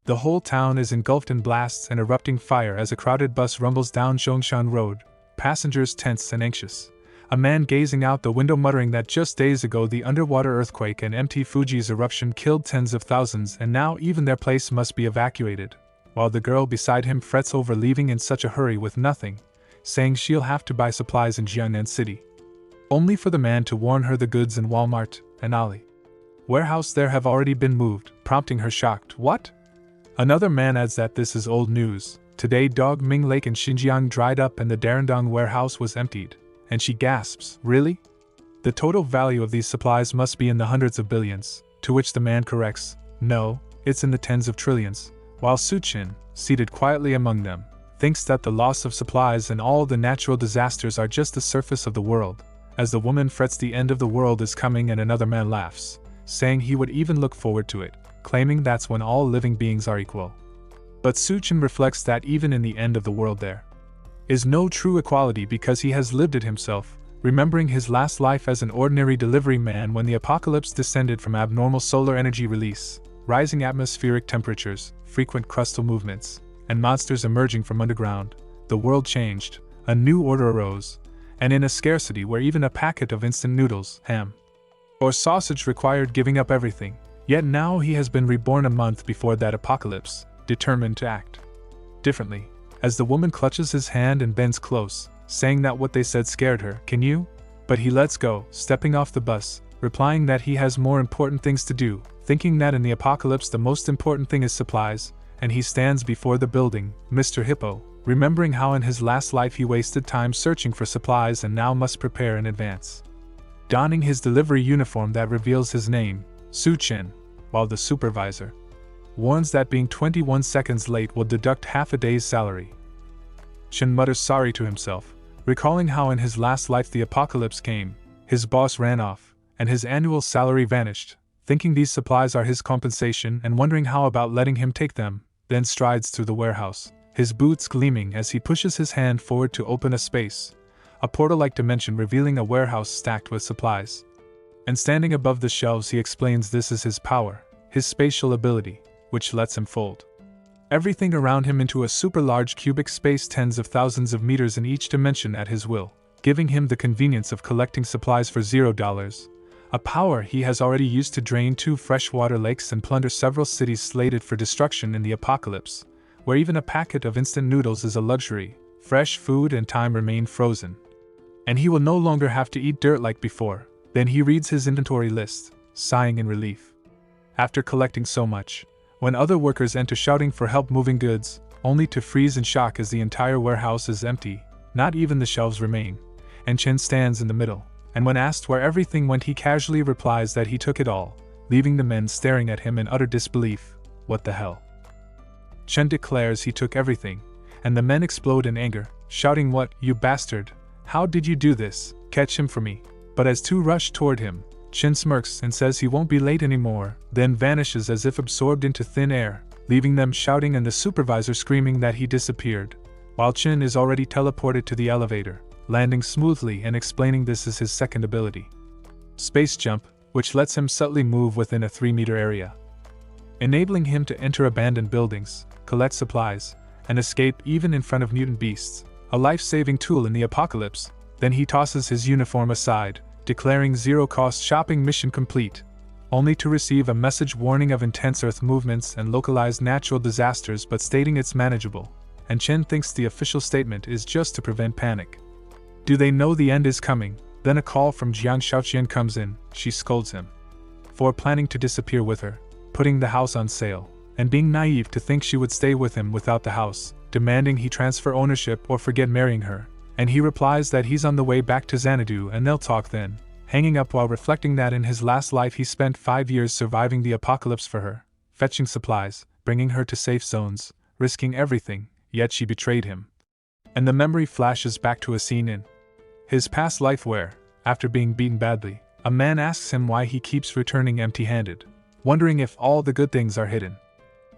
The whole town is engulfed in blasts and erupting fire as a crowded bus rumbles down Zhongshan Road, passengers tense and anxious. A man gazing out the window muttering that just days ago the underwater earthquake and Mt. Fuji's eruption killed tens of thousands and now even their place must be evacuated, while the girl beside him frets over leaving in such a hurry with nothing, saying she'll have to buy supplies in Jiangnan City. Only for the man to warn her the goods in Walmart and Ali warehouse there have already been moved, prompting her shocked, "What?" Another man adds that this is old news. Today Dongming Lake in Xinjiang dried up and the Darendong warehouse was emptied. And she gasps, "Really?" The total value of these supplies must be in the hundreds of billions, to which the man corrects, "No, it's in the tens of trillions," while Suchin, seated quietly among them, thinks that the loss of supplies and all the natural disasters are just the surface of the world, as the woman frets the end of the world is coming and another man laughs, saying he would even look forward to it, claiming that's when all living beings are equal. But Suchin reflects that even in the end of the world there is no true equality because he has lived it himself, remembering his last life as an ordinary delivery man when the apocalypse descended from abnormal solar energy release, rising atmospheric temperatures, frequent crustal movements, and monsters emerging from underground. The world changed, a new order arose, and in a scarcity where even a packet of instant noodles, ham, or sausage required giving up everything. Yet now he has been reborn a month before that apocalypse, determined to act differently. As the woman clutches his hand and bends close, saying that what they said scared her, "Can you?" But he lets go, stepping off the bus, replying that he has more important things to do, thinking that in the apocalypse the most important thing is supplies, and he stands before the building, Mr. Hippo, remembering how in his last life he wasted time searching for supplies and now must prepare in advance. Donning his delivery uniform that reveals his name, Suchin, while the supervisor warns that being 21 seconds late will deduct half a day's salary. Chen mutters sorry to himself, recalling how in his last life the apocalypse came, his boss ran off, and his annual salary vanished, thinking these supplies are his compensation and wondering how about letting him take them, then strides through the warehouse, his boots gleaming as he pushes his hand forward to open a space, a portal-like dimension revealing a warehouse stacked with supplies. And standing above the shelves he explains this is his power, his spatial ability, which lets him fold everything around him into a super-large cubic space tens of thousands of meters in each dimension at his will, giving him the convenience of collecting supplies for $0, a power he has already used to drain 2 freshwater lakes and plunder several cities slated for destruction in the apocalypse, where even a packet of instant noodles is a luxury, fresh food and time remain frozen. And he will no longer have to eat dirt like before. Then he reads his inventory list, sighing in relief. After collecting so much, when other workers enter shouting for help moving goods, only to freeze in shock as the entire warehouse is empty, not even the shelves remain, and Chen stands in the middle, and when asked where everything went he casually replies that he took it all, leaving the men staring at him in utter disbelief. What the hell? Chen declares he took everything, and the men explode in anger, shouting, "What, you bastard? How did you do this? Catch him for me." But as two rush toward him, Chen smirks and says he won't be late anymore, then vanishes as if absorbed into thin air, leaving them shouting and the supervisor screaming that he disappeared, while Chen is already teleported to the elevator, landing smoothly and explaining this is his second ability, Space Jump, which lets him subtly move within a 3-meter area, enabling him to enter abandoned buildings, collect supplies, and escape even in front of mutant beasts, a life-saving tool in the apocalypse. Then he tosses his uniform aside, declaring zero-cost shopping mission complete, only to receive a message warning of intense Earth movements and localized natural disasters but stating it's manageable, and Chen thinks the official statement is just to prevent panic. Do they know the end is coming? Then a call from Jiang Shaoqian comes in. She scolds him for planning to disappear with her, putting the house on sale, and being naive to think she would stay with him without the house, demanding he transfer ownership or forget marrying her. And he replies that he's on the way back to Xanadu and they'll talk then, hanging up while reflecting that in his last life he spent 5 years surviving the apocalypse for her, fetching supplies, bringing her to safe zones, risking everything, yet she betrayed him. And the memory flashes back to a scene in his past life where, after being beaten badly, a man asks him why he keeps returning empty-handed, wondering if all the good things are hidden.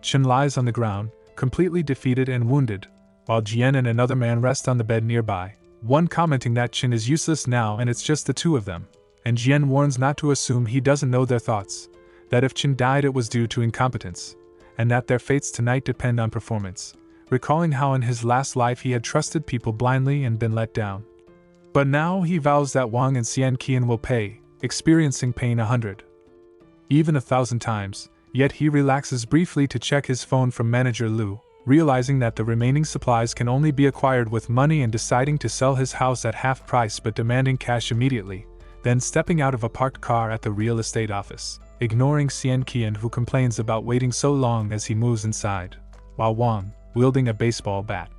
Chen lies on the ground, completely defeated and wounded, while Jian and another man rest on the bed nearby, one commenting that Chen is useless now and it's just the two of them, and Jian warns not to assume he doesn't know their thoughts, that if Chen died it was due to incompetence, and that their fates tonight depend on performance, recalling how in his last life he had trusted people blindly and been let down. But now he vows that Wang and Xian Qian will pay, experiencing pain 100, even 1,000 times, yet he relaxes briefly to check his phone from manager Lu, realizing that the remaining supplies can only be acquired with money and deciding to sell his house at half price but demanding cash immediately, then stepping out of a parked car at the real estate office, ignoring Xian Qian who complains about waiting so long as he moves inside, while Wang, wielding a baseball bat,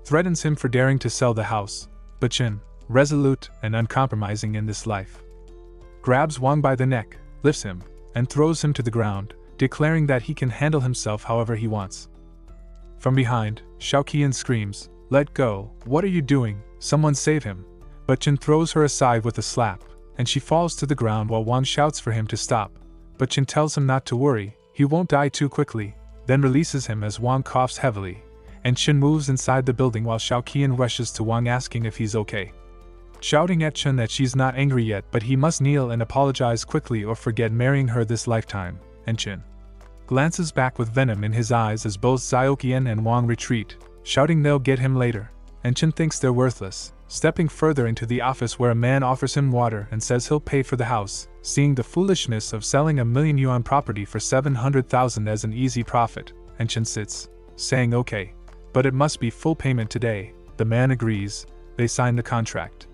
threatens him for daring to sell the house, but Chen, resolute and uncompromising in this life, grabs Wang by the neck, lifts him, and throws him to the ground, declaring that he can handle himself however he wants. From behind, Xiao Qian screams, "Let go, what are you doing? Someone save him!" But Chen throws her aside with a slap, and she falls to the ground while Wang shouts for him to stop, but Chen tells him not to worry, he won't die too quickly, then releases him as Wang coughs heavily, and Chen moves inside the building while Xiao Qian rushes to Wang asking if he's okay, shouting at Chen that she's not angry yet but he must kneel and apologize quickly or forget marrying her this lifetime, and Chen glances back with venom in his eyes as both Xiaoqian and Wang retreat, shouting they'll get him later, and Chen thinks they're worthless, stepping further into the office where a man offers him water and says he'll pay for the house, seeing the foolishness of selling a million yuan property for 700,000 as an easy profit, and Chen sits, saying okay, but it must be full payment today. The man agrees, they sign the contract,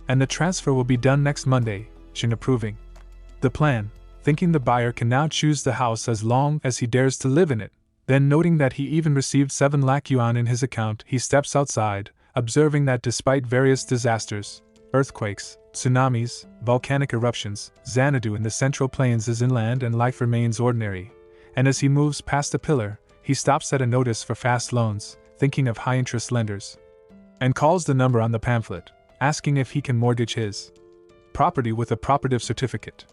and the transfer will be done next Monday, Chen approving the plan, thinking the buyer can now choose the house as long as he dares to live in it. Then noting that he even received 7 lakh yuan in his account, he steps outside, observing that despite various disasters, earthquakes, tsunamis, volcanic eruptions, Xanadu in the Central Plains is inland and life remains ordinary, and as he moves past a pillar, he stops at a notice for fast loans, thinking of high-interest lenders, and calls the number on the pamphlet, asking if he can mortgage his property with a property certificate.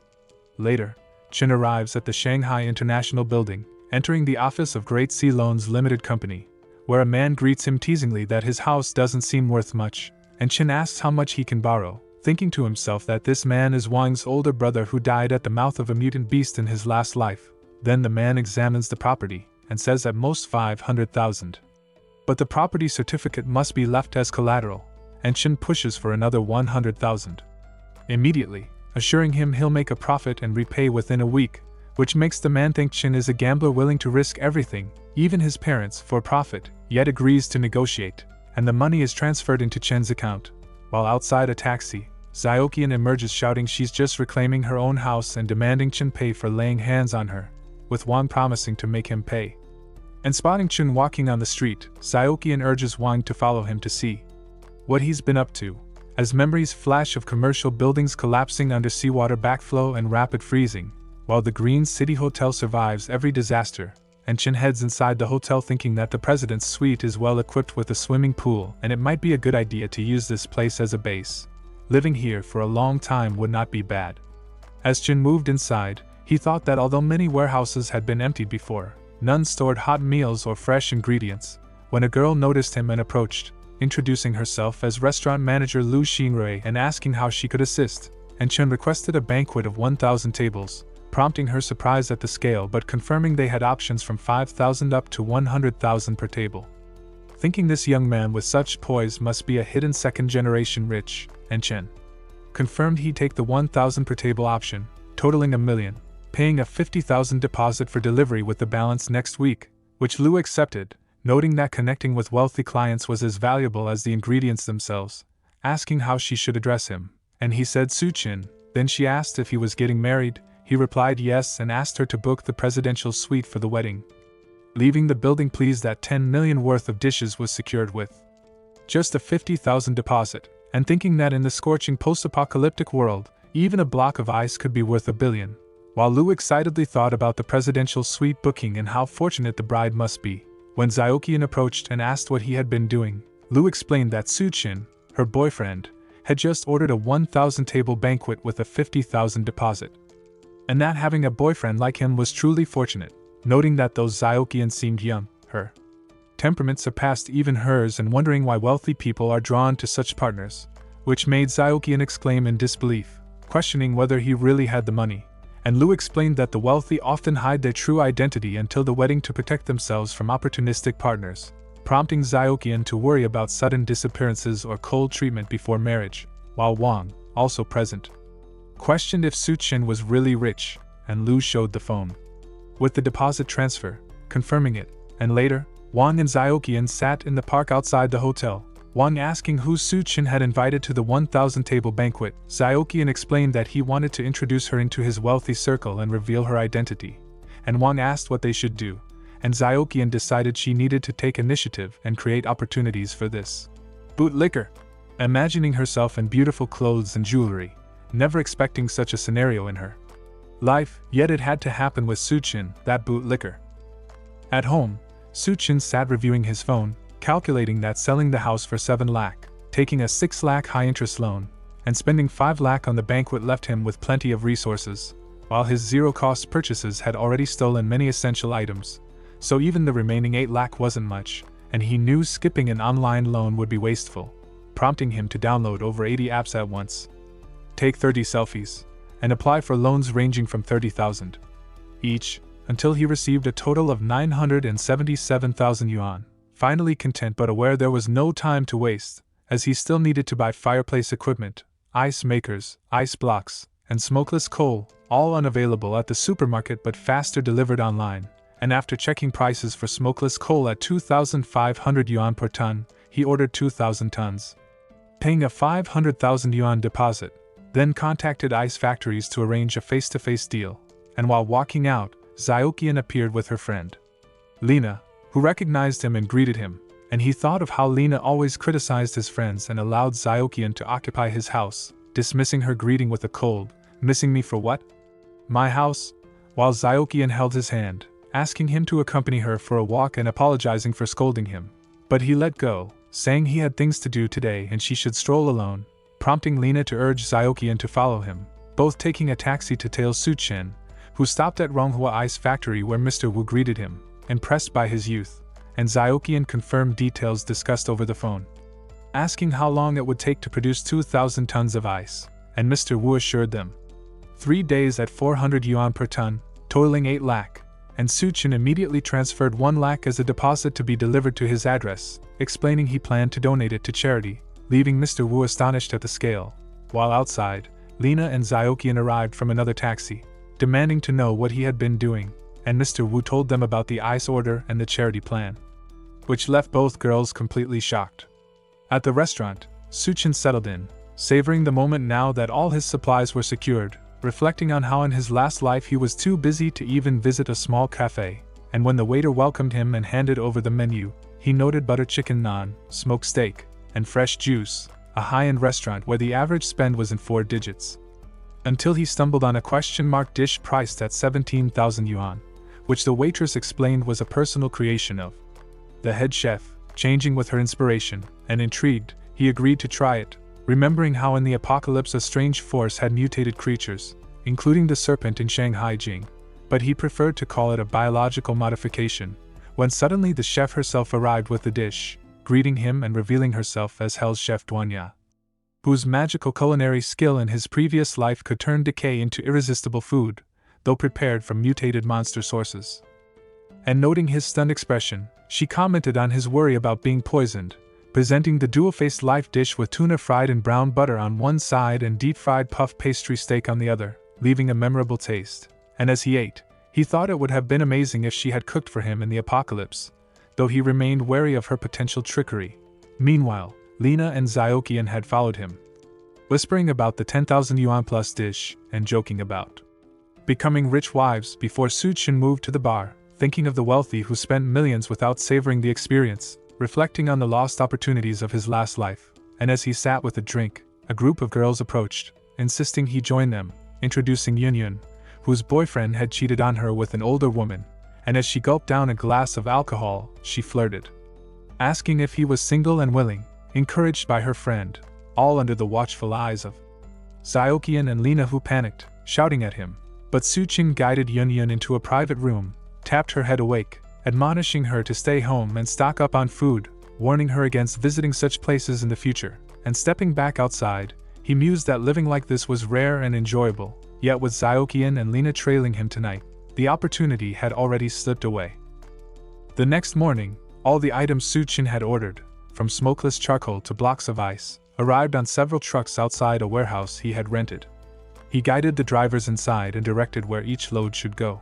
Later, Chen arrives at the Shanghai International Building, entering the office of Great Sea Loans Limited Company, where a man greets him teasingly that his house doesn't seem worth much, and Chen asks how much he can borrow, thinking to himself that this man is Wang's older brother who died at the mouth of a mutant beast in his last life. Then the man examines the property, and says at most 500,000. But the property certificate must be left as collateral, and Chen pushes for another 100,000. Immediately, assuring him he'll make a profit and repay within a week, which makes the man think Chen is a gambler willing to risk everything, even his parents, for profit, yet agrees to negotiate, and the money is transferred into Chen's account. While outside a taxi, Xiaoqian emerges shouting she's just reclaiming her own house and demanding Chen pay for laying hands on her, with Wang promising to make him pay. And spotting Chen walking on the street, Xiaoqian urges Wang to follow him to see what he's been up to, as memories flash of commercial buildings collapsing under seawater backflow and rapid freezing, while the Green City Hotel survives every disaster, and Chen heads inside the hotel thinking that the president's suite is well equipped with a swimming pool and it might be a good idea to use this place as a base. Living here for a long time would not be bad. As Chen moved inside, he thought that although many warehouses had been emptied before, none stored hot meals or fresh ingredients, when a girl noticed him and approached, introducing herself as restaurant manager Lu Xingrui and asking how she could assist, and Chen requested a banquet of 1,000 tables, prompting her surprise at the scale but confirming they had options from 5,000 up to 100,000 per table. Thinking this young man with such poise must be a hidden second-generation rich, and Chen confirmed he'd take the 1,000 per table option, totaling $1 million, paying a 50,000 deposit for delivery with the balance next week, which Lu accepted, noting that connecting with wealthy clients was as valuable as the ingredients themselves, asking how she should address him, and he said Su Chin. Then she asked if he was getting married. He replied yes and asked her to book the presidential suite for the wedding, leaving the building pleased that 10 million worth of dishes was secured with just a 50,000 deposit, and thinking that in the scorching post-apocalyptic world, even a block of ice could be worth $1 billion, while Lu excitedly thought about the presidential suite booking and how fortunate the bride must be. When Xiaoqian approached and asked what he had been doing, Lu explained that Su Chin, her boyfriend, had just ordered a 1,000-table banquet with a 50,000 deposit, and that having a boyfriend like him was truly fortunate, noting that though Xiaoqian seemed young, her temperament surpassed even hers and wondering why wealthy people are drawn to such partners, which made Xiaoqian exclaim in disbelief, questioning whether he really had the money, And Lu explained that the wealthy often hide their true identity until the wedding to protect themselves from opportunistic partners, prompting Xiaoqian to worry about sudden disappearances or cold treatment before marriage, while Wang, also present, questioned if Suchen was really rich, and Lu showed the phone with the deposit transfer, confirming it, and later, Wang and Xiaoqian sat in the park outside the hotel. Wang asking who Suchen had invited to the 1,000-table banquet. Xiaoqian explained that he wanted to introduce her into his wealthy circle and reveal her identity, and Wang asked what they should do, and Xiaoqian decided she needed to take initiative and create opportunities for this. Bootlicker, imagining herself in beautiful clothes and jewelry, never expecting such a scenario in her life, yet it had to happen with Suchen, that bootlicker. At home, Suchen sat reviewing his phone, calculating that selling the house for 7 lakh, taking a 6 lakh high-interest loan, and spending 5 lakh on the banquet left him with plenty of resources, while his zero-cost purchases had already stolen many essential items, so even the remaining 8 lakh wasn't much, and he knew skipping an online loan would be wasteful, prompting him to download over 80 apps at once, take 30 selfies, and apply for loans ranging from 30,000 each, until he received a total of 977,000 yuan. Finally content but aware there was no time to waste, as he still needed to buy fireplace equipment, ice makers, ice blocks, and smokeless coal, all unavailable at the supermarket but faster delivered online, and after checking prices for smokeless coal at 2,500 yuan per ton, he ordered 2,000 tons, paying a 500,000 yuan deposit, then contacted ice factories to arrange a face-to-face deal, and while walking out, Xiaoqian appeared with her friend Lena, who recognized him and greeted him, and he thought of how Lena always criticized his friends and allowed Xiaoqian to occupy his house, dismissing her greeting with a cold, "Missing me for what? My house?" while Xiaoqian held his hand, asking him to accompany her for a walk and apologizing for scolding him. But he let go, saying he had things to do today and she should stroll alone, prompting Lena to urge Xiaoqian to follow him, both taking a taxi to Tail Suchen, who stopped at DONGHUA Ice Factory where Mr. Wu greeted him, impressed by his youth, and Xiaoqian confirmed details discussed over the phone, asking how long it would take to produce 2,000 tons of ice, and Mr. Wu assured them 3 days at 400 yuan per ton, totaling 8 lakh, and Suchen immediately transferred 1 lakh as a deposit to be delivered to his address, explaining he planned to donate it to charity, leaving Mr. Wu astonished at the scale. While outside, Lena and Xiaoqian arrived from another taxi, demanding to know what he had been doing, and Mr. Wu told them about the ice order and the charity plan, which left both girls completely shocked. At the restaurant, Suchen settled in, savoring the moment now that all his supplies were secured, reflecting on how in his last life he was too busy to even visit a small cafe, and when the waiter welcomed him and handed over the menu, he noted butter chicken naan, smoked steak, and fresh juice, a high-end restaurant where the average spend was in 4 digits. Until he stumbled on a question-mark dish priced at 17,000 yuan, which the waitress explained was a personal creation of the head chef. Changing with her inspiration, and intrigued, he agreed to try it, remembering how in the apocalypse a strange force had mutated creatures, including the serpent in Shanghai Jing, but he preferred to call it a biological modification, when suddenly the chef herself arrived with the dish, greeting him and revealing herself as Hell's chef DONGHUA, whose magical culinary skill in his previous life could turn decay into irresistible food, though prepared from mutated monster sources. And noting his stunned expression, she commented on his worry about being poisoned, presenting the dual-faced life dish with tuna fried in brown butter on one side and deep-fried puff pastry steak on the other, leaving a memorable taste. And as he ate, he thought it would have been amazing if she had cooked for him in the apocalypse, though he remained wary of her potential trickery. Meanwhile, Lena and Xiaoqian had followed him, whispering about the 10,000 yuan plus dish and joking about becoming rich wives before Suchen moved to the bar, thinking of the wealthy who spent millions without savoring the experience, reflecting on the lost opportunities of his last life. And as he sat with a drink, a group of girls approached, insisting he join them, introducing Yunyun, whose boyfriend had cheated on her with an older woman, and as she gulped down a glass of alcohol, she flirted, asking if he was single and willing, encouraged by her friend, all under the watchful eyes of Xiaoqian and Lena, who panicked, shouting at him. But Suchen guided Yunyun into a private room, tapped her head awake, admonishing her to stay home and stock up on food, warning her against visiting such places in the future, and stepping back outside, he mused that living like this was rare and enjoyable, Yet with Xiaoqian and Lena trailing him tonight, the opportunity had already slipped away. The next morning, all the items Suchin had ordered, from smokeless charcoal to blocks of ice, arrived on several trucks outside a warehouse he had rented. He guided the drivers inside and directed where each load should go.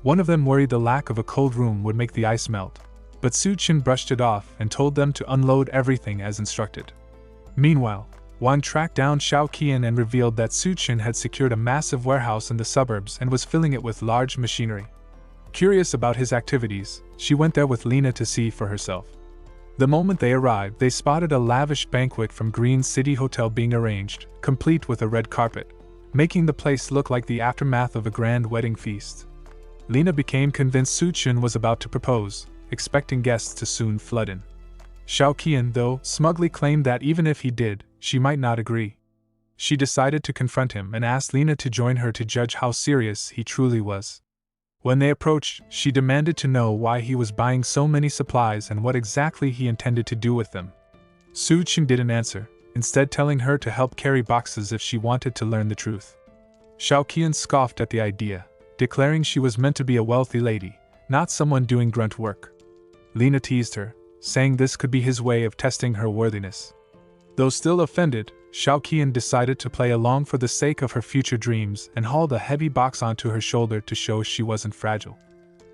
One of them worried the lack of a cold room would make the ice melt, but Suchin brushed it off and told them to unload everything as instructed. Meanwhile, Wang tracked down Xiaoqian and revealed that Suchin had secured a massive warehouse in the suburbs and was filling it with large machinery. Curious about his activities, she went there with Lena to see for herself. The moment they arrived, they spotted a lavish banquet from Green City Hotel being arranged, complete with a red carpet, making the place look like the aftermath of a grand wedding feast. Lena became convinced Suchin was about to propose, expecting guests to soon flood in. Xiaoqian, though, smugly claimed that even if he did, she might not agree. She decided to confront him and asked Lena to join her to judge how serious he truly was. When they approached, she demanded to know why he was buying so many supplies and what exactly he intended to do with them. Suchin didn't answer, instead telling her to help carry boxes if she wanted to learn the truth. Xiaoqian scoffed at the idea, declaring she was meant to be a wealthy lady, not someone doing grunt work. Lena teased her, saying this could be his way of testing her worthiness. Though still offended, Xiaoqian decided to play along for the sake of her future dreams and hauled a heavy box onto her shoulder to show she wasn't fragile.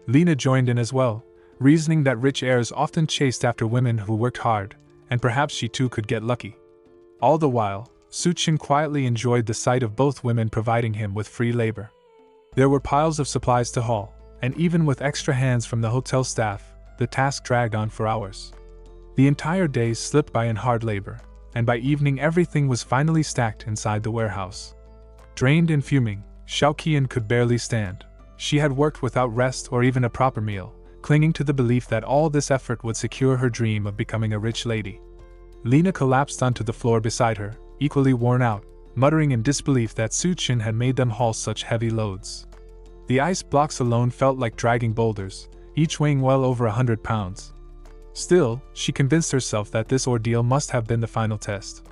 Lena joined in as well, reasoning that rich heirs often chased after women who worked hard, and perhaps she too could get lucky. All the while, Suchin quietly enjoyed the sight of both women providing him with free labor. There were piles of supplies to haul, and even with extra hands from the hotel staff, the task dragged on for hours. The entire day slipped by in hard labor, and by evening everything was finally stacked inside the warehouse. Drained and fuming, Xiaoqian could barely stand. She had worked without rest or even a proper meal, clinging to the belief that all this effort would secure her dream of becoming a rich lady. Lena collapsed onto the floor beside her, equally worn out, muttering in disbelief that Suchin had made them haul such heavy loads. The ice blocks alone felt like dragging boulders, each weighing well over 100 pounds. Still, she convinced herself that this ordeal must have been the final test.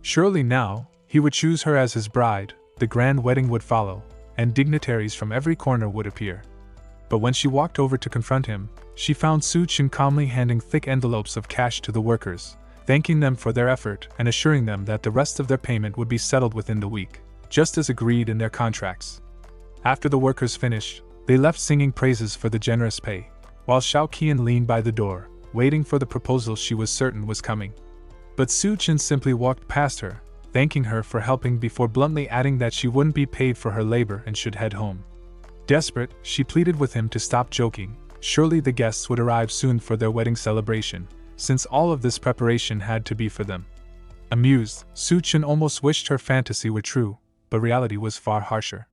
Surely now, he would choose her as his bride, the grand wedding would follow, and dignitaries from every corner would appear. But when she walked over to confront him, she found Suchin calmly handing thick envelopes of cash to the workers, thanking them for their effort and assuring them that the rest of their payment would be settled within the week, just as agreed in their contracts. After the workers finished, they left singing praises for the generous pay, while Xiaoqian leaned by the door, waiting for the proposal she was certain was coming. But Suchin simply walked past her, thanking her for helping before bluntly adding that she wouldn't be paid for her labor and should head home. Desperate, she pleaded with him to stop joking. Surely the guests would arrive soon for their wedding celebration, since all of this preparation had to be for them. Amused, Suchin almost wished her fantasy were true, but reality was far harsher.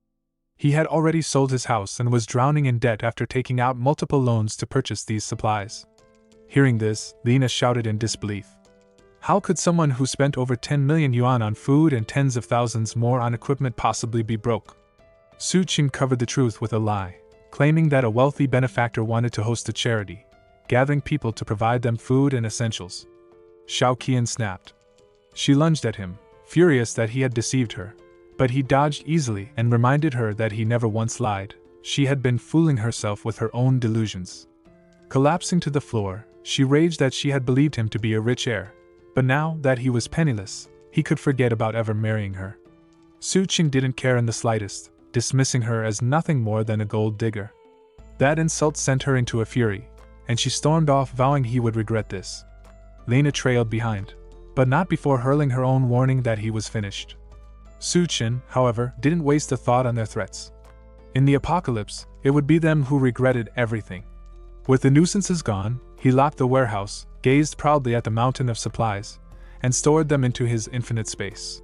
He had already sold his house and was drowning in debt after taking out multiple loans to purchase these supplies. Hearing this, Lena shouted in disbelief. How could someone who spent over 10 million yuan on food and tens of thousands more on equipment possibly be broke? Suchin covered the truth with a lie, claiming that a wealthy benefactor wanted to host a charity, gathering people to provide them food and essentials. Xiaoqian snapped. She lunged at him, furious that he had deceived her, but he dodged easily and reminded her that he never once lied. She had been fooling herself with her own delusions. Collapsing to the floor, she raged that she had believed him to be a rich heir, but now that he was penniless, he could forget about ever marrying her. Suchin didn't care in the slightest, dismissing her as nothing more than a gold digger. That insult sent her into a fury, and she stormed off vowing he would regret this. Lena trailed behind, but not before hurling her own warning that he was finished. Suchin, however, didn't waste a thought on their threats. In the apocalypse, it would be them who regretted everything. With the nuisances gone, he locked the warehouse, gazed proudly at the mountain of supplies, and stored them into his infinite space.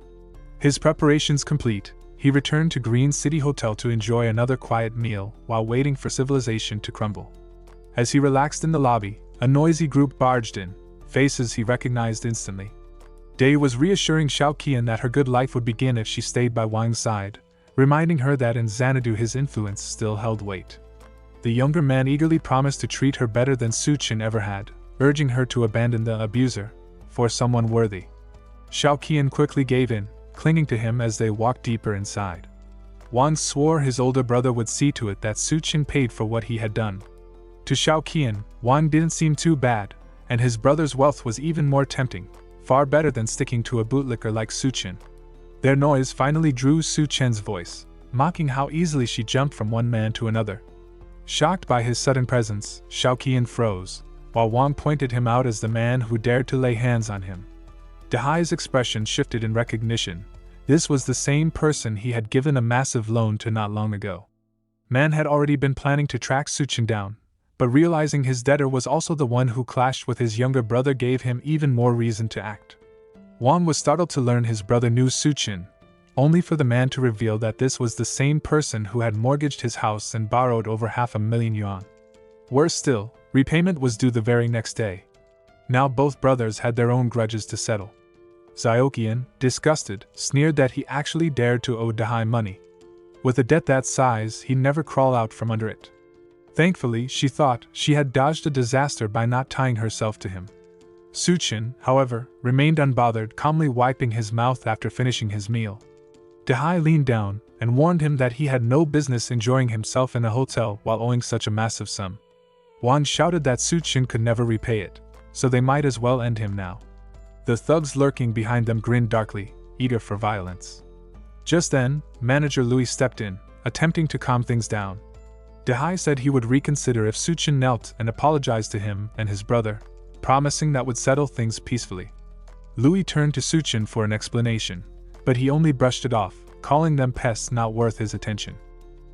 His preparations complete, he returned to Green City Hotel to enjoy another quiet meal while waiting for civilization to crumble. As he relaxed in the lobby, a noisy group barged in, faces he recognized instantly. Day was reassuring Xiaoqian that her good life would begin if she stayed by Wang's side, reminding her that in Xanadu his influence still held weight. The younger man eagerly promised to treat her better than Suchin ever had, urging her to abandon the abuser for someone worthy. Xiaoqian quickly gave in, clinging to him as they walked deeper inside. Wang swore his older brother would see to it that Suchin paid for what he had done. To Xiao Qian, Wang didn't seem too bad, and his brother's wealth was even more tempting, far better than sticking to a bootlicker like Suchin. Their noise finally drew Suchin's voice, mocking how easily she jumped from one man to another. Shocked by his sudden presence, Xiao Qian froze, while Wang pointed him out as the man who dared to lay hands on him. Dehai's expression shifted in recognition. This was the same person he had given a massive loan to not long ago. Man had already been planning to track Suchin down, but realizing his debtor was also the one who clashed with his younger brother gave him even more reason to act. Wang was startled to learn his brother knew Suchin, only for the man to reveal that this was the same person who had mortgaged his house and borrowed over 500,000 yuan. Worse still, repayment was due the very next day. Now both brothers had their own grudges to settle. Xiaoqian, disgusted, sneered that he actually dared to owe Dehai money. With a debt that size, he'd never crawl out from under it. Thankfully, she thought, she had dodged a disaster by not tying herself to him. Suchin, however, remained unbothered, calmly wiping his mouth after finishing his meal. Dehai leaned down and warned him that he had no business enjoying himself in a hotel while owing such a massive sum. Wang shouted that Suchin could never repay it, so they might as well end him now. The thugs lurking behind them grinned darkly, eager for violence. Just then, Manager Louis stepped in, attempting to calm things down. Dehai said he would reconsider if Suchin knelt and apologized to him and his brother, promising that would settle things peacefully. Louis turned to Suchin for an explanation, but he only brushed it off, calling them pests not worth his attention.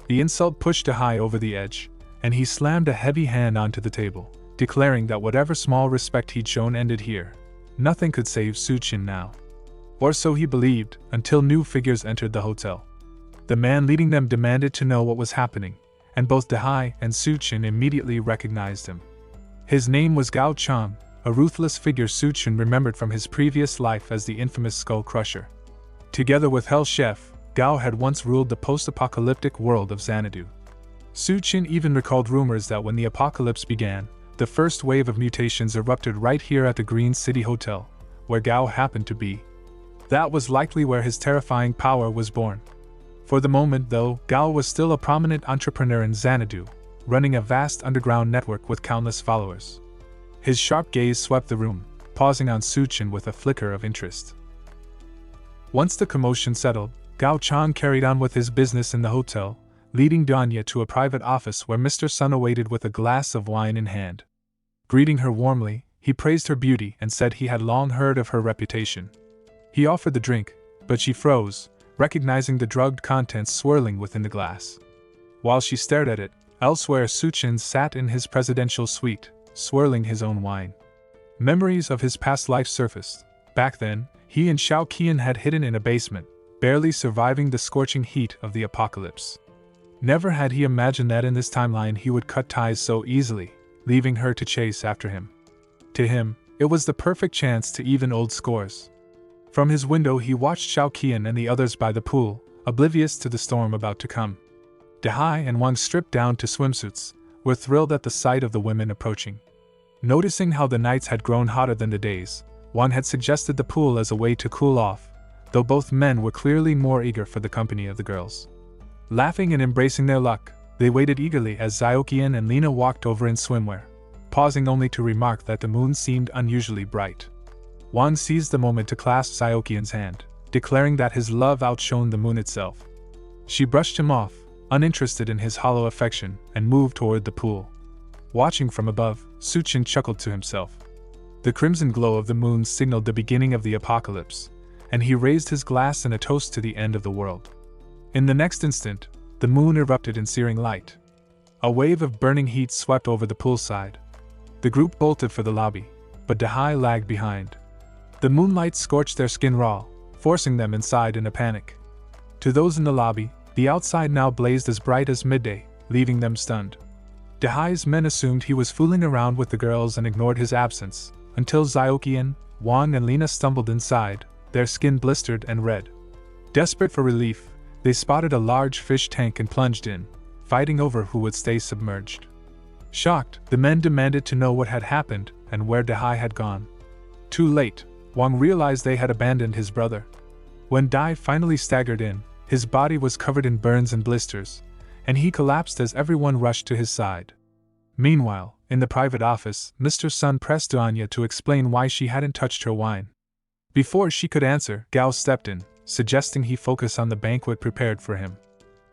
The insult pushed Dehai over the edge, and he slammed a heavy hand onto the table, declaring that whatever small respect he'd shown ended here. Nothing could save Suchin now. Or so he believed, until new figures entered the hotel. The man leading them demanded to know what was happening, and both Dehai and Suchin immediately recognized him. His name was Gao Chang, a ruthless figure Suchin remembered from his previous life as the infamous Skull Crusher. Together with Hell Chef, Gao had once ruled the post-apocalyptic world of Xanadu. Suchin even recalled rumors that when the apocalypse began, the first wave of mutations erupted right here at the Green City Hotel, where Gao happened to be. That was likely where his terrifying power was born. For the moment, though, Gao was still a prominent entrepreneur in Xanadu, running a vast underground network with countless followers. His sharp gaze swept the room, pausing on Suchin with a flicker of interest. Once the commotion settled, Gao Chang carried on with his business in the hotel, leading DONGHUA to a private office where Mr. Sun awaited with a glass of wine in hand. Greeting her warmly, he praised her beauty and said he had long heard of her reputation. He offered the drink, but she froze, recognizing the drugged contents swirling within the glass. While she stared at it, elsewhere Suchin sat in his presidential suite, swirling his own wine. Memories of his past life surfaced. Back then, he and Xiao Qian had hidden in a basement, barely surviving the scorching heat of the apocalypse. Never had he imagined that in this timeline he would cut ties so easily, leaving her to chase after him. To him, it was the perfect chance to even old scores. From his window he watched Xiao Qian and the others by the pool, oblivious to the storm about to come. Dehai and Wang, stripped down to swimsuits, were thrilled at the sight of the women approaching. Noticing how the nights had grown hotter than the days, Wang had suggested the pool as a way to cool off, though both men were clearly more eager for the company of the girls. Laughing and embracing their luck, they waited eagerly as Xiaoqian and Lena walked over in swimwear, pausing only to remark that the moon seemed unusually bright. Wang seized the moment to clasp Xiaoqian's hand, declaring that his love outshone the moon itself. She brushed him off, uninterested in his hollow affection, and moved toward the pool. Watching from above, Suchin chuckled to himself. The crimson glow of the moon signaled the beginning of the apocalypse, and he raised his glass in a toast to the end of the world. In the next instant, the moon erupted in searing light. A wave of burning heat swept over the poolside. The group bolted for the lobby, but Dehai lagged behind. The moonlight scorched their skin raw, forcing them inside in a panic. To those in the lobby, the outside now blazed as bright as midday, leaving them stunned. Dehai's men assumed he was fooling around with the girls and ignored his absence, until Xiaoqian, Wang and Lena stumbled inside, their skin blistered and red. Desperate for relief, they spotted a large fish tank and plunged in, fighting over who would stay submerged. Shocked, the men demanded to know what had happened and where Dehai had gone. Too late, Wang realized they had abandoned his brother. When Dai finally staggered in, His body was covered in burns and blisters, and he collapsed as everyone rushed to his side. Meanwhile, in the private office, Mr. Sun pressed DONGHUA to explain why she hadn't touched her wine. Before she could answer, Gao stepped in, suggesting he focus on the banquet prepared for him.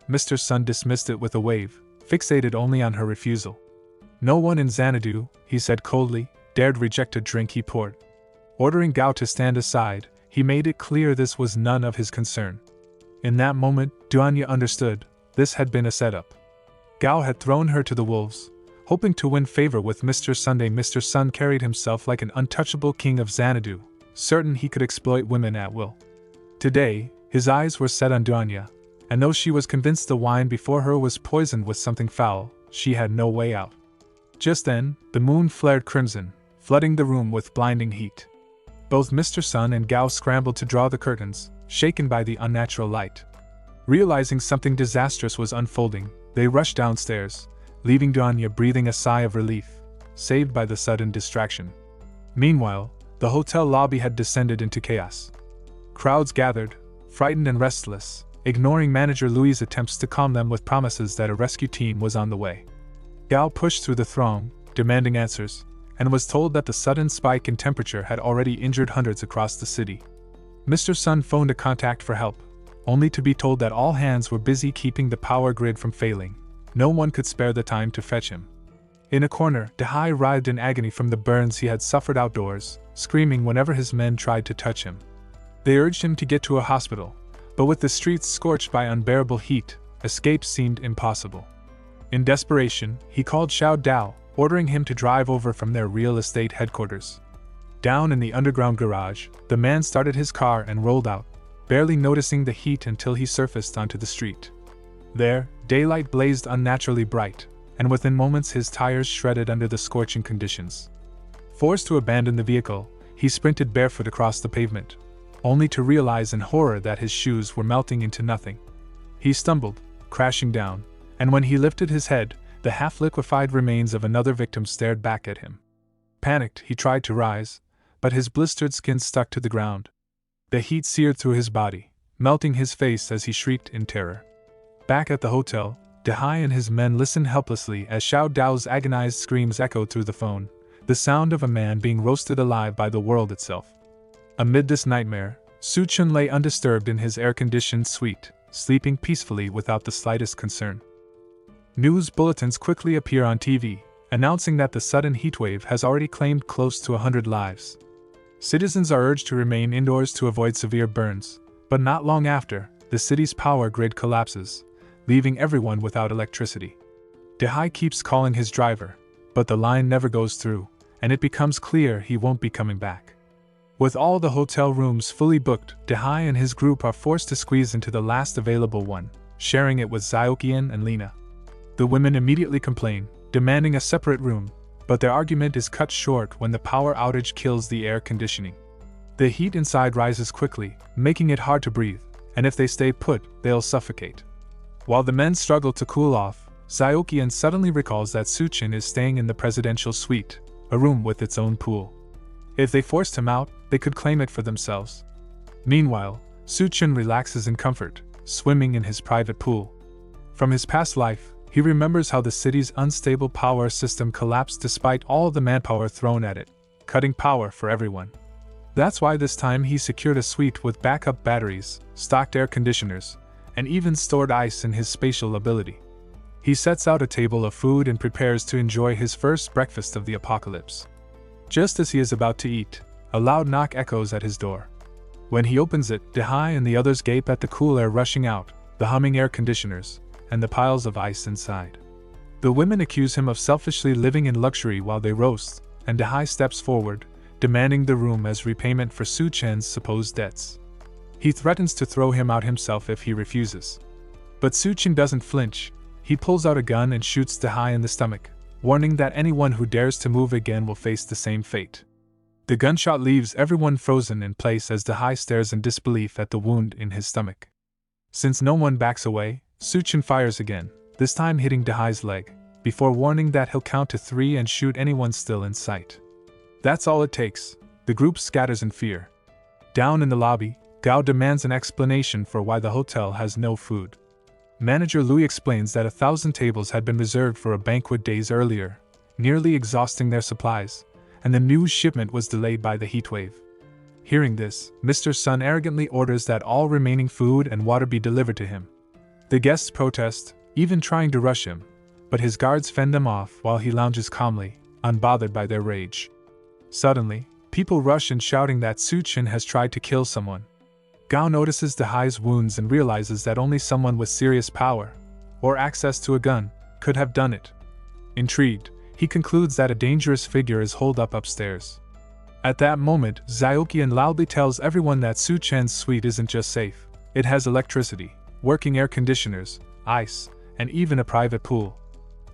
Mr. Sun dismissed it with a wave, fixated only on her refusal. No one in Xanadu, he said coldly, dared reject a drink he poured. Ordering Gao to stand aside, he made it clear this was none of his concern. In that moment, DONGHUA understood, this had been a setup. Gao had thrown her to the wolves, hoping to win favor with Mr. Sunday. Mr. Sun carried himself like an untouchable king of Xanadu, certain he could exploit women at will. Today, his eyes were set on DONGHUA, and though she was convinced the wine before her was poisoned with something foul, she had no way out. Just then, the moon flared crimson, flooding the room with blinding heat. Both Mr. Sun and Gao scrambled to draw the curtains, shaken by the unnatural light. Realizing something disastrous was unfolding, they rushed downstairs, leaving DONGHUA breathing a sigh of relief, saved by the sudden distraction. Meanwhile, the hotel lobby had descended into chaos. Crowds gathered, frightened and restless, ignoring manager Louis' attempts to calm them with promises that a rescue team was on the way. Gao pushed through the throng, demanding answers, and was told that the sudden spike in temperature had already injured hundreds across the city. Mr. Sun phoned a contact for help, only to be told that all hands were busy keeping the power grid from failing. No one could spare the time to fetch him. In a corner, DONGHUA writhed in agony from the burns he had suffered outdoors, screaming whenever his men tried to touch him. They urged him to get to a hospital, but with the streets scorched by unbearable heat, escape seemed impossible. In desperation, he called Xiao Dao, ordering him to drive over from their real estate headquarters. Down in the underground garage, the man started his car and rolled out, barely noticing the heat until he surfaced onto the street. There, daylight blazed unnaturally bright, and within moments his tires shredded under the scorching conditions. Forced to abandon the vehicle, he sprinted barefoot across the pavement, only to realize in horror that his shoes were melting into nothing. He stumbled, crashing down, and when he lifted his head, the half-liquefied remains of another victim stared back at him. Panicked, he tried to rise, but his blistered skin stuck to the ground. The heat seared through his body, melting his face as he shrieked in terror. Back at the hotel, DONGHUA and his men listened helplessly as Xiao Dao's agonized screams echoed through the phone, the sound of a man being roasted alive by the world itself. Amid this nightmare, Su Chun lay undisturbed in his air-conditioned suite, sleeping peacefully without the slightest concern. News bulletins quickly appear on TV, announcing that the sudden heatwave has already claimed close to 100 lives. Citizens are urged to remain indoors to avoid severe burns, but not long after, the city's power grid collapses, leaving everyone without electricity. DONGHUA keeps calling his driver, but the line never goes through, and it becomes clear he won't be coming back. With all the hotel rooms fully booked, DONGHUA and his group are forced to squeeze into the last available one, sharing it with Xiaoqian and Lina. The women immediately complain, demanding a separate room, but their argument is cut short when the power outage kills the air conditioning. The heat inside rises quickly, making it hard to breathe, and if they stay put, they'll suffocate. While the men struggle to cool off, Xiaoqian suddenly recalls that Suchin is staying in the presidential suite, a room with its own pool. If they forced him out, they could claim it for themselves. Meanwhile, Suchin relaxes in comfort, swimming in his private pool. From his past life, he remembers how the city's unstable power system collapsed despite all the manpower thrown at it, cutting power for everyone. That's why this time he secured a suite with backup batteries, stocked air conditioners, and even stored ice in his spatial ability. He sets out a table of food and prepares to enjoy his first breakfast of the apocalypse. Just as he is about to eat, a loud knock echoes at his door. When he opens it, DONGHUA and the others gape at the cool air rushing out, the humming air conditioners, and the piles of ice inside. The women accuse him of selfishly living in luxury while they roast, and DONGHUA steps forward, demanding the room as repayment for Su Chen's supposed debts. He threatens to throw him out himself if he refuses. But Su Chen doesn't flinch. He pulls out a gun and shoots DONGHUA in the stomach, warning that anyone who dares to move again will face the same fate. The gunshot leaves everyone frozen in place as DONGHUA stares in disbelief at the wound in his stomach. Since no one backs away, Su Chen fires again, this time hitting DONGHUA's leg, before warning that he'll count to 3 and shoot anyone still in sight. That's all it takes. The group scatters in fear. Down in the lobby, Gao demands an explanation for why the hotel has no food. Manager Louis explains that 1,000 tables had been reserved for a banquet days earlier, nearly exhausting their supplies, and the new shipment was delayed by the heat wave. Hearing this, Mr. Sun arrogantly orders that all remaining food and water be delivered to him. The guests protest, even trying to rush him, but his guards fend them off while he lounges calmly, unbothered by their rage. Suddenly, people rush in shouting that Su-chin has tried to kill someone. Gao notices DONGHUA's wounds and realizes that only someone with serious power, or access to a gun, could have done it. Intrigued, he concludes that a dangerous figure is holed up upstairs. At that moment, Xiaoqian loudly tells everyone that Su-chen's suite isn't just safe, it has electricity, working air conditioners, ice, and even a private pool.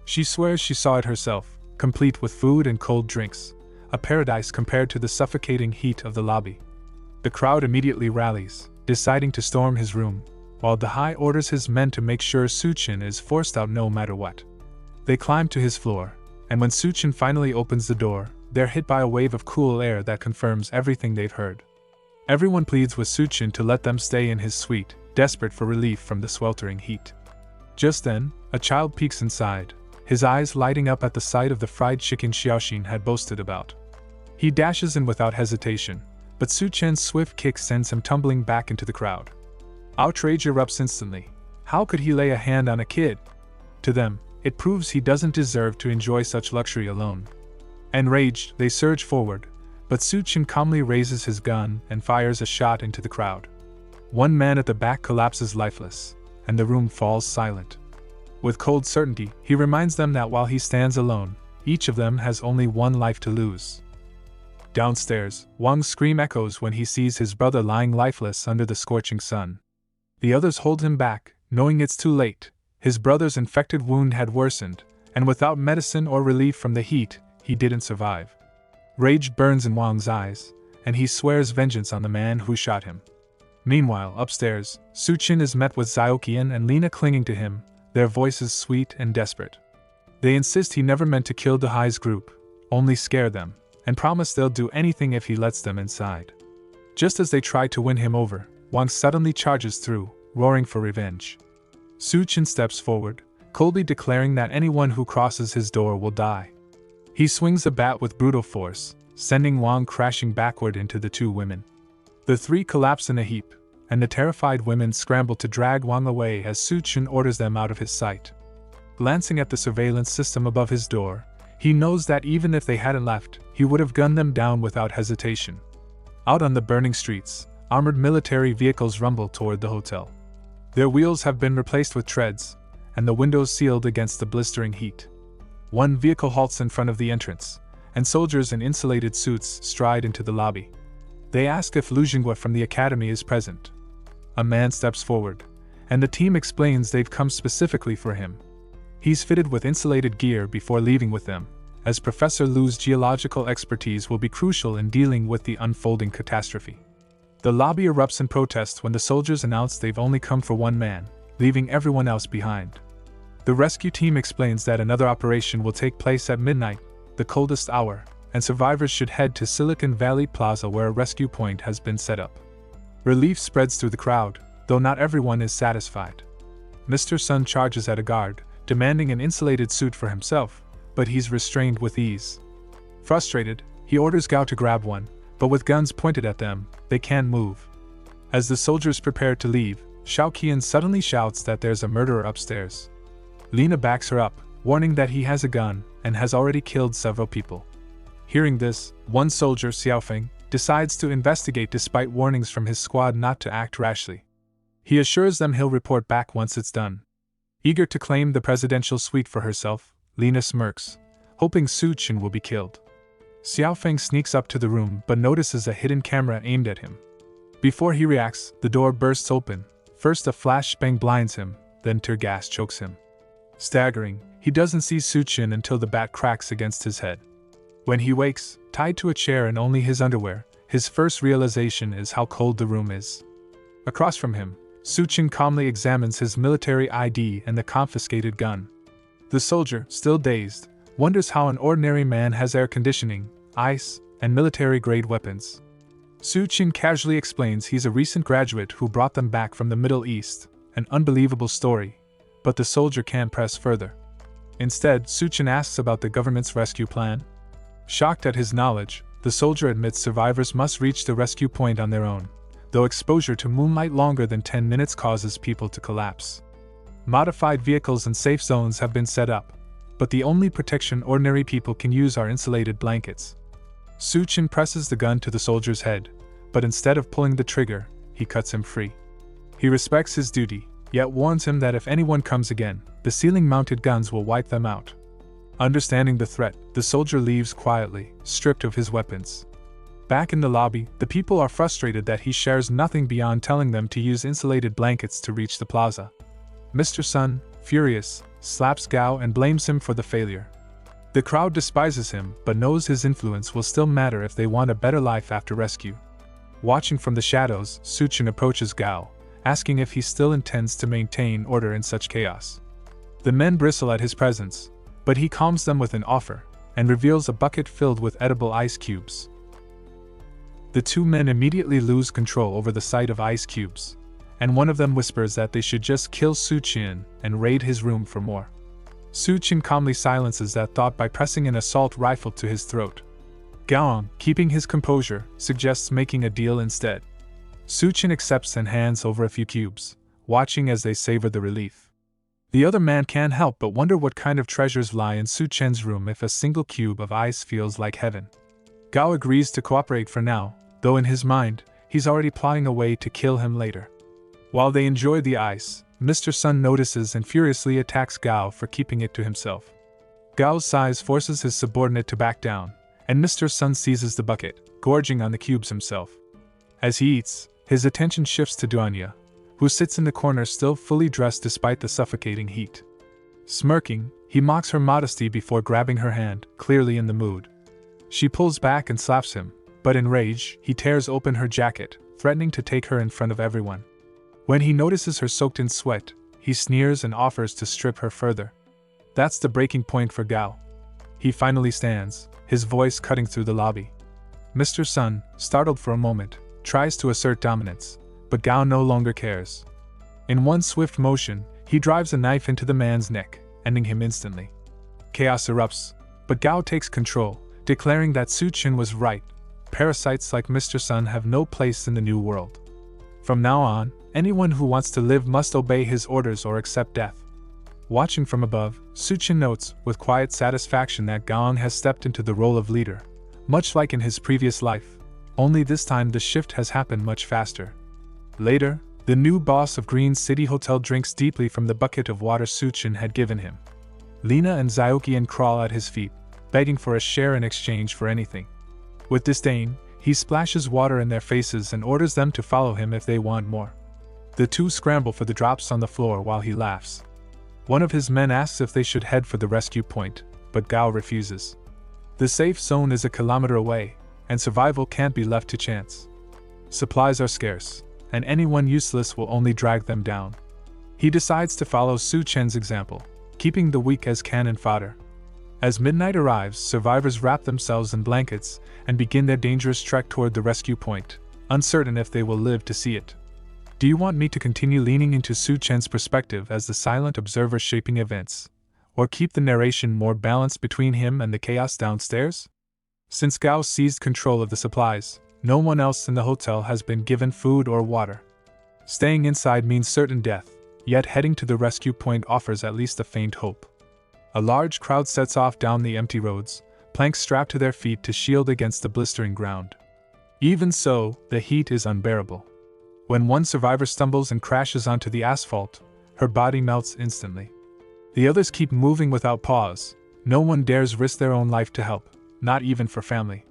She swears she saw it herself, complete with food and cold drinks, a paradise compared to the suffocating heat of the lobby. The crowd immediately rallies, deciding to storm his room, while DONGHUA orders his men to make sure Su-chin is forced out no matter what. They climb to his floor, and when Su-chin finally opens the door, they're hit by a wave of cool air that confirms everything they've heard. Everyone pleads with Su-chin to let them stay in his suite, desperate for relief from the sweltering heat. Just then, a child peeks inside, his eyes lighting up at the sight of the fried chicken Xiaoxin had boasted about. He dashes in without hesitation, but Su-chen's swift kick sends him tumbling back into the crowd. Outrage erupts instantly. How could he lay a hand on a kid? To them, it proves he doesn't deserve to enjoy such luxury alone. Enraged, they surge forward, but Su-chin calmly raises his gun and fires a shot into the crowd. One man at the back collapses lifeless, and the room falls silent. With cold certainty, he reminds them that while he stands alone, each of them has only one life to lose. Downstairs, Wang's scream echoes when he sees his brother lying lifeless under the scorching sun. The others hold him back, knowing it's too late. His brother's infected wound had worsened, and without medicine or relief from the heat, he didn't survive. Rage burns in Wang's eyes, and he swears vengeance on the man who shot him. Meanwhile, upstairs, Su-chin is met with Xiaoqian and Lina clinging to him, their voices sweet and desperate. They insist he never meant to kill DONGHUA's group, only scare them, and promise they'll do anything if he lets them inside. Just as they try to win him over, Wang suddenly charges through, roaring for revenge. Su-chin steps forward, coldly declaring that anyone who crosses his door will die. He swings a bat with brutal force, sending Wang crashing backward into the two women. The three collapse in a heap, and the terrified women scramble to drag Wang away as Su-chin orders them out of his sight. Glancing at the surveillance system above his door, he knows that even if they hadn't left, he would have gunned them down without hesitation. Out on the burning streets, armored military vehicles rumble toward the hotel. Their wheels have been replaced with treads, and the windows sealed against the blistering heat. One vehicle halts in front of the entrance, and soldiers in insulated suits stride into the lobby. They ask if DONGHUA from the academy is present. A man steps forward, and the team explains they've come specifically for him. He's fitted with insulated gear before leaving with them, as Professor Lu's geological expertise will be crucial in dealing with the unfolding catastrophe. The lobby erupts in protest when the soldiers announce they've only come for one man, leaving everyone else behind. The rescue team explains that another operation will take place at midnight, the coldest hour, and survivors should head to Silicon Valley Plaza where a rescue point has been set up. Relief spreads through the crowd, though not everyone is satisfied. Mr. Sun charges at a guard, demanding an insulated suit for himself, but he's restrained with ease. Frustrated, he orders Gao to grab one, but with guns pointed at them, they can't move. As the soldiers prepare to leave, Xiaoqian suddenly shouts that there's a murderer upstairs. Lina backs her up, warning that he has a gun and has already killed several people. Hearing this, one soldier, Xiaofeng, decides to investigate despite warnings from his squad not to act rashly. He assures them he'll report back once it's done. Eager to claim the presidential suite for herself, Lina smirks, hoping Su-chin will be killed. Xiaofeng sneaks up to the room but notices a hidden camera aimed at him. Before he reacts, the door bursts open. First a flashbang blinds him, then tear gas chokes him. Staggering, he doesn't see Su-chin until the bat cracks against his head. When he wakes, tied to a chair in only his underwear, his first realization is how cold the room is. Across from him, Su-chin calmly examines his military ID and the confiscated gun. The soldier, still dazed, wonders how an ordinary man has air conditioning, ice, and military-grade weapons. Su-chin casually explains he's a recent graduate who brought them back from the Middle East, an unbelievable story, but the soldier can't press further. Instead, Su-chin asks about the government's rescue plan. Shocked at his knowledge, the soldier admits survivors must reach the rescue point on their own, though exposure to moonlight longer than 10 minutes causes people to collapse. Modified vehicles and safe zones have been set up, but the only protection ordinary people can use are insulated blankets. Su-chin presses the gun to the soldier's head, but instead of pulling the trigger, he cuts him free. He respects his duty, yet warns him that if anyone comes again, the ceiling-mounted guns will wipe them out. Understanding the threat, the soldier leaves quietly, stripped of his weapons. Back in the lobby, the people are frustrated that he shares nothing beyond telling them to use insulated blankets to reach the plaza. Mr. Sun, furious, slaps Gao and blames him for the failure. The crowd despises him, but knows his influence will still matter if they want a better life after rescue. Watching from the shadows, Su-chin approaches Gao, asking if he still intends to maintain order in such chaos. The men bristle at his presence, but he calms them with an offer, and reveals a bucket filled with edible ice cubes. The two men immediately lose control over the sight of ice cubes, and one of them whispers that they should just kill Su-chin and raid his room for more. Su-chin calmly silences that thought by pressing an assault rifle to his throat. Gao, keeping his composure, suggests making a deal instead. Su-chin accepts and hands over a few cubes, watching as they savor the relief. The other man can't help but wonder what kind of treasures lie in Su-chin's room if a single cube of ice feels like heaven. Gao agrees to cooperate for now, though in his mind, he's already plotting a way to kill him later. While they enjoy the ice, Mr. Sun notices and furiously attacks Gao for keeping it to himself. Gao's size forces his subordinate to back down, and Mr. Sun seizes the bucket, gorging on the cubes himself. As he eats, his attention shifts to DONGHUA, who sits in the corner still fully dressed despite the suffocating heat. Smirking, he mocks her modesty before grabbing her hand, clearly in the mood. She pulls back and slaps him, but in rage, he tears open her jacket, threatening to take her in front of everyone. When he notices her soaked in sweat, he sneers and offers to strip her further. That's the breaking point for Gao. He finally stands, his voice cutting through the lobby. Mr. Sun, startled for a moment, tries to assert dominance, but Gao no longer cares. In one swift motion, he drives a knife into the man's neck, ending him instantly. Chaos erupts, but Gao takes control, declaring that Su-chin was right. Parasites like Mr. Sun have no place in the new world. From now on, anyone who wants to live must obey his orders or accept death. Watching from above, Su-chin notes with quiet satisfaction that Gao has stepped into the role of leader, much like in his previous life, only this time the shift has happened much faster. Later, the new boss of Green City Hotel drinks deeply from the bucket of water Su-chin had given him. Lena and Zyokian crawl at his feet, begging for a share in exchange for anything. With disdain, he splashes water in their faces and orders them to follow him if they want more. The two scramble for the drops on the floor while he laughs. One of his men asks if they should head for the rescue point, but Gao refuses. The safe zone is a kilometer away, and survival can't be left to chance. Supplies are scarce, and anyone useless will only drag them down. He decides to follow Su-chin's example, keeping the weak as cannon fodder. As midnight arrives, survivors wrap themselves in blankets and begin their dangerous trek toward the rescue point, uncertain if they will live to see it. Do you want me to continue leaning into Su-chin's perspective as the silent observer shaping events, or keep the narration more balanced between him and the chaos downstairs? Since Gao seized control of the supplies, no one else in the hotel has been given food or water. Staying inside means certain death, yet heading to the rescue point offers at least a faint hope. A large crowd sets off down the empty roads, planks strapped to their feet to shield against the blistering ground. Even so, the heat is unbearable. When one survivor stumbles and crashes onto the asphalt, her body melts instantly. The others keep moving without pause. No one dares risk their own life to help, not even for family.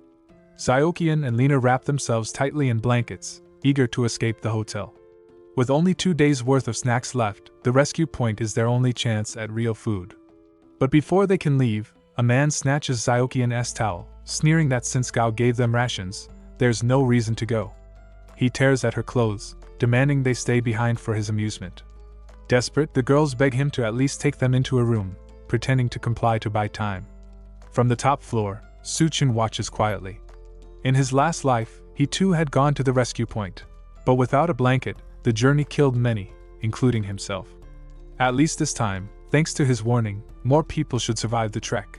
Zyokian and Lena wrap themselves tightly in blankets, eager to escape the hotel. With only 2 days' worth of snacks left, the rescue point is their only chance at real food. But before they can leave, a man snatches Zyokian's towel, sneering that since Gao gave them rations, there's no reason to go. He tears at her clothes, demanding they stay behind for his amusement. Desperate, the girls beg him to at least take them into a room, pretending to comply to buy time. From the top floor, Su-chin watches quietly. In his last life, He too had gone to the rescue point. But without a blanket, the journey killed many, including himself. At least this time, thanks to his warning, more people should survive the trek.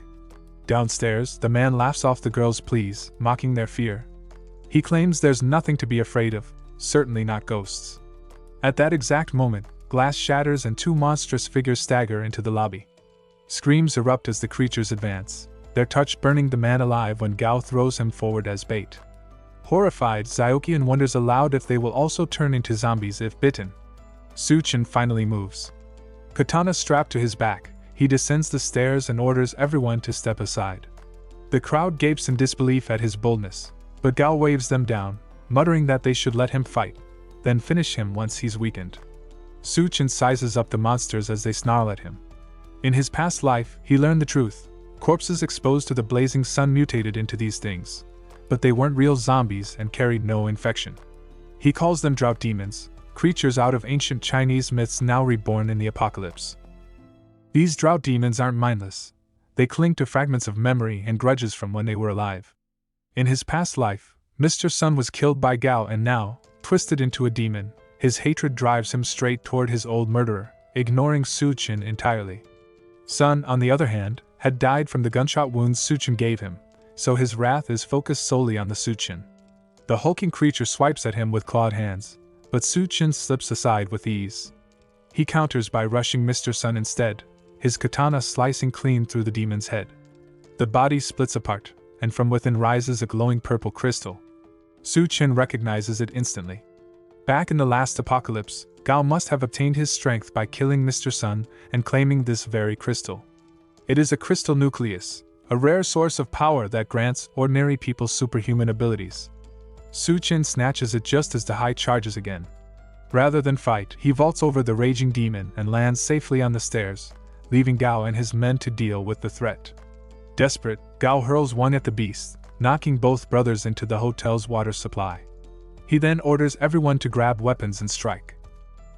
Downstairs, the man laughs off the girls' pleas, mocking their fear. He claims there's nothing to be afraid of, certainly not ghosts. At that exact moment, glass shatters and two monstrous figures stagger into the lobby. Screams erupt as the creatures advance, their touch burning the man alive when Gao throws him forward as bait. Horrified, Xiaoqian wonders aloud if they will also turn into zombies if bitten. Suchin finally moves. Katana strapped to his back, he descends the stairs and orders everyone to step aside. The crowd gapes in disbelief at his boldness, but Gao waves them down, muttering that they should let him fight, then finish him once he's weakened. Suchin sizes up the monsters as they snarl at him. In his past life, he learned the truth. Corpses exposed to the blazing sun mutated into these things, but they weren't real zombies and carried no infection. He calls them drought demons, creatures out of ancient Chinese myths now reborn in the apocalypse. These drought demons aren't mindless. They cling to fragments of memory and grudges from when they were alive. In his past life, Mr. Sun was killed by Gao and now, twisted into a demon, his hatred drives him straight toward his old murderer, ignoring Suchin entirely. Sun, on the other hand, had died from the gunshot wounds Suchin gave him, so his wrath is focused solely on the Suchin. The hulking creature swipes at him with clawed hands, but Suchin slips aside with ease. He counters by rushing Mr. Sun instead, his katana slicing clean through the demon's head. The body splits apart, and from within rises a glowing purple crystal. Suchin recognizes it instantly. Back in the last apocalypse, Gao must have obtained his strength by killing Mr. Sun and claiming this very crystal. It is a crystal nucleus, a rare source of power that grants ordinary people superhuman abilities. Suchin snatches it just as Dahai charges again. Rather than fight, he vaults over the raging demon and lands safely on the stairs, leaving Gao and his men to deal with the threat. Desperate, Gao hurls one at the beast, knocking both brothers into the hotel's water supply. He then orders everyone to grab weapons and strike.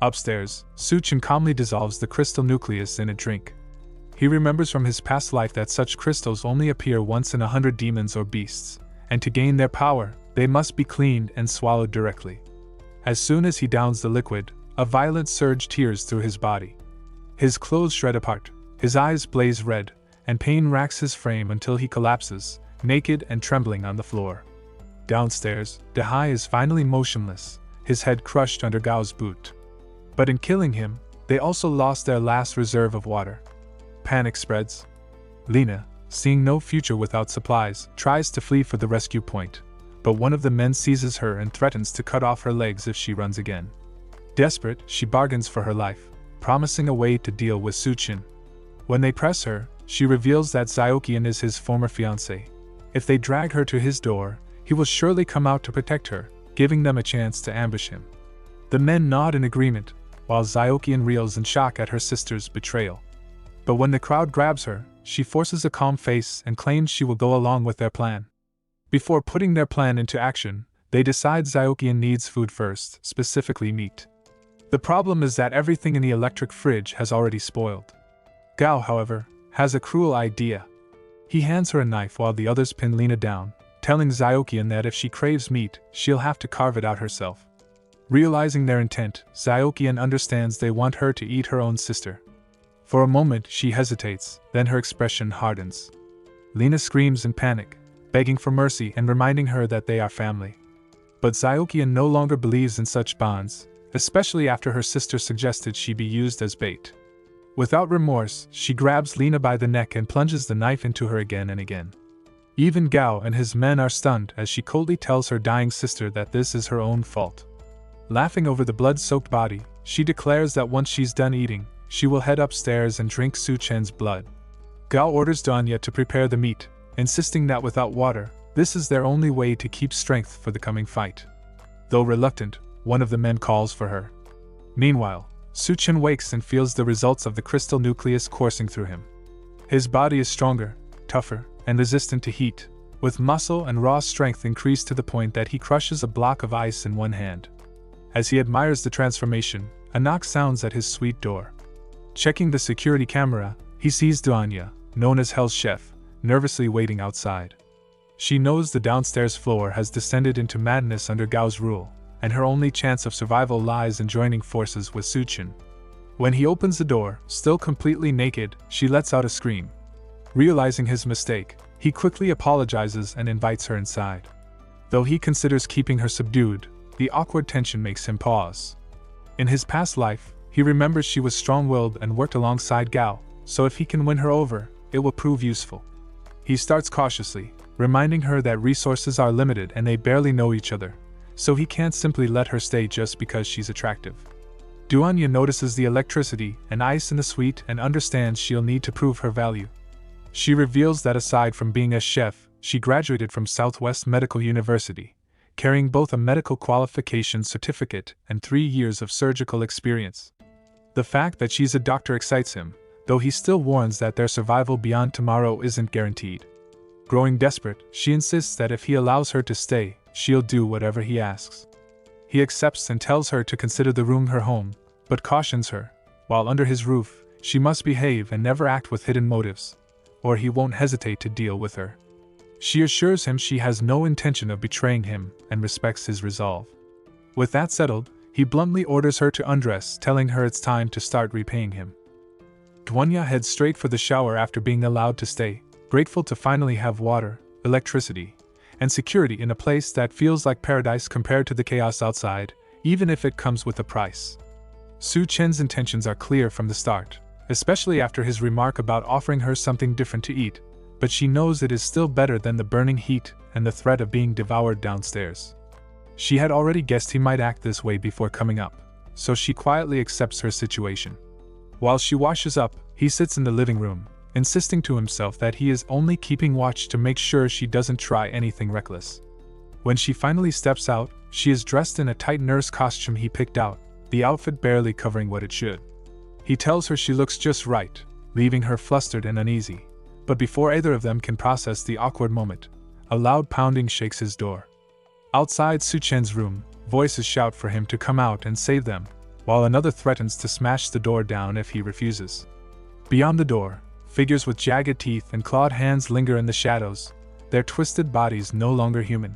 Upstairs, Suchin calmly dissolves the crystal nucleus in a drink. He remembers from his past life that such crystals only appear once in 100 demons or beasts, and to gain their power, they must be cleaned and swallowed directly. As soon as he downs the liquid, a violent surge tears through his body. His clothes shred apart, his eyes blaze red, and pain racks his frame until he collapses, naked and trembling on the floor. Downstairs, Dahai is finally motionless, his head crushed under Gao's boot. But in killing him, they also lost their last reserve of water. Panic spreads. Lena, seeing no future without supplies, tries to flee for the rescue point, but one of the men seizes her and threatens to cut off her legs if she runs again. Desperate, she bargains for her life, promising a way to deal with Suchin. When they press her, she reveals that Xiaoqian is his former fiancé. If they drag her to his door, he will surely come out to protect her, giving them a chance to ambush him. The men nod in agreement, while Xiaoqian reels in shock at her sister's betrayal. But when the crowd grabs her, she forces a calm face and claims she will go along with their plan. Before putting their plan into action, they decide Xiaoqian needs food first, specifically meat. The problem is that everything in the electric fridge has already spoiled. Gao, however, has a cruel idea. He hands her a knife while the others pin Lena down, telling Xiaoqian that if she craves meat, she'll have to carve it out herself. Realizing their intent, Xiaoqian understands they want her to eat her own sister. For a moment she hesitates, then her expression hardens. Lena screams in panic, begging for mercy and reminding her that they are family. But Xiaoqian no longer believes in such bonds, especially after her sister suggested she be used as bait. Without remorse, she grabs Lena by the neck and plunges the knife into her again and again. Even Gao and his men are stunned as she coldly tells her dying sister that this is her own fault. Laughing over the blood-soaked body, she declares that once she's done eating, she will head upstairs and drink Suchin's blood. Gao orders DONGHUA to prepare the meat, insisting that without water, this is their only way to keep strength for the coming fight. Though reluctant, one of the men calls for her. Meanwhile, Suchin wakes and feels the results of the crystal nucleus coursing through him. His body is stronger, tougher, and resistant to heat, with muscle and raw strength increased to the point that he crushes a block of ice in one hand. As he admires the transformation, a knock sounds at his suite door. Checking the security camera, he sees DONGHUA, known as Hell's Chef, nervously waiting outside. She knows the downstairs floor has descended into madness under Gao's rule, and her only chance of survival lies in joining forces with Suchin. When he opens the door, still completely naked, she lets out a scream. Realizing his mistake, he quickly apologizes and invites her inside. Though he considers keeping her subdued, the awkward tension makes him pause. In his past life, he remembers she was strong-willed and worked alongside Gao, so if he can win her over, it will prove useful. He starts cautiously, reminding her that resources are limited and they barely know each other, so he can't simply let her stay just because she's attractive. DONGHUA notices the electricity and ice in the suite and understands she'll need to prove her value. She reveals that aside from being a chef, she graduated from Southwest Medical University, carrying both a medical qualification certificate and 3 years of surgical experience. The fact that she's a doctor excites him, though he still warns that their survival beyond tomorrow isn't guaranteed. Growing desperate, she insists that if he allows her to stay, she'll do whatever he asks. He accepts and tells her to consider the room her home, but cautions her, while under his roof, she must behave and never act with hidden motives, or he won't hesitate to deal with her. She assures him she has no intention of betraying him and respects his resolve. With that settled, he bluntly orders her to undress, telling her it's time to start repaying him. DONGHUA heads straight for the shower after being allowed to stay, grateful to finally have water, electricity, and security in a place that feels like paradise compared to the chaos outside, even if it comes with a price. Suchin's intentions are clear from the start, especially after his remark about offering her something different to eat, but she knows it is still better than the burning heat and the threat of being devoured downstairs. She had already guessed he might act this way before coming up, so she quietly accepts her situation. While she washes up, he sits in the living room, insisting to himself that he is only keeping watch to make sure she doesn't try anything reckless. When she finally steps out, she is dressed in a tight nurse costume he picked out, the outfit barely covering what it should. He tells her she looks just right, leaving her flustered and uneasy. But before either of them can process the awkward moment, a loud pounding shakes his door. Outside Suchin's room, voices shout for him to come out and save them, while another threatens to smash the door down if he refuses. Beyond the door, figures with jagged teeth and clawed hands linger in the shadows, their twisted bodies no longer human.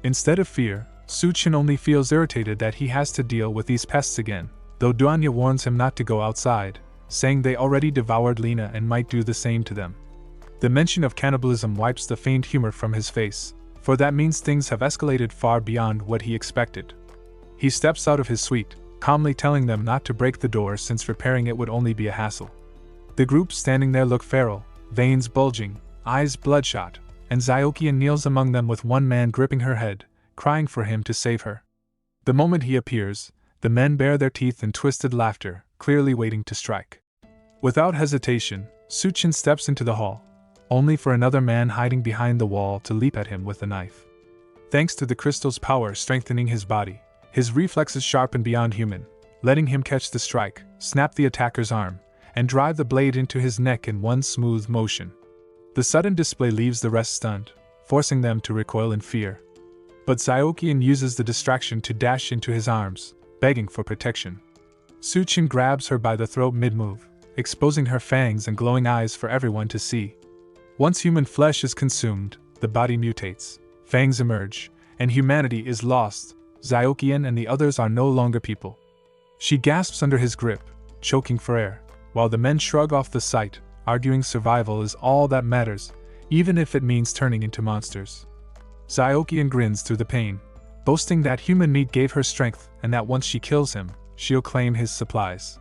Instead of fear, Suchin only feels irritated that he has to deal with these pests again, though DONGHUA warns him not to go outside, saying they already devoured Lena and might do the same to them. The mention of cannibalism wipes the faint humor from his face, for that means things have escalated far beyond what he expected. He steps out of his suite, calmly telling them not to break the door since repairing it would only be a hassle. The group standing there look feral, veins bulging, eyes bloodshot, and Zyokian kneels among them with one man gripping her head, crying for him to save her. The moment he appears, the men bare their teeth in twisted laughter, clearly waiting to strike. Without hesitation, Suchin steps into the hall, only for another man hiding behind the wall to leap at him with a knife. Thanks to the crystal's power strengthening his body, his reflexes sharpen beyond human, letting him catch the strike, snap the attacker's arm, and drive the blade into his neck in one smooth motion. The sudden display leaves the rest stunned, forcing them to recoil in fear. But Zyokian uses the distraction to dash into his arms, begging for protection. Suchin grabs her by the throat mid-move, exposing her fangs and glowing eyes for everyone to see. Once human flesh is consumed, the body mutates, fangs emerge, and humanity is lost. Zyokian and the others are no longer people. She gasps under his grip, choking for air, while the men shrug off the sight, arguing survival is all that matters, even if it means turning into monsters. Zyokian grins through the pain, boasting that human meat gave her strength and that once she kills him, she'll claim his supplies.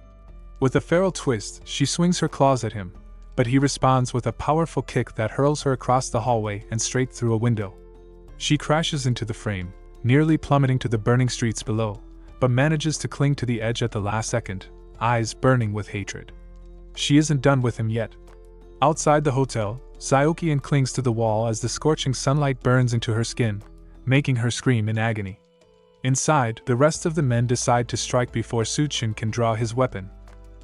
With a feral twist, she swings her claws at him, but he responds with a powerful kick that hurls her across the hallway and straight through a window. She crashes into the frame, nearly plummeting to the burning streets below, but manages to cling to the edge at the last second, eyes burning with hatred. She isn't done with him yet. Outside the hotel, Zyokian clings to the wall as the scorching sunlight burns into her skin, making her scream in agony. Inside, the rest of the men decide to strike before Suchin can draw his weapon.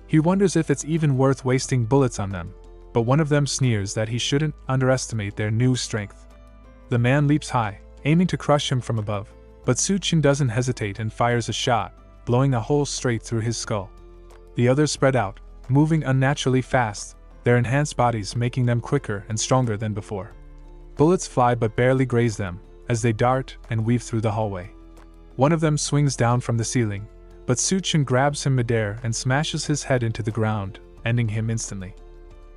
He wonders if it's even worth wasting bullets on them, but one of them sneers that he shouldn't underestimate their new strength. The man leaps high, aiming to crush him from above, but Suchin doesn't hesitate and fires a shot, blowing a hole straight through his skull. The others spread out, moving unnaturally fast, their enhanced bodies making them quicker and stronger than before. Bullets fly but barely graze them, as they dart and weave through the hallway. One of them swings down from the ceiling, but Suchin grabs him midair and smashes his head into the ground, ending him instantly.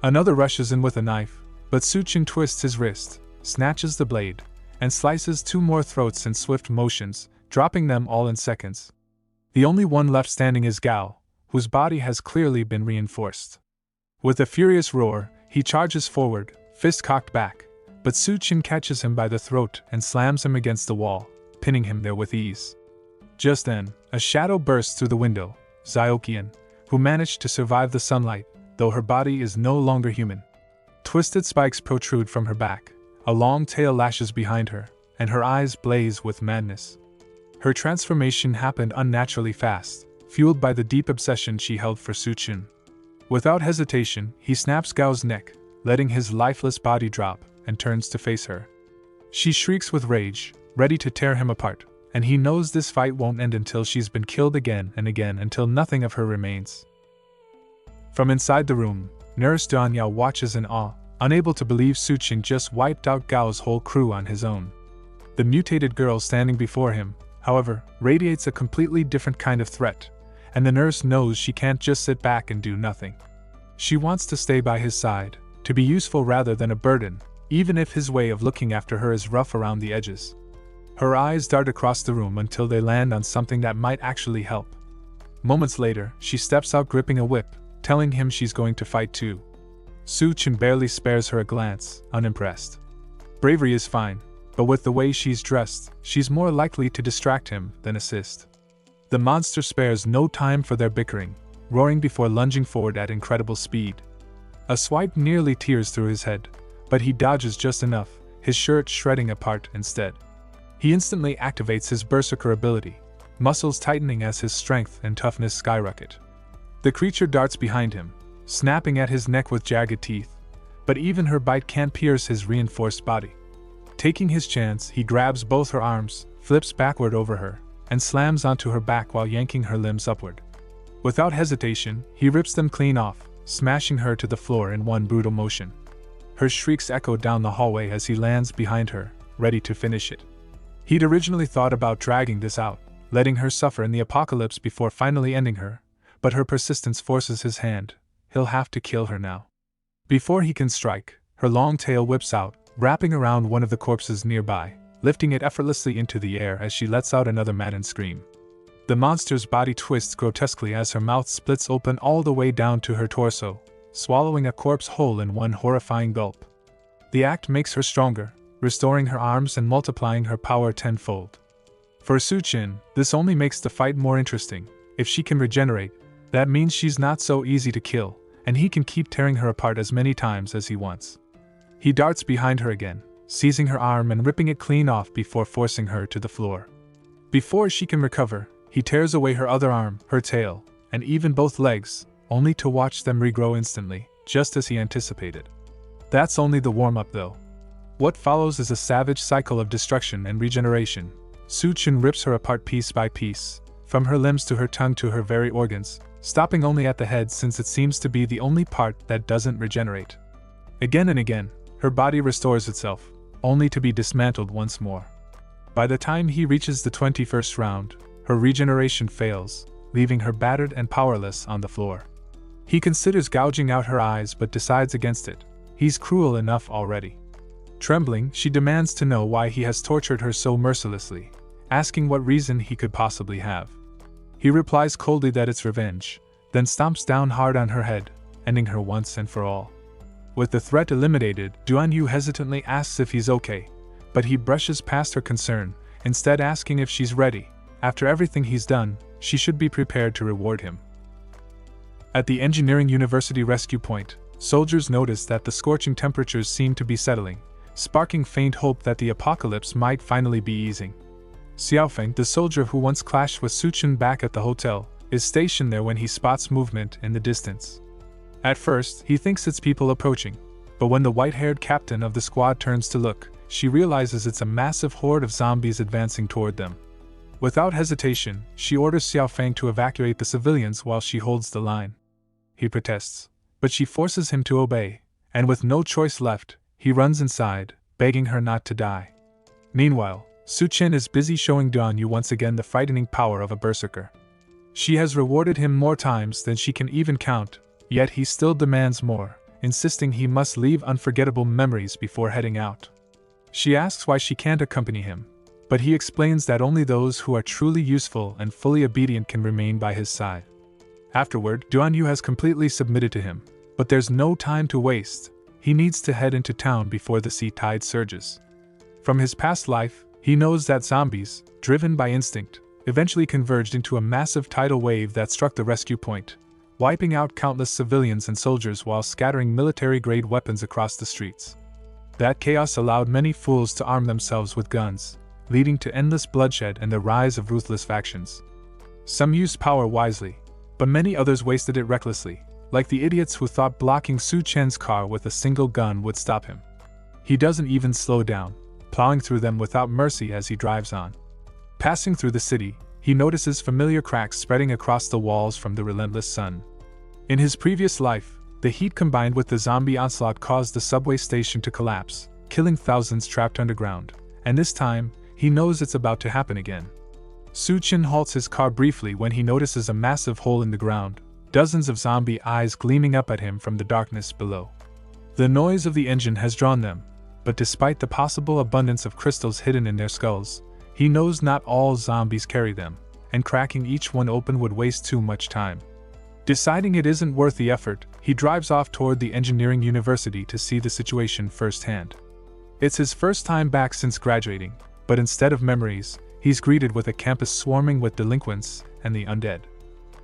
Another rushes in with a knife, but Suchin twists his wrist, snatches the blade, and slices 2 more throats in swift motions, dropping them all in seconds. The only one left standing is Gao, whose body has clearly been reinforced. With a furious roar, he charges forward, fist cocked back, but Suchin catches him by the throat and slams him against the wall, pinning him there with ease. Just then, a shadow bursts through the window, Zyokian, who managed to survive the sunlight, though her body is no longer human. Twisted spikes protrude from her back, a long tail lashes behind her, and her eyes blaze with madness. Her transformation happened unnaturally fast, fueled by the deep obsession she held for Suchin. Without hesitation, he snaps Gao's neck, letting his lifeless body drop, and turns to face her. She shrieks with rage, ready to tear him apart, and he knows this fight won't end until she's been killed again and again until nothing of her remains. From inside the room, Nurse DONGHUA watches in awe, unable to believe Suchin just wiped out Gao's whole crew on his own. The mutated girl standing before him, however, radiates a completely different kind of threat, and the nurse knows she can't just sit back and do nothing. She wants to stay by his side, to be useful rather than a burden, even if his way of looking after her is rough around the edges. Her eyes dart across the room until they land on something that might actually help. Moments later, she steps out gripping a whip, telling him she's going to fight too. Suchin barely spares her a glance, unimpressed. Bravery is fine, but with the way she's dressed, she's more likely to distract him than assist. The monster spares no time for their bickering, roaring before lunging forward at incredible speed. A swipe nearly tears through his head, but he dodges just enough, his shirt shredding apart instead. He instantly activates his berserker ability, muscles tightening as his strength and toughness skyrocket. The creature darts behind him, snapping at his neck with jagged teeth, but even her bite can't pierce his reinforced body. Taking his chance, he grabs both her arms, flips backward over her, and slams onto her back while yanking her limbs upward. Without hesitation, he rips them clean off, smashing her to the floor in one brutal motion. Her shrieks echo down the hallway as he lands behind her, ready to finish it. He'd originally thought about dragging this out, letting her suffer in the apocalypse before finally ending her, but her persistence forces his hand. He'll have to kill her now. Before he can strike, her long tail whips out, wrapping around one of the corpses nearby, lifting it effortlessly into the air as she lets out another maddened scream. The monster's body twists grotesquely as her mouth splits open all the way down to her torso, swallowing a corpse whole in one horrifying gulp. The act makes her stronger, restoring her arms and multiplying her power tenfold. For Suchin, this only makes the fight more interesting. If she can regenerate, that means she's not so easy to kill, and he can keep tearing her apart as many times as he wants. He darts behind her again, seizing her arm and ripping it clean off before forcing her to the floor. Before she can recover, he tears away her other arm, her tail, and even both legs, only to watch them regrow instantly, just as he anticipated. That's only the warm-up though. What follows is a savage cycle of destruction and regeneration. Suchin rips her apart piece by piece, from her limbs to her tongue to her very organs, stopping only at the head since it seems to be the only part that doesn't regenerate. Again and again, her body restores itself, only to be dismantled once more. By the time he reaches the 21st round, her regeneration fails, leaving her battered and powerless on the floor. He considers gouging out her eyes but decides against it. He's cruel enough already. Trembling, she demands to know why he has tortured her so mercilessly, asking what reason he could possibly have. He replies coldly that it's revenge, then stomps down hard on her head, ending her once and for all. With the threat eliminated, DONGHUA hesitantly asks if he's okay, but he brushes past her concern, instead asking if she's ready. After everything he's done, she should be prepared to reward him. At the Engineering University rescue point, soldiers notice that the scorching temperatures seem to be settling, sparking faint hope that the apocalypse might finally be easing. Xiaofeng, the soldier who once clashed with Suchin back at the hotel, is stationed there when he spots movement in the distance. At first, he thinks it's people approaching, but when the white-haired captain of the squad turns to look, she realizes it's a massive horde of zombies advancing toward them. Without hesitation, she orders Xiaofeng to evacuate the civilians while she holds the line. He protests, but she forces him to obey, and with no choice left, he runs inside, begging her not to die. Meanwhile, Suchin is busy showing DONGHUA once again the frightening power of a berserker. She has rewarded him more times than she can even count, yet he still demands more, insisting he must leave unforgettable memories before heading out. She asks why she can't accompany him, but he explains that only those who are truly useful and fully obedient can remain by his side. Afterward, DONGHUA has completely submitted to him, but there's no time to waste. He needs to head into town before the sea tide surges. From his past life, he knows that zombies, driven by instinct, eventually converged into a massive tidal wave that struck the rescue point, wiping out countless civilians and soldiers while scattering military-grade weapons across the streets. That chaos allowed many fools to arm themselves with guns, leading to endless bloodshed and the rise of ruthless factions. Some used power wisely, but many others wasted it recklessly, like the idiots who thought blocking Su Chen's car with a single gun would stop him. He doesn't even slow down, plowing through them without mercy as he drives on. Passing through the city, he notices familiar cracks spreading across the walls from the relentless sun. In his previous life, the heat combined with the zombie onslaught caused the subway station to collapse, killing thousands trapped underground, and this time, he knows it's about to happen again. Su Chen halts his car briefly when he notices a massive hole in the ground, dozens of zombie eyes gleaming up at him from the darkness below. The noise of the engine has drawn them, but despite the possible abundance of crystals hidden in their skulls, he knows not all zombies carry them, and cracking each one open would waste too much time. Deciding it isn't worth the effort, he drives off toward the engineering university to see the situation firsthand. It's his first time back since graduating, but instead of memories, he's greeted with a campus swarming with delinquents and the undead.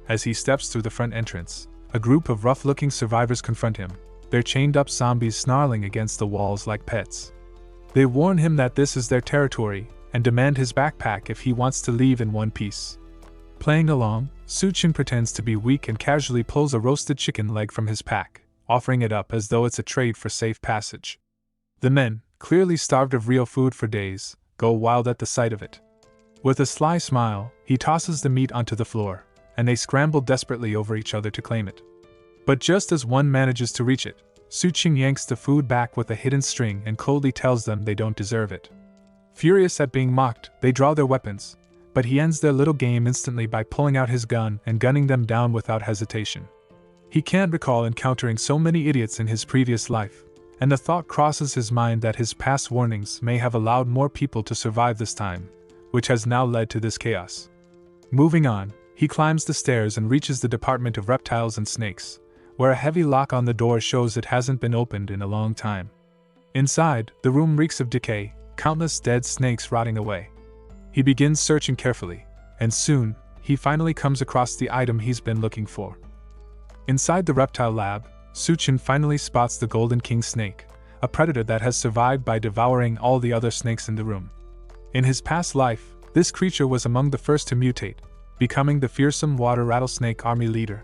As he steps through the front entrance, a group of rough-looking survivors confront him, their chained-up zombies snarling against the walls like pets. They warn him that this is their territory and demand his backpack if he wants to leave in one piece. Playing along, Su Chen pretends to be weak and casually pulls a roasted chicken leg from his pack, offering it up as though it's a trade for safe passage. The men, clearly starved of real food for days, go wild at the sight of it. With a sly smile, he tosses the meat onto the floor, and they scramble desperately over each other to claim it. But just as one manages to reach it, Su Chen yanks the food back with a hidden string and coldly tells them they don't deserve it. Furious at being mocked, they draw their weapons, but he ends their little game instantly by pulling out his gun and gunning them down without hesitation. He can't recall encountering so many idiots in his previous life, and the thought crosses his mind that his past warnings may have allowed more people to survive this time, which has now led to this chaos. Moving on, he climbs the stairs and reaches the Department of Reptiles and Snakes, where a heavy lock on the door shows it hasn't been opened in a long time. Inside, the room reeks of decay, countless dead snakes rotting away. He begins searching carefully, and soon, he finally comes across the item he's been looking for. Inside the reptile lab, Su Chen finally spots the Golden King snake, a predator that has survived by devouring all the other snakes in the room. In his past life, this creature was among the first to mutate, becoming the fearsome water rattlesnake army leader.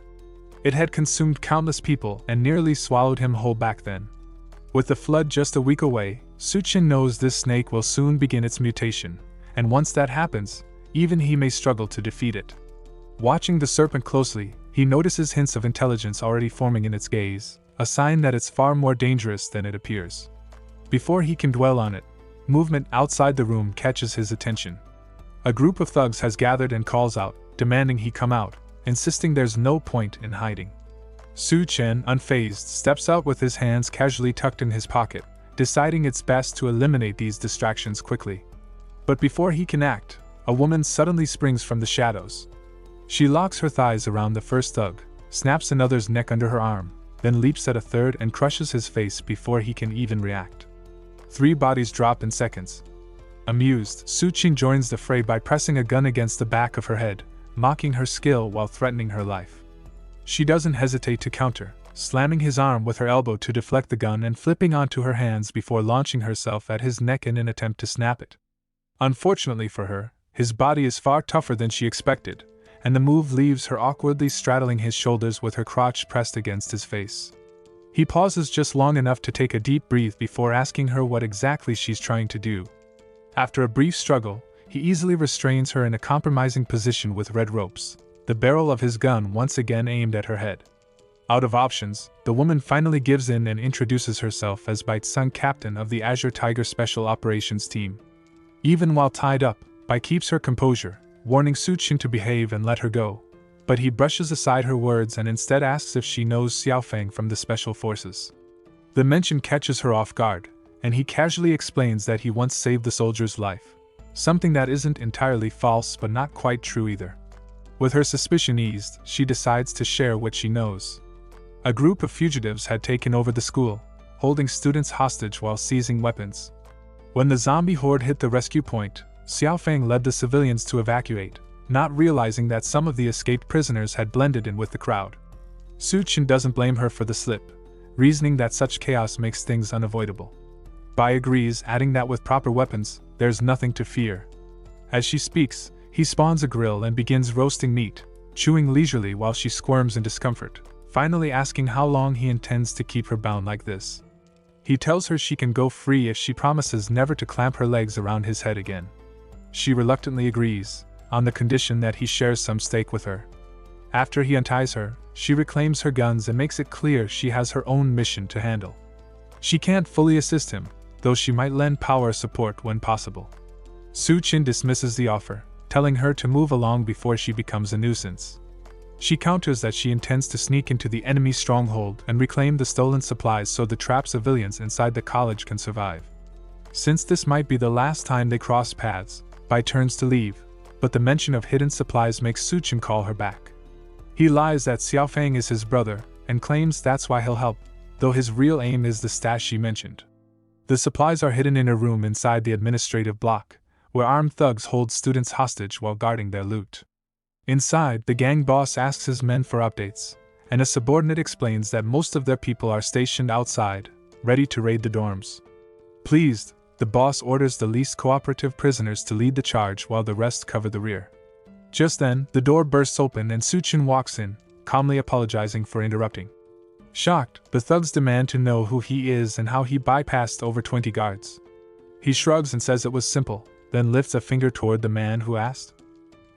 It had consumed countless people and nearly swallowed him whole back then. With the flood just a week away, Su Chen knows this snake will soon begin its mutation, and once that happens, even he may struggle to defeat it. Watching the serpent closely, he notices hints of intelligence already forming in its gaze, a sign that it's far more dangerous than it appears. Before he can dwell on it, movement outside the room catches his attention. A group of thugs has gathered and calls out, demanding he come out, insisting there's no point in hiding. Su Chen, unfazed, steps out with his hands casually tucked in his pocket, deciding it's best to eliminate these distractions quickly. But before he can act, a woman suddenly springs from the shadows. She locks her thighs around the first thug, snaps another's neck under her arm, then leaps at a third and crushes his face before he can even react. 3 bodies drop in seconds. Amused, Su Chen joins the fray by pressing a gun against the back of her head, mocking her skill while threatening her life. She doesn't hesitate to counter, slamming his arm with her elbow to deflect the gun and flipping onto her hands before launching herself at his neck in an attempt to snap it. Unfortunately for her, his body is far tougher than she expected, and the move leaves her awkwardly straddling his shoulders with her crotch pressed against his face. He pauses just long enough to take a deep breath before asking her what exactly she's trying to do. After a brief struggle, he easily restrains her in a compromising position with red ropes, the barrel of his gun once again aimed at her head. Out of options, the woman finally gives in and introduces herself as Baitsung, captain of the Azure Tiger Special Operations Team. Even while tied up, Bai keeps her composure, warning Suchin to behave and let her go. But he brushes aside her words and instead asks if she knows Xiaofeng from the Special Forces. The mention catches her off guard, and he casually explains that he once saved the soldier's life. Something that isn't entirely false but not quite true either. With her suspicion eased, she decides to share what she knows. A group of fugitives had taken over the school, holding students hostage while seizing weapons. When the zombie horde hit the rescue point, Xiaofeng led the civilians to evacuate, not realizing that some of the escaped prisoners had blended in with the crowd. Suchin doesn't blame her for the slip, reasoning that such chaos makes things unavoidable. Bai agrees, adding that with proper weapons, there's nothing to fear. As she speaks, he spawns a grill and begins roasting meat, chewing leisurely while she squirms in discomfort, finally asking how long he intends to keep her bound like this. He tells her she can go free if she promises never to clamp her legs around his head again. She reluctantly agrees, on the condition that he shares some steak with her. After he unties her, she reclaims her guns and makes it clear she has her own mission to handle. She can't fully assist him, though she might lend power support when possible. Suchin dismisses the offer, telling her to move along before she becomes a nuisance. She counters that she intends to sneak into the enemy stronghold and reclaim the stolen supplies so the trapped civilians inside the college can survive. Since this might be the last time they cross paths, Bai turns to leave, but the mention of hidden supplies makes Suchin call her back. He lies that Xiaofeng is his brother, and claims that's why he'll help, though his real aim is the stash she mentioned. The supplies are hidden in a room inside the administrative block, where armed thugs hold students hostage while guarding their loot. Inside, the gang boss asks his men for updates, and a subordinate explains that most of their people are stationed outside, ready to raid the dorms. Pleased, the boss orders the least cooperative prisoners to lead the charge while the rest cover the rear. Just then, the door bursts open and Suchin walks in, calmly apologizing for interrupting. Shocked, the thugs demand to know who he is and how he bypassed over 20 guards. He shrugs and says it was simple, then lifts a finger toward the man who asked.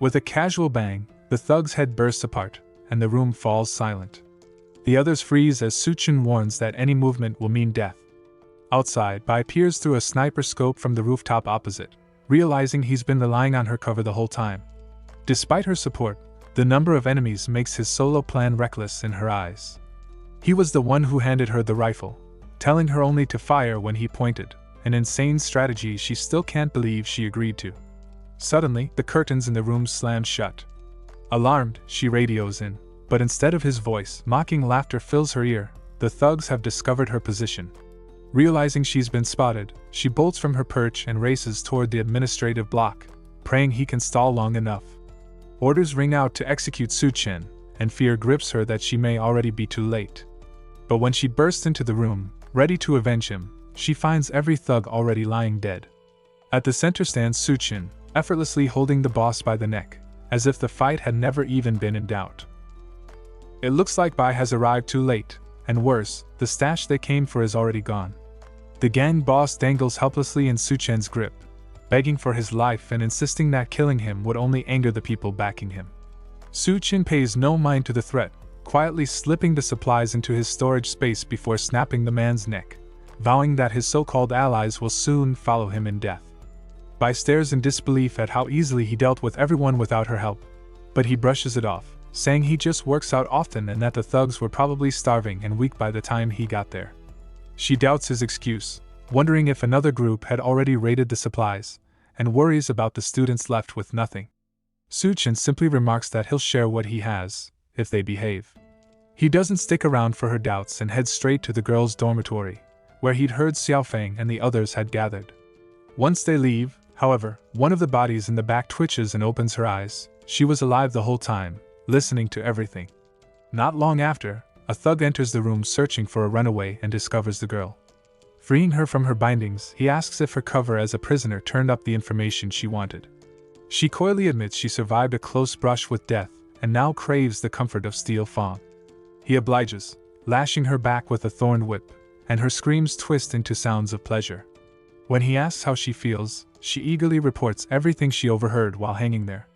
With a casual bang, the thug's head bursts apart, and the room falls silent. The others freeze as Suchin warns that any movement will mean death. Outside, Bai peers through a sniper scope from the rooftop opposite, realizing he's been relying on her cover the whole time. Despite her support, the number of enemies makes his solo plan reckless in her eyes. He was the one who handed her the rifle, telling her only to fire when he pointed, an insane strategy she still can't believe she agreed to. Suddenly, the curtains in the room slam shut. Alarmed, she radios in, but instead of his voice, mocking laughter fills her ear. The thugs have discovered her position. Realizing she's been spotted, she bolts from her perch and races toward the administrative block, praying he can stall long enough. Orders ring out to execute Suchin, and fear grips her that she may already be too late. But when she bursts into the room, ready to avenge him, she finds every thug already lying dead. At the center stands Suchin, effortlessly holding the boss by the neck, as if the fight had never even been in doubt. It looks like Bai has arrived too late, and worse, the stash they came for is already gone. The gang boss dangles helplessly in Suchin's grip, begging for his life and insisting that killing him would only anger the people backing him. Suchin pays no mind to the threat, quietly slipping the supplies into his storage space before snapping the man's neck, vowing that his so-called allies will soon follow him in death. Bai stares in disbelief at how easily he dealt with everyone without her help, but he brushes it off, saying he just works out often and that the thugs were probably starving and weak by the time he got there. She doubts his excuse, wondering if another group had already raided the supplies, and worries about the students left with nothing. Suchin simply remarks that he'll share what he has, if they behave. He doesn't stick around for her doubts and heads straight to the girls' dormitory, where he'd heard Xiaofeng and the others had gathered. Once they leave, however, one of the bodies in the back twitches and opens her eyes. She was alive the whole time, listening to everything. Not long after, a thug enters the room searching for a runaway and discovers the girl. Freeing her from her bindings, he asks if her cover as a prisoner turned up the information she wanted. She coyly admits she survived a close brush with death and now craves the comfort of steel fang. He obliges, lashing her back with a thorn whip, and her screams twist into sounds of pleasure. When he asks how she feels, she eagerly reports everything she overheard while hanging there.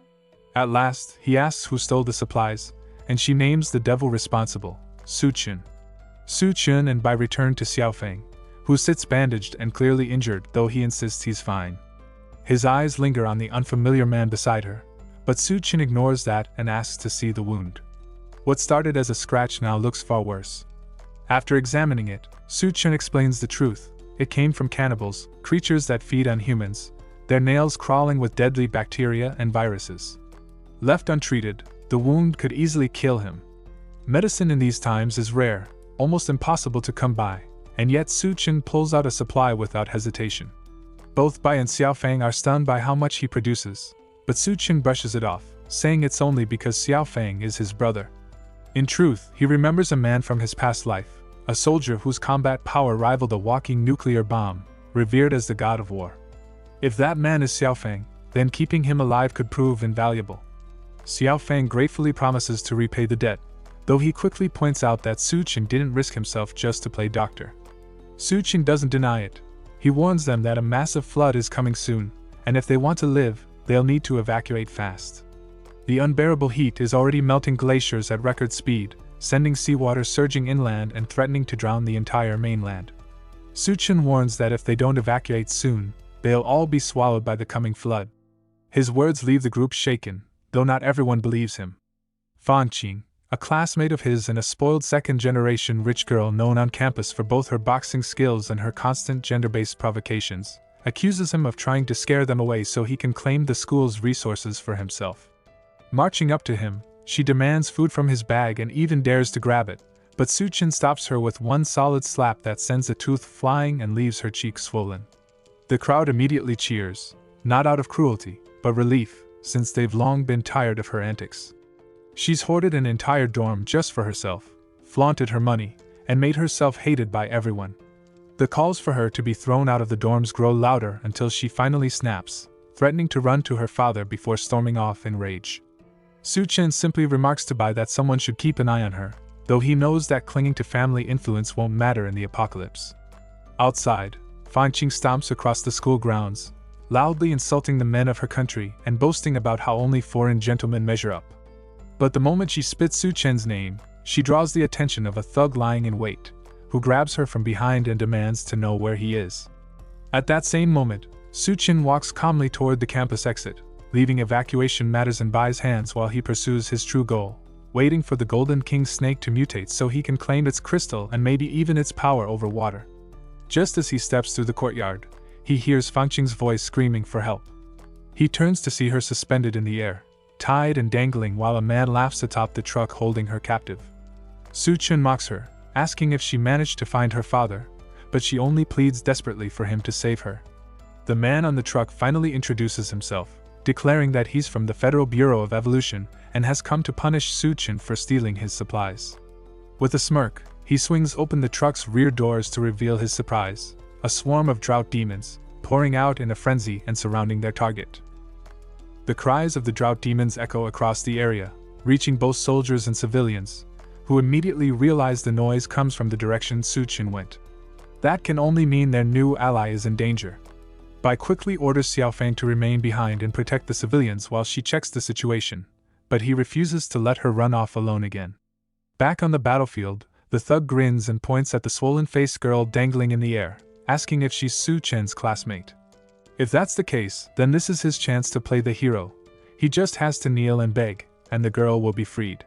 At last, he asks who stole the supplies, and she names the devil responsible, Su Chun, and by return to Xiaofeng, who sits bandaged and clearly injured, though he insists he's fine. His eyes linger on the unfamiliar man beside her, but Su Chun ignores that and asks to see the wound. What started as a scratch now looks far worse. After examining it, Su Chun explains the truth. It came from cannibals, creatures that feed on humans, their nails crawling with deadly bacteria and viruses. Left untreated, the wound could easily kill him. Medicine in these times is rare, almost impossible to come by, and yet Su Chun pulls out a supply without hesitation. Both Bai and Xiaofeng are stunned by how much he produces, but Su Chun brushes it off, saying it's only because Xiaofeng is his brother. In truth, he remembers a man from his past life, a soldier whose combat power rivaled a walking nuclear bomb, revered as the god of war. If that man is Xiaofeng, then keeping him alive could prove invaluable. Xiaofeng gratefully promises to repay the debt, though he quickly points out that Su Chun didn't risk himself just to play doctor. Su Chun doesn't deny it. He warns them that a massive flood is coming soon, and if they want to live, they'll need to evacuate fast. The unbearable heat is already melting glaciers at record speed, sending seawater surging inland and threatening to drown the entire mainland. Su Chun warns that if they don't evacuate soon, they'll all be swallowed by the coming flood. His words leave the group shaken, though not everyone believes him. Fan Qing, a classmate of his and a spoiled second-generation rich girl known on campus for both her boxing skills and her constant gender-based provocations, accuses him of trying to scare them away so he can claim the school's resources for himself. Marching up to him, she demands food from his bag and even dares to grab it, but Su Chun stops her with one solid slap that sends a tooth flying and leaves her cheek swollen. The crowd immediately cheers, not out of cruelty, but relief, since they've long been tired of her antics. She's hoarded an entire dorm just for herself, flaunted her money, and made herself hated by everyone. The calls for her to be thrown out of the dorms grow louder until she finally snaps, threatening to run to her father before storming off in rage. Su Chun simply remarks to Bai that someone should keep an eye on her, though he knows that clinging to family influence won't matter in the apocalypse. Outside, Fan Qing stomps across the school grounds, loudly insulting the men of her country and boasting about how only foreign gentlemen measure up. But the moment she spits Su Chun's name, she draws the attention of a thug lying in wait, who grabs her from behind and demands to know where he is. At that same moment, Su Chun walks calmly toward the campus exit, leaving evacuation matters in Bai's hands while he pursues his true goal, waiting for the Golden King snake to mutate so he can claim its crystal and maybe even its power over water. Just as he steps through the courtyard, he hears Fan Qing's voice screaming for help. He turns to see her suspended in the air, tied and dangling while a man laughs atop the truck holding her captive. Su Chun mocks her, asking if she managed to find her father, but she only pleads desperately for him to save her. The man on the truck finally introduces himself, declaring that he's from the Federal Bureau of Evolution and has come to punish Su Chun for stealing his supplies. With a smirk, he swings open the truck's rear doors to reveal his surprise, a swarm of drought demons, pouring out in a frenzy and surrounding their target. The cries of the drought demons echo across the area, reaching both soldiers and civilians, who immediately realize the noise comes from the direction Su Chun went. That can only mean their new ally is in danger. Bai quickly orders Xiaofeng to remain behind and protect the civilians while she checks the situation, but he refuses to let her run off alone again. Back on the battlefield, the thug grins and points at the swollen-faced girl dangling in the air, asking if she's Su Chun's classmate. If that's the case, then this is his chance to play the hero. He just has to kneel and beg, and the girl will be freed.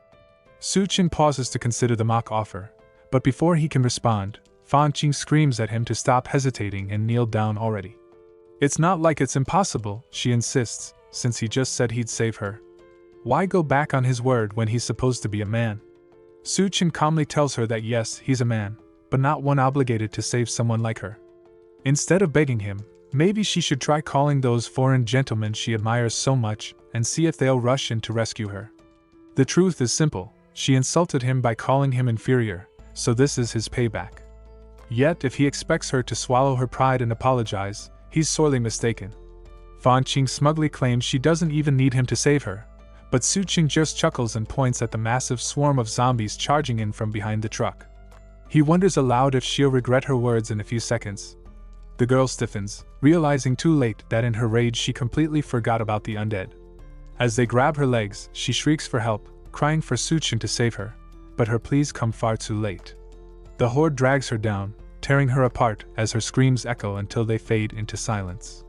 Su Chun pauses to consider the mock offer, but before he can respond, Fan Qing screams at him to stop hesitating and kneel down already. It's not like it's impossible, she insists, since he just said he'd save her. Why go back on his word when he's supposed to be a man? Su Chun calmly tells her that yes, he's a man, but not one obligated to save someone like her. Instead of begging him, maybe she should try calling those foreign gentlemen she admires so much and see if they'll rush in to rescue her. The truth is simple, she insulted him by calling him inferior, so this is his payback. Yet if he expects her to swallow her pride and apologize, he's sorely mistaken. Fan Qing smugly claims she doesn't even need him to save her, but Su Chun just chuckles and points at the massive swarm of zombies charging in from behind the truck. He wonders aloud if she'll regret her words in a few seconds. The girl stiffens, realizing too late that in her rage she completely forgot about the undead. As they grab her legs, she shrieks for help, crying for Su Chun to save her, but her pleas come far too late. The HOARD drags her down, tearing her apart as her screams echo until they fade into silence.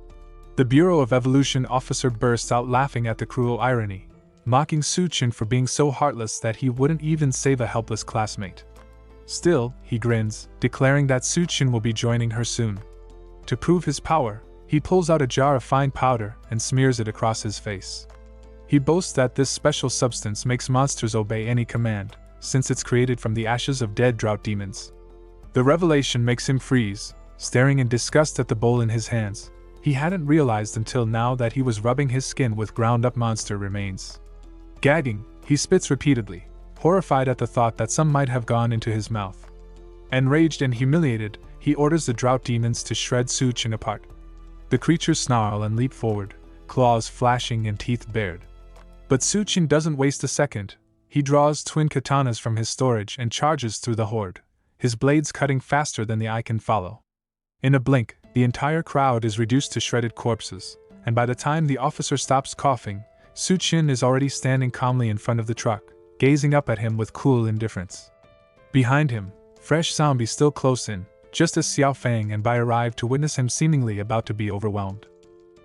The Bureau of Evolution officer bursts out laughing at the cruel irony, mocking Suchin for being so heartless that he wouldn't even save a helpless classmate. Still, he grins, declaring that Suchin will be joining her soon. To prove his power, he pulls out a jar of fine powder and smears it across his face. He boasts that this special substance makes monsters obey any command, since it's created from the ashes of dead drought demons. The revelation makes him freeze, staring in disgust at the bowl in his hands. He hadn't realized until now that he was rubbing his skin with ground-up monster remains. Gagging, he spits repeatedly, horrified at the thought that some might have gone into his mouth. Enraged and humiliated, he orders the drought demons to shred Suchin apart. The creatures snarl and leap forward, claws flashing and teeth bared. But Suchin doesn't waste a second. He draws twin katanas from his storage and charges through the HOARD, his blades cutting faster than the eye can follow. In a blink, the entire crowd is reduced to shredded corpses, and by the time the officer stops coughing, Suchin is already standing calmly in front of the truck, gazing up at him with cool indifference. Behind him, fresh zombies still close in, just as Xiao Fang and Bai arrive to witness him seemingly about to be overwhelmed.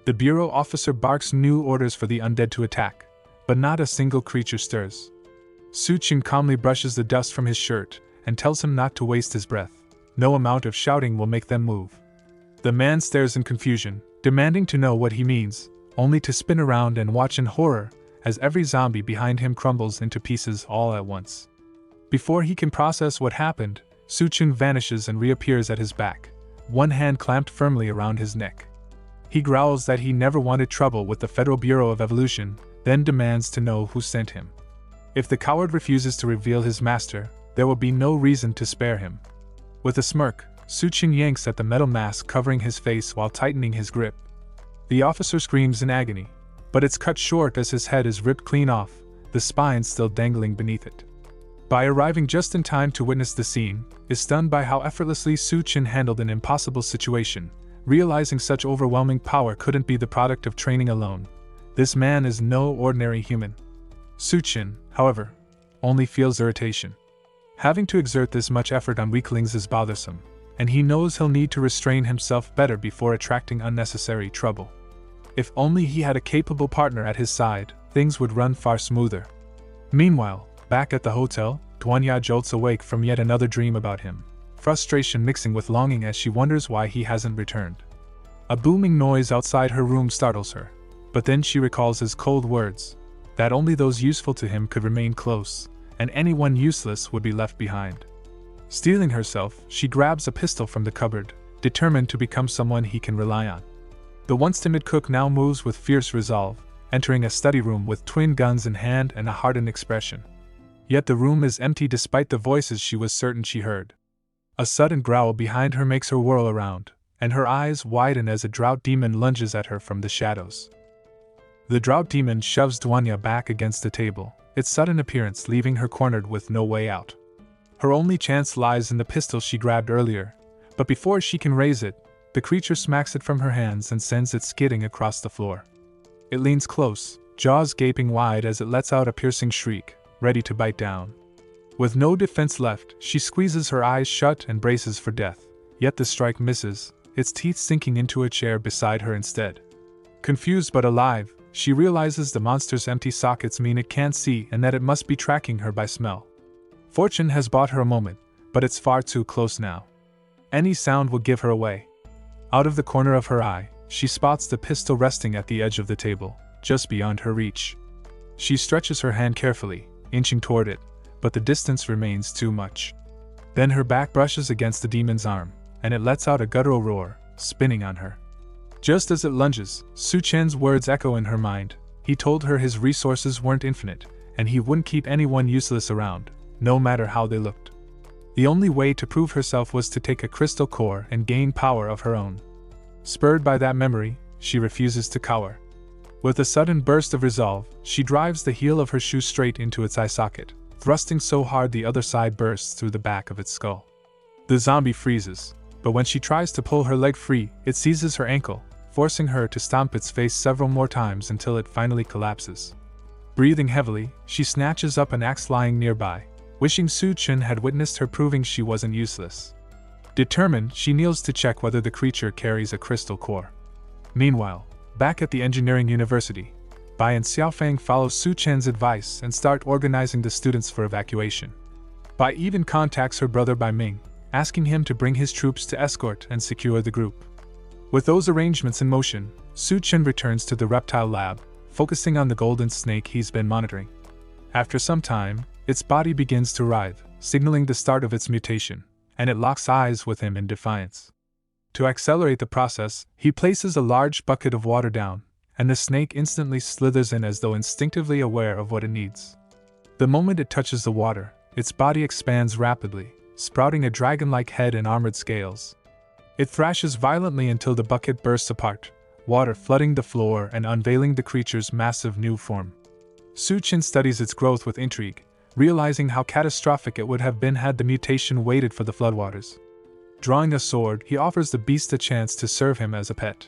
The bureau officer barks new orders for the undead to attack, but not a single creature stirs. Suchin calmly brushes the dust from his shirt and tells him not to waste his breath. No amount of shouting will make them move. The man stares in confusion, demanding to know what he means, only to spin around and watch in horror as every zombie behind him crumbles into pieces all at once. Before he can process what happened, Suchin vanishes and reappears at his back, one hand clamped firmly around his neck. He growls that he never wanted trouble with the Federal Bureau of Evolution, then demands to know who sent him. If the coward refuses to reveal his master, there will be no reason to spare him. With a smirk, Suchin yanks at the metal mask covering his face while tightening his grip. The officer screams in agony, but it's cut short as his head is ripped clean off, the spine still dangling beneath it. Bai, arriving just in time to witness the scene, is stunned by how effortlessly Suchin handled an impossible situation, realizing such overwhelming power couldn't be the product of training alone. This man is no ordinary human. Suchin, however, only feels irritation. Having to exert this much effort on weaklings is bothersome, and he knows he'll need to restrain himself better before attracting unnecessary trouble. If only he had a capable partner at his side, things would run far smoother. Meanwhile, back at the hotel, DONGHUA jolts awake from yet another dream about him, frustration mixing with longing as she wonders why he hasn't returned. A booming noise outside her room startles her, but then she recalls his cold words, that only those useful to him could remain close, and anyone useless would be left behind. Steeling herself, she grabs a pistol from the cupboard, determined to become someone he can rely on. The once timid cook now moves with fierce resolve, entering a study room with twin guns in hand and a hardened expression. Yet the room is empty despite the voices she was certain she heard. A sudden growl behind her makes her whirl around, and her eyes widen as a drought demon lunges at her from the shadows. The drought demon shoves DONGHUA back against the table, its sudden appearance leaving her cornered with no way out. Her only chance lies in the pistol she grabbed earlier, but before she can raise it, the creature smacks it from her hands and sends it skidding across the floor. It leans close, jaws gaping wide as it lets out a piercing shriek, ready to bite down. With no defense left, she squeezes her eyes shut and braces for death, yet the strike misses, its teeth sinking into a chair beside her instead. Confused but alive, she realizes the monster's empty sockets mean it can't see and that it must be tracking her by smell. Fortune has bought her a moment, but it's far too close now. Any sound will give her away. Out of the corner of her eye, she spots the pistol resting at the edge of the table, just beyond her reach. She stretches her hand carefully, inching toward it, but the distance remains too much. Then her back brushes against the demon's arm, and it lets out a guttural roar, spinning on her. Just as it lunges, Suchin's words echo in her mind. He told her his resources weren't infinite, and he wouldn't keep anyone useless around, no matter how they looked. The only way to prove herself was to take a crystal core and gain power of her own. Spurred by that memory, she refuses to cower. With a sudden burst of resolve, she drives the heel of her shoe straight into its eye socket, thrusting so hard the other side bursts through the back of its skull. The zombie freezes, but when she tries to pull her leg free, it seizes her ankle, forcing her to stomp its face several more times until it finally collapses. Breathing heavily, she snatches up an axe lying nearby, wishing Su Chen had witnessed her proving she wasn't useless. Determined, she kneels to check whether the creature carries a crystal core. Meanwhile, back at the engineering university, Bai and Xiaofang follow Su Chen's advice and start organizing the students for evacuation. Bai even contacts her brother Bai Ming, asking him to bring his troops to escort and secure the group. With those arrangements in motion, Su Chen returns to the reptile lab, focusing on the golden snake he's been monitoring. After some time, its body begins to writhe, signaling the start of its mutation, and it locks eyes with him in defiance. To accelerate the process, he places a large bucket of water down, and the snake instantly slithers in as though instinctively aware of what it needs. The moment it touches the water, its body expands rapidly, sprouting a dragon-like head and armored scales. It thrashes violently until the bucket bursts apart, water flooding the floor and unveiling the creature's massive new form. Su Chen studies its growth with intrigue, realizing how catastrophic it would have been had the mutation waited for the floodwaters. Drawing a sword, he offers the beast a chance to serve him as a pet.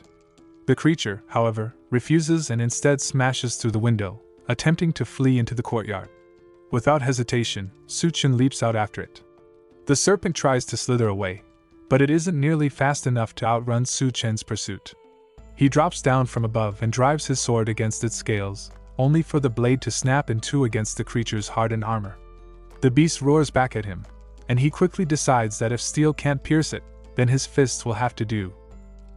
The creature, however, refuses and instead smashes through the window, attempting to flee into the courtyard. Without hesitation, Su Chen leaps out after it. The serpent tries to slither away, but it isn't nearly fast enough to outrun Su Chen's pursuit. He drops down from above and drives his sword against its scales, only for the blade to snap in two against the creature's hardened armor. The beast roars back at him, and he quickly decides that if steel can't pierce it, then his fists will have to do.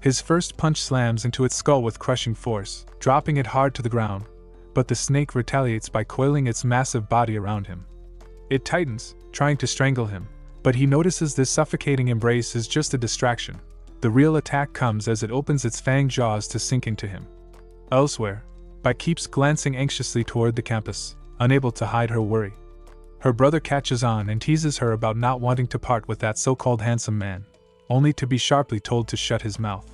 His first punch slams into its skull with crushing force, dropping it hard to the ground, but the snake retaliates by coiling its massive body around him. It tightens, trying to strangle him, but he notices this suffocating embrace is just a distraction. The real attack comes as it opens its fanged jaws to sink into him. Elsewhere, Bai keeps glancing anxiously toward the campus, unable to hide her worry. Her brother catches on and teases her about not wanting to part with that so-called handsome man, only to be sharply told to shut his mouth.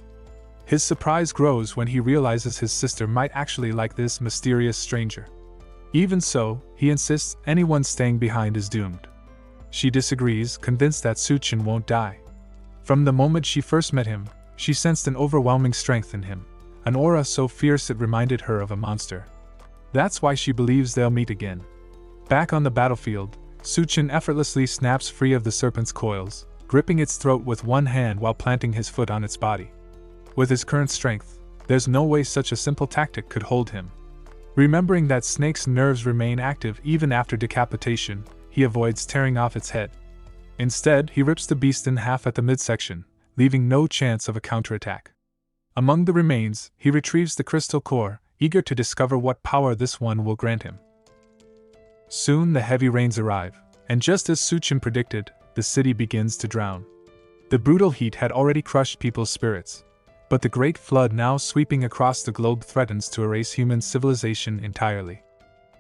His surprise grows when he realizes his sister might actually like this mysterious stranger. Even so, he insists anyone staying behind is doomed. She disagrees, convinced that Su Chen won't die. From the moment she first met him, she sensed an overwhelming strength in him, an aura so fierce it reminded her of a monster. That's why she believes they'll meet again. Back on the battlefield, Su Chen effortlessly snaps free of the serpent's coils, gripping its throat with one hand while planting his foot on its body. With his current strength, there's no way such a simple tactic could hold him. Remembering that snake's nerves remain active even after decapitation, he avoids tearing off its head. Instead, he rips the beast in half at the midsection, leaving no chance of a counterattack. Among the remains, he retrieves the crystal core, eager to discover what power this one will grant him. Soon the heavy rains arrive, and just as Su Chen predicted, the city begins to drown. The brutal heat had already crushed people's spirits, but the great flood now sweeping across the globe threatens to erase human civilization entirely.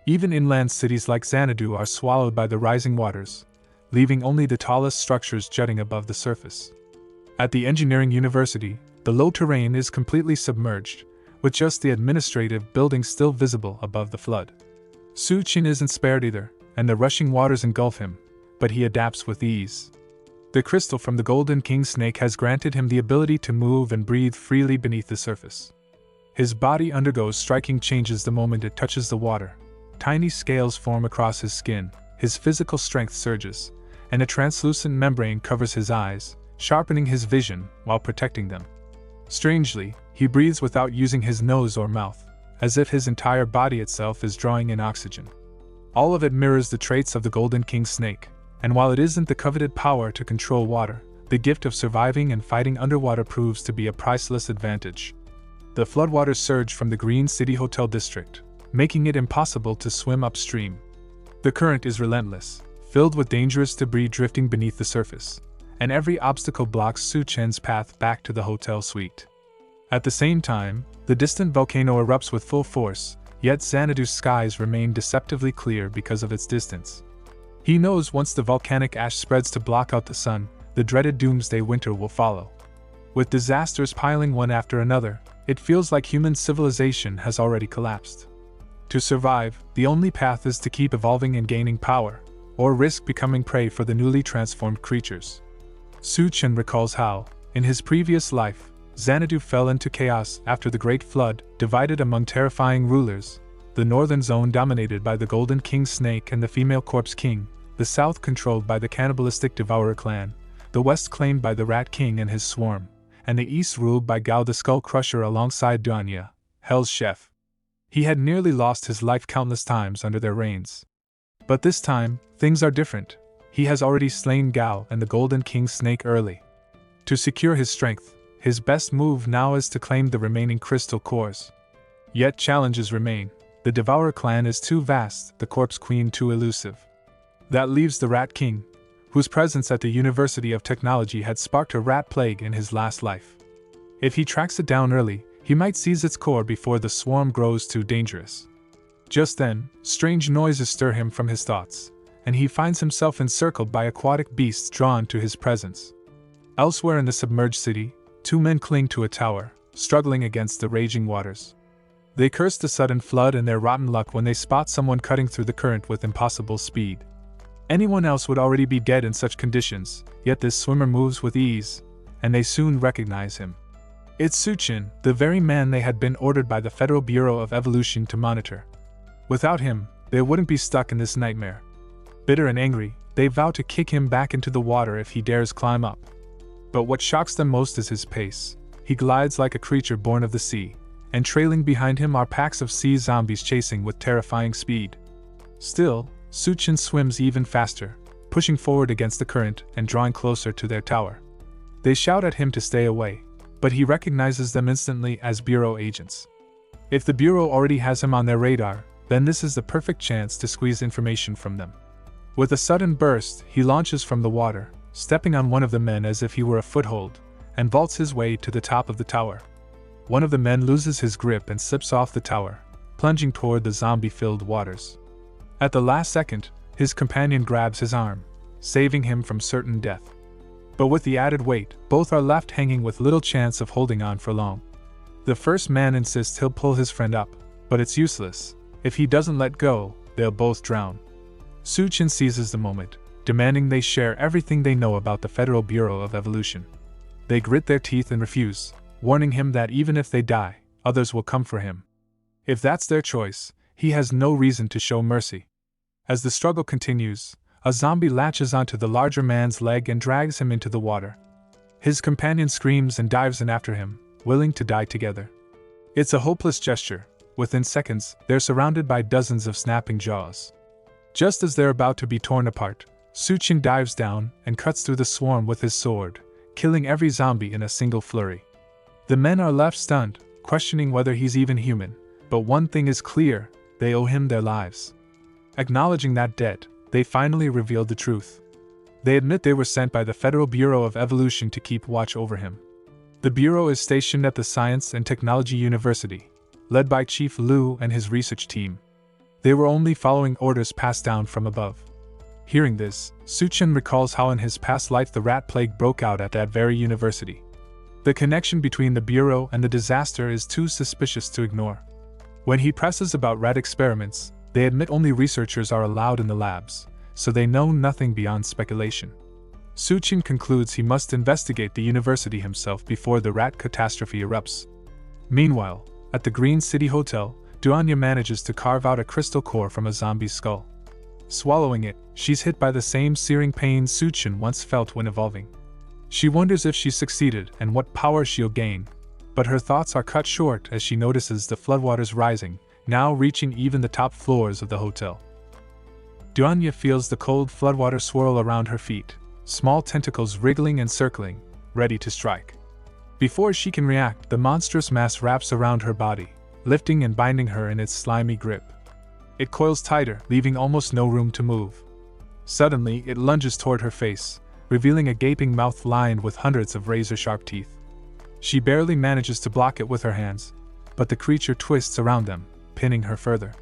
Even inland cities like Xanadu are swallowed by the rising waters, leaving only the tallest structures jutting above the surface. At the engineering university, the low terrain is completely submerged, with just the administrative buildings still visible above the flood. Su Chen isn't spared either, and the rushing waters engulf him, but he adapts with ease. The crystal from the Golden King Snake has granted him the ability to move and breathe freely beneath the surface. His body undergoes striking changes the moment it touches the water. Tiny scales form across his skin, his physical strength surges, and a translucent membrane covers his eyes, sharpening his vision while protecting them. Strangely, he breathes without using his nose or mouth, as if his entire body itself is drawing in oxygen. All of it mirrors the traits of the Golden King Snake, and while it isn't the coveted power to control water, the gift of surviving and fighting underwater proves to be a priceless advantage. The floodwaters surge from the Green City Hotel district, making it impossible to swim upstream. The current is relentless, filled with dangerous debris drifting beneath the surface, and every obstacle blocks Su Chen's path back to the hotel suite. At the same time, the distant volcano erupts with full force, yet Xanadu's skies remain deceptively clear because of its distance. He knows once the volcanic ash spreads to block out the sun, the dreaded doomsday winter will follow. With disasters piling one after another, it feels like human civilization has already collapsed. To survive, the only path is to keep evolving and gaining power, or risk becoming prey for the newly transformed creatures. Su Chen recalls how, in his previous life, Xanadu fell into chaos after the Great Flood, divided among terrifying rulers, the northern zone dominated by the Golden King Snake and the female Corpse King, the south controlled by the cannibalistic Devourer clan, the west claimed by the Rat King and his swarm, and the east ruled by Gao the Skull Crusher alongside DONGHUA, Hell's chef. He had nearly lost his life countless times under their reigns. But this time, things are different. He has already slain Gao and the Golden King Snake early. To secure his strength, his best move now is to claim the remaining crystal cores. Yet challenges remain. The Devourer clan is too vast, the Corpse Queen too elusive. That leaves the Rat King, whose presence at the University of Technology had sparked a rat plague in his last life. If he tracks it down early, he might seize its core before the swarm grows too dangerous. Just then, strange noises stir him from his thoughts, and he finds himself encircled by aquatic beasts drawn to his presence. Elsewhere in the submerged city, two men cling to a tower, struggling against the raging waters. They curse the sudden flood and their rotten luck when they spot someone cutting through the current with impossible speed. Anyone else would already be dead in such conditions, yet this swimmer moves with ease, and they soon recognize him. It's Suchin, the very man they had been ordered by the Federal Bureau of Evolution to monitor. Without him, they wouldn't be stuck in this nightmare. Bitter and angry, they vow to kick him back into the water if he dares climb up. But what shocks them most is his pace. He glides like a creature born of the sea, and trailing behind him are packs of sea zombies chasing with terrifying speed. Still, Suchin swims even faster, pushing forward against the current and drawing closer to their tower. They shout at him to stay away, but he recognizes them instantly as Bureau agents. If the Bureau already has him on their radar, then this is the perfect chance to squeeze information from them. With a sudden burst, he launches from the water, stepping on one of the men as if he were a foothold, and vaults his way to the top of the tower. One of the men loses his grip and slips off the tower, plunging toward the zombie-filled waters. At the last second, his companion grabs his arm, saving him from certain death. But with the added weight, both are left hanging with little chance of holding on for long. The first man insists he'll pull his friend up, but it's useless. If he doesn't let go, they'll both drown. Suchin seizes the moment, demanding they share everything they know about the Federal Bureau of Evolution. They grit their teeth and refuse, warning him that even if they die, others will come for him. If that's their choice, he has no reason to show mercy. As the struggle continues, a zombie latches onto the larger man's leg and drags him into the water. His companion screams and dives in after him, willing to die together. It's a hopeless gesture. Within seconds, they're surrounded by dozens of snapping jaws. Just as they're about to be torn apart, Suchin dives down and cuts through the swarm with his sword, killing every zombie in a single flurry. The men are left stunned, questioning whether he's even human, but one thing is clear: they owe him their lives. Acknowledging that debt, they finally revealed the truth. They admit they were sent by the Federal Bureau of Evolution to keep watch over him. The Bureau is stationed at the Science and Technology University, led by Chief Liu and his research team. They were only following orders passed down from above. Hearing this, Suchin recalls how in his past life the rat plague broke out at that very university. The connection between the Bureau and the disaster is too suspicious to ignore. When he presses about rat experiments, they admit only researchers are allowed in the labs, so they know nothing beyond speculation. Suchin concludes he must investigate the university himself before the rat catastrophe erupts. Meanwhile, at the Green City Hotel, DONGHUA manages to carve out a crystal core from a zombie's skull. Swallowing it, she's hit by the same searing pain Suchin once felt when evolving. She wonders if she's succeeded and what power she'll gain, but her thoughts are cut short as she notices the floodwaters rising, now reaching even the top floors of the hotel. DONGHUA feels the cold floodwater swirl around her feet, small tentacles wriggling and circling, ready to strike. Before she can react, the monstrous mass wraps around her body, lifting and binding her in its slimy grip. It coils tighter, leaving almost no room to move. Suddenly, it lunges toward her face, revealing a gaping mouth lined with hundreds of razor-sharp teeth. She barely manages to block it with her hands, but the creature twists around them, pinning her further.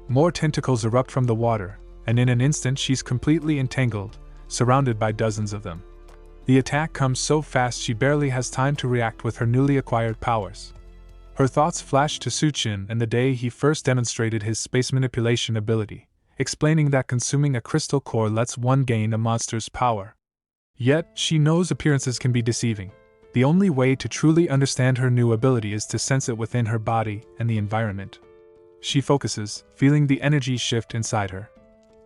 More tentacles erupt from the water, and in an instant she's completely entangled, surrounded by dozens of them. The attack comes so fast she barely has time to react with her newly acquired powers. Her thoughts flash to Suchin and the day he first demonstrated his space manipulation ability, explaining that consuming a crystal core lets one gain a monster's power. Yet, she knows appearances can be deceiving. The only way to truly understand her new ability is to sense it within her body and the environment. She focuses, feeling the energy shift inside her.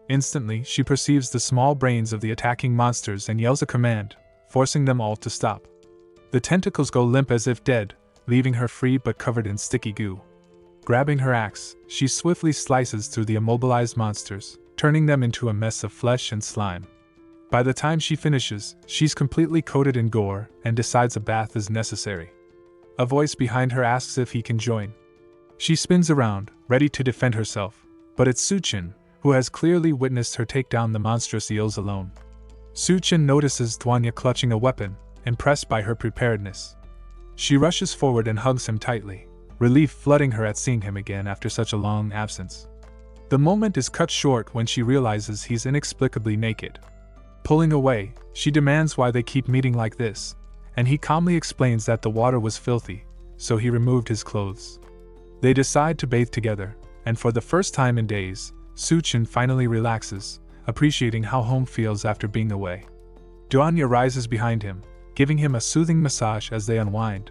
Instantly, she perceives the small brains of the attacking monsters and yells a command, forcing them all to stop. The tentacles go limp as if dead, leaving her free but covered in sticky goo. Grabbing her axe, she swiftly slices through the immobilized monsters, turning them into a mess of flesh and slime. By the time she finishes, she's completely coated in gore and decides a bath is necessary. A voice behind her asks if he can join. She spins around, ready to defend herself, but it's Suchin, who has clearly witnessed her take down the monstrous eels alone. Suchin notices DONGHUA clutching a weapon, impressed by her preparedness. She rushes forward and hugs him tightly, relief flooding her at seeing him again after such a long absence. The moment is cut short when she realizes he's inexplicably naked. Pulling away, she demands why they keep meeting like this, and he calmly explains that the water was filthy, so he removed his clothes. They decide to bathe together, and for the first time in days, Suchin finally relaxes, appreciating how home feels after being away. DONGHUA rises behind him, giving him a soothing massage as they unwind.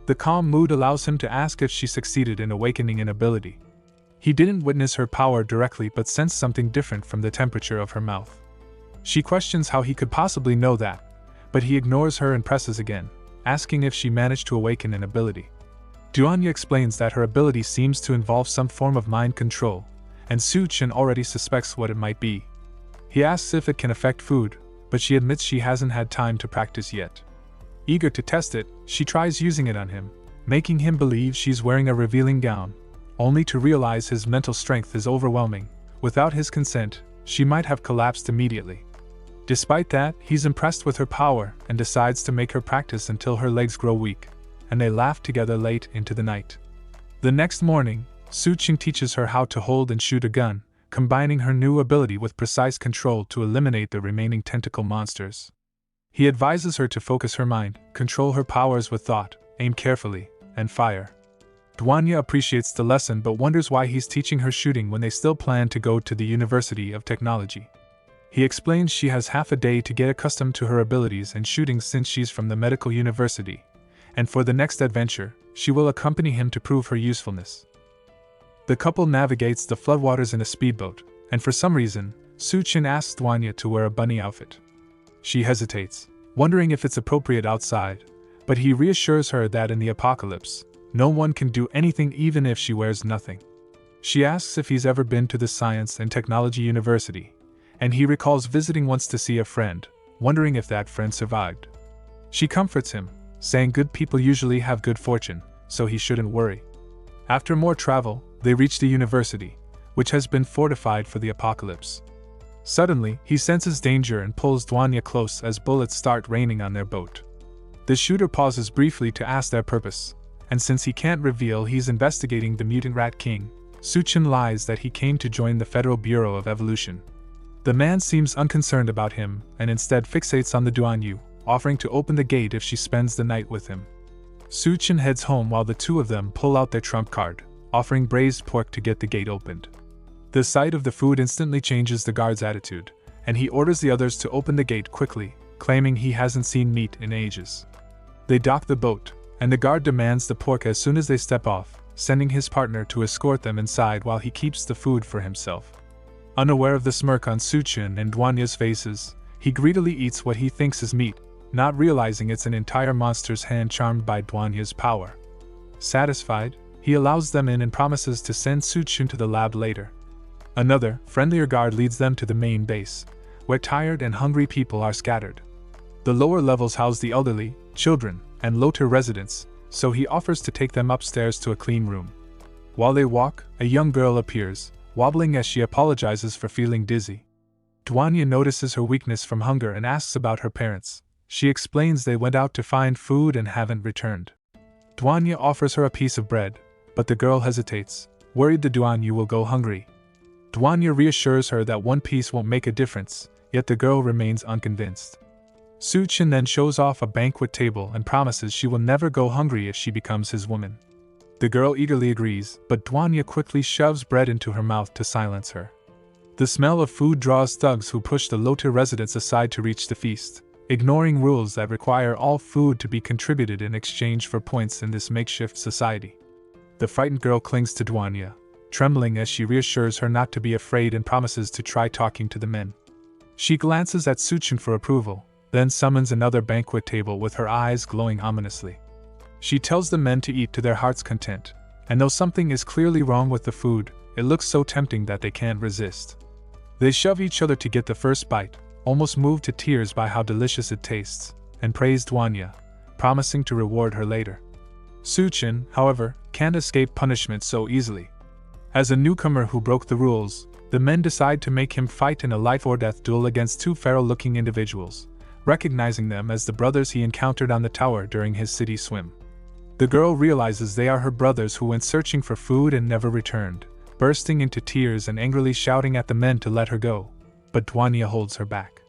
The calm mood allows him to ask if she succeeded in awakening an ability. He didn't witness her power directly but sensed something different from the temperature of her mouth. She questions how he could possibly know that, but he ignores her and presses again, asking if she managed to awaken an ability. DONGHUA explains that her ability seems to involve some form of mind control, and Suchin already suspects what it might be. He asks if it can affect food, but she admits she hasn't had time to practice yet. Eager to test it, she tries using it on him, making him believe she's wearing a revealing gown, only to realize his mental strength is overwhelming. Without his consent, she might have collapsed immediately. Despite that, he's impressed with her power and decides to make her practice until her legs grow weak, and they laugh together late into the night. The next morning, Suchin teaches her how to hold and shoot a gun, combining her new ability with precise control to eliminate the remaining tentacle monsters. He advises her to focus her mind, control her powers with thought, aim carefully, and fire. DONGHUA appreciates the lesson but wonders why he's teaching her shooting when they still plan to go to the University of Technology. He explains she has half a day to get accustomed to her abilities and shooting since she's from the medical university, and for the next adventure, she will accompany him to prove her usefulness. The couple navigates the floodwaters in a speedboat, and for some reason, Suchin asks DONGHUA to wear a bunny outfit. She hesitates, wondering if it's appropriate outside, but he reassures her that in the apocalypse, no one can do anything even if she wears nothing. She asks if he's ever been to the Science and Technology University, and he recalls visiting once to see a friend, wondering if that friend survived. She comforts him, saying good people usually have good fortune, so he shouldn't worry. After more travel, they reach the university, which has been fortified for the apocalypse. Suddenly, he senses danger and pulls DONGHUA close as bullets start raining on their boat. The shooter pauses briefly to ask their purpose, and since he can't reveal he's investigating the mutant rat king, Suchin lies that he came to join the Federal Bureau of Evolution. The man seems unconcerned about him and instead fixates on the DONGHUA, offering to open the gate if she spends the night with him. Suchin heads home while the two of them pull out their trump card, offering braised pork to get the gate opened. The sight of the food instantly changes the guard's attitude, and he orders the others to open the gate quickly, claiming he hasn't seen meat in ages. They dock the boat, and the guard demands the pork as soon as they step off, sending his partner to escort them inside while he keeps the food for himself. Unaware of the smirk on Suchin and DONGHUA's faces, he greedily eats what he thinks is meat, not realizing it's an entire monster's hand charmed by DONGHUA's power. Satisfied, he allows them in and promises to send Suchin to the lab later. Another, friendlier guard leads them to the main base, where tired and hungry people are scattered. The lower levels house the elderly, children, and low-tier residents, so he offers to take them upstairs to a clean room. While they walk, a young girl appears, wobbling as she apologizes for feeling dizzy. DONGHUA notices her weakness from hunger and asks about her parents. She explains they went out to find food and haven't returned. DONGHUA offers her a piece of bread, but the girl hesitates, worried the DONGHUA will go hungry. DONGHUA reassures her that one piece won't make a difference, yet the girl remains unconvinced. Suchin then shows off a banquet table and promises she will never go hungry if she becomes his woman. The girl eagerly agrees, but DONGHUA quickly shoves bread into her mouth to silence her. The smell of food draws thugs who push the low-tier residents aside to reach the feast, ignoring rules that require all food to be contributed in exchange for points in this makeshift society. The frightened girl clings to DONGHUA, trembling as she reassures her not to be afraid and promises to try talking to the men. She glances at Suchin for approval, then summons another banquet table with her eyes glowing ominously. She tells the men to eat to their heart's content, and though something is clearly wrong with the food, it looks so tempting that they can't resist. They shove each other to get the first bite, almost moved to tears by how delicious it tastes, and praise DONGHUA, promising to reward her later. Suchin, however, can't escape punishment so easily. As a newcomer who broke the rules, the men decide to make him fight in a life-or-death duel against two feral-looking individuals, recognizing them as the brothers he encountered on the tower during his city swim. The girl realizes they are her brothers who went searching for food and never returned, bursting into tears and angrily shouting at the men to let her go, but DONGHUA holds her back.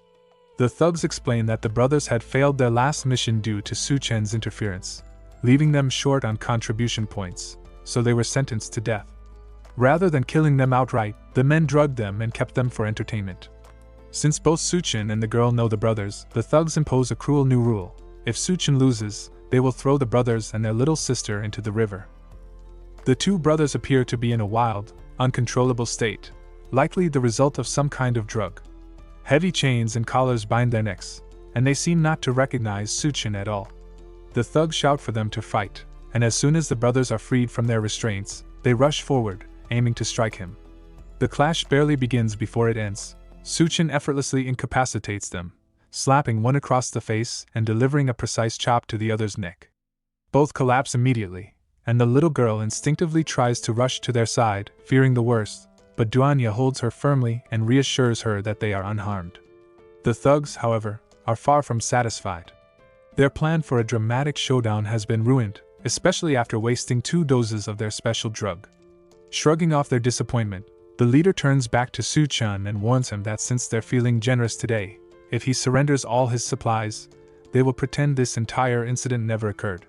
The thugs explain that the brothers had failed their last mission due to Suchin's interference, leaving them short on contribution points, so they were sentenced to death. Rather than killing them outright, the men drugged them and kept them for entertainment. Since both Suchin and the girl know the brothers, the thugs impose a cruel new rule. If Suchin loses, they will throw the brothers and their little sister into the river. The two brothers appear to be in a wild, uncontrollable state, likely the result of some kind of drug. Heavy chains and collars bind their necks, and they seem not to recognize Suchin at all. The thugs shout for them to fight, and as soon as the brothers are freed from their restraints, they rush forward, aiming to strike him. The clash barely begins before it ends. Suchin effortlessly incapacitates them, slapping one across the face and delivering a precise chop to the other's neck. Both collapse immediately, and the little girl instinctively tries to rush to their side, fearing the worst, but DONGHUA holds her firmly and reassures her that they are unharmed. The thugs, however, are far from satisfied. Their plan for a dramatic showdown has been ruined, especially after wasting 2 doses of their special drug. Shrugging off their disappointment, the leader turns back to Suchin and warns him that since they're feeling generous today, if he surrenders all his supplies, they will pretend this entire incident never occurred.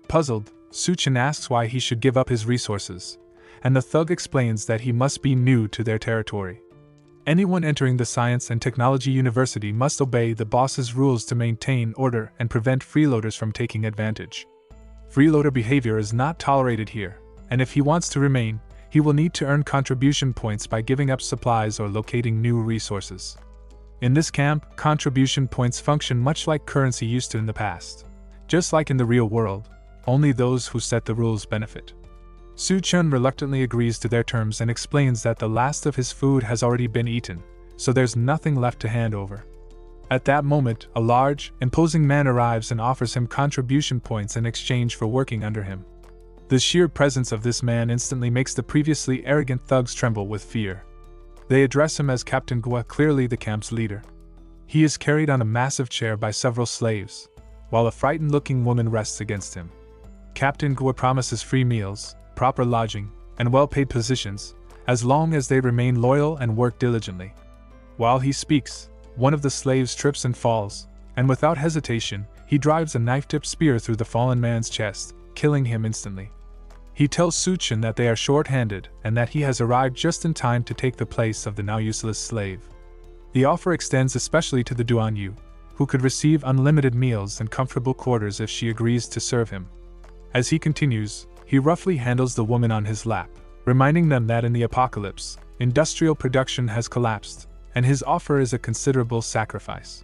Puzzled, Suchin asks why he should give up his resources, and the thug explains that he must be new to their territory. Anyone entering the Science and Technology University must obey the boss's rules to maintain order and prevent freeloaders from taking advantage. Freeloader behavior is not tolerated here, and if he wants to remain, he will need to earn contribution points by giving up supplies or locating new resources. In this camp, contribution points function much like currency used to in the past. Just like in the real world, only those who set the rules benefit. Suchin reluctantly agrees to their terms and explains that the last of his food has already been eaten, so there's nothing left to hand over. At that moment, a large, imposing man arrives and offers him contribution points in exchange for working under him. The sheer presence of this man instantly makes the previously arrogant thugs tremble with fear. They address him as Captain DONGHUA, clearly the camp's leader. He is carried on a massive chair by several slaves, while a frightened-looking woman rests against him. Captain DONGHUA promises free meals, proper lodging, and well-paid positions, as long as they remain loyal and work diligently. While he speaks, one of the slaves trips and falls, and without hesitation, he drives a knife-tipped spear through the fallen man's chest, killing him instantly. He tells Suchin that they are short-handed and that he has arrived just in time to take the place of the now useless slave. The offer extends especially to the DONGHUA, who could receive unlimited meals and comfortable quarters if she agrees to serve him. As he continues, he roughly handles the woman on his lap, reminding them that in the apocalypse, industrial production has collapsed, and his offer is a considerable sacrifice.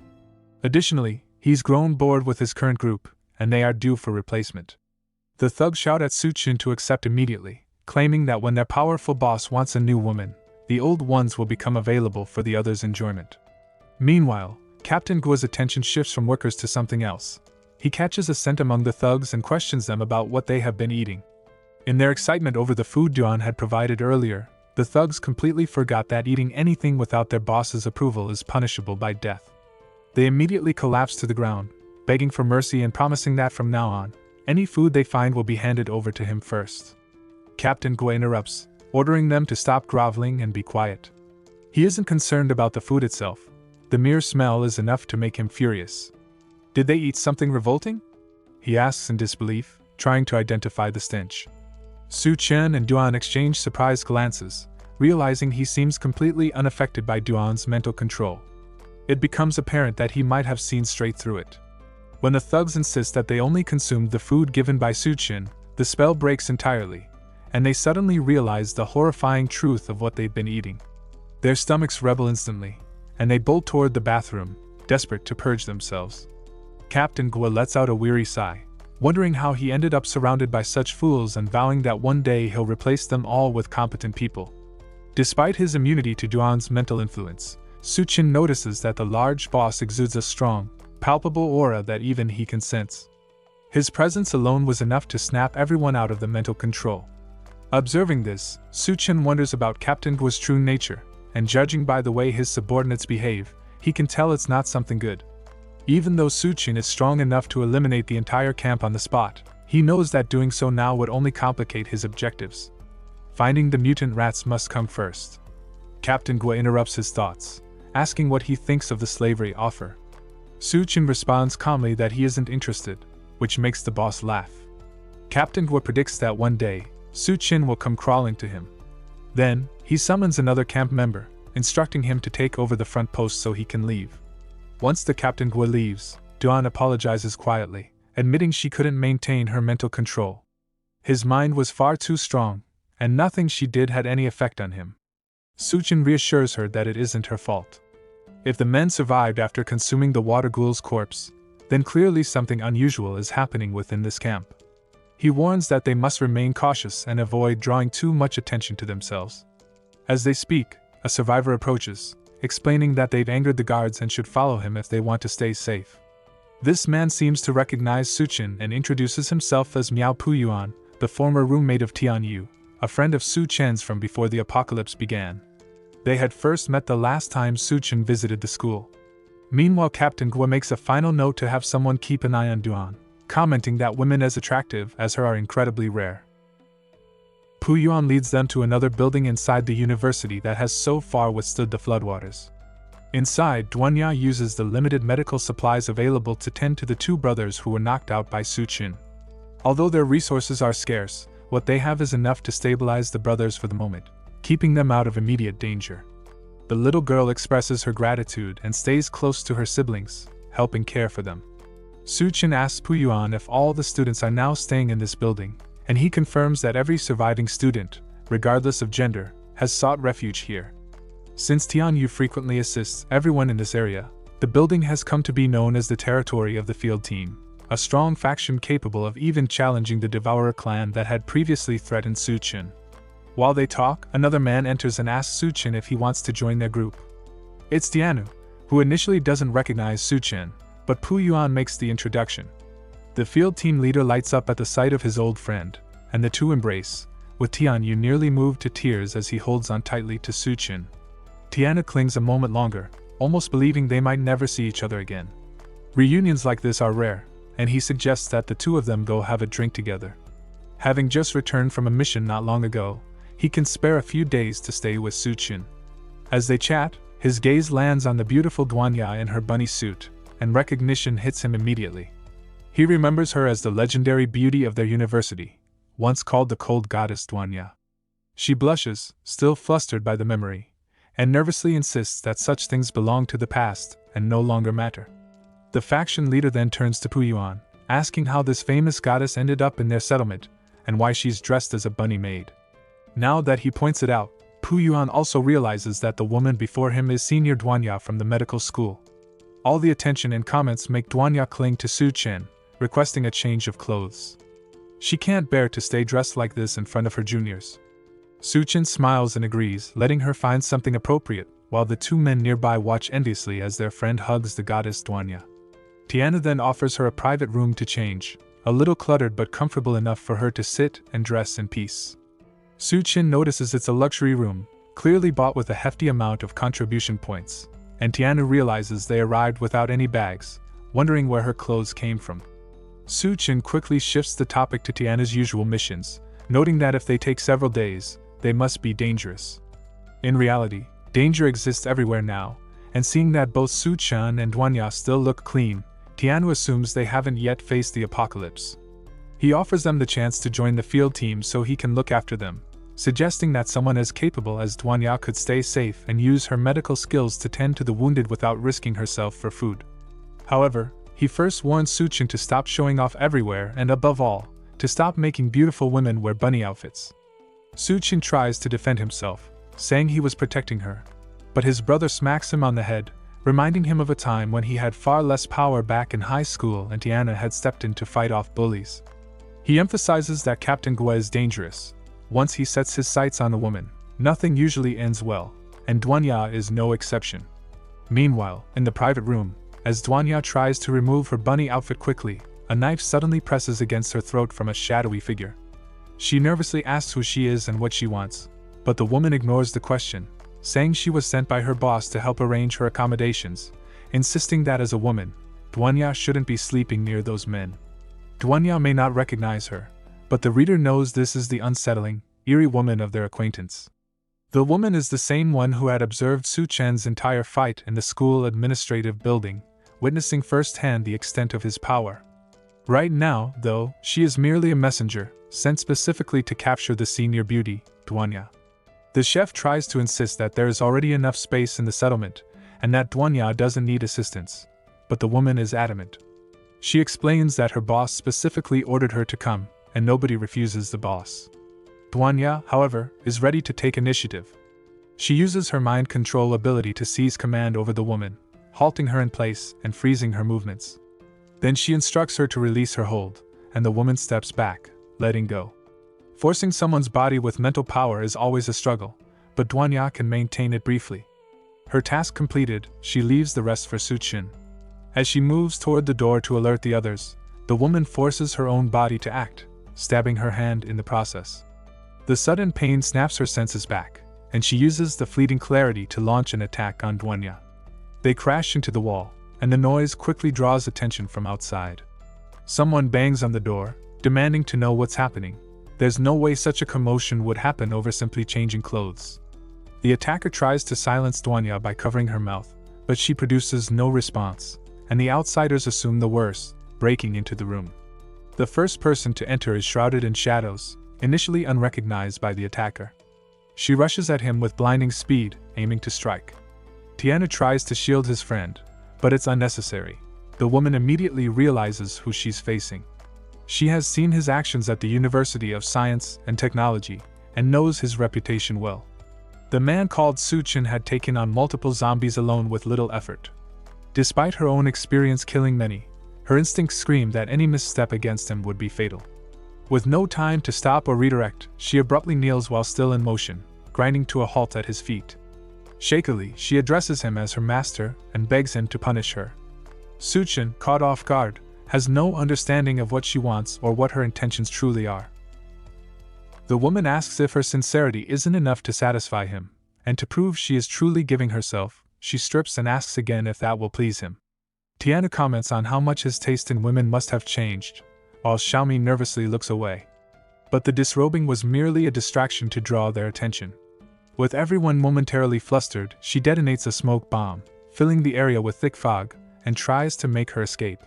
Additionally, he's grown bored with his current group, and they are due for replacement. The thugs shout at Suchin to accept immediately, claiming that when their powerful boss wants a new woman, the old ones will become available for the others' enjoyment. Meanwhile, Captain DONGHUA's attention shifts from workers to something else. He catches a scent among the thugs and questions them about what they have been eating. In their excitement over the food DONGHUA had provided earlier, the thugs completely forgot that eating anything without their boss's approval is punishable by death. They immediately collapse to the ground, begging for mercy and promising that from now on, any food they find will be handed over to him first. Captain DONGHUA interrupts, ordering them to stop groveling and be quiet. He isn't concerned about the food itself. The mere smell is enough to make him furious. Did they eat something revolting? He asks in disbelief, trying to identify the stench. Suchin and DONGHUA exchange surprised glances, realizing he seems completely unaffected by DONGHUA's mental control. It becomes apparent that he might have seen straight through it. When the thugs insist that they only consumed the food given by Suchin, the spell breaks entirely, and they suddenly realize the horrifying truth of what they've been eating. Their stomachs rebel instantly, and they bolt toward the bathroom, desperate to purge themselves. Captain DONGHUA lets out a weary sigh, wondering how he ended up surrounded by such fools and vowing that one day he'll replace them all with competent people. Despite his immunity to Duan's mental influence, Suchin notices that the large boss exudes a strong, palpable aura that even he can sense. His presence alone was enough to snap everyone out of the mental control. Observing this, Suchin wonders about Captain DONGHUA's true nature, and judging by the way his subordinates behave, he can tell it's not something good. Even though Suchin is strong enough to eliminate the entire camp on the spot, he knows that doing so now would only complicate his objectives. Finding the mutant rats must come first. Captain DONGHUA interrupts his thoughts, asking what he thinks of the slavery offer. Suchin responds calmly that he isn't interested, which makes the boss laugh. Captain DONGHUA predicts that one day, Suchin will come crawling to him. Then, he summons another camp member, instructing him to take over the front post so he can leave. Once the Captain DONGHUA leaves, Duan apologizes quietly, admitting she couldn't maintain her mental control. His mind was far too strong, and nothing she did had any effect on him. Suchin reassures her that it isn't her fault. If the men survived after consuming the water ghoul's corpse, then clearly something unusual is happening within this camp. He warns that they must remain cautious and avoid drawing too much attention to themselves. As they speak, a survivor approaches, explaining that they've angered the guards and should follow him if they want to stay safe. This man seems to recognize Suchin and introduces himself as Miao Puyuan, the former roommate of Tian Yu, a friend of Su Chen's from before the apocalypse began. They had first met the last time Suchin visited the school. Meanwhile, Captain DONGHUA makes a final note to have someone keep an eye on Duan, commenting that women as attractive as her are incredibly rare. Puyuan leads them to another building inside the university that has so far withstood the floodwaters. Inside, DONGHUA uses the limited medical supplies available to tend to the two brothers who were knocked out by Suchin. Although their resources are scarce, what they have is enough to stabilize the brothers for the moment, keeping them out of immediate danger. The little girl expresses her gratitude and stays close to her siblings, helping care for them. Suchin asks Puyuan if all the students are now staying in this building, and he confirms that every surviving student, regardless of gender, has sought refuge here. Since Tian Yu frequently assists everyone in this area, the building has come to be known as the territory of the field team, a strong faction capable of even challenging the Devourer clan that had previously threatened Suchin. While they talk, another man enters and asks Suchin if he wants to join their group. It's Tianu, who initially doesn't recognize Suchin, but Puyuan makes the introduction. The field team leader lights up at the sight of his old friend, and the two embrace, with Tian Yu nearly moved to tears as he holds on tightly to Suchin. Tiana clings a moment longer, almost believing they might never see each other again. Reunions like this are rare, and he suggests that the two of them go have a drink together. Having just returned from a mission not long ago, he can spare a few days to stay with Suchin. As they chat, his gaze lands on the beautiful DONGHUA in her bunny suit, and recognition hits him immediately. He remembers her as the legendary beauty of their university, once called the cold goddess DONGHUA. She blushes, still flustered by the memory, and nervously insists that such things belong to the past and no longer matter. The faction leader then turns to Puyuan, asking how this famous goddess ended up in their settlement, and why she's dressed as a bunny maid. Now that he points it out, Puyuan also realizes that the woman before him is Senior DONGHUA from the medical school. All the attention and comments make DONGHUA cling to Suchin, requesting a change of clothes. She can't bear to stay dressed like this in front of her juniors. Suchin smiles and agrees, letting her find something appropriate, while the two men nearby watch enviously as their friend hugs the goddess DONGHUA. Tiana then offers her a private room to change, a little cluttered but comfortable enough for her to sit and dress in peace. Suchin notices it's a luxury room, clearly bought with a hefty amount of contribution points, and Tiana realizes they arrived without any bags, wondering where her clothes came from. Suchin quickly shifts the topic to Tiana's usual missions, noting that if they take several days, they must be dangerous. In reality, danger exists everywhere now, and seeing that both Suchin and DONGHUA still look clean, Tiana assumes they haven't yet faced the apocalypse. He offers them the chance to join the field team so he can look after them, suggesting that someone as capable as DONGHUA could stay safe and use her medical skills to tend to the wounded without risking herself for food. However, he first warns Suchin to stop showing off everywhere and above all, to stop making beautiful women wear bunny outfits. Su Qin tries to defend himself, saying he was protecting her. But his brother smacks him on the head, reminding him of a time when he had far less power back in high school and Tiana had stepped in to fight off bullies. He emphasizes that Captain DONGHUA is dangerous. Once he sets his sights on a woman, nothing usually ends well, and DONGHUA is no exception. Meanwhile, in the private room, as DONGHUA tries to remove her bunny outfit quickly, a knife suddenly presses against her throat from a shadowy figure. She nervously asks who she is and what she wants, but the woman ignores the question, saying she was sent by her boss to help arrange her accommodations, insisting that as a woman, DONGHUA shouldn't be sleeping near those men. DONGHUA may not recognize her, but the reader knows this is the unsettling, eerie woman of their acquaintance. The woman is the same one who had observed Su Chen's entire fight in the school administrative building, witnessing firsthand the extent of his power. Right now, though, she is merely a messenger, sent specifically to capture the senior beauty, DONGHUA. The chef tries to insist that there is already enough space in the settlement, and that DONGHUA doesn't need assistance, but the woman is adamant. She explains that her boss specifically ordered her to come, and nobody refuses the boss. DONGHUA, however, is ready to take initiative. She uses her mind control ability to seize command over the woman, halting her in place and freezing her movements. Then she instructs her to release her hold, and the woman steps back, letting go. Forcing someone's body with mental power is always a struggle, but DONGHUA can maintain it briefly. Her task completed, she leaves the rest for Su Qin. As she moves toward the door to alert the others, the woman forces her own body to act, stabbing her hand in the process. The sudden pain snaps her senses back, and she uses the fleeting clarity to launch an attack on DONGHUA. They crash into the wall, and the noise quickly draws attention from outside. Someone bangs on the door, demanding to know what's happening. There's no way such a commotion would happen over simply changing clothes. The attacker tries to silence DONGHUA by covering her mouth, but she produces no response, and the outsiders assume the worst, breaking into the room. The first person to enter is shrouded in shadows, initially unrecognized by the attacker. She rushes at him with blinding speed, aiming to strike. Tiana tries to shield his friend, but it's unnecessary. The woman immediately realizes who she's facing. She has seen his actions at the University of Science and Technology, and knows his reputation well. The man called Su Qin had taken on multiple zombies alone with little effort. Despite her own experience killing many, her instincts screamed that any misstep against him would be fatal. With no time to stop or redirect, she abruptly kneels while still in motion, grinding to a halt at his feet. Shakily, she addresses him as her master and begs him to punish her. Su Qin, caught off guard, has no understanding of what she wants or what her intentions truly are. The woman asks if her sincerity isn't enough to satisfy him, and to prove she is truly giving herself, she strips and asks again if that will please him. Tiana comments on how much his taste in women must have changed, while Xiaomi nervously looks away. But the disrobing was merely a distraction to draw their attention. With everyone momentarily flustered, she detonates a smoke bomb, filling the area with thick fog, and tries to make her escape.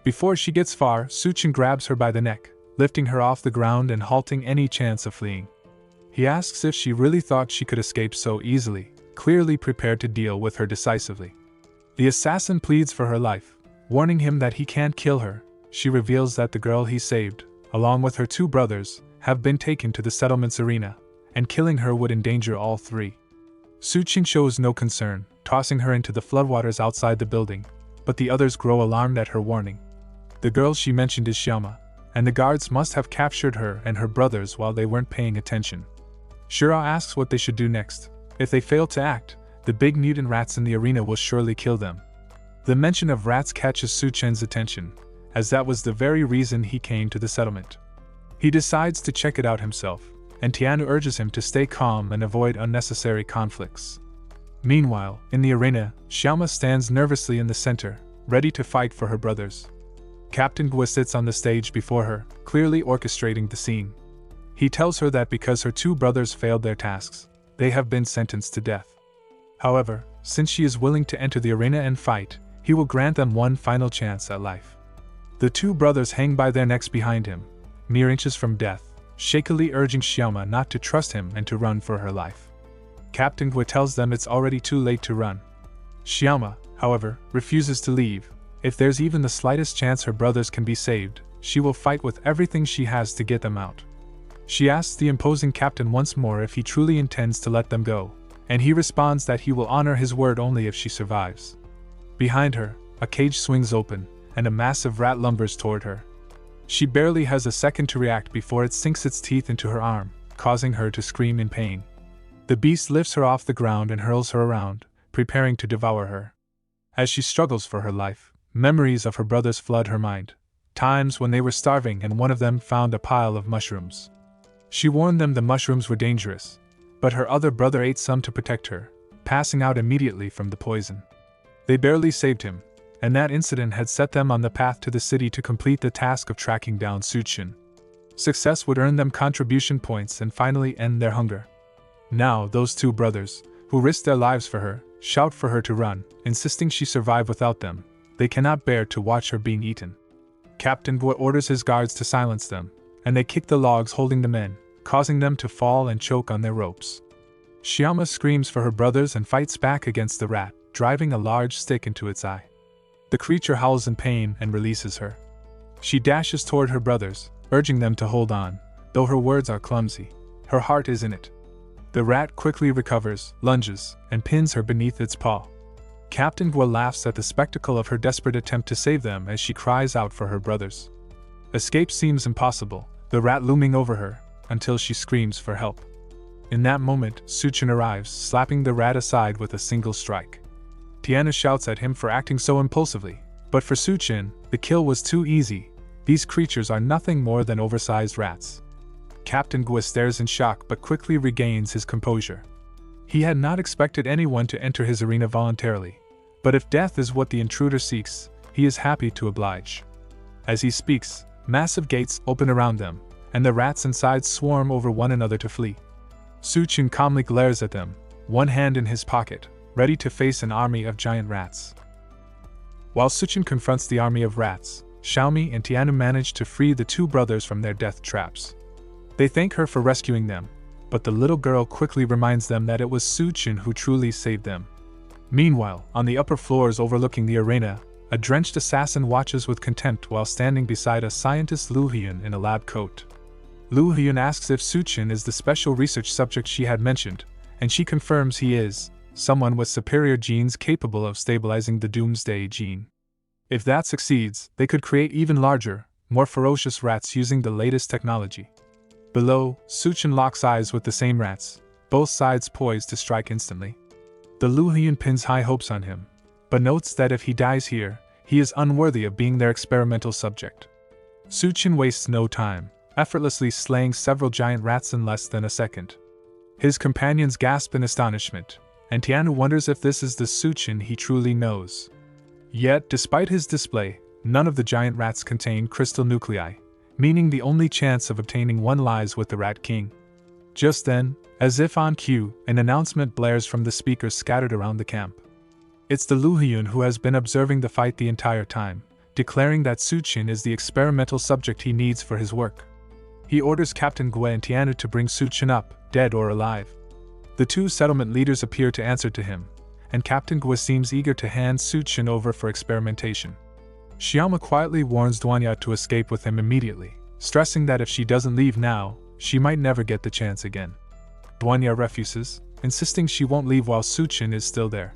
Before she gets far, Su Qin grabs her by the neck, lifting her off the ground and halting any chance of fleeing. He asks if she really thought she could escape so easily, clearly prepared to deal with her decisively. The assassin pleads for her life, warning him that he can't kill her. She reveals that the girl he saved, along with her two brothers, have been taken to the settlement's arena, and killing her would endanger all three. Su Qin shows no concern, tossing her into the floodwaters outside the building, but the others grow alarmed at her warning. The girl she mentioned is Xiaoma, and the guards must have captured her and her brothers while they weren't paying attention. Shura asks what they should do next. If they fail to act, the big mutant rats in the arena will surely kill them. The mention of rats catches Su Chen's attention, as that was the very reason he came to the settlement. He decides to check it out himself, and Tiana urges him to stay calm and avoid unnecessary conflicts. Meanwhile, in the arena, Xiaoma stands nervously in the center, ready to fight for her brothers. Captain DONGHUA sits on the stage before her, clearly orchestrating the scene. He tells her that because her two brothers failed their tasks, they have been sentenced to death. However, since she is willing to enter the arena and fight, he will grant them one final chance at life. The two brothers hang by their necks behind him, mere inches from death, shakily urging Xiaoma not to trust him and to run for her life. Captain DONGHUA tells them it's already too late to run. Xiaoma, however, refuses to leave. If there's even the slightest chance her brothers can be saved, she will fight with everything she has to get them out. She asks the imposing captain once more if he truly intends to let them go, and he responds that he will honor his word only if she survives. Behind her, a cage swings open, and a massive rat lumbers toward her. She barely has a second to react before it sinks its teeth into her arm, causing her to scream in pain. The beast lifts her off the ground and hurls her around, preparing to devour her. As she struggles for her life, memories of her brothers flood her mind. Times when they were starving and one of them found a pile of mushrooms. She warned them the mushrooms were dangerous, but her other brother ate some to protect her, passing out immediately from the poison. They barely saved him, and that incident had set them on the path to the city to complete the task of tracking down Suchin. Success would earn them contribution points and finally end their hunger. Now, those two brothers, who risked their lives for her, shout for her to run, insisting she survive without them. They cannot bear to watch her being eaten. Captain Gua orders his guards to silence them, and they kick the logs holding the men, causing them to fall and choke on their ropes. Shyama screams for her brothers and fights back against the rat, driving a large stick into its eye. The creature howls in pain and releases her. She dashes toward her brothers, urging them to hold on, though her words are clumsy. Her heart is in it. The rat quickly recovers, lunges, and pins her beneath its paw. Captain Gua laughs at the spectacle of her desperate attempt to save them as she cries out for her brothers. Escape seems impossible, the rat looming over her, until she screams for help. In that moment, Suchin arrives, slapping the rat aside with a single strike. Tiana shouts at him for acting so impulsively, but for Suchin, the kill was too easy. These creatures are nothing more than oversized rats. Captain Gua stares in shock but quickly regains his composure. He had not expected anyone to enter his arena voluntarily, but if death is what the intruder seeks, he is happy to oblige. As he speaks, massive gates open around them, and the rats inside swarm over one another to flee. Suchin calmly glares at them, one hand in his pocket, ready to face an army of giant rats. While Suchin confronts the army of rats, Xiaomi and Tianu manage to free the two brothers from their death traps. They thank her for rescuing them, but the little girl quickly reminds them that it was Suchin who truly saved them. Meanwhile, on the upper floors overlooking the arena, a drenched assassin watches with contempt while standing beside a scientist Lu Hyun in a lab coat. Lu Hyun asks if Suchin is the special research subject she had mentioned, and she confirms he is, someone with superior genes capable of stabilizing the Doomsday gene. If that succeeds, they could create even larger, more ferocious rats using the latest technology. Below, Suchin locks eyes with the same rats, both sides poised to strike instantly. The Lu Hyun pins high hopes on him, but notes that if he dies here, he is unworthy of being their experimental subject. Suchin wastes no time, effortlessly slaying several giant rats in less than a second. His companions gasp in astonishment, and Tianu wonders if this is the Suchin he truly knows. Yet, despite his display, none of the giant rats contain crystal nuclei, meaning the only chance of obtaining one lies with the Rat King. Just then, as if on cue, an announcement blares from the speakers scattered around the camp. It's the Lu Hyun who has been observing the fight the entire time, declaring that Suchin is the experimental subject he needs for his work. He orders Captain Gua and Tianu to bring Suchin up, dead or alive. The two settlement leaders appear to answer to him, and Captain Gua seems eager to hand Suchin over for experimentation. Xiaoma quietly warns DONGHUA to escape with him immediately, stressing that if she doesn't leave now, she might never get the chance again. DONGHUA refuses, insisting she won't leave while Suchin is still there.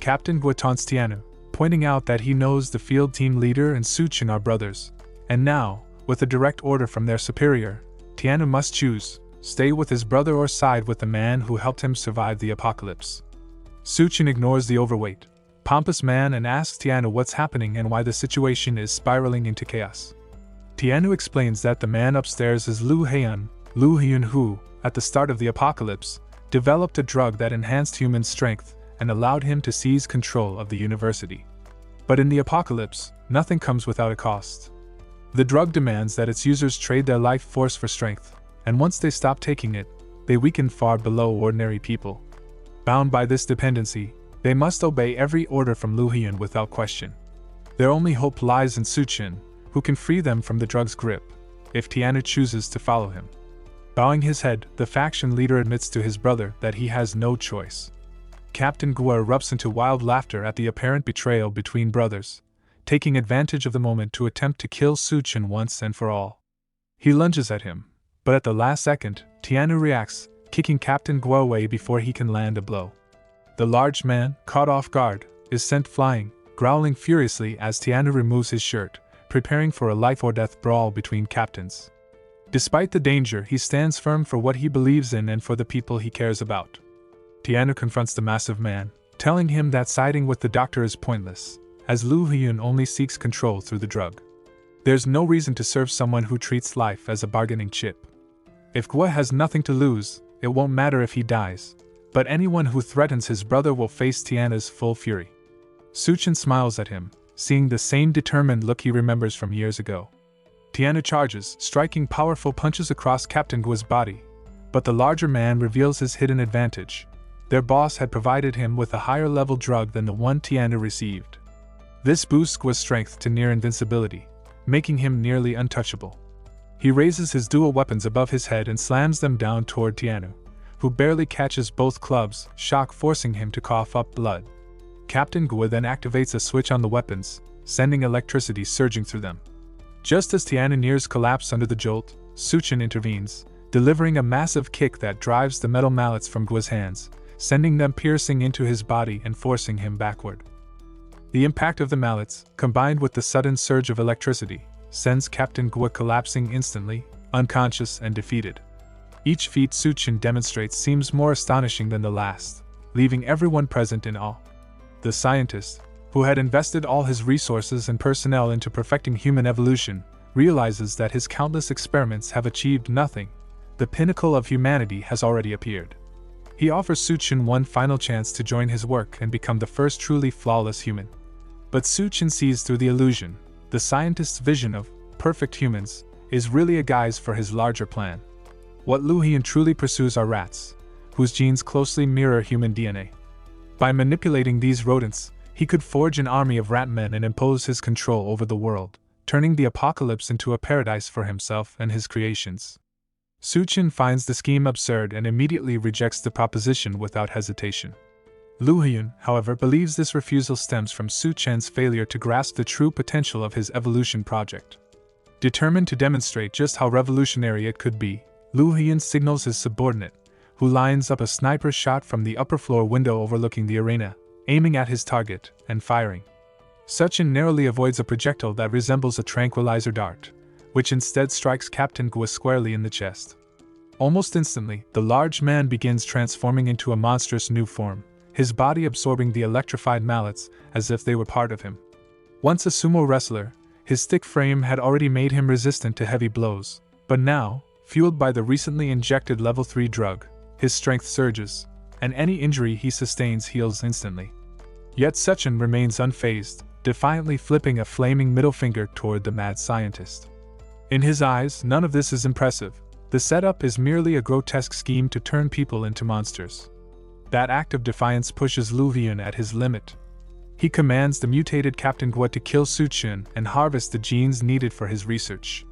Captain Gua taunts Tianu, pointing out that he knows the field team leader and Suchin are brothers, and now, with a direct order from their superior, Tianu must choose, stay with his brother or side with the man who helped him survive the apocalypse. Suchin ignores the overweight, pompous man and asks Tianu what's happening and why the situation is spiraling into chaos. Tianu explains that the man upstairs is Lu Hyun who, at the start of the apocalypse, developed a drug that enhanced human strength and allowed him to seize control of the university. But in the apocalypse, nothing comes without a cost. The drug demands that its users trade their life force for strength, and once they stop taking it, they weaken far below ordinary people. Bound by this dependency, they must obey every order from Lu Hyun without question. Their only hope lies in Suchin, who can free them from the drug's grip, if Tianu chooses to follow him. Bowing his head, the faction leader admits to his brother that he has no choice. Captain Gua erupts into wild laughter at the apparent betrayal between brothers, taking advantage of the moment to attempt to kill Suchin once and for all. He lunges at him, But at the last second, Tianu reacts, kicking Captain Guo away before he can land a blow. The large man, caught off guard, is sent flying, growling furiously as Tianu removes his shirt, preparing for a life-or-death brawl between captains. Despite the danger, he stands firm for what he believes in and for the people he cares about. Tianu confronts the massive man, telling him that siding with the doctor is pointless, as Lu Hyun only seeks control through the drug. There's no reason to serve someone who treats life as a bargaining chip. If Guo has nothing to lose, it won't matter if he dies, but anyone who threatens his brother will face Tiana's full fury. Suchin smiles at him, seeing the same determined look he remembers from years ago. Tiana charges, striking powerful punches across Captain Guo's body, but the larger man reveals his hidden advantage. Their boss had provided him with a higher-level drug than the one Tiana received. This boosts Guo's strength to near invincibility, making him nearly untouchable. He raises his dual weapons above his head and slams them down toward Tianu, who barely catches both clubs, shock forcing him to cough up blood. Captain Guo then activates a switch on the weapons, sending electricity surging through them. Just as Tianu nears collapse under the jolt, Suchin intervenes, delivering a massive kick that drives the metal mallets from Guo's hands, sending them piercing into his body and forcing him backward. The impact of the mallets, combined with the sudden surge of electricity, sends Captain Guo collapsing instantly, unconscious and defeated. Each feat Suchin demonstrates seems more astonishing than the last, leaving everyone present in awe. The scientist, who had invested all his resources and personnel into perfecting human evolution, realizes that his countless experiments have achieved nothing. The pinnacle of humanity has already appeared. He offers Suchin one final chance to join his work and become the first truly flawless human. But Suchin sees through the illusion. The scientist's vision of perfect humans is really a guise for his larger plan. What Lu Hyun truly pursues are rats, whose genes closely mirror human DNA. By manipulating these rodents, he could forge an army of rat men and impose his control over the world, turning the apocalypse into a paradise for himself and his creations. Suchin finds the scheme absurd and immediately rejects the proposition without hesitation. Lu Hyun, however, believes this refusal stems from Suchin's failure to grasp the true potential of his evolution project. Determined to demonstrate just how revolutionary it could be, Lu Hyun signals his subordinate, who lines up a sniper shot from the upper floor window overlooking the arena, aiming at his target and firing. Suchin narrowly avoids a projectile that resembles a tranquilizer dart, which instead strikes Captain Guo squarely in the chest. Almost instantly, the large man begins transforming into a monstrous new form, his body absorbing the electrified mallets as if they were part of him. Once a sumo wrestler, his thick frame had already made him resistant to heavy blows, but now, fueled by the recently injected level 3 drug, his strength surges, and any injury he sustains heals instantly. Yet Suchin remains unfazed, defiantly flipping a flaming middle finger toward the mad scientist. In his eyes, none of this is impressive. The setup is merely a grotesque scheme to turn people into monsters. That act of defiance pushes Lu Hyun at his limit. He commands the mutated Captain Guo to kill Suchin and harvest the genes needed for his research.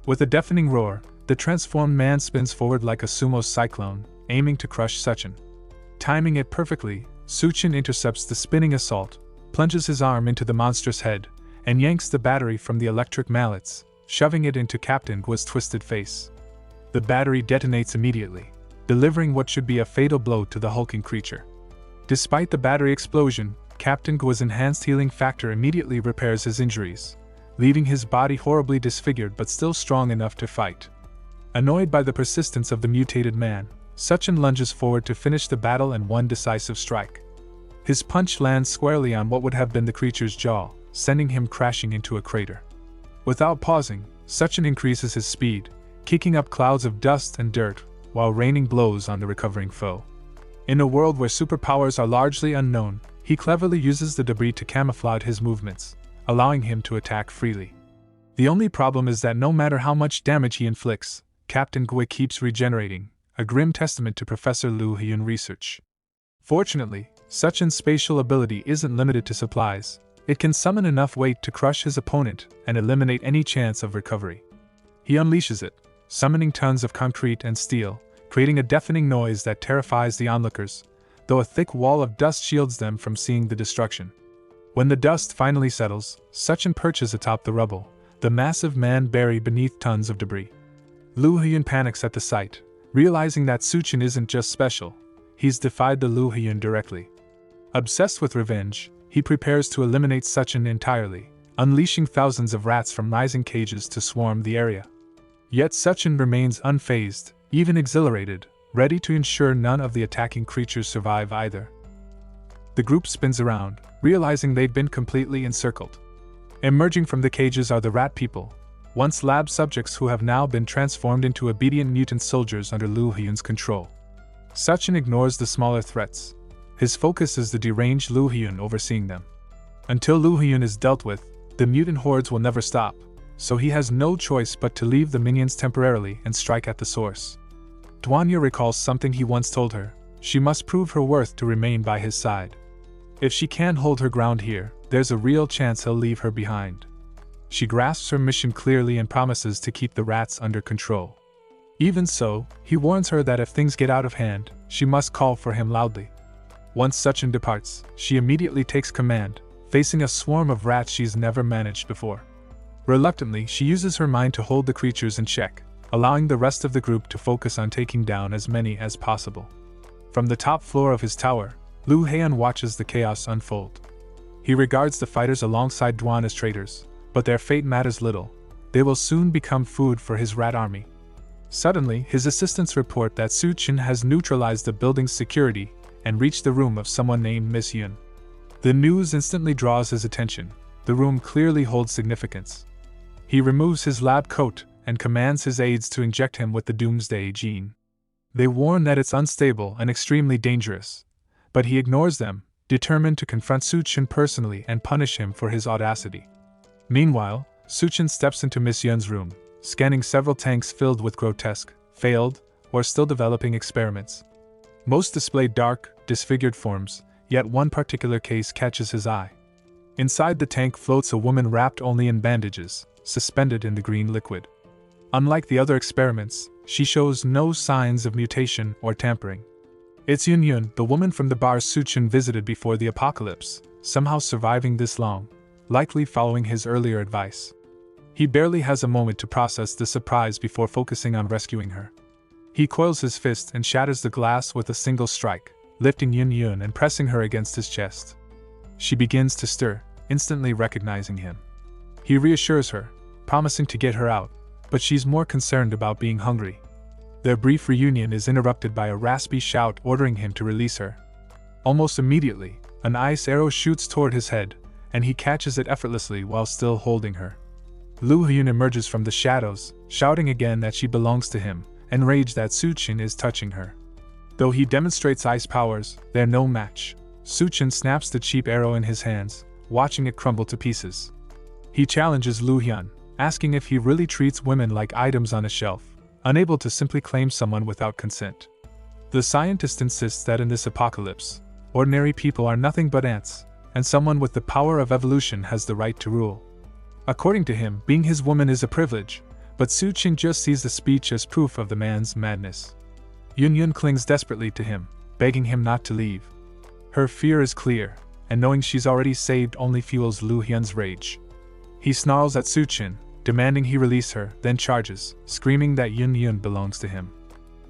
With a deafening roar, the transformed man spins forward like a sumo cyclone, aiming to crush Suchin. Timing it perfectly, Suchin intercepts the spinning assault, plunges his arm into the monster's head, and yanks the battery from the electric mallets, shoving it into Captain Guo's twisted face. The battery detonates immediately, delivering what should be a fatal blow to the hulking creature. Despite the battery explosion, Captain Guo's enhanced healing factor immediately repairs his injuries, leaving his body horribly disfigured but still strong enough to fight. Annoyed by the persistence of the mutated man, Suchin lunges forward to finish the battle in one decisive strike. His punch lands squarely on what would have been the creature's jaw, sending him crashing into a crater. Without pausing, Suchin increases his speed, kicking up clouds of dust and dirt, while raining blows on the recovering foe. In a world where superpowers are largely unknown, he cleverly uses the debris to camouflage his movements, allowing him to attack freely. The only problem is that no matter how much damage he inflicts, Captain Guo keeps regenerating, a grim testament to Professor Lu Hyun research. Fortunately, Suchin's spatial ability isn't limited to supplies. It can summon enough weight to crush his opponent and eliminate any chance of recovery. He unleashes it, summoning tons of concrete and steel, creating a deafening noise that terrifies the onlookers, though a thick wall of dust shields them from seeing the destruction. When the dust finally settles, Suchin perches atop the rubble, the massive man buried beneath tons of debris. Lu Hyun panics at the sight, realizing that Suchin isn't just special, he's defied the Lu Hyun directly. Obsessed with revenge, he prepares to eliminate Suchin entirely, unleashing thousands of rats from rising cages to swarm the area. Yet Suchin remains unfazed, even exhilarated, ready to ensure none of the attacking creatures survive either. The group spins around, realizing they'd been completely encircled. Emerging from the cages are the rat people, once lab subjects who have now been transformed into obedient mutant soldiers under Lu Hyun's control. Suchin ignores the smaller threats. His focus is the deranged Lu Hyun overseeing them. Until Lu Hyun is dealt with, the mutant hordes will never stop, so he has no choice but to leave the minions temporarily and strike at the source. DONGHUA recalls something he once told her: she must prove her worth to remain by his side. If she can't hold her ground here, there's a real chance he'll leave her behind. She grasps her mission clearly and promises to keep the rats under control. Even so, he warns her that if things get out of hand, she must call for him loudly. Once Suchin departs, she immediately takes command, facing a swarm of rats she's never managed before. Reluctantly, she uses her mind to hold the creatures in check, allowing the rest of the group to focus on taking down as many as possible. From the top floor of his tower, Lu Hyun watches the chaos unfold. He regards the fighters alongside DONGHUA as traitors, but their fate matters little. They will soon become food for his rat army. Suddenly, his assistants report that Suchin has neutralized the building's security and reached the room of someone named Miss Yun. The news instantly draws his attention. The room clearly holds significance. He removes his lab coat and commands his aides to inject him with the Doomsday gene. They warn that it's unstable and extremely dangerous, but he ignores them, determined to confront Suchin personally and punish him for his audacity. Meanwhile, Suchin steps into Miss Yun's room, scanning several tanks filled with grotesque, failed, or still developing experiments. Most display dark, disfigured forms, yet one particular case catches his eye. Inside the tank floats a woman wrapped only in bandages, suspended in the green liquid. Unlike the other experiments, she shows no signs of mutation or tampering. It's Yun, the woman from the bar Suchin visited before the apocalypse, somehow surviving this long, likely following his earlier advice. He barely has a moment to process the surprise before focusing on rescuing her. He coils his fist and shatters the glass with a single strike, lifting Yun and pressing her against his chest. She begins to stir, instantly recognizing him. He reassures her, promising to get her out, but she's more concerned about being hungry. Their brief reunion is interrupted by a raspy shout ordering him to release her. Almost immediately, an ice arrow shoots toward his head, and he catches it effortlessly while still holding her. Lu Hyun emerges from the shadows, shouting again that she belongs to him, enraged that Suchin is touching her. Though he demonstrates ice powers, they're no match. Suchin snaps the cheap arrow in his hands, watching it crumble to pieces. He challenges Lu Hyun, asking if he really treats women like items on a shelf, unable to simply claim someone without consent. The scientist insists that in this apocalypse, ordinary people are nothing but ants, and someone with the power of evolution has the right to rule. According to him, being his woman is a privilege, but Suchin just sees the speech as proof of the man's madness. Yun clings desperately to him, begging him not to leave. Her fear is clear, and knowing she's already saved only fuels Lu Hyun's rage. He snarls at Suchin, demanding he release her, then charges, screaming that Yun belongs to him.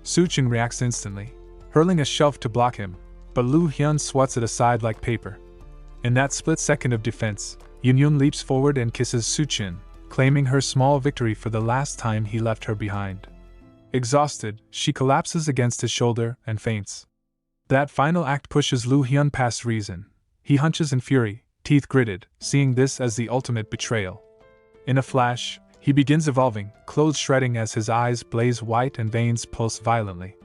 Suchin reacts instantly, hurling a shelf to block him, but Lu Hyun swats it aside like paper. In that split second of defense, Yun leaps forward and kisses Suchin, claiming her small victory for the last time he left her behind. Exhausted, she collapses against his shoulder and faints. That final act pushes Lu Hyun past reason. He hunches in fury, teeth gritted, seeing this as the ultimate betrayal. In a flash, he begins evolving, clothes shredding as his eyes blaze white and veins pulse violently.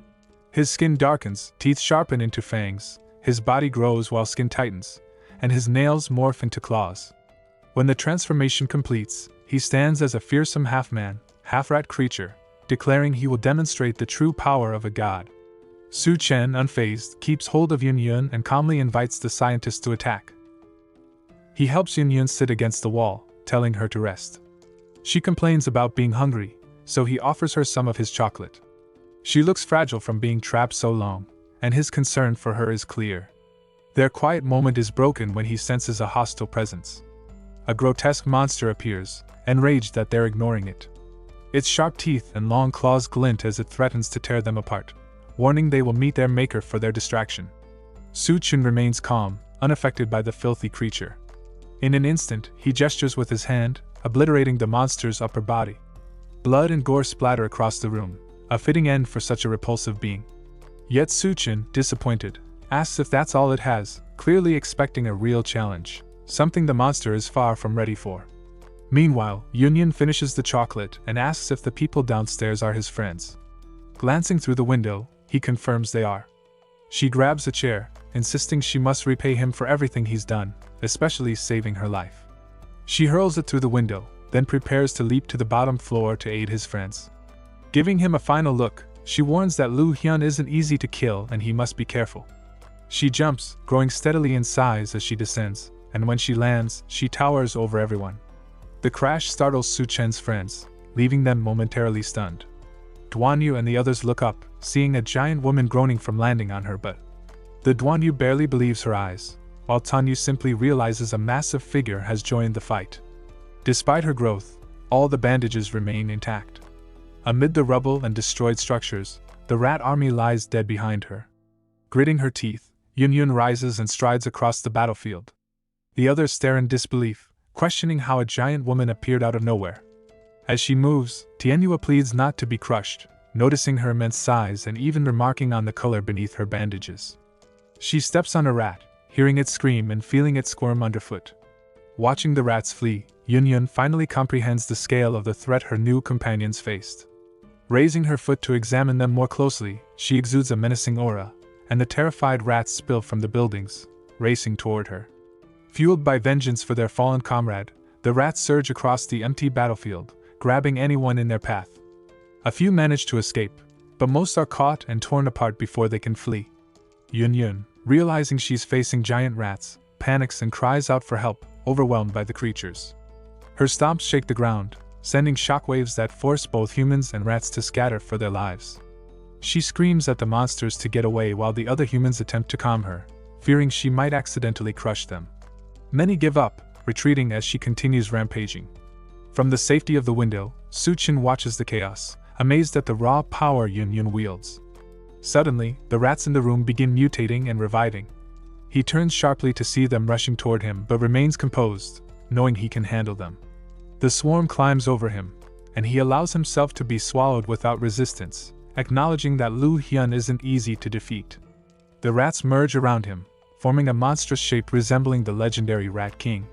His skin darkens, teeth sharpen into fangs, his body grows while skin tightens, and his nails morph into claws. When the transformation completes, he stands as a fearsome half-man, half-rat creature, declaring he will demonstrate the true power of a god. Suchin, unfazed, keeps hold of Yun and calmly invites the scientist to attack. He helps Yun sit against the wall, telling her to rest. She complains about being hungry, so he offers her some of his chocolate. She looks fragile from being trapped so long, and his concern for her is clear. Their quiet moment is broken when he senses a hostile presence. A grotesque monster appears, enraged that they're ignoring it. Its sharp teeth and long claws glint as it threatens to tear them apart, warning they will meet their maker for their distraction. Su-chun remains calm, unaffected by the filthy creature. In an instant, he gestures with his hand, obliterating the monster's upper body. Blood and gore splatter across the room, a fitting end for such a repulsive being. Yet Su-chun, disappointed, asks if that's all it has, clearly expecting a real challenge, something the monster is far from ready for. Meanwhile, Yun finishes the chocolate and asks if the people downstairs are his friends. Glancing through the window, he confirms they are. She grabs a chair, insisting she must repay him for everything he's done, especially saving her life. She hurls it through the window, then prepares to leap to the bottom floor to aid his friends. Giving him a final look, she warns that Lu Hyun isn't easy to kill and he must be careful. She jumps, growing steadily in size as she descends, and when she lands, she towers over everyone. The crash startles Su-chun's friends, leaving them momentarily stunned. DONGHUA and the others look up, seeing a giant woman groaning from landing on her butt. The DONGHUA barely believes her eyes, while Tanyu simply realizes a massive figure has joined the fight. Despite her growth, all the bandages remain intact. Amid the rubble and destroyed structures, the rat army lies dead behind her. Gritting her teeth, Yun rises and strides across the battlefield. The others stare in disbelief, questioning how a giant woman appeared out of nowhere. As she moves, Tianhua pleads not to be crushed, noticing her immense size and even remarking on the color beneath her bandages. She steps on a rat, hearing it scream and feeling it squirm underfoot. Watching the rats flee, Yun finally comprehends the scale of the threat her new companions faced. Raising her foot to examine them more closely, she exudes a menacing aura, and the terrified rats spill from the buildings, racing toward her. Fueled by vengeance for their fallen comrade, the rats surge across the empty battlefield, grabbing anyone in their path. A few manage to escape, but most are caught and torn apart before they can flee. Yun, realizing she's facing giant rats, panics and cries out for help, overwhelmed by the creatures. Her stomps shake the ground, sending shockwaves that force both humans and rats to scatter for their lives. She screams at the monsters to get away while the other humans attempt to calm her, fearing she might accidentally crush them. Many give up, retreating as she continues rampaging. From the safety of the window, Su-chun watches the chaos, amazed at the raw power Yun wields. Suddenly, the rats in the room begin mutating and reviving. He turns sharply to see them rushing toward him but remains composed, knowing he can handle them. The swarm climbs over him, and he allows himself to be swallowed without resistance, acknowledging that Lu Hyun isn't easy to defeat. The rats merge around him, forming a monstrous shape resembling the legendary Rat King.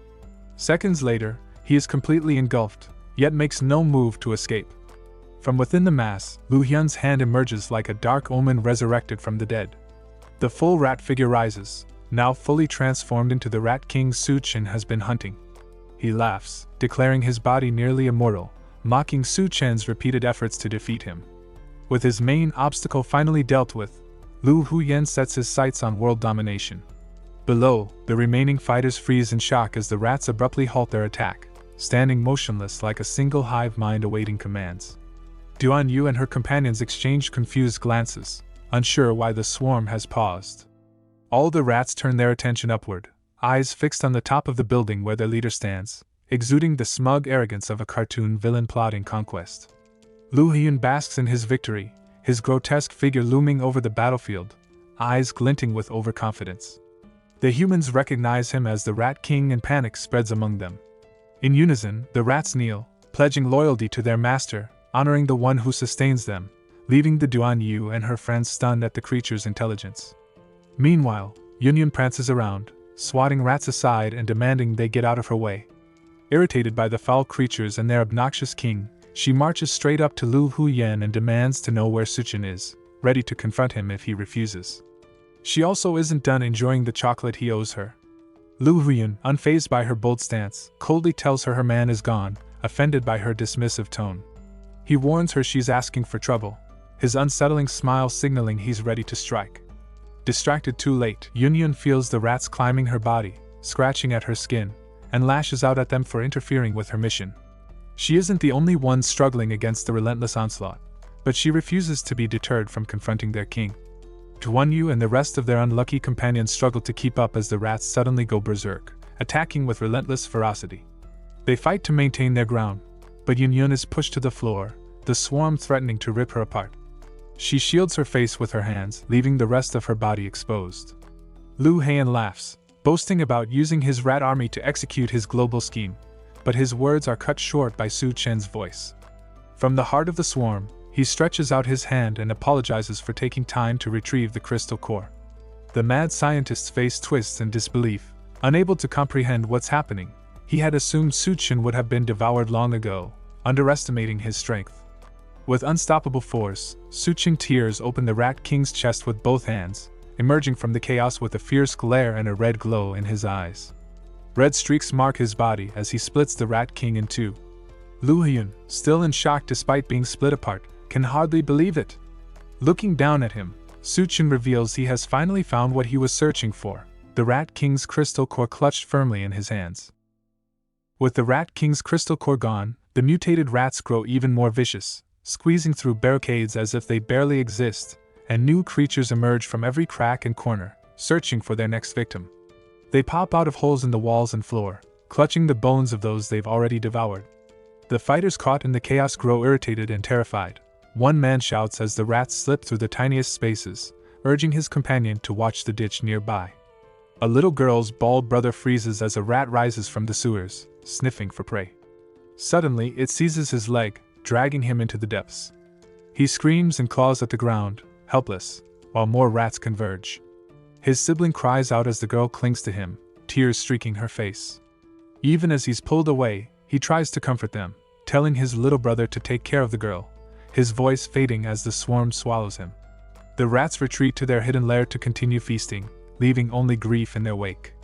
Seconds later, he is completely engulfed, yet makes no move to escape. From within the mass, Lu Hyun's hand emerges like a dark omen resurrected from the dead. The full rat figure rises, now fully transformed into the Rat King Su-chun has been hunting. He laughs, declaring his body nearly immortal, mocking Su-chun's repeated efforts to defeat him. With his main obstacle finally dealt with, Lu Huyen sets his sights on world domination. Below, the remaining fighters freeze in shock as the rats abruptly halt their attack, standing motionless like a single hive mind awaiting commands. DONGHUA and her companions exchange confused glances, unsure why the swarm has paused. All the rats turn their attention upward, eyes fixed on the top of the building where their leader stands, exuding the smug arrogance of a cartoon villain plotting conquest. Lu Hyun basks in his victory, his grotesque figure looming over the battlefield, eyes glinting with overconfidence. The humans recognize him as the Rat King and panic spreads among them. In unison, the rats kneel, pledging loyalty to their master, honoring the one who sustains them, leaving the DONGHUA and her friends stunned at the creature's intelligence. Meanwhile, Yun prances around, swatting rats aside and demanding they get out of her way. Irritated by the foul creatures and their obnoxious king, she marches straight up to Lu Huyen and demands to know where Su-chun is, ready to confront him if he refuses. She also isn't done enjoying the chocolate he owes her. Lu Huyen, unfazed by her bold stance, coldly tells her man is gone, offended by her dismissive tone. He warns her she's asking for trouble, his unsettling smile signaling he's ready to strike. Distracted too late, Yun feels the rats climbing her body, scratching at her skin, and lashes out at them for interfering with her mission. She isn't the only one struggling against the relentless onslaught, but she refuses to be deterred from confronting their king. DONGHUA and the rest of their unlucky companions struggle to keep up as the rats suddenly go berserk, attacking with relentless ferocity. They fight to maintain their ground, but Yun is pushed to the floor, the swarm threatening to rip her apart. She shields her face with her hands, leaving the rest of her body exposed. Lu Heian laughs, boasting about using his rat army to execute his global scheme, but his words are cut short by Su Chen's voice. From the heart of the swarm, he stretches out his hand and apologizes for taking time to retrieve the crystal core. The mad scientist's face twists in disbelief, unable to comprehend what's happening. He had assumed Su Chen would have been devoured long ago, underestimating his strength. With unstoppable force, Su Chen tears open the Rat King's chest with both hands, emerging from the chaos with a fierce glare and a red glow in his eyes. Red streaks mark his body as he splits the Rat King in two. Lu Heian, still in shock despite being split apart, can hardly believe it. Looking down at him, Su Chen reveals he has finally found what he was searching for, the Rat King's crystal core clutched firmly in his hands. With the Rat King's crystal core gone, the mutated rats grow even more vicious, squeezing through barricades as if they barely exist, and new creatures emerge from every crack and corner, searching for their next victim. They pop out of holes in the walls and floor, clutching the bones of those they've already devoured. The fighters caught in the chaos grow irritated and terrified. One man shouts as the rats slip through the tiniest spaces, urging his companion to watch the ditch nearby. A little girl's bald brother freezes as a rat rises from the sewers, sniffing for prey. Suddenly, it seizes his leg, dragging him into the depths. He screams and claws at the ground, helpless, while more rats converge. His sibling cries out as the girl clings to him, tears streaking her face. Even as he's pulled away, he tries to comfort them, telling his little brother to take care of the girl, his voice fading as the swarm swallows him. The rats retreat to their hidden lair to continue feasting, leaving only grief in their wake.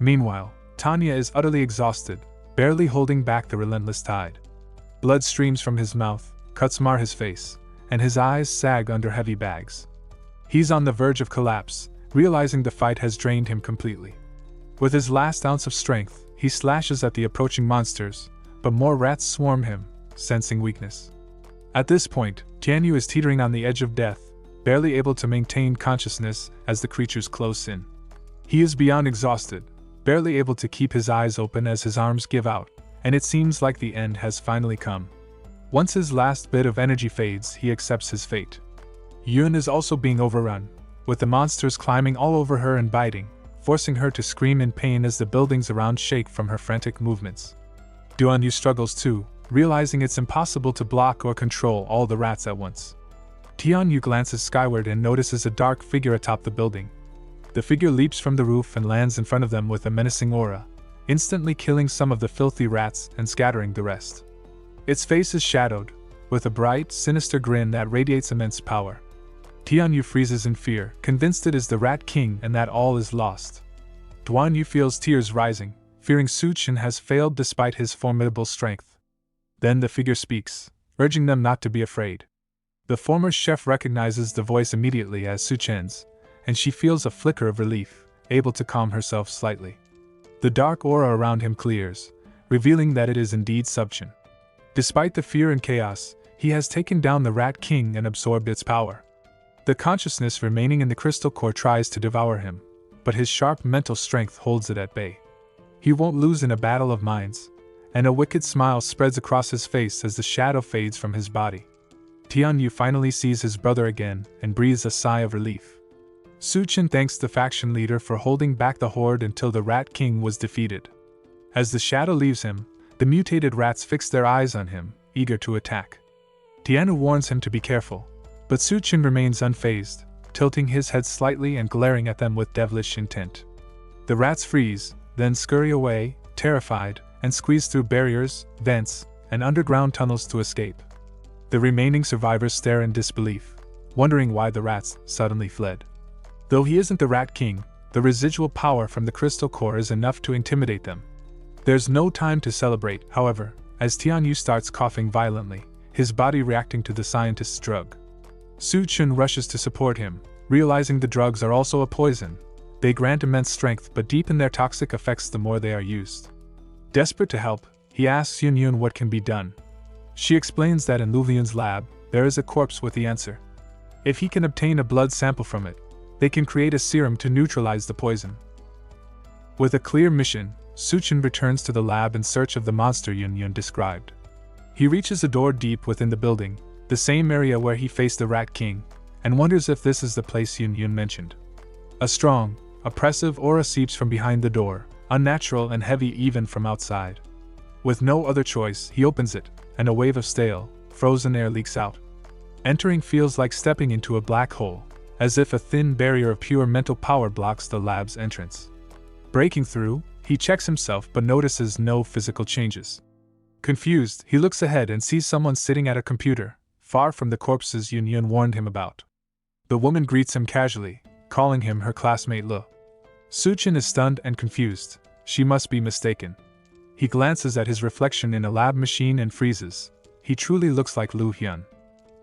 Meanwhile, Tanya is utterly exhausted, barely holding back the relentless tide. Blood streams from his mouth, cuts mar his face, and his eyes sag under heavy bags. He's on the verge of collapse, realizing the fight has drained him completely. With his last ounce of strength, he slashes at the approaching monsters, but more rats swarm him, sensing weakness. At this point, Tianyu is teetering on the edge of death, barely able to maintain consciousness as the creatures close in. He is beyond exhausted, barely able to keep his eyes open as his arms give out, and it seems like the end has finally come. Once his last bit of energy fades, he accepts his fate. Yun is also being overrun, with the monsters climbing all over her and biting, forcing her to scream in pain as the buildings around shake from her frantic movements. DONGHUA struggles too, realizing it's impossible to block or control all the rats at once. Tianyu glances skyward and notices a dark figure atop the building. The figure leaps from the roof and lands in front of them with a menacing aura, instantly killing some of the filthy rats and scattering the rest. Its face is shadowed, with a bright, sinister grin that radiates immense power. Tianyu freezes in fear, convinced it is the Rat King and that all is lost. Duanyu feels tears rising, fearing Su Chen has failed despite his formidable strength. Then the figure speaks, urging them not to be afraid. The former chef recognizes the voice immediately as Su Chen's, and she feels a flicker of relief, able to calm herself slightly. The dark aura around him clears, revealing that it is indeed Su Chen. Despite the fear and chaos, he has taken down the Rat King and absorbed its power. The consciousness remaining in the crystal core tries to devour him, but his sharp mental strength holds it at bay. He won't lose in a battle of minds, and a wicked smile spreads across his face as the shadow fades from his body. Tianyu finally sees his brother again and breathes a sigh of relief. Su Chen thanks the faction leader for holding back the horde until the Rat King was defeated. As the shadow leaves him, the mutated rats fix their eyes on him, eager to attack. Tianyu warns him to be careful, but Su Chen remains unfazed, tilting his head slightly and glaring at them with devilish intent. The rats freeze, then scurry away, terrified, and squeeze through barriers, vents, and underground tunnels to escape. The remaining survivors stare in disbelief, wondering why the rats suddenly fled. Though he isn't the Rat King, the residual power from the crystal core is enough to intimidate them. There's no time to celebrate, however, as Tianyu starts coughing violently, his body reacting to the scientist's drug. Su Chen rushes to support him, realizing the drugs are also a poison. They grant immense strength but deepen their toxic effects the more they are used. Desperate to help, he asks Yun what can be done. She explains that in Lu Lian's lab, there is a corpse with the answer. If he can obtain a blood sample from it, they can create a serum to neutralize the poison. With a clear mission, Su Chen returns to the lab in search of the monster Yun described. He reaches a door deep within the building, the same area where he faced the Rat King, and wonders if this is the place Yun mentioned. A strong, oppressive aura seeps from behind the door, unnatural and heavy even from outside. With no other choice, he opens it, and a wave of stale, frozen air leaks out. Entering feels like stepping into a black hole, as if a thin barrier of pure mental power blocks the lab's entrance. Breaking through, he checks himself but notices no physical changes. Confused, he looks ahead and sees someone sitting at a computer, far from the corpses Yun warned him about. The woman greets him casually, calling him her classmate Le. Suchin is stunned and confused. She must be mistaken. He glances at his reflection in a lab machine and freezes. He truly looks like Lu Hyun.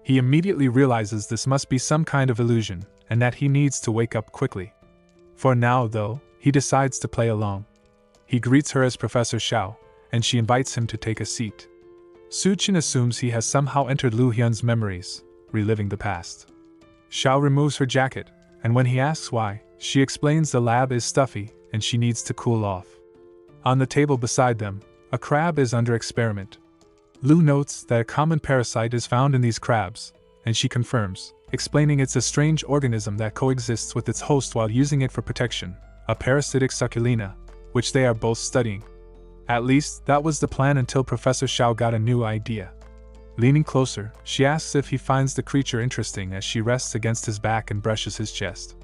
He immediately realizes this must be some kind of illusion, and that he needs to wake up quickly. For now, though, he decides to play along. He greets her as Professor Xiao, and she invites him to take a seat. Suchin assumes he has somehow entered Lu Hyun's memories, reliving the past. Xiao removes her jacket, and when he asks why, she explains the lab is stuffy and she needs to cool off. On the table beside them, a crab is under experiment. Lu notes that a common parasite is found in these crabs, and she confirms, explaining it's a strange organism that coexists with its host while using it for protection, a parasitic succulina, which they are both studying. At least, that was the plan until Professor Xiao got a new idea. Leaning closer, she asks if he finds the creature interesting as she rests against his back and brushes his chest.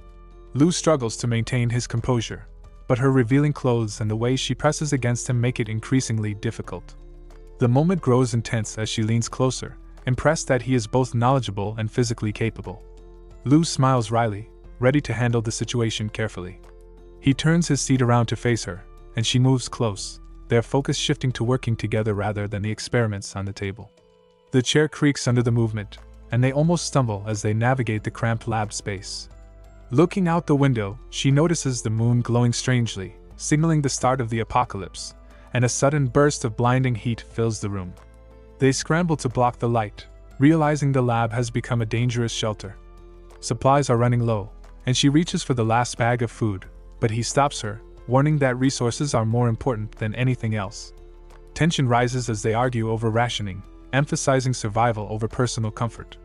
Lu struggles to maintain his composure, but her revealing clothes and the way she presses against him make it increasingly difficult. The moment grows intense as she leans closer, impressed that he is both knowledgeable and physically capable. Lu smiles wryly, ready to handle the situation carefully. He turns his seat around to face her, and she moves close, their focus shifting to working together rather than the experiments on the table. The chair creaks under the movement, and they almost stumble as they navigate the cramped lab space. Looking out the window, she notices the moon glowing strangely, signaling the start of the apocalypse, and a sudden burst of blinding heat fills the room. They scramble to block the light, realizing the lab has become a dangerous shelter. Supplies are running low, and she reaches for the last bag of food, but he stops her, warning that resources are more important than anything else. Tension rises as they argue over rationing, emphasizing survival over personal comfort.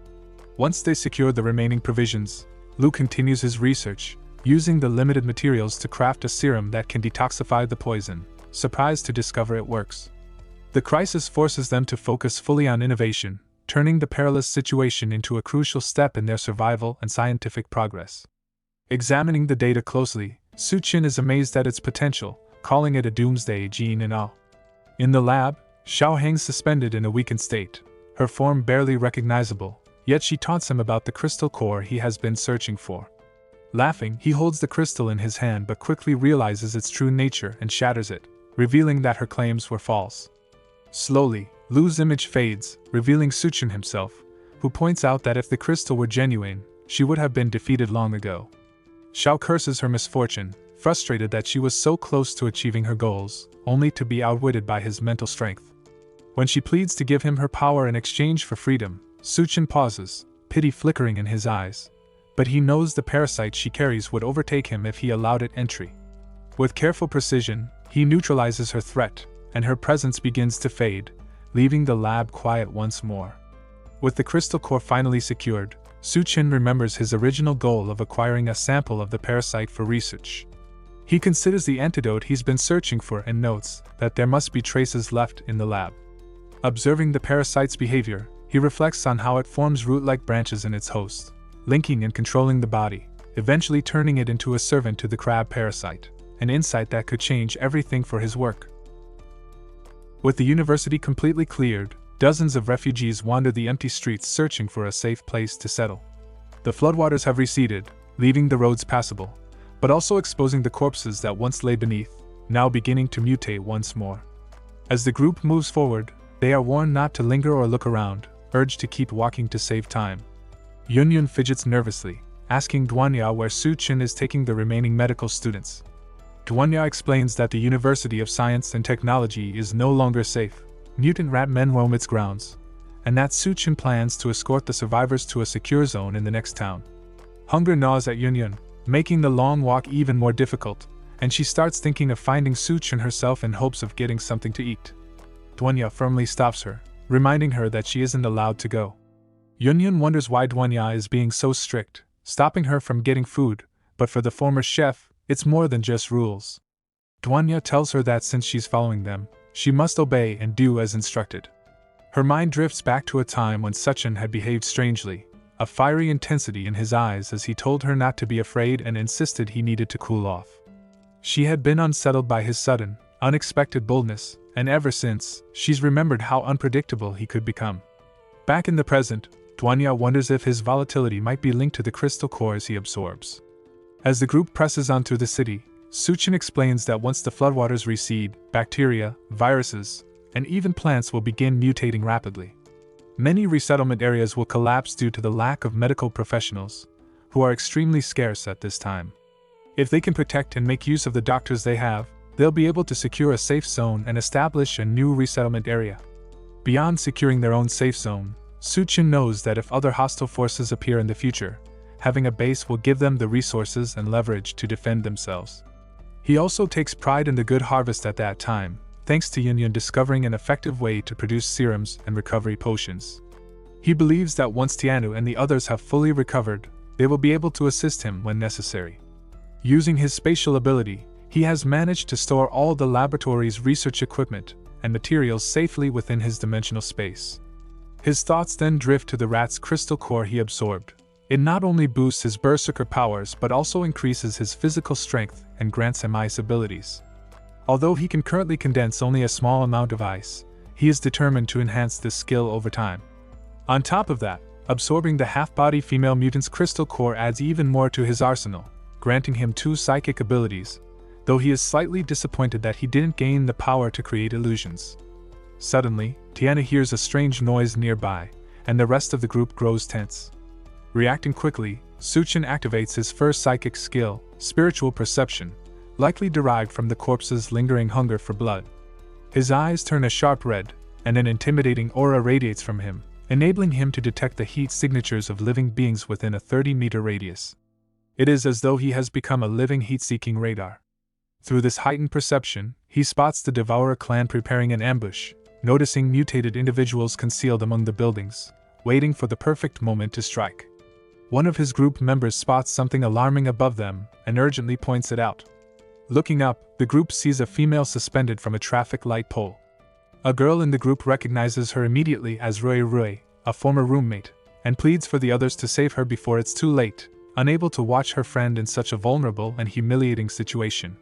Once they secure the remaining provisions, Lu continues his research, using the limited materials to craft a serum that can detoxify the poison, surprised to discover it works. The crisis forces them to focus fully on innovation, turning the perilous situation into a crucial step in their survival and scientific progress. Examining the data closely, Suchin is amazed at its potential, calling it a doomsday gene in awe. In the lab, Xiao hangs suspended in a weakened state, her form barely recognizable, yet she taunts him about the crystal core he has been searching for. Laughing, he holds the crystal in his hand but quickly realizes its true nature and shatters it, revealing that her claims were false. Slowly, Lu's image fades, revealing Suchin himself, who points out that if the crystal were genuine, she would have been defeated long ago. Xiao curses her misfortune, frustrated that she was so close to achieving her goals, only to be outwitted by his mental strength. When she pleads to give him her power in exchange for freedom, Suchin pauses, pity flickering in his eyes. But he knows the parasite she carries would overtake him if he allowed it entry. With careful precision, he neutralizes her threat, and her presence begins to fade, leaving the lab quiet once more. With the crystal core finally secured, Suchin remembers his original goal of acquiring a sample of the parasite for research. He considers the antidote he's been searching for and notes that there must be traces left in the lab. Observing the parasite's behavior, he reflects on how it forms root-like branches in its host, linking and controlling the body, eventually turning it into a servant to the crab parasite, an insight that could change everything for his work. With the university completely cleared, dozens of refugees wander the empty streets searching for a safe place to settle. The floodwaters have receded, leaving the roads passable, but also exposing the corpses that once lay beneath, now beginning to mutate once more. As the group moves forward, they are warned not to linger or look around, urged to keep walking to save time. Yun fidgets nervously, asking DONGHUA where Suchin is taking the remaining medical students. DONGHUA explains that the University of Science and Technology is no longer safe, mutant rat men roam its grounds, and that Suchin plans to escort the survivors to a secure zone in the next town. Hunger gnaws at Yun, making the long walk even more difficult, and she starts thinking of finding Suchin herself in hopes of getting something to eat. DONGHUA firmly stops her, reminding her that she isn't allowed to go. Yunyun wonders why DONGHUA is being so strict, stopping her from getting food, but for the former chef, it's more than just rules. DONGHUA tells her that since she's following them, she must obey and do as instructed. Her mind drifts back to a time when Suchin had behaved strangely, a fiery intensity in his eyes as he told her not to be afraid and insisted he needed to cool off. She had been unsettled by his sudden, unexpected boldness, and ever since, she's remembered how unpredictable he could become. Back in the present, DONGHUA wonders if his volatility might be linked to the crystal cores he absorbs. As the group presses on through the city, Suchin explains that once the floodwaters recede, bacteria, viruses, and even plants will begin mutating rapidly. Many resettlement areas will collapse due to the lack of medical professionals, who are extremely scarce at this time. If they can protect and make use of the doctors they have, they'll be able to secure a safe zone and establish a new resettlement area. Beyond securing their own safe zone, Suchin knows that if other hostile forces appear in the future, having a base will give them the resources and leverage to defend themselves. He also takes pride in the good harvest at that time, thanks to Yunyun discovering an effective way to produce serums and recovery potions. He believes that once Tianu and the others have fully recovered, they will be able to assist him when necessary. Using his spatial ability, he has managed to store all the laboratory's research equipment and materials safely within his dimensional space. His thoughts then drift to the rat's crystal core he absorbed. It not only boosts his berserker powers but also increases his physical strength and grants him ice abilities. Although he can currently condense only a small amount of ice, he is determined to enhance this skill over time. On top of that, absorbing the half-body female mutant's crystal core adds even more to his arsenal, granting him 2 psychic abilities, though he is slightly disappointed that he didn't gain the power to create illusions. Suddenly, Tiana hears a strange noise nearby, and the rest of the group grows tense. Reacting quickly, Suchin activates his first psychic skill, spiritual perception, likely derived from the corpse's lingering hunger for blood. His eyes turn a sharp red, and an intimidating aura radiates from him, enabling him to detect the heat signatures of living beings within a 30-meter radius. It is as though he has become a living heat-seeking radar. Through this heightened perception, he spots the Devourer clan preparing an ambush, noticing mutated individuals concealed among the buildings, waiting for the perfect moment to strike. One of his group members spots something alarming above them and urgently points it out. Looking up, the group sees a female suspended from a traffic light pole. A girl in the group recognizes her immediately as Rui Rui, a former roommate, and pleads for the others to save her before it's too late, unable to watch her friend in such a vulnerable and humiliating situation.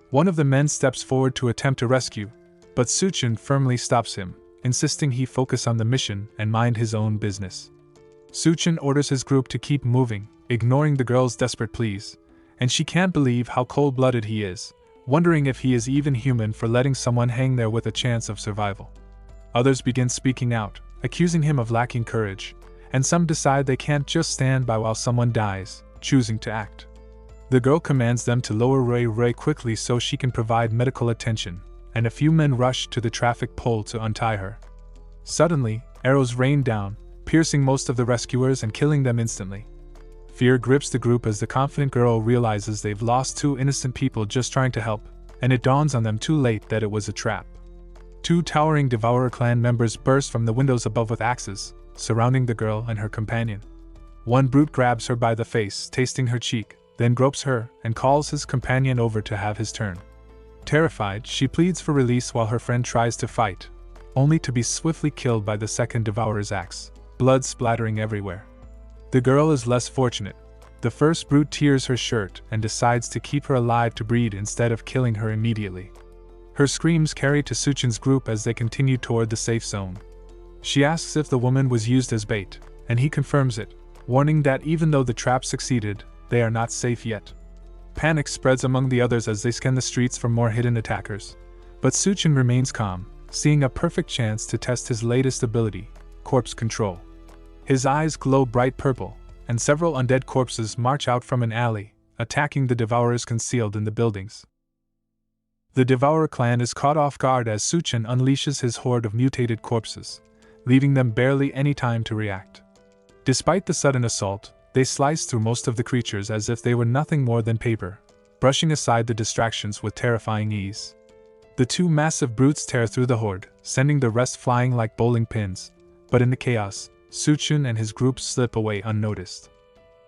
One of the men steps forward to attempt to rescue, but Suchin firmly stops him, insisting he focus on the mission and mind his own business. Suchin orders his group to keep moving, ignoring the girl's desperate pleas, and she can't believe how cold-blooded he is, wondering if he is even human for letting someone hang there with a chance of survival. Others begin speaking out, accusing him of lacking courage, and some decide they can't just stand by while someone dies, choosing to act. The girl commands them to lower Rui Rui quickly so she can provide medical attention, and a few men rush to the traffic pole to untie her. Suddenly, arrows rain down, piercing most of the rescuers and killing them instantly. Fear grips the group as the confident girl realizes they've lost 2 innocent people just trying to help, and it dawns on them too late that it was a trap. 2 towering Devourer clan members burst from the windows above with axes, surrounding the girl and her companion. One brute grabs her by the face, tasting her cheek, then gropes her and calls his companion over to have his turn. Terrified, she pleads for release while her friend tries to fight, only to be swiftly killed by the second Devourer's axe, blood splattering everywhere. The girl is less fortunate. The first brute tears her shirt and decides to keep her alive to breed instead of killing her immediately. Her screams carry to Suchin's group as they continue toward the safe zone. She asks if the woman was used as bait, and he confirms it, warning that even though the trap succeeded, they are not safe yet. Panic spreads among the others as they scan the streets for more hidden attackers, but Suchin remains calm, seeing a perfect chance to test his latest ability, corpse control. His eyes glow bright purple, and several undead corpses march out from an alley, attacking the Devourers concealed in the buildings. The Devourer clan is caught off guard as Suchin unleashes his horde of mutated corpses, leaving them barely any time to react. Despite the sudden assault, they slice through most of the creatures as if they were nothing more than paper, brushing aside the distractions with terrifying ease. The two massive brutes tear through the horde, sending the rest flying like bowling pins, but in the chaos, Suchun and his group slip away unnoticed.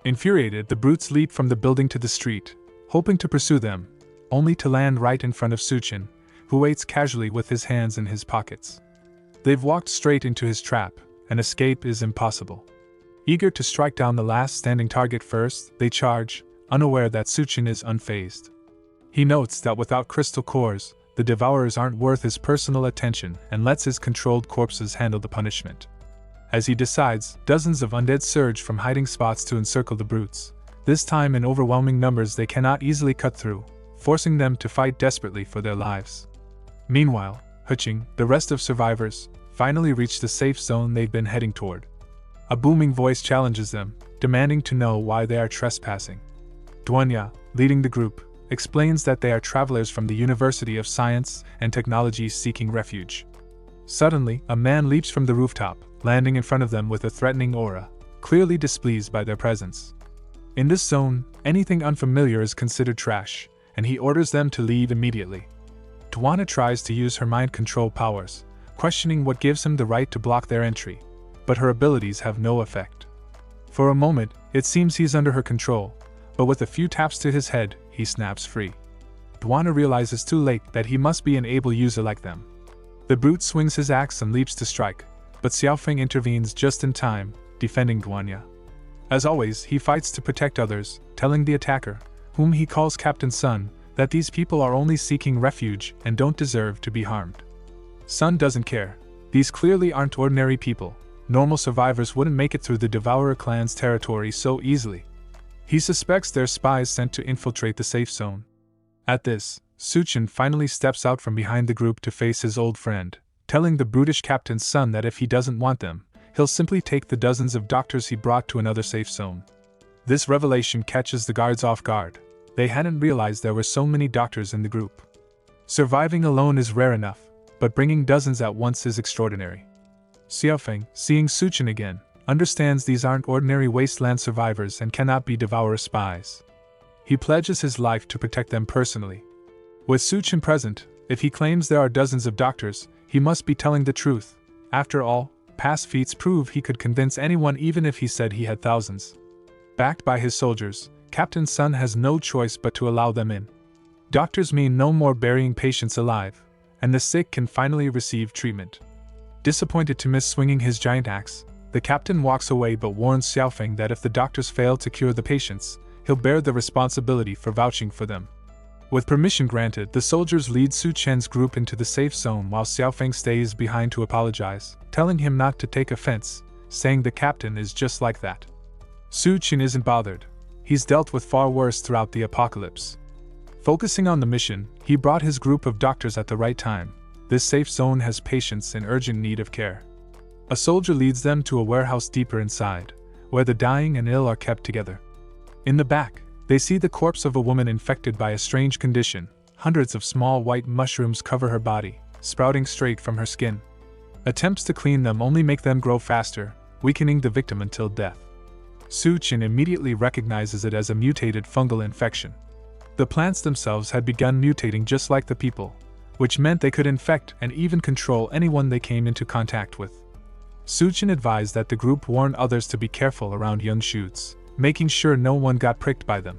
Infuriated, the brutes leap from the building to the street, hoping to pursue them, only to land right in front of Suchun, who waits casually with his hands in his pockets. They've walked straight into his trap, and escape is impossible. Eager to strike down the last standing target first, they charge, unaware that Suchun is unfazed. He notes that without crystal cores, the devourers aren't worth his personal attention and lets his controlled corpses handle the punishment. As he decides, dozens of undead surge from hiding spots to encircle the brutes, this time in overwhelming numbers they cannot easily cut through, forcing them to fight desperately for their lives. Meanwhile, Huching, the rest of survivors, finally reach the safe zone they've been heading toward. A booming voice challenges them, demanding to know why they are trespassing. DONGHUA, leading the group, explains that they are travelers from the University of Science and Technology seeking refuge. Suddenly, a man leaps from the rooftop, landing in front of them with a threatening aura, clearly displeased by their presence. In this zone, anything unfamiliar is considered trash, and he orders them to leave immediately. DONGHUA tries to use her mind control powers, questioning what gives him the right to block their entry, but her abilities have no effect. For a moment, it seems he's under her control, but with a few taps to his head, he snaps free. DONGHUA realizes too late that he must be an able user like them. The brute swings his axe and leaps to strike, but Xiaofeng intervenes just in time, defending DONGHUA. As always, he fights to protect others, telling the attacker, whom he calls Captain Sun, that these people are only seeking refuge and don't deserve to be harmed. Sun doesn't care. These clearly aren't ordinary people. Normal survivors wouldn't make it through the Devourer clan's territory so easily. He suspects they're spies sent to infiltrate the safe zone. At this, Suchun finally steps out from behind the group to face his old friend, telling the brutish Captain's son that if he doesn't want them, he'll simply take the dozens of doctors he brought to another safe zone. This revelation catches the guards off guard. They hadn't realized there were so many doctors in the group. Surviving alone is rare enough, but bringing dozens at once is extraordinary. Xiaofeng, seeing Suchun again, understands these aren't ordinary wasteland survivors and cannot be Devourer spies. He pledges his life to protect them personally. With Suchun present, if he claims there are dozens of doctors, he must be telling the truth. After all, past feats prove he could convince anyone even if he said he had thousands. Backed by his soldiers, Captain Sun has no choice but to allow them in. Doctors mean no more burying patients alive, and the sick can finally receive treatment. Disappointed to miss swinging his giant axe, the captain walks away but warns Xiaofeng that if the doctors fail to cure the patients, he'll bear the responsibility for vouching for them. With permission granted, the soldiers lead Suchun's group into the safe zone while Xiaofeng stays behind to apologize, telling him not to take offense, saying the captain is just like that. Suchun isn't bothered. He's dealt with far worse throughout the apocalypse. Focusing on the mission, he brought his group of doctors at the right time. This safe zone has patients in urgent need of care. A soldier leads them to a warehouse deeper inside, where the dying and ill are kept together. In the back, they see the corpse of a woman infected by a strange condition. Hundreds of small white mushrooms cover her body, sprouting straight from her skin. Attempts to clean them only make them grow faster, weakening the victim until death. Suchun immediately recognizes it as a mutated fungal infection. The plants themselves had begun mutating just like the people, which meant they could infect and even control anyone they came into contact with. Suchun advised that the group warn others to be careful around young shoots, making sure no one got pricked by them.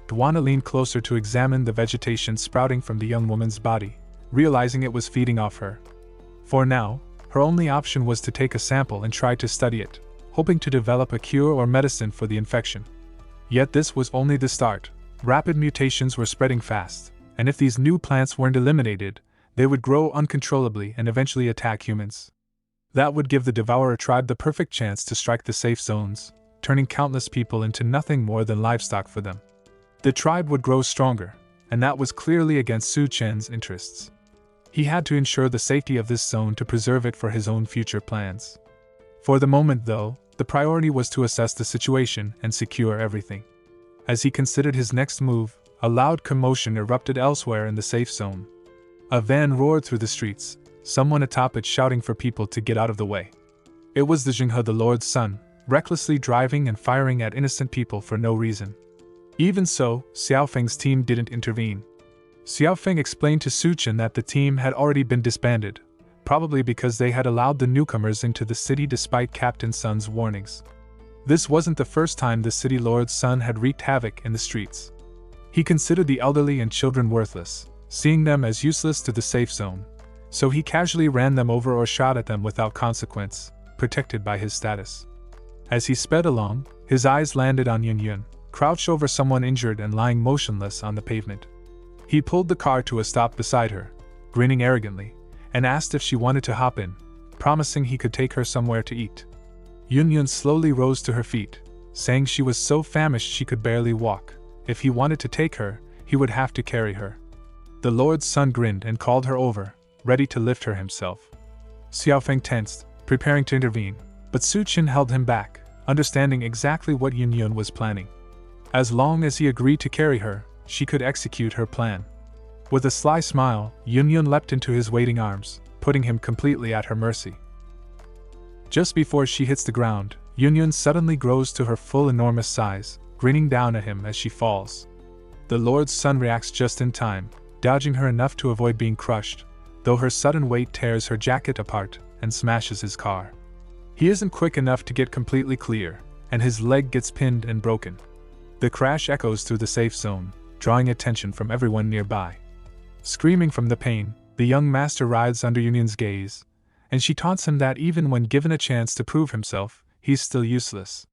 DONGHUA leaned closer to examine the vegetation sprouting from the young woman's body, realizing it was feeding off her. For now, her only option was to take a sample and try to study it, hoping to develop a cure or medicine for the infection. Yet this was only the start. Rapid mutations were spreading fast, and if these new plants weren't eliminated, they would grow uncontrollably and eventually attack humans. That would give the Devourer tribe the perfect chance to strike the safe zones, turning countless people into nothing more than livestock for them. The tribe would grow stronger, and that was clearly against Suchun's interests. He had to ensure the safety of this zone to preserve it for his own future plans. For the moment, though, the priority was to assess the situation and secure everything. As he considered his next move, a loud commotion erupted elsewhere in the safe zone. A van roared through the streets, someone atop it shouting for people to get out of the way. It was the DONGHUA, the Lord's son, recklessly driving and firing at innocent people for no reason. Even so, Xiaofeng's team didn't intervene. Xiao Feng explained to Su Chen that the team had already been disbanded, probably because they had allowed the newcomers into the city despite Captain Sun's warnings. This wasn't the first time the city lord's son had wreaked havoc in the streets. He considered the elderly and children worthless, seeing them as useless to the safe zone, so he casually ran them over or shot at them without consequence, protected by his status. As he sped along, his eyes landed on Yun, crouched over someone injured and lying motionless on the pavement. He pulled the car to a stop beside her, grinning arrogantly, and asked if she wanted to hop in, promising he could take her somewhere to eat. Yun slowly rose to her feet, saying she was so famished she could barely walk. If he wanted to take her, he would have to carry her. The lord's son grinned and called her over, ready to lift her himself. Xiao Feng tensed, preparing to intervene, but Su Chen held him back, understanding exactly what Yun was planning. As long as he agreed to carry her, she could execute her plan. With a sly smile, Yun leapt into his waiting arms, putting him completely at her mercy. Just before she hits the ground, Yun suddenly grows to her full enormous size, grinning down at him as she falls. The lord's son reacts just in time, dodging her enough to avoid being crushed, though her sudden weight tears her jacket apart and smashes his car. He isn't quick enough to get completely clear, and his leg gets pinned and broken. The crash echoes through the safe zone, drawing attention from everyone nearby. Screaming from the pain, the young master writhes under Yun's gaze, and she taunts him that even when given a chance to prove himself, he's still useless.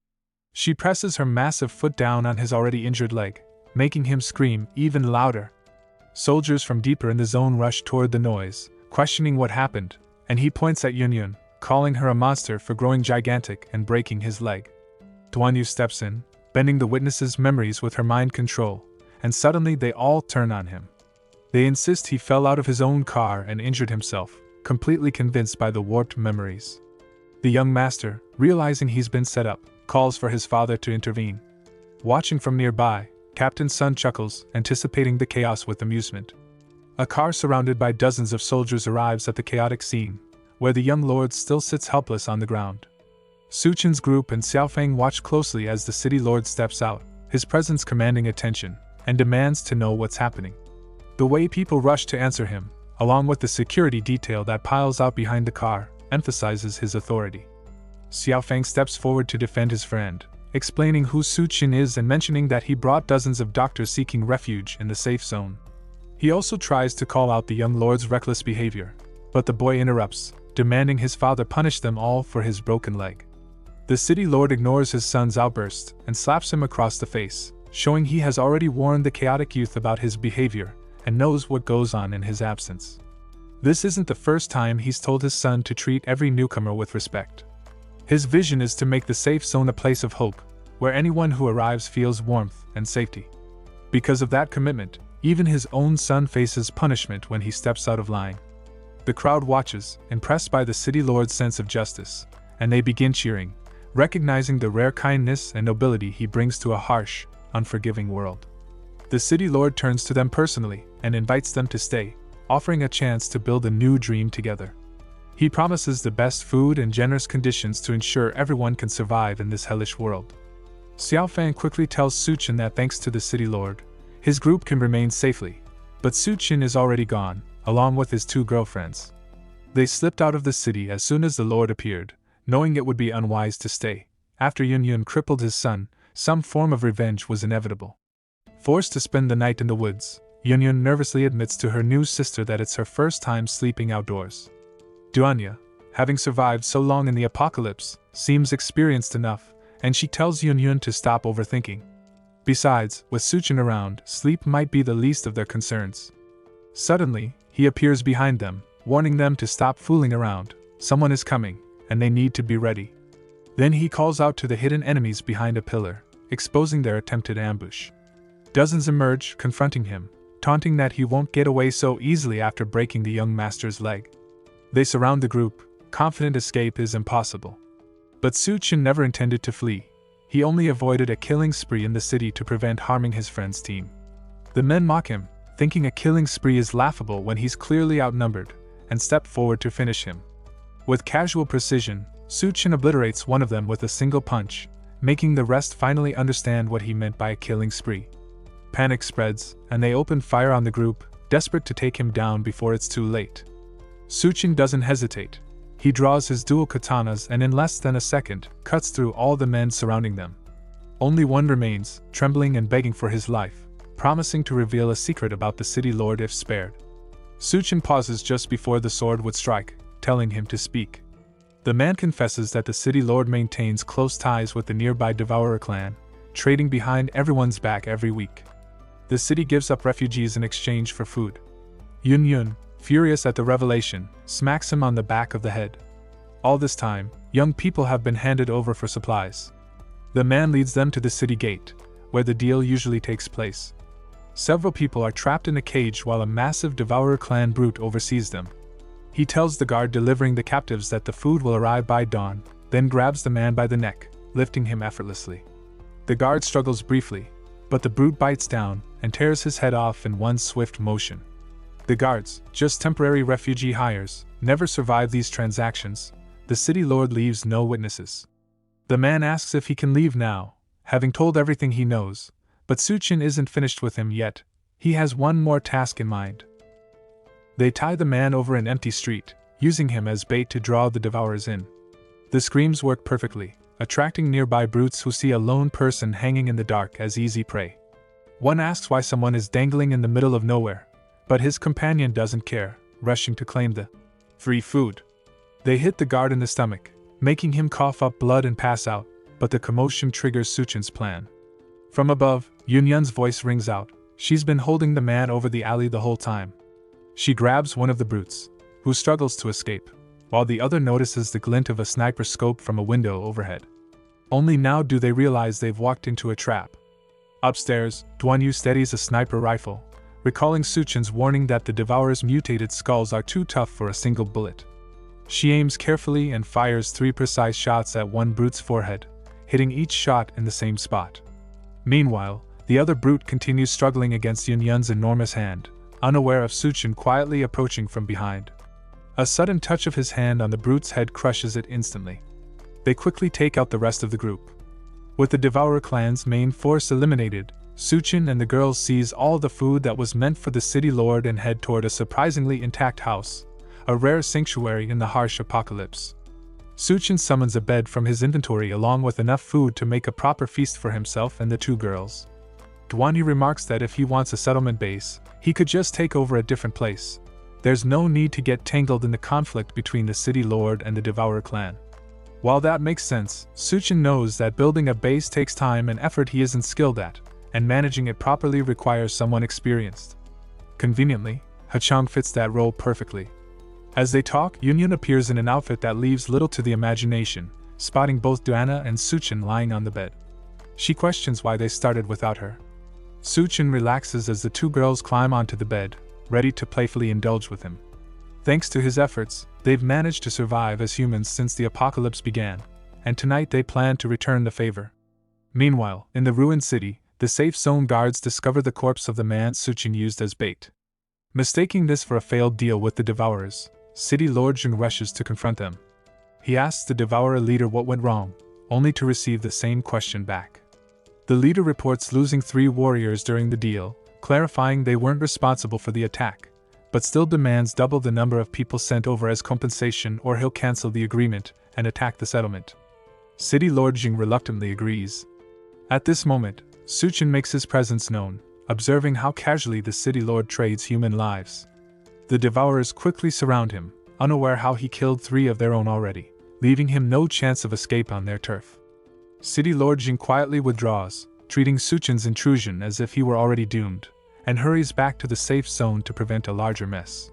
She presses her massive foot down on his already injured leg, making him scream even louder. Soldiers from deeper in the zone rush toward the noise, questioning what happened, and he points at Yun, calling her a monster for growing gigantic and breaking his leg. DONGHUA steps in, bending the witnesses' memories with her mind control, and suddenly they all turn on him. They insist he fell out of his own car and injured himself, completely convinced by the warped memories. The young master, realizing he's been set up, calls for his father to intervene. Watching from nearby, Captain Sun chuckles, anticipating the chaos with amusement. A car surrounded by dozens of soldiers arrives at the chaotic scene, where the young lord still sits helpless on the ground. Su Chen's group and Xiao Feng watch closely as the city lord steps out, his presence commanding attention, and demands to know what's happening. The way people rush to answer him, along with the security detail that piles out behind the car, emphasizes his authority. Xiao Feng steps forward to defend his friend, explaining who Su Chen is and mentioning that he brought dozens of doctors seeking refuge in the safe zone. He also tries to call out the young lord's reckless behavior, but the boy interrupts, demanding his father punish them all for his broken leg. The city lord ignores his son's outburst and slaps him across the face, showing he has already warned the chaotic youth about his behavior and knows what goes on in his absence. This isn't the first time he's told his son to treat every newcomer with respect. His vision is to make the safe zone a place of hope, where anyone who arrives feels warmth and safety. Because of that commitment, even his own son faces punishment when he steps out of line. The crowd watches, impressed by the city lord's sense of justice, and they begin cheering, recognizing the rare kindness and nobility he brings to a harsh, unforgiving world. The city lord turns to them personally and invites them to stay, offering a chance to build a new dream together. He promises the best food and generous conditions to ensure everyone can survive in this hellish world. Xiao Feng quickly tells Su Chen that thanks to the city lord, his group can remain safely, but Su Chen is already gone, along with his two girlfriends. They slipped out of the city as soon as the lord appeared, knowing it would be unwise to stay. After Yun crippled his son, some form of revenge was inevitable. Forced to spend the night in the woods, Yun nervously admits to her new sister that it's her first time sleeping outdoors. DONGHUA, having survived so long in the apocalypse, seems experienced enough, and she tells Yun to stop overthinking. Besides, with Su Chen around, sleep might be the least of their concerns. Suddenly, he appears behind them, warning them to stop fooling around. Someone is coming, and they need to be ready. Then he calls out to the hidden enemies behind a pillar, exposing their attempted ambush. Dozens emerge, confronting him, taunting that he won't get away so easily after breaking the young master's leg. They surround the group, confident escape is impossible. But Su Chen never intended to flee. He only avoided a killing spree in the city to prevent harming his friend's team. The men mock him, thinking a killing spree is laughable when he's clearly outnumbered, and step forward to finish him. With casual precision, Su Chen obliterates one of them with a single punch, making the rest finally understand what he meant by a killing spree. Panic spreads, and they open fire on the group, desperate to take him down before it's too late. Suchin doesn't hesitate. He draws his dual katanas and in less than a second, cuts through all the men surrounding them. Only one remains, trembling and begging for his life, promising to reveal a secret about the city lord if spared. Suchin pauses just before the sword would strike, telling him to speak. The man confesses that the city lord maintains close ties with the nearby Devourer clan, trading behind everyone's back every week. The city gives up refugees in exchange for food. Yun, furious at the revelation, smacks him on the back of the head. All this time, young people have been handed over for supplies. The man leads them to the city gate, where the deal usually takes place. Several people are trapped in a cage while a massive Devourer clan brute oversees them. He tells the guard delivering the captives that the food will arrive by dawn, then grabs the man by the neck, lifting him effortlessly. The guard struggles briefly, but the brute bites down and tears his head off in one swift motion. The guards, just temporary refugee hires, never survive these transactions. The city lord leaves no witnesses. The man asks if he can leave now, having told everything he knows, but Suchin isn't finished with him yet. He has one more task in mind. They tie the man over an empty street, using him as bait to draw the devourers in. The screams work perfectly, attracting nearby brutes who see a lone person hanging in the dark as easy prey. One asks why someone is dangling in the middle of nowhere, but his companion doesn't care, rushing to claim the free food. They hit the guard in the stomach, making him cough up blood and pass out, but the commotion triggers Suchin's plan. From above, Yunyun's voice rings out. She's been holding the man over the alley the whole time. She grabs one of the brutes, who struggles to escape, while the other notices the glint of a sniper scope from a window overhead. Only now do they realize they've walked into a trap. Upstairs, DONGHUA steadies a sniper rifle, recalling Suchin's warning that the Devourer's mutated skulls are too tough for a single bullet. She aims carefully and fires 3 precise shots at one brute's forehead, hitting each shot in the same spot. Meanwhile, the other brute continues struggling against Yunyun's enormous hand, unaware of Suchin quietly approaching from behind. A sudden touch of his hand on the brute's head crushes it instantly. They quickly take out the rest of the group. With the Devourer clan's main force eliminated, Suchin and the girls seize all the food that was meant for the city lord and head toward a surprisingly intact house, a rare sanctuary in the harsh apocalypse. Suchin summons a bed from his inventory along with enough food to make a proper feast for himself and the 2 girls. DONGHUA remarks that if he wants a settlement base, he could just take over a different place. There's no need to get tangled in the conflict between the city lord and the Devourer clan. While that makes sense, Suchin knows that building a base takes time and effort he isn't skilled at, and managing it properly requires someone experienced. Conveniently, Hachang fits that role perfectly. As they talk, Yunyun appears in an outfit that leaves little to the imagination, spotting both DONGHUA and Suchin lying on the bed. She questions why they started without her. Suchin relaxes as the 2 girls climb onto the bed, ready to playfully indulge with him. Thanks to his efforts, they've managed to survive as humans since the apocalypse began, and tonight they plan to return the favor. Meanwhile, in the ruined city, the safe zone guards discover the corpse of the man Suchin used as bait. Mistaking this for a failed deal with the Devourers, City Lord Jung rushes to confront them. He asks the Devourer leader what went wrong, only to receive the same question back. The leader reports losing 3 warriors during the deal, clarifying they weren't responsible for the attack, but still demands double the number of people sent over as compensation or he'll cancel the agreement and attack the settlement. City Lord Jing reluctantly agrees. At this moment, Suchin makes his presence known, observing how casually the city lord trades human lives. The Devourers quickly surround him, unaware how he killed 3 of their own already, leaving him no chance of escape on their turf. City Lord Jing quietly withdraws, treating Suchin's intrusion as if he were already doomed, and hurries back to the safe zone to prevent a larger mess.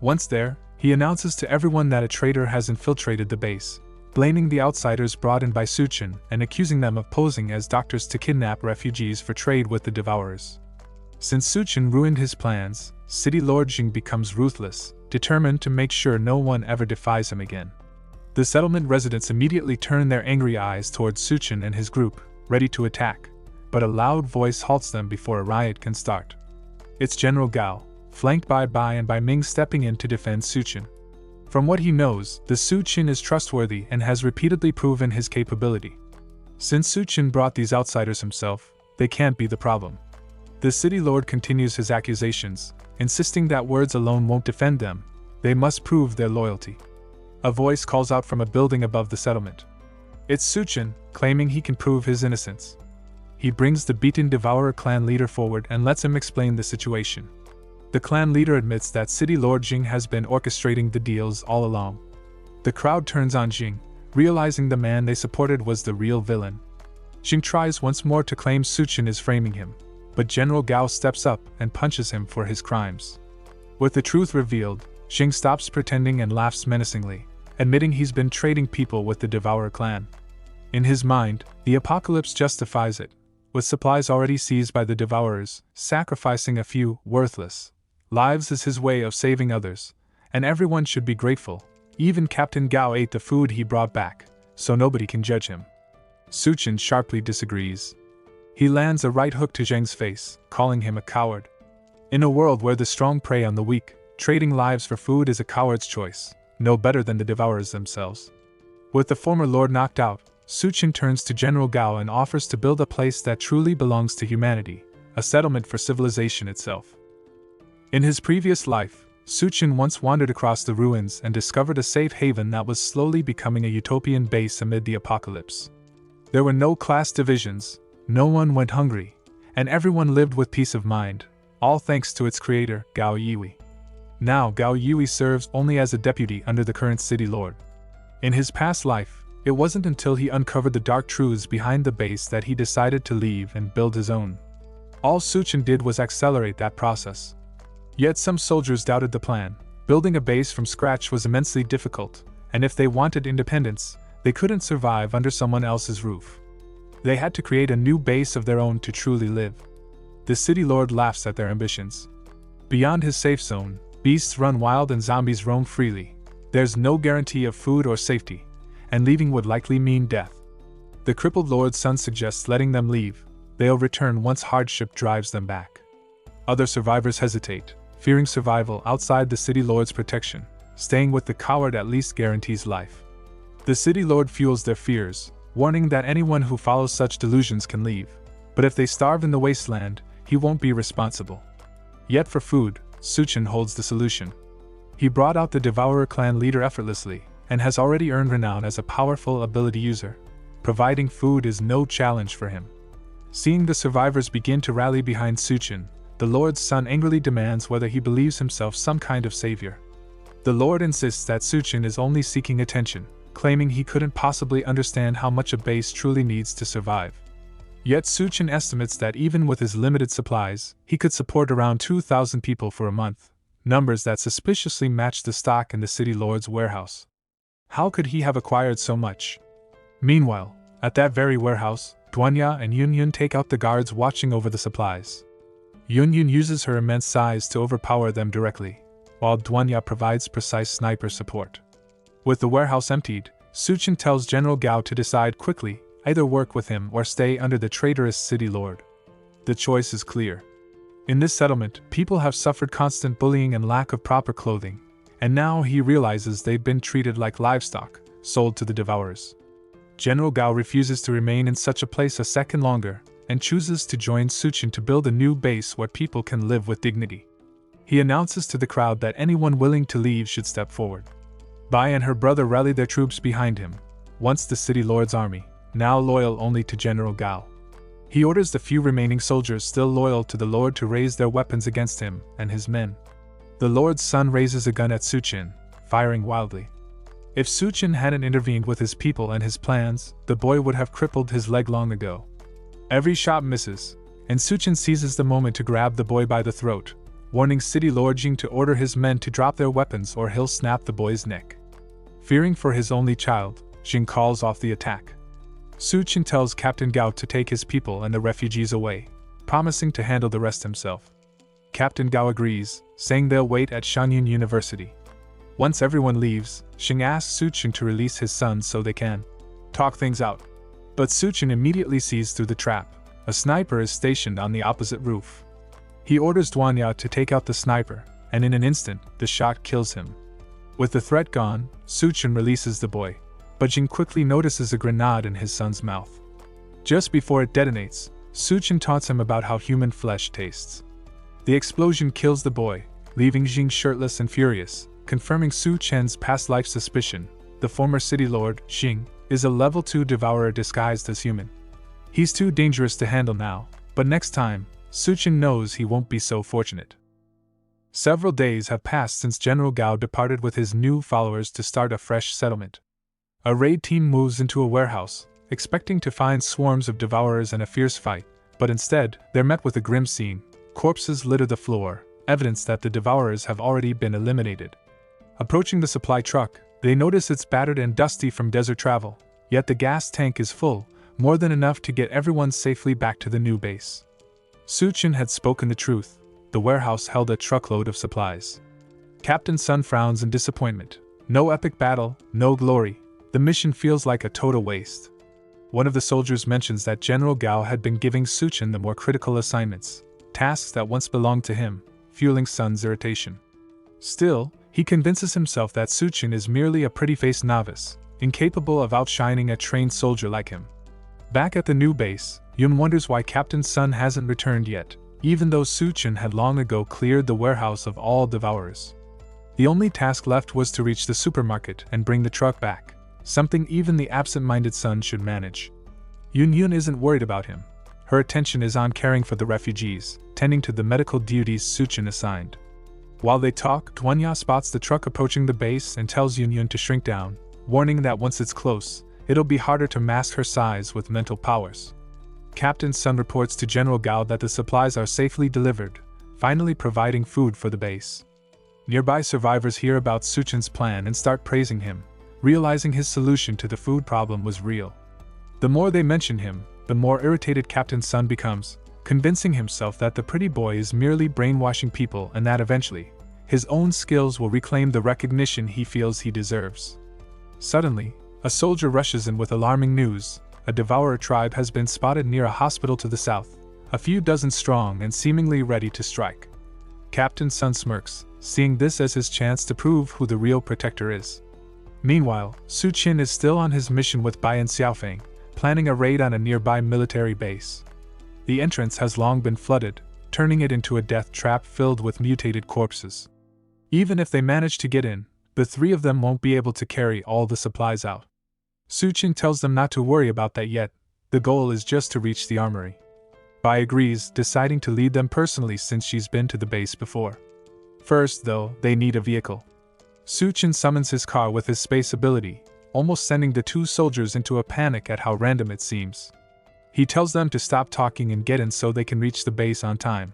Once there, he announces to everyone that a traitor has infiltrated the base, blaming the outsiders brought in by Suchin and accusing them of posing as doctors to kidnap refugees for trade with the Devourers. Since Suchin ruined his plans, City Lord Jing becomes ruthless, determined to make sure no one ever defies him again. The settlement residents immediately turn their angry eyes towards Suchin and his group, ready to attack, but a loud voice halts them before a riot can start. It's General Gao, flanked by Bai and Bai Ming stepping in to defend Suchin. From what he knows, the Suchin is trustworthy and has repeatedly proven his capability. Since Suchin brought these outsiders himself, they can't be the problem. The city lord continues his accusations, insisting that words alone won't defend them, they must prove their loyalty. A voice calls out from a building above the settlement. It's Suchin, claiming he can prove his innocence. He brings the beaten Devourer clan leader forward and lets him explain the situation. The clan leader admits that City Lord Jing has been orchestrating the deals all along. The crowd turns on Jing, realizing the man they supported was the real villain. Jing tries once more to claim Suchin is framing him, but General Gao steps up and punches him for his crimes. With the truth revealed, Jing stops pretending and laughs menacingly, admitting he's been trading people with the Devourer clan. In his mind, the apocalypse justifies it, with supplies already seized by the Devourers, sacrificing a few worthless lives is his way of saving others, and everyone should be grateful. Even Captain Gao ate the food he brought back, so nobody can judge him. Suchin sharply disagrees. He lands a right hook to Zheng's face, calling him a coward. In a world where the strong prey on the weak, trading lives for food is a coward's choice, no better than the Devourers themselves. With the former lord knocked out, Suchin turns to General Gao and offers to build a place that truly belongs to humanity, a settlement for civilization itself. In his previous life, Suchin once wandered across the ruins and discovered a safe haven that was slowly becoming a utopian base amid the apocalypse. There were no class divisions, no one went hungry, and everyone lived with peace of mind, all thanks to its creator, Gao Yihui. Now Gao Yihui serves only as a deputy under the current city lord. In his past life, it wasn't until he uncovered the dark truths behind the base that he decided to leave and build his own. All Suchin did was accelerate that process. Yet some soldiers doubted the plan. Building a base from scratch was immensely difficult, and if they wanted independence, they couldn't survive under someone else's roof. They had to create a new base of their own to truly live. The city lord laughs at their ambitions. Beyond his safe zone, beasts run wild and zombies roam freely. There's no guarantee of food or safety, and leaving would likely mean death. The crippled lord's son suggests letting them leave. They'll return once hardship drives them back. Other survivors hesitate, fearing survival outside the city lord's protection. Staying with the coward at least guarantees life. The city lord fuels their fears, warning that anyone who follows such delusions can leave. But if they starve in the wasteland, he won't be responsible. Yet for food, Suchin holds the solution. He brought out the Devourer clan leader effortlessly, and has already earned renown as a powerful ability user. Providing food is no challenge for him. Seeing the survivors begin to rally behind Suchin, the Lord's son angrily demands whether he believes himself some kind of savior. The Lord insists that Suchin is only seeking attention, claiming he couldn't possibly understand how much a base truly needs to survive. Yet Suchin estimates that even with his limited supplies, he could support around 2,000 people for a month, numbers that suspiciously match the stock in the city lord's warehouse. How could he have acquired so much? Meanwhile, at that very warehouse, DONGHUA and Yunyun take out the guards watching over the supplies. Yunyun uses her immense size to overpower them directly, while DONGHUA provides precise sniper support. With the warehouse emptied, Suchin tells General Gao to decide quickly, either work with him or stay under the traitorous city lord. The choice is clear. In this settlement, people have suffered constant bullying and lack of proper clothing, and now he realizes they've been treated like livestock, sold to the Devourers. General Gao refuses to remain in such a place a second longer, and chooses to join Suchin to build a new base where people can live with dignity. He announces to the crowd that anyone willing to leave should step forward. Bai and her brother rally their troops behind him, once the city lord's army, now loyal only to General Gao. He orders the few remaining soldiers still loyal to the lord to raise their weapons against him and his men. The lord's son raises a gun at Suchin, firing wildly. If Suchin hadn't intervened with his people and his plans, the boy would have crippled his leg long ago. Every shot misses, and Suchin seizes the moment to grab the boy by the throat, warning City Lord Jing to order his men to drop their weapons or he'll snap the boy's neck. Fearing for his only child, Jing calls off the attack. Suchin tells Captain Gao to take his people and the refugees away, promising to handle the rest himself. Captain Gao agrees, saying they'll wait at Shanyun University. Once everyone leaves, Jing asks Suchin to release his sons so they can talk things out. But Suchin immediately sees through the trap. A sniper is stationed on the opposite roof. He orders DONGHUA to take out the sniper, and in an instant, the shot kills him. With the threat gone, Suchin releases the boy, but Jing quickly notices a grenade in his son's mouth. Just before it detonates, Suchin taunts him about how human flesh tastes. The explosion kills the boy, leaving Jing shirtless and furious, confirming Su Chen's past life suspicion. The former city lord, Jing, is a level 2 devourer disguised as human. He's too dangerous to handle now, but next time, Suchin knows he won't be so fortunate. Several days have passed since General Gao departed with his new followers to start a fresh settlement. A raid team moves into a warehouse, expecting to find swarms of devourers and a fierce fight, but instead, they're met with a grim scene. Corpses litter the floor, evidence that the devourers have already been eliminated. Approaching the supply truck, they notice it's battered and dusty from desert travel, yet the gas tank is full, more than enough to get everyone safely back to the new base. Suchin had spoken the truth. The warehouse held a truckload of supplies. Captain Sun frowns in disappointment. No epic battle, no glory. The mission feels like a total waste. One of the soldiers mentions that General Gao had been giving Suchin the more critical assignments, tasks that once belonged to him, fueling Sun's irritation. Still, he convinces himself that Suchin is merely a pretty-faced novice, incapable of outshining a trained soldier like him. Back at the new base, Yun wonders why Captain Sun hasn't returned yet, even though Suchin had long ago cleared the warehouse of all devourers. The only task left was to reach the supermarket and bring the truck back, something even the absent-minded Sun should manage. Yun isn't worried about him. Her attention is on caring for the refugees, tending to the medical duties Suchin assigned. While they talk, DONGHUA spots the truck approaching the base and tells Yun to shrink down, warning that once it's close, it'll be harder to mask her size with mental powers. Captain Sun reports to General Gao that the supplies are safely delivered, finally providing food for the base. Nearby survivors hear about Suchin's plan and start praising him, realizing his solution to the food problem was real. The more they mention him, the more irritated Captain Sun becomes, convincing himself that the pretty boy is merely brainwashing people and that eventually, his own skills will reclaim the recognition he feels he deserves. Suddenly, a soldier rushes in with alarming news. A devourer tribe has been spotted near a hospital to the south, a few dozen strong and seemingly ready to strike. Captain Sun smirks, seeing this as his chance to prove who the real protector is. Meanwhile, Suchin is still on his mission with Bai and Xiaofeng, planning a raid on a nearby military base. The entrance has long been flooded, turning it into a death trap filled with mutated corpses. Even if they manage to get in, the three of them won't be able to carry all the supplies out. Suchin tells them not to worry about that yet, the goal is just to reach the armory. Bai agrees, deciding to lead them personally since she's been to the base before. First, though, they need a vehicle. Suchin summons his car with his space ability, almost sending the two soldiers into a panic at how random it seems. He tells them to stop talking and get in so they can reach the base on time.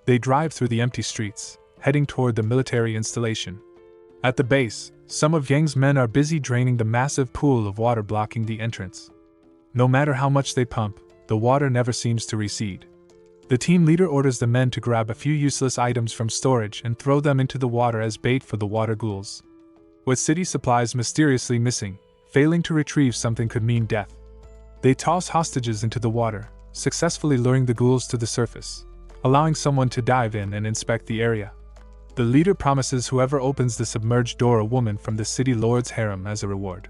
They drive through the empty streets, heading toward the military installation. At the base, some of Yang's men are busy draining the massive pool of water blocking the entrance. No matter how much they pump, the water never seems to recede. The team leader orders the men to grab a few useless items from storage and throw them into the water as bait for the water ghouls. With city supplies mysteriously missing, failing to retrieve something could mean death. They toss hostages into the water, successfully luring the ghouls to the surface, allowing someone to dive in and inspect the area. The leader promises whoever opens the submerged door a woman from the city lord's harem as a reward.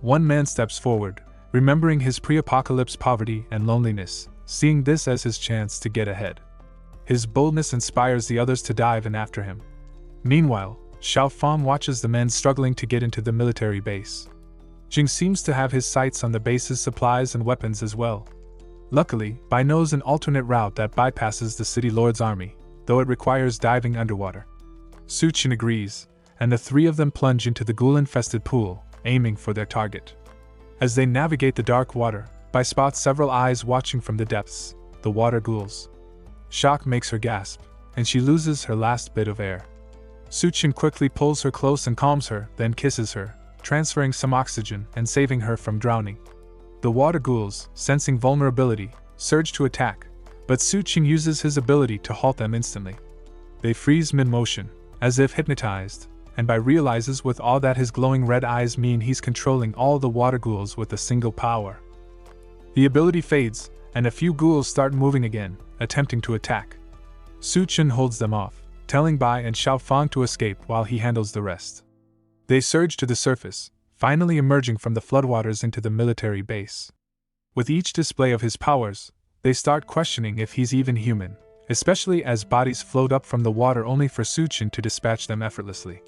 One man steps forward, remembering his pre-apocalypse poverty and loneliness, seeing this as his chance to get ahead. His boldness inspires the others to dive in after him. Meanwhile, Xiaofeng watches the men struggling to get into the military base. Jing seems to have his sights on the base's supplies and weapons as well. Luckily, Bai knows an alternate route that bypasses the city lord's army, though it requires diving underwater. Suchin agrees, and the three of them plunge into the ghoul-infested pool, aiming for their target. As they navigate the dark water, Bai spots several eyes watching from the depths, the water ghouls. Shock makes her gasp, and she loses her last bit of air. Suchin quickly pulls her close and calms her, then kisses her, transferring some oxygen and saving her from drowning. The water ghouls, sensing vulnerability, surge to attack, but Suchin uses his ability to halt them instantly. They freeze mid-motion, as if hypnotized, and Bai realizes with awe that his glowing red eyes mean he's controlling all the water ghouls with a single power. The ability fades, and a few ghouls start moving again, attempting to attack. Suchin holds them off, telling Bai and Xiaofeng to escape while he handles the rest. They surge to the surface, finally emerging from the floodwaters into the military base. With each display of his powers, They start questioning if he's even human, especially as bodies float up from the water only for Suchin to dispatch them effortlessly.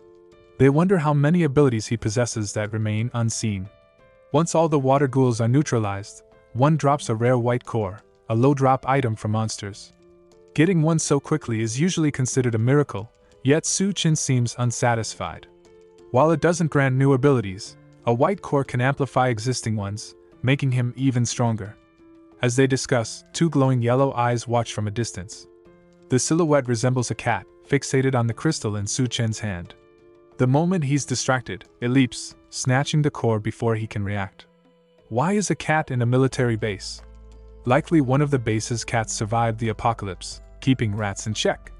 They wonder how many abilities he possesses that remain unseen. Once all the water ghouls are neutralized, one drops a rare white core, a low-drop item for monsters. Getting one so quickly is usually considered a miracle, yet Suchin seems unsatisfied. While it doesn't grant new abilities, a white core can amplify existing ones, making him even stronger. As they discuss, two glowing yellow eyes watch from a distance. The silhouette resembles a cat, fixated on the crystal in Suchin's hand. The moment he's distracted, it leaps, snatching the core before he can react. Why is a cat in a military base? Likely one of the base's cats survived the apocalypse, keeping rats in check.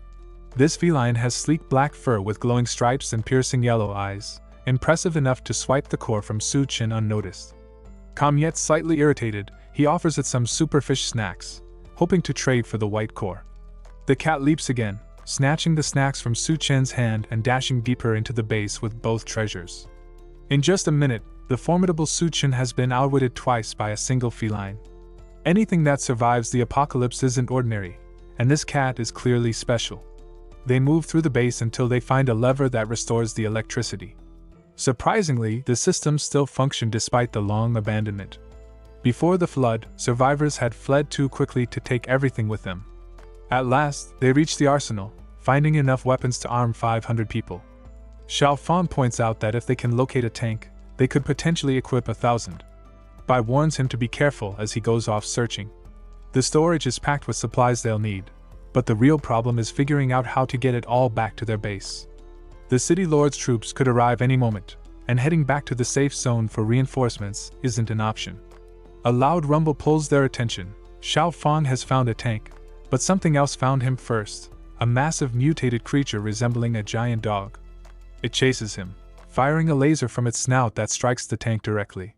This feline has sleek black fur with glowing stripes and piercing yellow eyes, impressive enough to swipe the core from Suchin unnoticed. Calm yet slightly irritated, he offers it some superfish snacks, hoping to trade for the white core. The cat leaps again, snatching the snacks from Suchin's hand and dashing deeper into the base with both treasures. In just a minute, the formidable Suchin has been outwitted twice by a single feline. Anything that survives the apocalypse isn't ordinary, and this cat is clearly special. They move through the base until they find a lever that restores the electricity. Surprisingly, the systems still function despite the long abandonment. Before the flood, survivors had fled too quickly to take everything with them. At last, they reach the arsenal, finding enough weapons to arm 500 people. Xiao Fan points out that if they can locate a tank, they could potentially equip 1,000. Bai warns him to be careful as he goes off searching. The storage is packed with supplies they'll need, but the real problem is figuring out how to get it all back to their base. The city lord's troops could arrive any moment, and heading back to the safe zone for reinforcements isn't an option. A loud rumble pulls their attention. Xiao Fan has found a tank, but something else found him first, a massive mutated creature resembling a giant dog. It chases him, firing a laser from its snout that strikes the tank directly.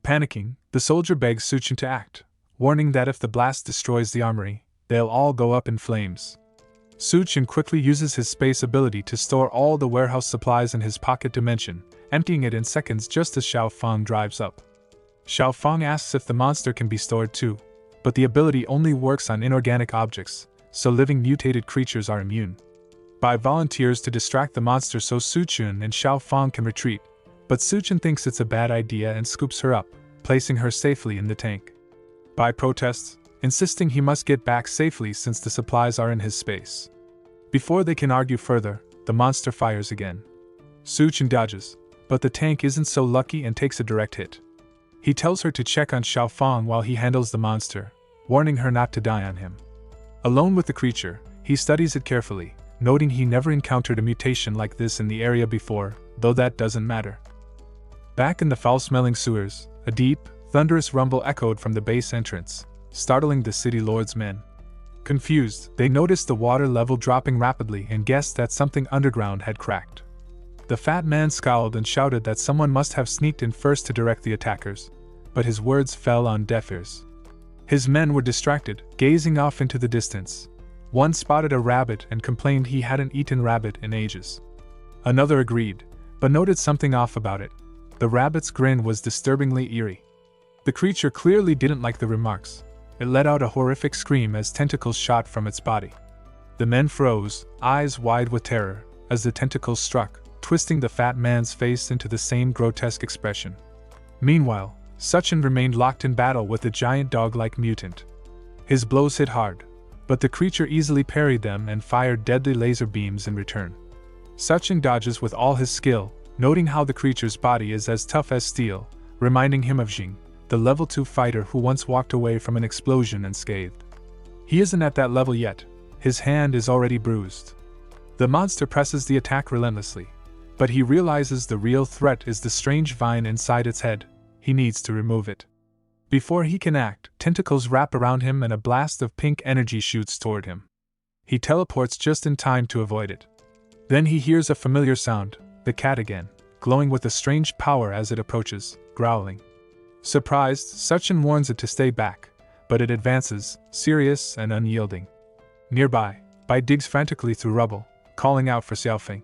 Panicking, the soldier begs Suchin to act, warning that if the blast destroys the armory, they'll all go up in flames. Suchin quickly uses his space ability to store all the warehouse supplies in his pocket dimension, emptying it in seconds just as Xiao Fan drives up. Xiao Fan asks if the monster can be stored too, but the ability only works on inorganic objects, so living mutated creatures are immune. Bai volunteers to distract the monster so Suchin and Xiao Fan can retreat, but Suchin thinks it's a bad idea and scoops her up, placing her safely in the tank. Bai protests, insisting he must get back safely since the supplies are in his space. Before they can argue further, the monster fires again. Suchin dodges, but the tank isn't so lucky and takes a direct hit. He tells her to check on Xiao Fan while he handles the monster, warning her not to die on him. Alone with the creature, he studies it carefully, noting he never encountered a mutation like this in the area before, though that doesn't matter. Back in the foul-smelling sewers, a deep, thunderous rumble echoed from the base entrance, startling the city lord's men. Confused, they noticed the water level dropping rapidly and guessed that something underground had cracked. The fat man scowled and shouted that someone must have sneaked in first to direct the attackers, but his words fell on deaf ears. His men were distracted, gazing off into the distance. One spotted a rabbit and complained he hadn't eaten rabbit in ages. Another agreed, but noted something off about it. The rabbit's grin was disturbingly eerie. The creature clearly didn't like the remarks. It let out a horrific scream as tentacles shot from its body. The men froze, eyes wide with terror, as the tentacles struck, twisting the fat man's face into the same grotesque expression. Meanwhile, Suchin remained locked in battle with the giant dog-like mutant. His blows hit hard, but the creature easily parried them and fired deadly laser beams in return. Suchin dodges with all his skill, noting how the creature's body is as tough as steel, reminding him of Jing, the level 2 fighter who once walked away from an explosion unscathed. He isn't at that level yet. His hand is already bruised. The monster presses the attack relentlessly, but he realizes the real threat is the strange vine inside its head. He needs to remove it. Before he can act, tentacles wrap around him and a blast of pink energy shoots toward him. He teleports just in time to avoid it. Then he hears a familiar sound, the cat again, glowing with a strange power as it approaches, growling. Surprised, Suchin warns it to stay back, but it advances, serious and unyielding. Nearby, Bai digs frantically through rubble, calling out for Xiaofeng.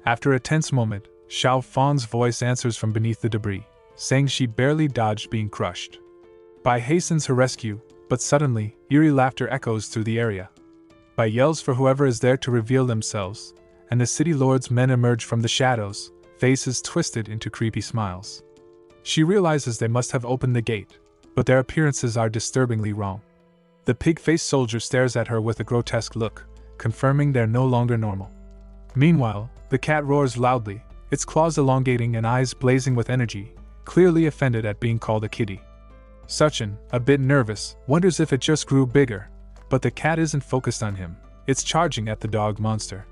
After a tense moment, Xiao Fan's voice answers from beneath the debris, saying she barely dodged being crushed. Bai hastens her rescue, but suddenly, eerie laughter echoes through the area. By yells for whoever is there to reveal themselves, and the city lord's men emerge from the shadows, faces twisted into creepy smiles. She realizes they must have opened the gate, but their appearances are disturbingly wrong. The pig-faced soldier stares at her with a grotesque look, confirming they're no longer normal. Meanwhile, the cat roars loudly, its claws elongating and eyes blazing with energy, clearly offended at being called a kitty. Suchin, a bit nervous, wonders if it just grew bigger, but the cat isn't focused on him, it's charging at the dog monster.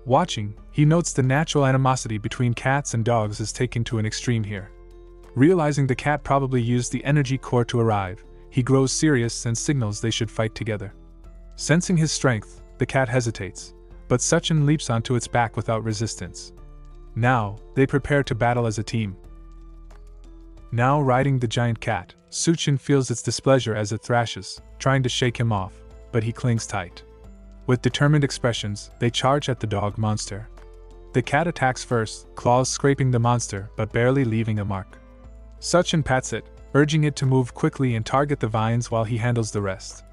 Watching, he notes the natural animosity between cats and dogs is taken to an extreme here. Realizing the cat probably used the energy core to arrive, he grows serious and signals they should fight together. Sensing his strength, the cat hesitates, but Suchin leaps onto its back without resistance. Now, they prepare to battle as a team. Now riding the giant cat, Suchin feels its displeasure as it thrashes, trying to shake him off, but he clings tight. With determined expressions, they charge at the dog monster. The cat attacks first, claws scraping the monster but barely leaving a mark. Suchin pats it, urging it to move quickly and target the vines while he handles the rest.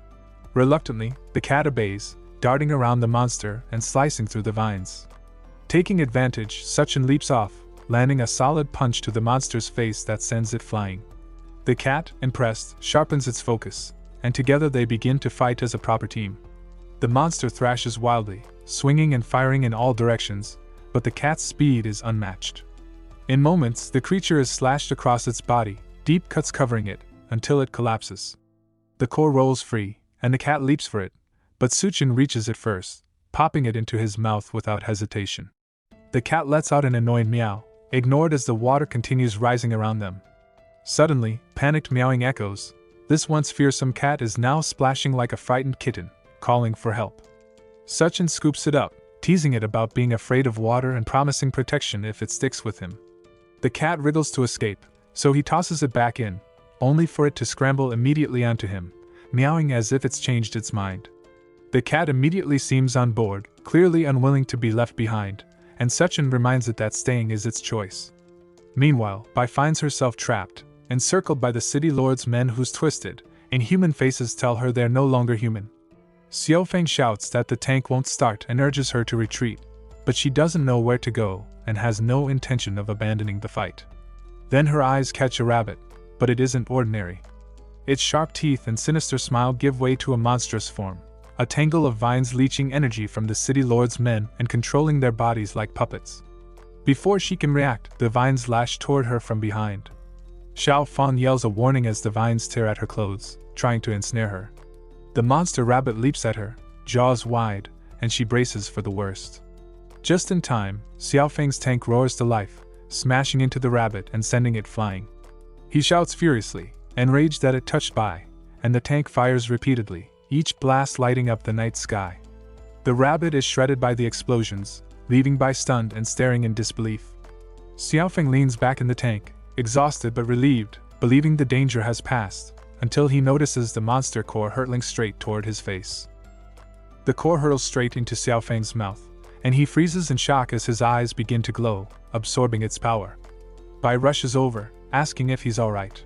Reluctantly, the cat obeys, darting around the monster and slicing through the vines. Taking advantage, Suchin leaps off, landing a solid punch to the monster's face that sends it flying. The cat, impressed, sharpens its focus, and together they begin to fight as a proper team. The monster thrashes wildly, swinging and firing in all directions, but the cat's speed is unmatched. In moments, the creature is slashed across its body, deep cuts covering it, until it collapses. The core rolls free, and the cat leaps for it, but Suchin reaches it first, popping it into his mouth without hesitation. The cat lets out an annoyed meow, ignored as the water continues rising around them. Suddenly, panicked meowing echoes. This once fearsome cat is now splashing like a frightened kitten, calling for help. Suchin scoops it up, teasing it about being afraid of water and promising protection if it sticks with him. The cat wriggles to escape, so he tosses it back in, only for it to scramble immediately onto him, meowing as if it's changed its mind. The cat immediately seems on board, clearly unwilling to be left behind, and Suchin reminds it that staying is its choice. Meanwhile, Bai finds herself trapped, encircled by the city lord's men whose twisted, inhuman faces tell her they're no longer human. Xiaofeng shouts that the tank won't start and urges her to retreat, but she doesn't know where to go and has no intention of abandoning the fight. Then her eyes catch a rabbit, but it isn't ordinary. Its sharp teeth and sinister smile give way to a monstrous form, a tangle of vines leeching energy from the city lord's men and controlling their bodies like puppets. Before she can react, the vines lash toward her from behind. Xiao Fan yells a warning as the vines tear at her clothes, trying to ensnare her. The monster rabbit leaps at her, jaws wide, and she braces for the worst. Just in time, Xiaofeng's tank roars to life, smashing into the rabbit and sending it flying. He shouts furiously, enraged that it touched Bai, and the tank fires repeatedly, each blast lighting up the night sky. The rabbit is shredded by the explosions, leaving Bai stunned and staring in disbelief. Xiaofeng leans back in the tank, exhausted but relieved, believing the danger has passed, until he notices the monster core hurtling straight toward his face. The core hurtles straight into Xiaofeng's mouth, and he freezes in shock as his eyes begin to glow, absorbing its power. Bai rushes over, asking if he's alright.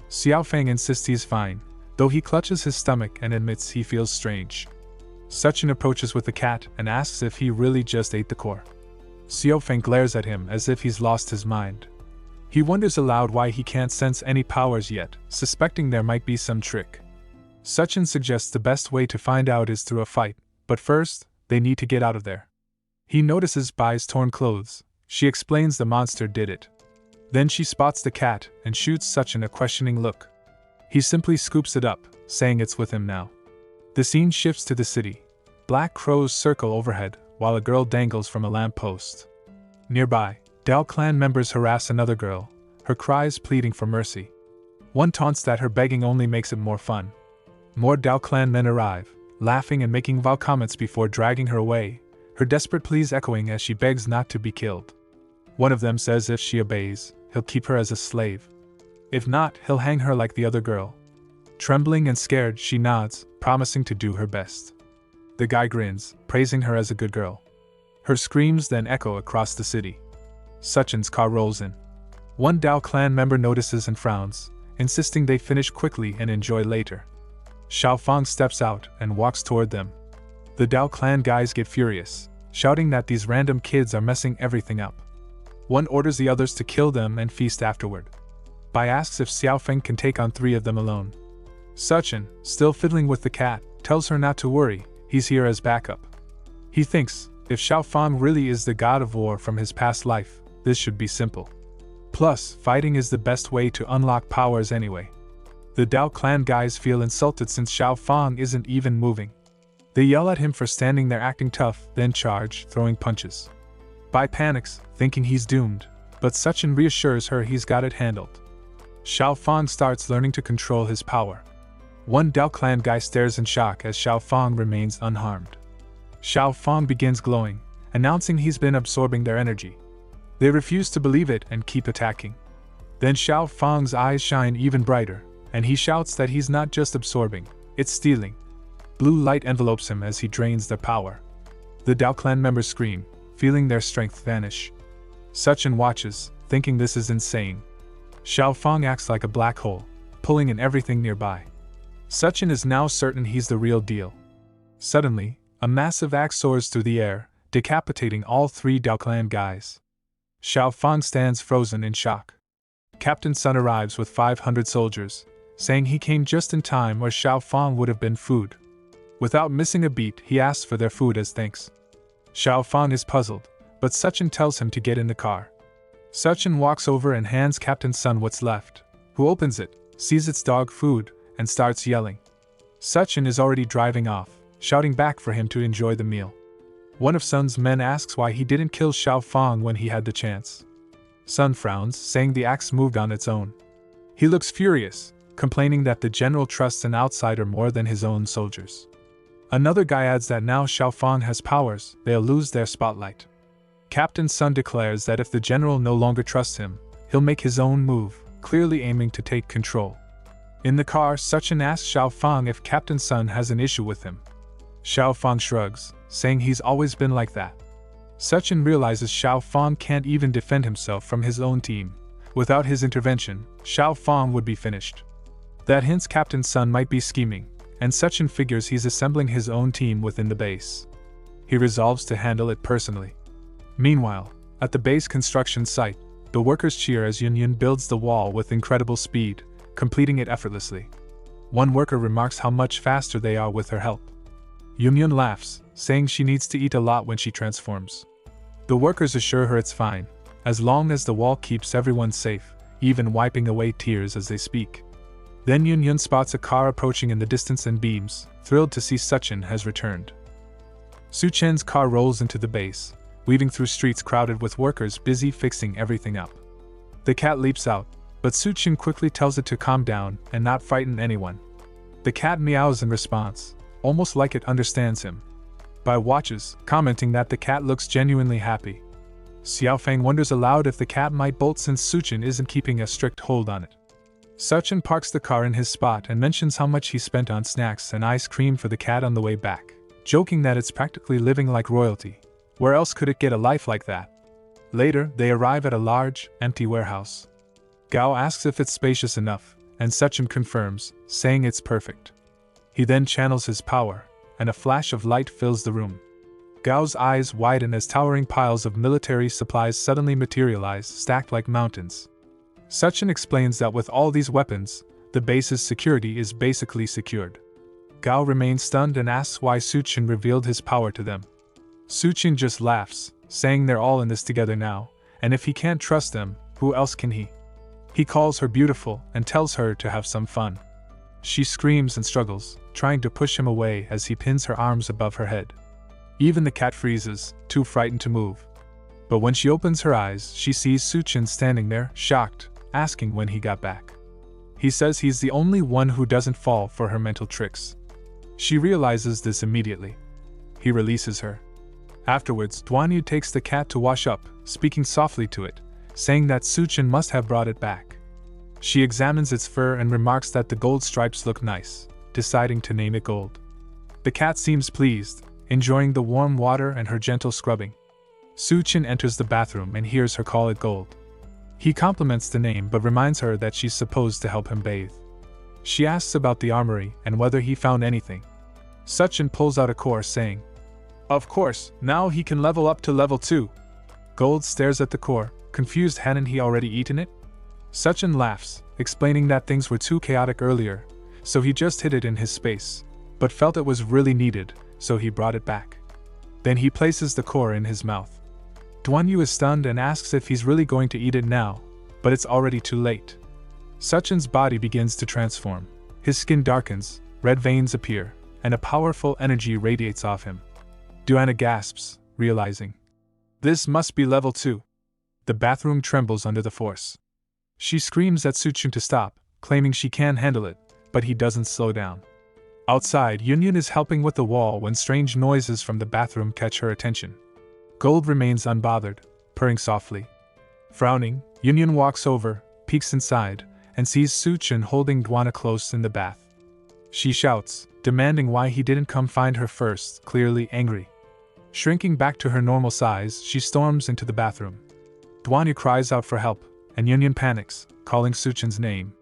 Xiaofeng insists he's fine, though he clutches his stomach and admits he feels strange. Suchin approaches with the cat and asks if he really just ate the core. Xiaofeng glares at him as if he's lost his mind. He wonders aloud why he can't sense any powers yet, suspecting there might be some trick. Suchin suggests the best way to find out is through a fight, but first, they need to get out of there. He notices Bai's torn clothes. She explains the monster did it. Then she spots the cat and shoots Suchin a questioning look. He simply scoops it up, saying it's with him now. The scene shifts to the city. Black crows circle overhead, while a girl dangles from a lamppost. Nearby, Dao clan members harass another girl, her cries pleading for mercy. One taunts that her begging only makes it more fun. More Dao clan men arrive, laughing and making vile comments before dragging her away, her desperate pleas echoing as she begs not to be killed. One of them says if she obeys, he'll keep her as a slave. If not, he'll hang her like the other girl. Trembling and scared, she nods, promising to do her best. The guy grins, praising her as a good girl. Her screams then echo across the city. Suchin's car rolls in. One Dao clan member notices and frowns, insisting they finish quickly and enjoy later. Xiaofang steps out and walks toward them. The Dao clan guys get furious, shouting that these random kids are messing everything up. One orders the others to kill them and feast afterward. Bai asks if Xiaofeng can take on 3 of them alone. Suchin, still fiddling with the cat, tells her not to worry, he's here as backup. He thinks, if Xiaofang really is the god of war from his past life, this should be simple. Plus, fighting is the best way to unlock powers anyway. The Dao clan guys feel insulted since Xiaofang isn't even moving. They yell at him for standing there acting tough, then charge, throwing punches. Bai panics, thinking he's doomed, but Suchin reassures her he's got it handled. Xiaofang starts learning to control his power. One Dao clan guy stares in shock as Xiaofang remains unharmed. Xiaofang begins glowing, announcing he's been absorbing their energy. They refuse to believe it and keep attacking. Then Xiaofang's eyes shine even brighter, and he shouts that he's not just absorbing, it's stealing. Blue light envelopes him as he drains their power. The Dao clan members scream, feeling their strength vanish. Suchin watches, thinking this is insane. Xiaofang acts like a black hole, pulling in everything nearby. Suchin is now certain he's the real deal. Suddenly, a massive axe soars through the air, decapitating all 3 Dao clan guys. Xiaofang stands frozen in shock. Captain Sun arrives with 500 soldiers, saying he came just in time or Xiaofang would have been food. Without missing a beat, he asks for their food as thanks. Xiaofang is puzzled, but Suchin tells him to get in the car. Suchin walks over and hands Captain Sun what's left, who opens it, sees it's dog food, and starts yelling. Suchin is already driving off, shouting back for him to enjoy the meal. One of Sun's men asks why he didn't kill Xiaofang when he had the chance. Sun frowns, saying the axe moved on its own. He looks furious, complaining that the general trusts an outsider more than his own soldiers. Another guy adds that now Xiaofang has powers, they'll lose their spotlight. Captain Sun declares that if the general no longer trusts him, he'll make his own move, clearly aiming to take control. In the car, Suchin asks Xiaofang if Captain Sun has an issue with him. Xiaofang shrugs, saying he's always been like that. Suchin realizes Xiaofang can't even defend himself from his own team. Without his intervention, Xiaofang would be finished. That hints Captain Sun might be scheming, and Suchin figures he's assembling his own team within the base. He resolves to handle it personally. Meanwhile, at the base construction site, the workers cheer as Yunyun builds the wall with incredible speed, completing it effortlessly. One worker remarks how much faster they are with her help. Yunyun laughs, saying she needs to eat a lot when she transforms. The workers assure her it's fine, as long as the wall keeps everyone safe, even wiping away tears as they speak. Then Yunyun spots a car approaching in the distance and beams, thrilled to see Suchin has returned. Suchin's car rolls into the base, weaving through streets crowded with workers busy fixing everything up. The cat leaps out, but Suchin quickly tells it to calm down and not frighten anyone. The cat meows in response, almost like it understands him. Bai watches, commenting that the cat looks genuinely happy. Xiaofeng wonders aloud if the cat might bolt since Suchin isn't keeping a strict hold on it. Suchin parks the car in his spot and mentions how much he spent on snacks and ice cream for the cat on the way back, joking that it's practically living like royalty. Where else could it get a life like that? Later, they arrive at a large, empty warehouse. Gao asks if it's spacious enough, and Suchin confirms, saying it's perfect. He then channels his power, and a flash of light fills the room. Gao's eyes widen as towering piles of military supplies suddenly materialize, stacked like mountains. Suchin explains that with all these weapons, the base's security is basically secured. Gao remains stunned and asks why Suchin revealed his power to them. Suchin just laughs, saying they're all in this together now, and if he can't trust them, who else can he? He calls her beautiful and tells her to have some fun. She screams and struggles, trying to push him away as he pins her arms above her head. Even the cat freezes, too frightened to move. But when she opens her eyes, she sees Suchin standing there, shocked, asking when he got back. He says he's the only one who doesn't fall for her mental tricks. She realizes this immediately. He releases her. Afterwards, DONGHUA takes the cat to wash up, speaking softly to it, saying that Suchin must have brought it back. She examines its fur and remarks that the gold stripes look nice, deciding to name it Gold. The cat seems pleased, enjoying the warm water and her gentle scrubbing. Suchin enters the bathroom and hears her call it Gold. He compliments the name but reminds her that she's supposed to help him bathe. She asks about the armory and whether he found anything. Suchin pulls out a core saying, "Of course, now he can level up to level 2. Gold stares at the core, confused. Hadn't he already eaten it? Suchin laughs, explaining that things were too chaotic earlier, so he just hid it in his space, but felt it was really needed, so he brought it back. Then he places the core in his mouth. DONGHUA is stunned and asks if he's really going to eat it now, but it's already too late. Suchin's body begins to transform. His skin darkens, red veins appear, and a powerful energy radiates off him. DONGHUA gasps, realizing, this must be level 2. The bathroom trembles under the force. She screams at Suchin to stop, claiming she can handle it, but he doesn't slow down. Outside, Yunyun is helping with the wall when strange noises from the bathroom catch her attention. Gold remains unbothered, purring softly. Frowning, Yunyun walks over, peeks inside, and sees Suchin holding DONGHUA close in the bath. She shouts, demanding why he didn't come find her first, clearly angry. Shrinking back to her normal size, she storms into the bathroom. DONGHUA cries out for help, and Yunyun panics, calling Suchin's name.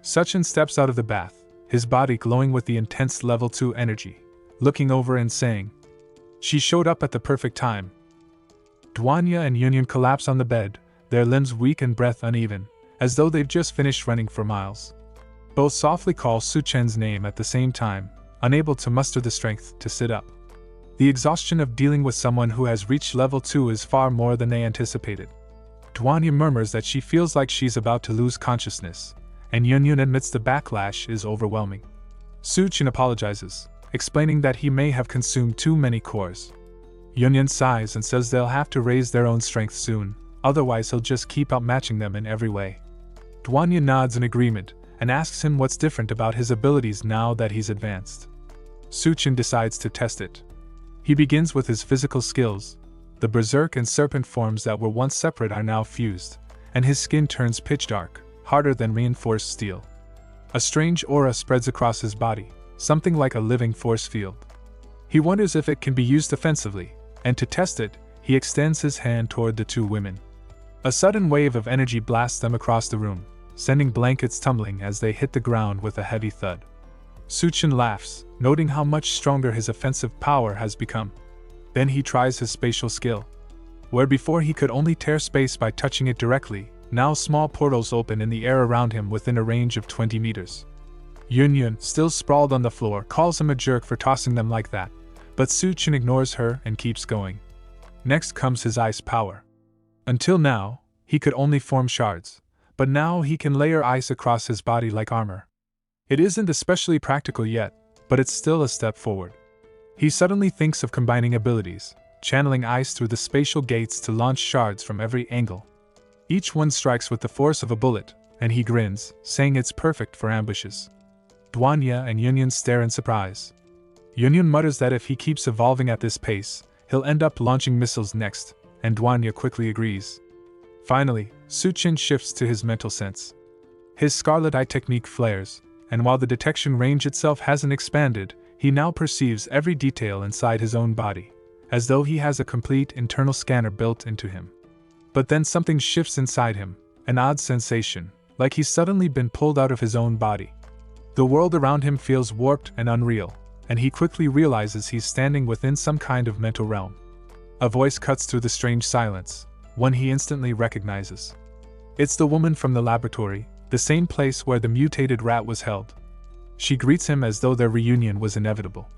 Suchin steps out of the bath, his body glowing with the intense level 2 energy, looking over and saying, "She showed up at the perfect time." DONGHUA and Yunyun collapse on the bed, their limbs weak and breath uneven, as though they've just finished running for miles. Both softly call Suchin's name at the same time, unable to muster the strength to sit up. The exhaustion of dealing with someone who has reached level 2 is far more than they anticipated. DONGHUA murmurs that she feels like she's about to lose consciousness, and Yunyun admits the backlash is overwhelming. Suchin apologizes, explaining that he may have consumed too many cores. Yunyun sighs and says they'll have to raise their own strength soon, otherwise he'll just keep outmatching them in every way. DONGHUA nods in agreement, and asks him what's different about his abilities now that he's advanced. Suchin decides to test it. He begins with his physical skills. The berserk and serpent forms that were once separate are now fused, and his skin turns pitch dark, harder than reinforced steel. A strange aura spreads across his body, something like a living force field. He wonders if it can be used offensively, and to test it, he extends his hand toward the two women. A sudden wave of energy blasts them across the room, sending blankets tumbling as they hit the ground with a heavy thud. Suchin laughs, noting how much stronger his offensive power has become. Then he tries his spatial skill. Where before he could only tear space by touching it directly, now small portals open in the air around him within a range of 20 meters. Yunyun, still sprawled on the floor, calls him a jerk for tossing them like that, but Suchin ignores her and keeps going. Next comes his ice power. Until now, he could only form shards, but now he can layer ice across his body like armor. It isn't especially practical yet, but it's still a step forward. He suddenly thinks of combining abilities, channeling ice through the spatial gates to launch shards from every angle. Each one strikes with the force of a bullet, and he grins, saying it's perfect for ambushes. DONGHUA and Yunyun stare in surprise. Yunyun mutters that if he keeps evolving at this pace, he'll end up launching missiles next, and DONGHUA quickly agrees. Finally, Suchin shifts to his mental sense. His scarlet eye technique flares, and while the detection range itself hasn't expanded, he now perceives every detail inside his own body, as though he has a complete internal scanner built into him. But then something shifts inside him, an odd sensation, like he's suddenly been pulled out of his own body. The world around him feels warped and unreal, and he quickly realizes he's standing within some kind of mental realm. A voice cuts through the strange silence, one he instantly recognizes. It's the woman from the laboratory, the same place where the mutated rat was held. She greets him as though their reunion was inevitable.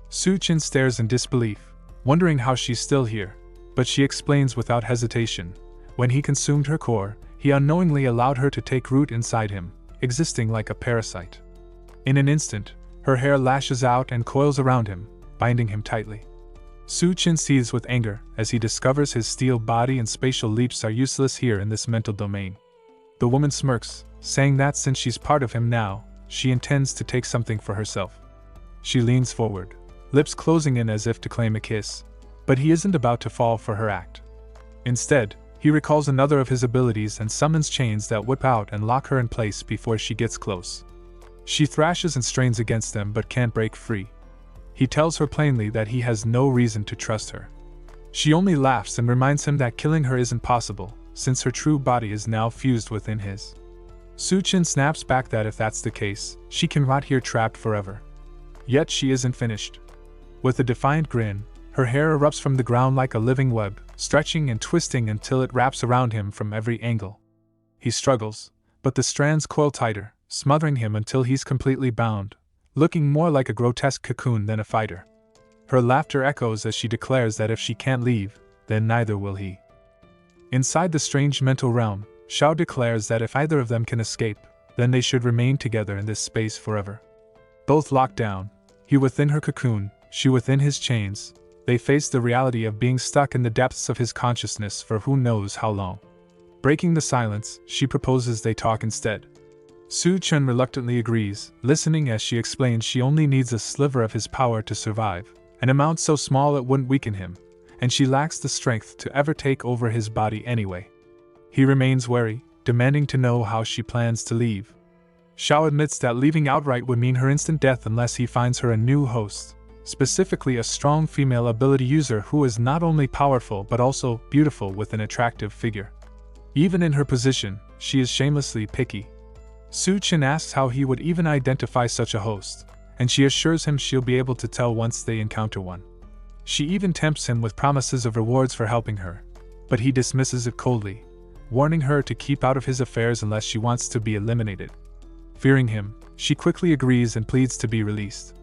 Suchin stares in disbelief, wondering how she's still here, but she explains without hesitation. When he consumed her core, he unknowingly allowed her to take root inside him, existing like a parasite. In an instant, her hair lashes out and coils around him, binding him tightly. Suchin seethes with anger as he discovers his steel body and spatial leaps are useless here in this mental domain. The woman smirks, saying that since she's part of him now, she intends to take something for herself. She leans forward, lips closing in as if to claim a kiss, but he isn't about to fall for her act. Instead, he recalls another of his abilities and summons chains that whip out and lock her in place before she gets close. She thrashes and strains against them but can't break free. He tells her plainly that he has no reason to trust her. She only laughs and reminds him that killing her isn't possible, since her true body is now fused within his. Su-chin snaps back that if that's the case, she can rot here trapped forever. Yet she isn't finished. With a defiant grin, her hair erupts from the ground like a living web, stretching and twisting until it wraps around him from every angle. He struggles, but the strands coil tighter, smothering him until he's completely bound, looking more like a grotesque cocoon than a fighter. Her laughter echoes as she declares that if she can't leave, then neither will he. Inside the strange mental realm, Xiao declares that if either of them can escape, then they should remain together in this space forever. Both locked down, he within her cocoon, she within his chains, they face the reality of being stuck in the depths of his consciousness for who knows how long. Breaking the silence, she proposes they talk instead. Su-chin reluctantly agrees, listening as she explains she only needs a sliver of his power to survive, an amount so small it wouldn't weaken him, and she lacks the strength to ever take over his body anyway. He remains wary, demanding to know how she plans to leave. Xiao admits that leaving outright would mean her instant death unless he finds her a new host, specifically a strong female ability user who is not only powerful but also beautiful with an attractive figure. Even in her position, she is shamelessly picky. Su-chin asks how he would even identify such a host, and she assures him she'll be able to tell once they encounter one. She even tempts him with promises of rewards for helping her, but he dismisses it coldly, warning her to keep out of his affairs unless she wants to be eliminated. Fearing him, she quickly agrees and pleads to be released.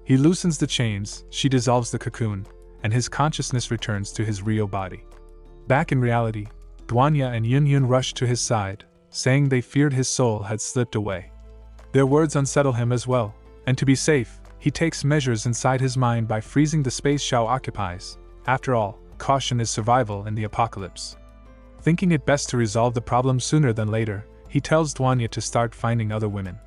He loosens the chains, she dissolves the cocoon, and his consciousness returns to his real body. Back in reality, DONGHUA and Yun rush to his side, saying they feared his soul had slipped away. Their words unsettle him as well, and to be safe, he takes measures inside his mind by freezing the space Xiao occupies. After all, caution is survival in the apocalypse. Thinking it best to resolve the problem sooner than later, he tells DONGHUA to start finding other women.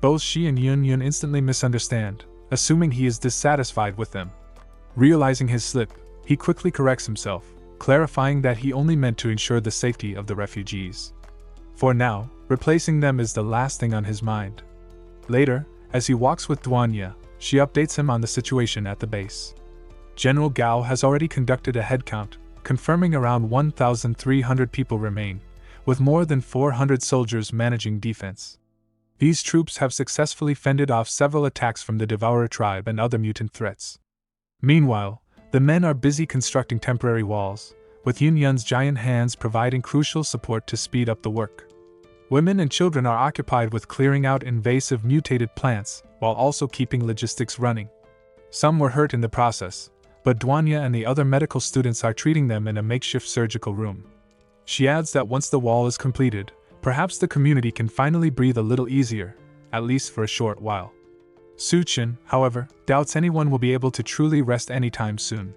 Both she and Yun instantly misunderstand, assuming he is dissatisfied with them. Realizing his slip, he quickly corrects himself, clarifying that he only meant to ensure the safety of the refugees. For now, replacing them is the last thing on his mind. Later, as he walks with DONGHUA, she updates him on the situation at the base. General Gao has already conducted a headcount, confirming around 1,300 people remain, with more than 400 soldiers managing defense. These troops have successfully fended off several attacks from the Devourer tribe and other mutant threats. Meanwhile, the men are busy constructing temporary walls, with Yun's giant hands providing crucial support to speed up the work. Women and children are occupied with clearing out invasive mutated plants, while also keeping logistics running. Some were hurt in the process, but DONGHUA and the other medical students are treating them in a makeshift surgical room. She adds that once the wall is completed, perhaps the community can finally breathe a little easier, at least for a short while. Su-chin, however, doubts anyone will be able to truly rest anytime soon.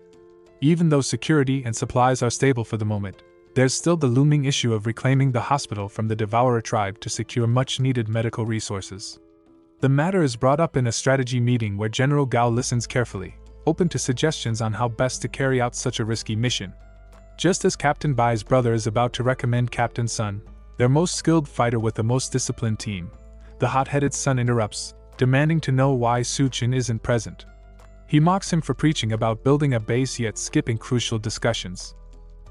Even though security and supplies are stable for the moment, there's still the looming issue of reclaiming the hospital from the Devourer tribe to secure much-needed medical resources. The matter is brought up in a strategy meeting where General Gao listens carefully, open to suggestions on how best to carry out such a risky mission. Just as Captain Bai's brother is about to recommend Captain Sun, their most skilled fighter with the most disciplined team, the hot-headed Sun interrupts, demanding to know why Su-chin isn't present. He mocks him for preaching about building a base yet skipping crucial discussions.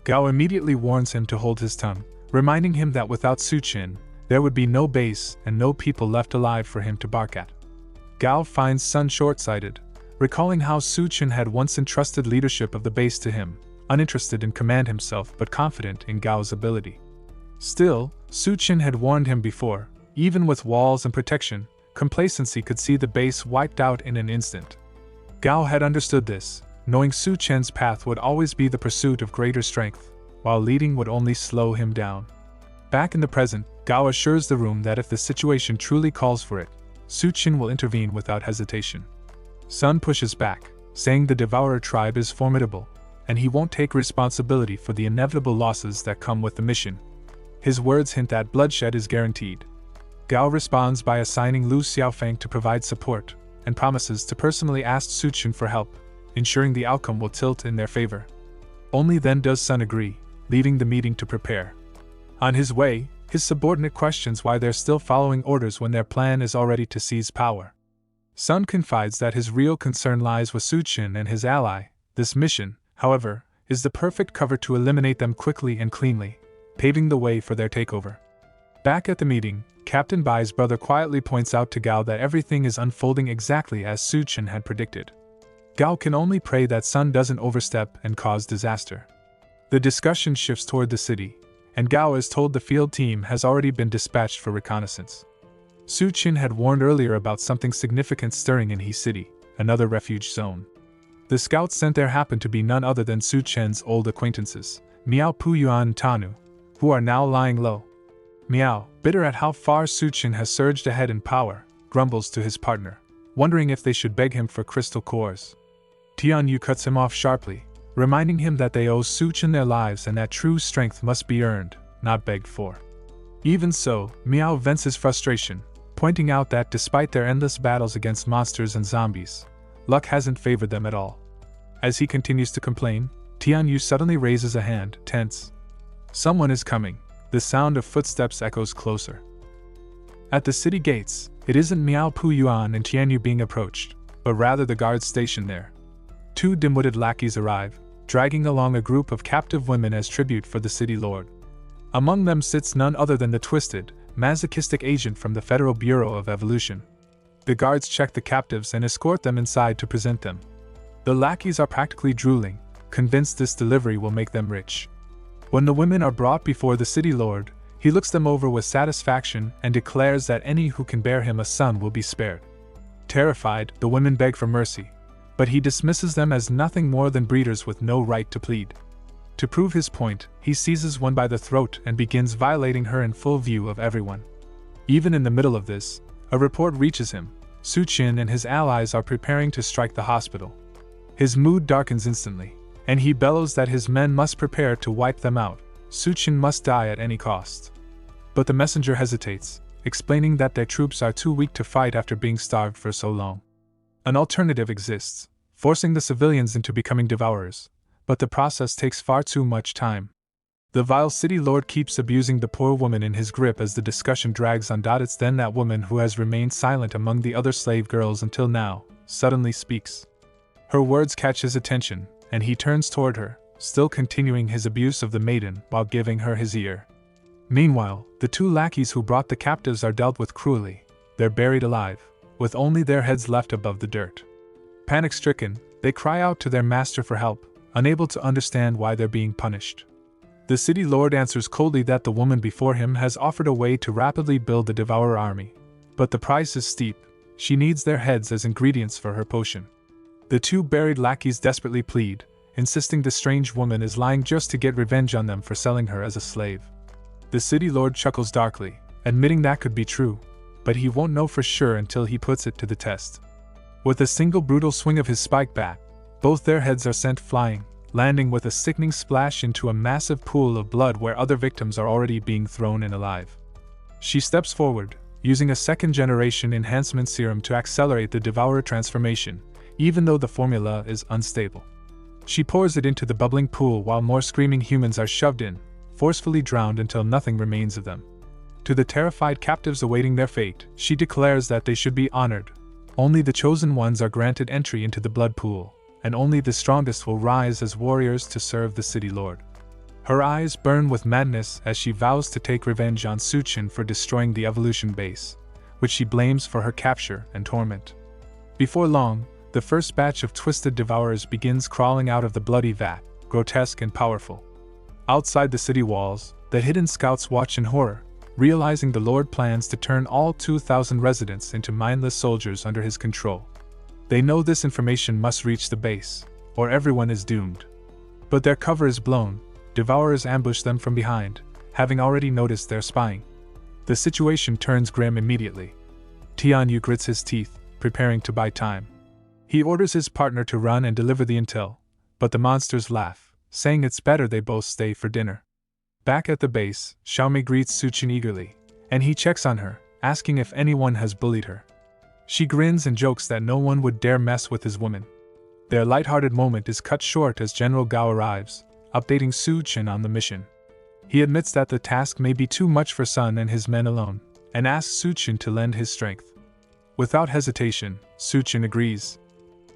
Gao immediately warns him to hold his tongue, reminding him that without Su-chin, there would be no base and no people left alive for him to bark at. Gao finds Sun short-sighted, recalling how Su-chin had once entrusted leadership of the base to him, uninterested in command himself but confident in Gao's ability. Still, Su-chin had warned him before, even with walls and protection, complacency could see the base wiped out in an instant. Gao had understood this, knowing Su-chin's path would always be the pursuit of greater strength, while leading would only slow him down. Back in the present, Gao assures the room that if the situation truly calls for it, Su-chin will intervene without hesitation. Sun pushes back, saying the Devourer tribe is formidable, and he won't take responsibility for the inevitable losses that come with the mission. His words hint that bloodshed is guaranteed. Gao responds by assigning Lu Xiaofeng to provide support, and promises to personally ask Su-chin for help, ensuring the outcome will tilt in their favor. Only then does Sun agree, leaving the meeting to prepare. On his way, his subordinate questions why they're still following orders when their plan is already to seize power. Sun confides that his real concern lies with Su-chin and his ally. This mission, however, is the perfect cover to eliminate them quickly and cleanly, paving the way for their takeover. Back at the meeting, Captain Bai's brother quietly points out to Gao that everything is unfolding exactly as Su Chen had predicted. Gao can only pray that Sun doesn't overstep and cause disaster. The discussion shifts toward the city, and Gao is told the field team has already been dispatched for reconnaissance. Su Chen had warned earlier about something significant stirring in He City, another refuge zone. The scouts sent there happened to be none other than Su Chen's old acquaintances, Miao Puyuan and Tanu, who are now lying low. Miao, bitter at how far Su Chen has surged ahead in power, grumbles to his partner, wondering if they should beg him for crystal cores. Tianyu cuts him off sharply, reminding him that they owe Su Chen their lives and that true strength must be earned, not begged for. Even so, Miao vents his frustration, pointing out that despite their endless battles against monsters and zombies, luck hasn't favored them at all. As he continues to complain, Tianyu suddenly raises a hand, tense. Someone is coming. The sound of footsteps echoes closer. At the city gates, it isn't Miao Puyuan and Tianyu being approached, but rather the guards stationed there. Two dim-witted lackeys arrive, dragging along a group of captive women as tribute for the city lord. Among them sits none other than the twisted, masochistic agent from the Federal Bureau of Evolution. The guards check the captives and escort them inside to present them. The lackeys are practically drooling, convinced this delivery will make them rich. When the women are brought before the city lord, he looks them over with satisfaction and declares that any who can bear him a son will be spared. Terrified, the women beg for mercy, but he dismisses them as nothing more than breeders with no right to plead. To prove his point, he seizes one by the throat and begins violating her in full view of everyone. Even in the middle of this, a report reaches him. Su Chen and his allies are preparing to strike the hospital. His mood darkens instantly, and he bellows that his men must prepare to wipe them out. Su Chen must die at any cost. But the messenger hesitates, explaining that their troops are too weak to fight after being starved for so long. An alternative exists, forcing the civilians into becoming devourers, but the process takes far too much time. The vile city lord keeps abusing the poor woman in his grip as the discussion drags on. It's then that woman who has remained silent among the other slave girls until now, suddenly speaks. Her words catch his attention, and he turns toward her, still continuing his abuse of the maiden while giving her his ear. Meanwhile, the two lackeys who brought the captives are dealt with cruelly. They're buried alive, with only their heads left above the dirt. Panic-stricken, they cry out to their master for help, unable to understand why they're being punished. The city lord answers coldly that the woman before him has offered a way to rapidly build the devourer army, but the price is steep. She needs their heads as ingredients for her potion. The two buried lackeys desperately plead, insisting the strange woman is lying just to get revenge on them for selling her as a slave. The city lord chuckles darkly, admitting that could be true, but he won't know for sure until he puts it to the test. With a single brutal swing of his spike bat, both their heads are sent flying, landing with a sickening splash into a massive pool of blood where other victims are already being thrown in alive. She steps forward, using a second-generation enhancement serum to accelerate the devourer transformation, even though the formula is unstable. She pours it into the bubbling pool while more screaming humans are shoved in, forcefully drowned until nothing remains of them. To the terrified captives awaiting their fate, she declares that they should be honored. Only the chosen ones are granted entry into the blood pool, and only the strongest will rise as warriors to serve the city lord. Her eyes burn with madness as she vows to take revenge on Su Chen for destroying the evolution base, which she blames for her capture and torment. Before long, the first batch of twisted devourers begins crawling out of the bloody vat, grotesque and powerful. Outside the city walls, the hidden scouts watch in horror, realizing the Lord plans to turn all 2,000 residents into mindless soldiers under his control. They know this information must reach the base, or everyone is doomed. But their cover is blown. Devourers ambush them from behind, having already noticed their spying. The situation turns grim immediately. Tianyu grits his teeth, preparing to buy time. He orders his partner to run and deliver the intel, but the monsters laugh, saying it's better they both stay for dinner. Back at the base, Xiaomei greets Su Chen eagerly, and he checks on her, asking if anyone has bullied her. She grins and jokes that no one would dare mess with his woman. Their lighthearted moment is cut short as General Gao arrives, updating Su Chen on the mission. He admits that the task may be too much for Sun and his men alone, and asks Su Chen to lend his strength. Without hesitation, Su Chen agrees.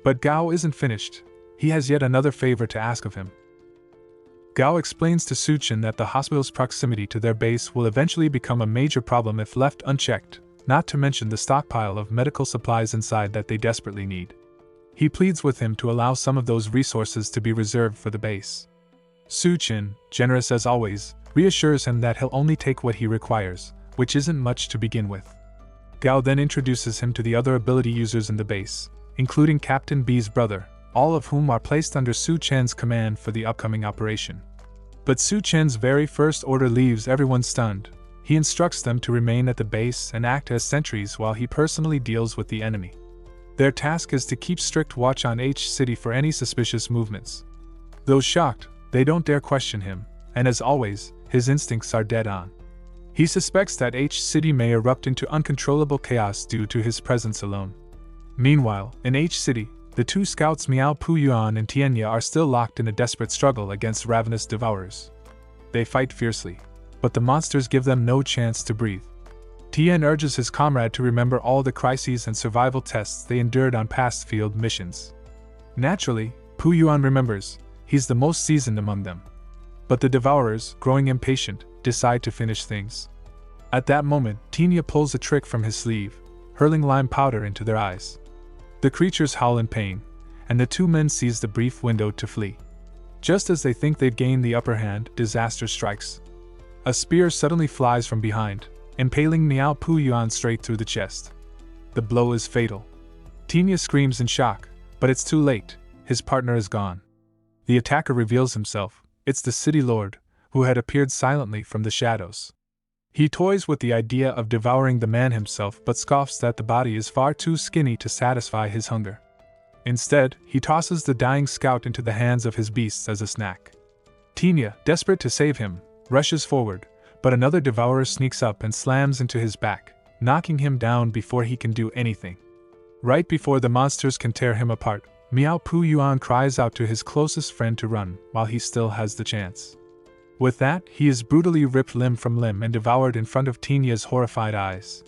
But Gao isn't finished. He has yet another favor to ask of him. Gao explains to Suchin that the hospital's proximity to their base will eventually become a major problem if left unchecked, not to mention the stockpile of medical supplies inside that they desperately need. He pleads with him to allow some of those resources to be reserved for the base. Suchin, generous as always, reassures him that he'll only take what he requires, which isn't much to begin with. Gao then introduces him to the other ability users in the base, including Captain B's brother, all of whom are placed under Su Chen's command for the upcoming operation. But Su Chen's very first order leaves everyone stunned. He instructs them to remain at the base and act as sentries while he personally deals with the enemy. Their task is to keep strict watch on H City for any suspicious movements. Though shocked, they don't dare question him, and as always, his instincts are dead on. He suspects that H City may erupt into uncontrollable chaos due to his presence alone. Meanwhile, in H City, the two scouts Miao Puyuan and Tianya are still locked in a desperate struggle against ravenous devourers. They fight fiercely, but the monsters give them no chance to breathe. Tien urges his comrade to remember all the crises and survival tests they endured on past field missions. Naturally, Puyuan remembers, he's the most seasoned among them. But the devourers, growing impatient, decide to finish things. At that moment, Tianya pulls a trick from his sleeve, hurling lime powder into their eyes. The creatures howl in pain, and the two men seize the brief window to flee. Just as they think they've gained the upper hand, disaster strikes. A spear suddenly flies from behind, impaling Miao Puyuan straight through the chest. The blow is fatal. Tianya screams in shock, but it's too late, his partner is gone. The attacker reveals himself. It's the city lord, who had appeared silently from the shadows. He toys with the idea of devouring the man himself but scoffs that the body is far too skinny to satisfy his hunger. Instead, he tosses the dying scout into the hands of his beasts as a snack. Tianya, desperate to save him, rushes forward, but another devourer sneaks up and slams into his back, knocking him down before he can do anything. Right before the monsters can tear him apart, Miao Puyuan cries out to his closest friend to run while he still has the chance. With that, he is brutally ripped limb from limb and devoured in front of Tinya's horrified eyes.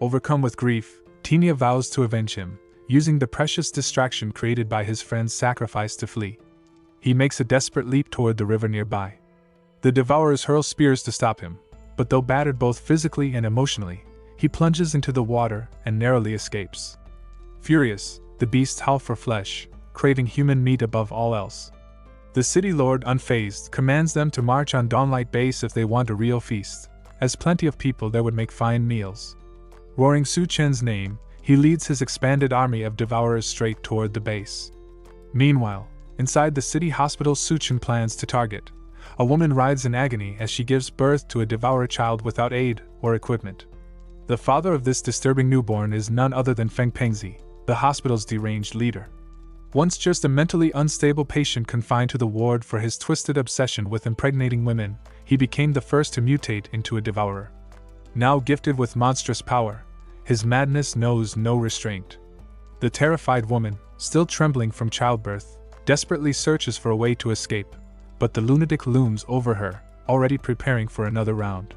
Overcome with grief, Tianya vows to avenge him, using the precious distraction created by his friend's sacrifice to flee. He makes a desperate leap toward the river nearby. The devourers hurl spears to stop him, but though battered both physically and emotionally, he plunges into the water and narrowly escapes. Furious, the beasts howl for flesh, craving human meat above all else. The city lord, unfazed, commands them to march on Dawnlight Base if they want a real feast, as plenty of people there would make fine meals. Roaring Su Chen's name, he leads his expanded army of devourers straight toward the base. Meanwhile, inside the city hospital Su Chen plans to target, a woman writhes in agony as she gives birth to a devourer child without aid or equipment. The father of this disturbing newborn is none other than Feng Pengzi, the hospital's deranged leader. Once just a mentally unstable patient confined to the ward for his twisted obsession with impregnating women, he became the first to mutate into a devourer. Now gifted with monstrous power, his madness knows no restraint. The terrified woman, still trembling from childbirth, desperately searches for a way to escape, but the lunatic looms over her, already preparing for another round.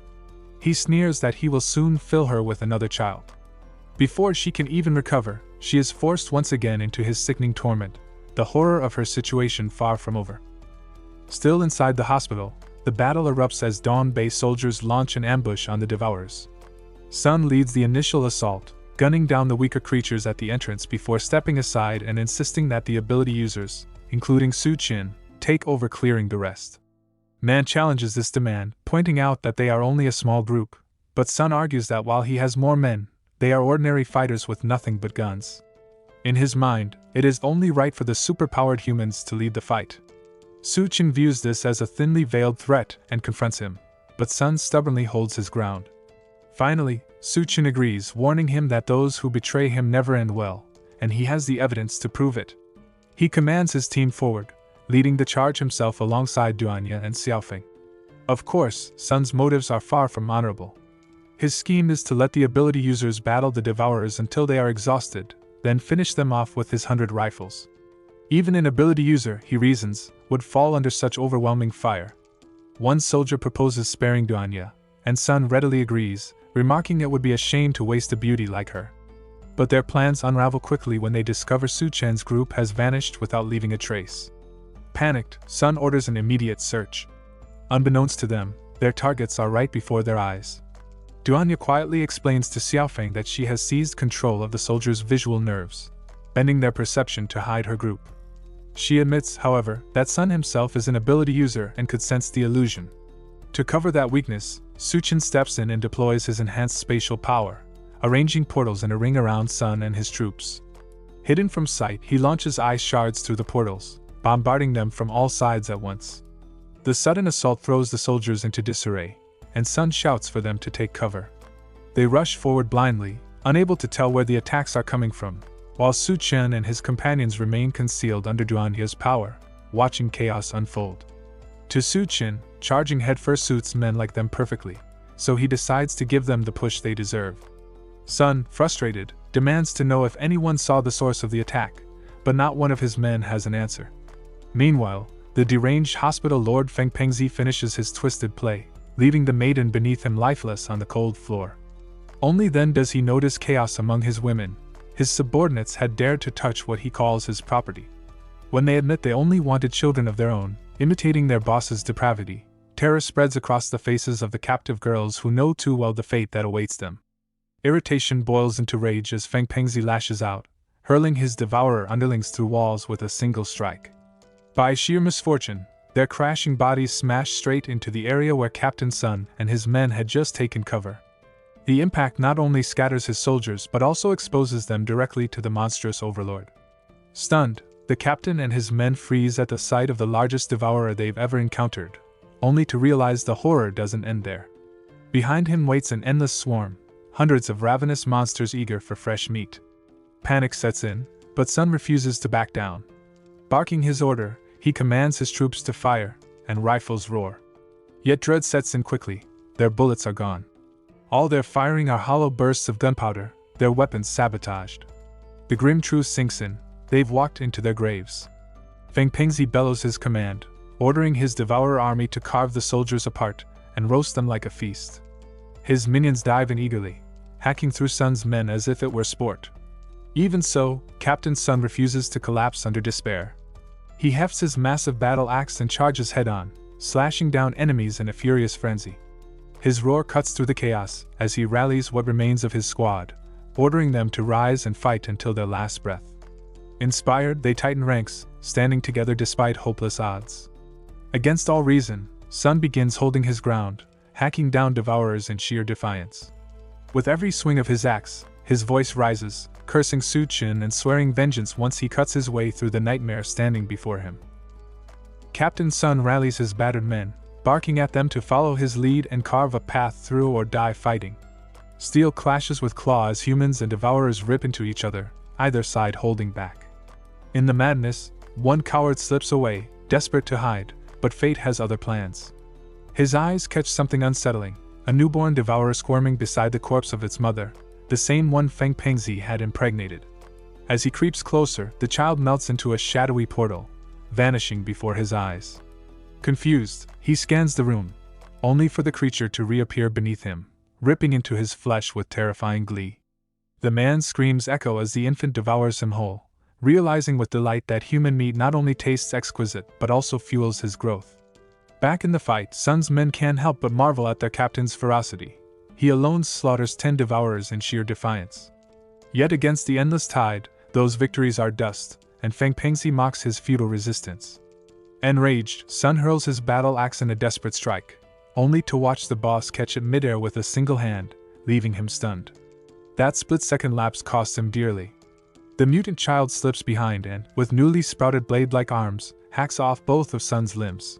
He sneers that he will soon fill her with another child. Before she can even recover, she is forced once again into his sickening torment, the horror of her situation far from over. Still inside the hospital, the battle erupts as Dawn Base soldiers launch an ambush on the devourers. Sun leads the initial assault, gunning down the weaker creatures at the entrance before stepping aside and insisting that the ability users, including Su Chen, take over clearing the rest. Man challenges this demand, pointing out that they are only a small group, but Sun argues that while he has more men, they are ordinary fighters with nothing but guns. In his mind, it is only right for the superpowered humans to lead the fight. Su Chen views this as a thinly veiled threat and confronts him, but Sun stubbornly holds his ground. Finally, Su Chen agrees, warning him that those who betray him never end well, and he has the evidence to prove it. He commands his team forward, leading the charge himself alongside Duanya and Xiaofeng. Of course, Sun's motives are far from honorable. His scheme is to let the ability users battle the devourers until they are exhausted, then finish them off with his 100 rifles. Even an ability user, he reasons, would fall under such overwhelming fire. One soldier proposes sparing Duanya, and Sun readily agrees, remarking it would be a shame to waste a beauty like her. But their plans unravel quickly when they discover Su Chen's group has vanished without leaving a trace. Panicked, Sun orders an immediate search. Unbeknownst to them, their targets are right before their eyes. DONGHUA quietly explains to Xiaofeng that she has seized control of the soldiers' visual nerves, bending their perception to hide her group. She admits, however, that Sun himself is an ability user and could sense the illusion. To cover that weakness, Suchin steps in and deploys his enhanced spatial power, arranging portals in a ring around Sun and his troops. Hidden from sight, he launches ice shards through the portals, bombarding them from all sides at once. The sudden assault throws the soldiers into disarray, and Sun shouts for them to take cover. They rush forward blindly, unable to tell where the attacks are coming from, while Su Chen and his companions remain concealed under DONGHUA's power, watching chaos unfold. To Su Chen, charging headfirst suits men like them perfectly, so he decides to give them the push they deserve. Sun, frustrated, demands to know if anyone saw the source of the attack, but not one of his men has an answer. Meanwhile, the deranged hospital Lord Feng Pengzi finishes his twisted play, leaving the maiden beneath him lifeless on the cold floor. Only then does he notice chaos among his women. His subordinates had dared to touch what he calls his property. When they admit they only wanted children of their own, imitating their boss's depravity, terror spreads across the faces of the captive girls who know too well the fate that awaits them. Irritation boils into rage as Feng Pengzi lashes out, hurling his devourer underlings through walls with a single strike. By sheer misfortune, their crashing bodies smash straight into the area where Captain Sun and his men had just taken cover. The impact not only scatters his soldiers but also exposes them directly to the monstrous overlord. Stunned, the captain and his men freeze at the sight of the largest devourer they've ever encountered, only to realize the horror doesn't end there. Behind him waits an endless swarm, hundreds of ravenous monsters eager for fresh meat. Panic sets in, but Sun refuses to back down. Barking his order, he commands his troops to fire, and rifles roar. Yet dread sets in quickly, their bullets are gone. All their firing are hollow bursts of gunpowder, their weapons sabotaged. The grim truth sinks in, they've walked into their graves. Feng Pengzi bellows his command, ordering his devourer army to carve the soldiers apart and roast them like a feast. His minions dive in eagerly, hacking through Sun's men as if it were sport. Even so, Captain Sun refuses to collapse under despair. He hefts his massive battle axe and charges head-on, slashing down enemies in a furious frenzy. His roar cuts through the chaos as he rallies what remains of his squad, ordering them to rise and fight until their last breath. Inspired, they tighten ranks, standing together despite hopeless odds. Against all reason, Sun begins holding his ground, hacking down devourers in sheer defiance. With every swing of his axe, his voice rises, cursing Su Chen and swearing vengeance once he cuts his way through the nightmare standing before him. Captain Sun rallies his battered men, barking at them to follow his lead and carve a path through or die fighting. Steel clashes with claw as humans and devourers rip into each other, either side holding back. In the madness, one coward slips away, desperate to hide, but fate has other plans. His eyes catch something unsettling, a newborn devourer squirming beside the corpse of its mother, the same one Feng Pengzi had impregnated. As he creeps closer, the child melts into a shadowy portal, vanishing before his eyes. Confused, he scans the room, only for the creature to reappear beneath him, ripping into his flesh with terrifying glee. The man's screams echo as the infant devours him whole, realizing with delight that human meat not only tastes exquisite but also fuels his growth. Back in the fight, Sun's men can't help but marvel at their captain's ferocity. He alone slaughters 10 devourers in sheer defiance. Yet against the endless tide, those victories are dust, and Feng Pengzi mocks his futile resistance. Enraged, Sun hurls his battle axe in a desperate strike, only to watch the boss catch it midair with a single hand, leaving him stunned. That split-second lapse costs him dearly. The mutant child slips behind and, with newly sprouted blade-like arms, hacks off both of Sun's limbs.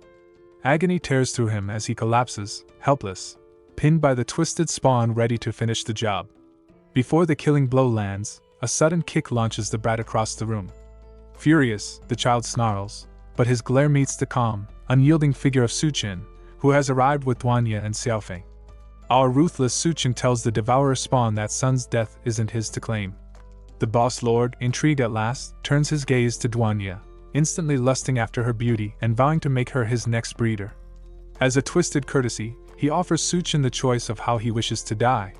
Agony tears through him as he collapses, helpless, pinned by the twisted spawn ready to finish the job. Before the killing blow lands, a sudden kick launches the brat across the room. Furious, the child snarls, but his glare meets the calm, unyielding figure of Su Chen, who has arrived with DONGHUA and Xiaofeng. Our ruthless Su Chen tells the devourer spawn that Sun's death isn't his to claim. The boss lord, intrigued at last, turns his gaze to DONGHUA, instantly lusting after her beauty and vowing to make her his next breeder. As a twisted courtesy, he offers Su Chen the choice of how he wishes to die.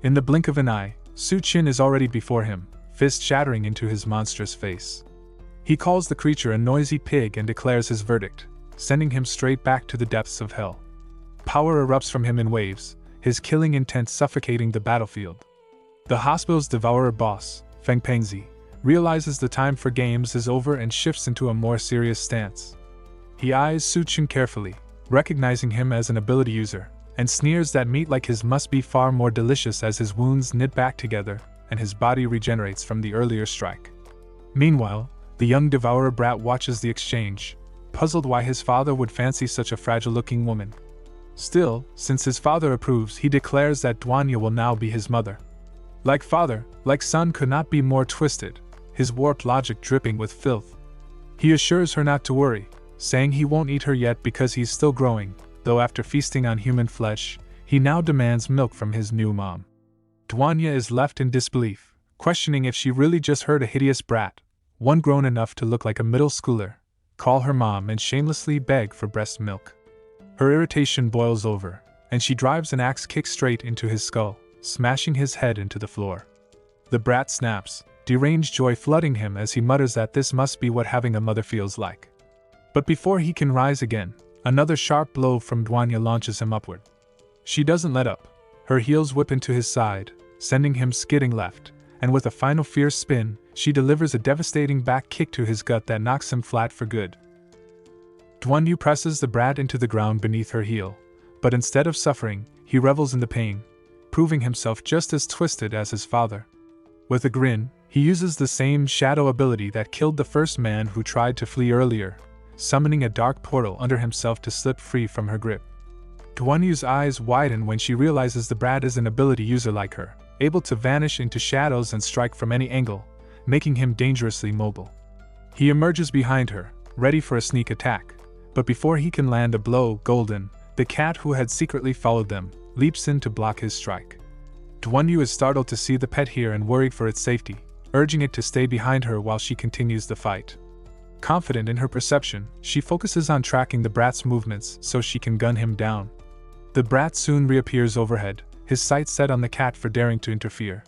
In the blink of an eye, Su Chen is already before him, fist shattering into his monstrous face. He calls the creature a noisy pig and declares his verdict, sending him straight back to the depths of hell. Power erupts from him in waves, his killing intent suffocating the battlefield. The hospital's devourer boss, Feng Pengzi, realizes the time for games is over and shifts into a more serious stance. He eyes Su Chen carefully, recognizing him as an ability user, and sneers that meat like his must be far more delicious as his wounds knit back together and his body regenerates from the earlier strike. Meanwhile, the young devourer brat watches the exchange, puzzled why his father would fancy such a fragile-looking woman. Still, since his father approves, he declares that DONGHUA will now be his mother. Like father, like son could not be more twisted, his warped logic dripping with filth. He assures her not to worry, saying he won't eat her yet because he's still growing, though after feasting on human flesh, he now demands milk from his new mom. DONGHUA is left in disbelief, questioning if she really just heard a hideous brat, one grown enough to look like a middle schooler, call her mom and shamelessly beg for breast milk. Her irritation boils over, and she drives an axe kick straight into his skull, smashing his head into the floor. The brat snaps, deranged joy flooding him as he mutters that this must be what having a mother feels like. But before he can rise again, another sharp blow from DONGHUA launches him upward. She doesn't let up. Her heels whip into his side, sending him skidding left, and with a final fierce spin, she delivers a devastating back kick to his gut that knocks him flat for good. DONGHUA presses the brat into the ground beneath her heel, but instead of suffering, he revels in the pain, proving himself just as twisted as his father. With a grin, he uses the same shadow ability that killed the first man who tried to flee earlier, summoning a dark portal under himself to slip free from her grip. DONGHUA's eyes widen when she realizes the brat is an ability user like her, able to vanish into shadows and strike from any angle, making him dangerously mobile. He emerges behind her, ready for a sneak attack, but before he can land a blow, Golden, the cat who had secretly followed them, leaps in to block his strike. DONGHUA is startled to see the pet here and worried for its safety, urging it to stay behind her while she continues the fight. Confident in her perception, she focuses on tracking the brat's movements so she can gun him down. The brat soon reappears overhead, his sights set on the cat for daring to interfere.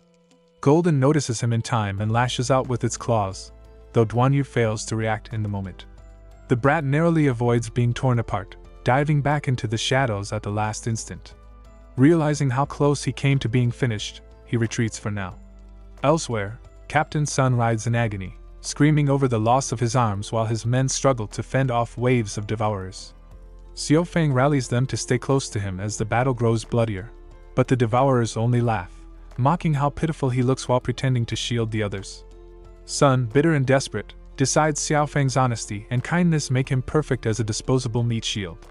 Golden notices him in time and lashes out with its claws, though DONGHUA fails to react in the moment. The brat narrowly avoids being torn apart, diving back into the shadows at the last instant. Realizing how close he came to being finished, he retreats for now. Elsewhere, Captain Sun rides in agony, screaming over the loss of his arms while his men struggle to fend off waves of devourers. Xiao Feng rallies them to stay close to him as the battle grows bloodier, but the devourers only laugh, mocking how pitiful he looks while pretending to shield the others. Sun, bitter and desperate, decides Xiao Feng's honesty and kindness make him perfect as a disposable meat shield.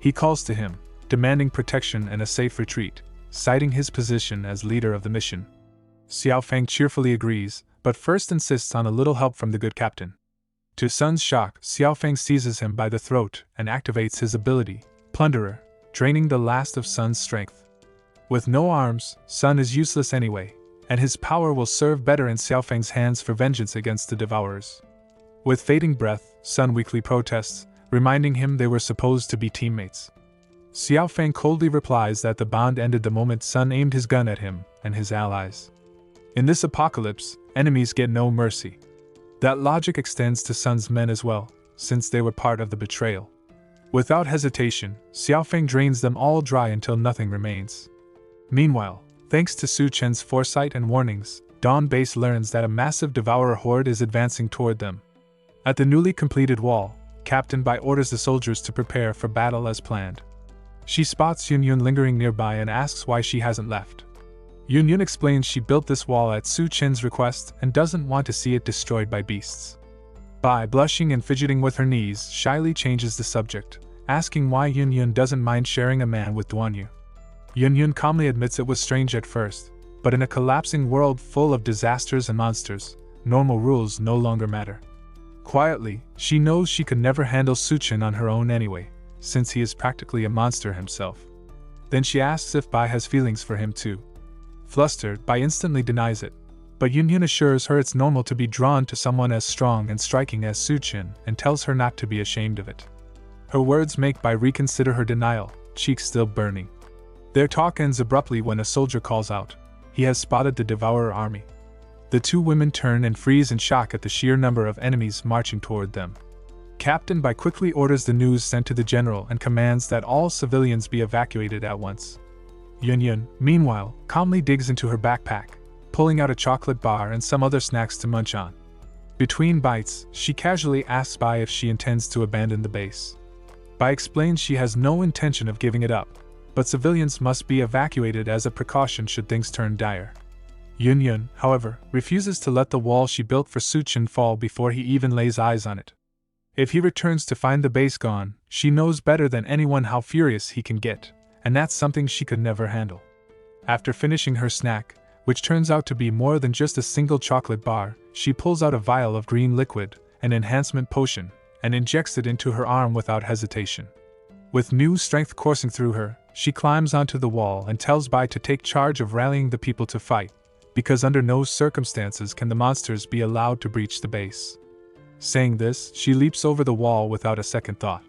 He calls to him, demanding protection and a safe retreat, citing his position as leader of the mission. Xiao Feng cheerfully agrees, but first insists on a little help from the good captain. To Sun's shock, Xiao Feng seizes him by the throat and activates his ability, Plunderer, draining the last of Sun's strength. With no arms, Sun is useless anyway, and his power will serve better in Xiao Feng's hands for vengeance against the devourers. With fading breath, Sun weakly protests, reminding him they were supposed to be teammates. Xiao Feng coldly replies that the bond ended the moment Sun aimed his gun at him and his allies. In this apocalypse, enemies get no mercy. That logic extends to Sun's men as well, since they were part of the betrayal. Without hesitation, Xiao Feng drains them all dry until nothing remains. Meanwhile, thanks to Su Chen's foresight and warnings, Dawn Base learns that a massive devourer horde is advancing toward them. At the newly completed wall, Captain Bai orders the soldiers to prepare for battle as planned. She spots Yunyun lingering nearby and asks why she hasn't left. Yunyun explains she built this wall at Su Chen's request and doesn't want to see it destroyed by beasts. Bai, blushing and fidgeting with her knees, shyly changes the subject, asking why Yunyun doesn't mind sharing a man with DONGHUA. Yunyun calmly admits it was strange at first, but in a collapsing world full of disasters and monsters, normal rules no longer matter. Quietly, she knows she could never handle Su Chen on her own anyway, since he is practically a monster himself. Then she asks if Bai has feelings for him too. Flustered, Bai instantly denies it, but Yunyun assures her it's normal to be drawn to someone as strong and striking as Su Chen and tells her not to be ashamed of it. Her words make Bai reconsider her denial, cheeks still burning. Their talk ends abruptly when a soldier calls out. He has spotted the Devourer army. The two women turn and freeze in shock at the sheer number of enemies marching toward them. Captain Bai quickly orders the news sent to the general and commands that all civilians be evacuated at once. Yun, meanwhile, calmly digs into her backpack, pulling out a chocolate bar and some other snacks to munch on. Between bites, she casually asks Bai if she intends to abandon the base. Bai explains she has no intention of giving it up, but civilians must be evacuated as a precaution should things turn dire. Yun, however, refuses to let the wall she built for Suchin fall before he even lays eyes on it. If he returns to find the base gone, she knows better than anyone how furious he can get, and that's something she could never handle. After finishing her snack, which turns out to be more than just a single chocolate bar, she pulls out a vial of green liquid, an enhancement potion, and injects it into her arm without hesitation. With new strength coursing through her, she climbs onto the wall and tells Bai to take charge of rallying the people to fight, because under no circumstances can the monsters be allowed to breach the base. Saying this, she leaps over the wall without a second thought.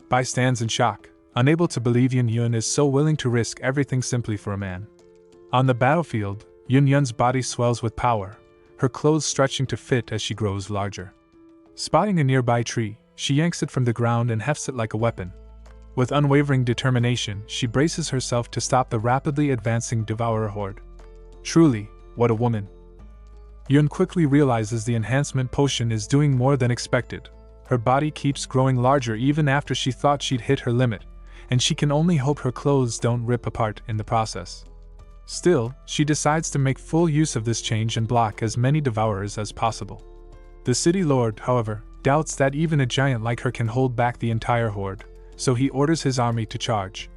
Bai stands in shock, unable to believe Yun is so willing to risk everything simply for a man. On the battlefield, Yun's body swells with power, her clothes stretching to fit as she grows larger. Spotting a nearby tree, she yanks it from the ground and hefts it like a weapon. With unwavering determination, she braces herself to stop the rapidly advancing devourer horde. Truly, what a woman! Yun quickly realizes the enhancement potion is doing more than expected. Her body keeps growing larger even after she thought she'd hit her limit, and she can only hope her clothes don't rip apart in the process. Still, she decides to make full use of this change and block as many devourers as possible. The city lord, however, doubts that even a giant like her can hold back the entire horde, so he orders his army to charge.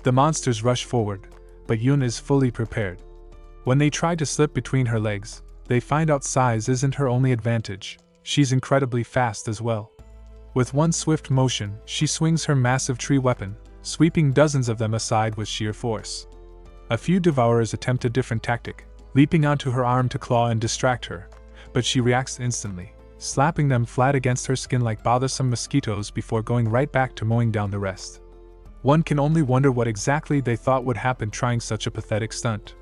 The monsters rush forward, but Yun is fully prepared. When they try to slip between her legs, they find out size isn't her only advantage, she's incredibly fast as well. With one swift motion, she swings her massive tree weapon, sweeping dozens of them aside with sheer force. A few devourers attempt a different tactic, leaping onto her arm to claw and distract her, but she reacts instantly, slapping them flat against her skin like bothersome mosquitoes before going right back to mowing down the rest. One can only wonder what exactly they thought would happen trying such a pathetic stunt.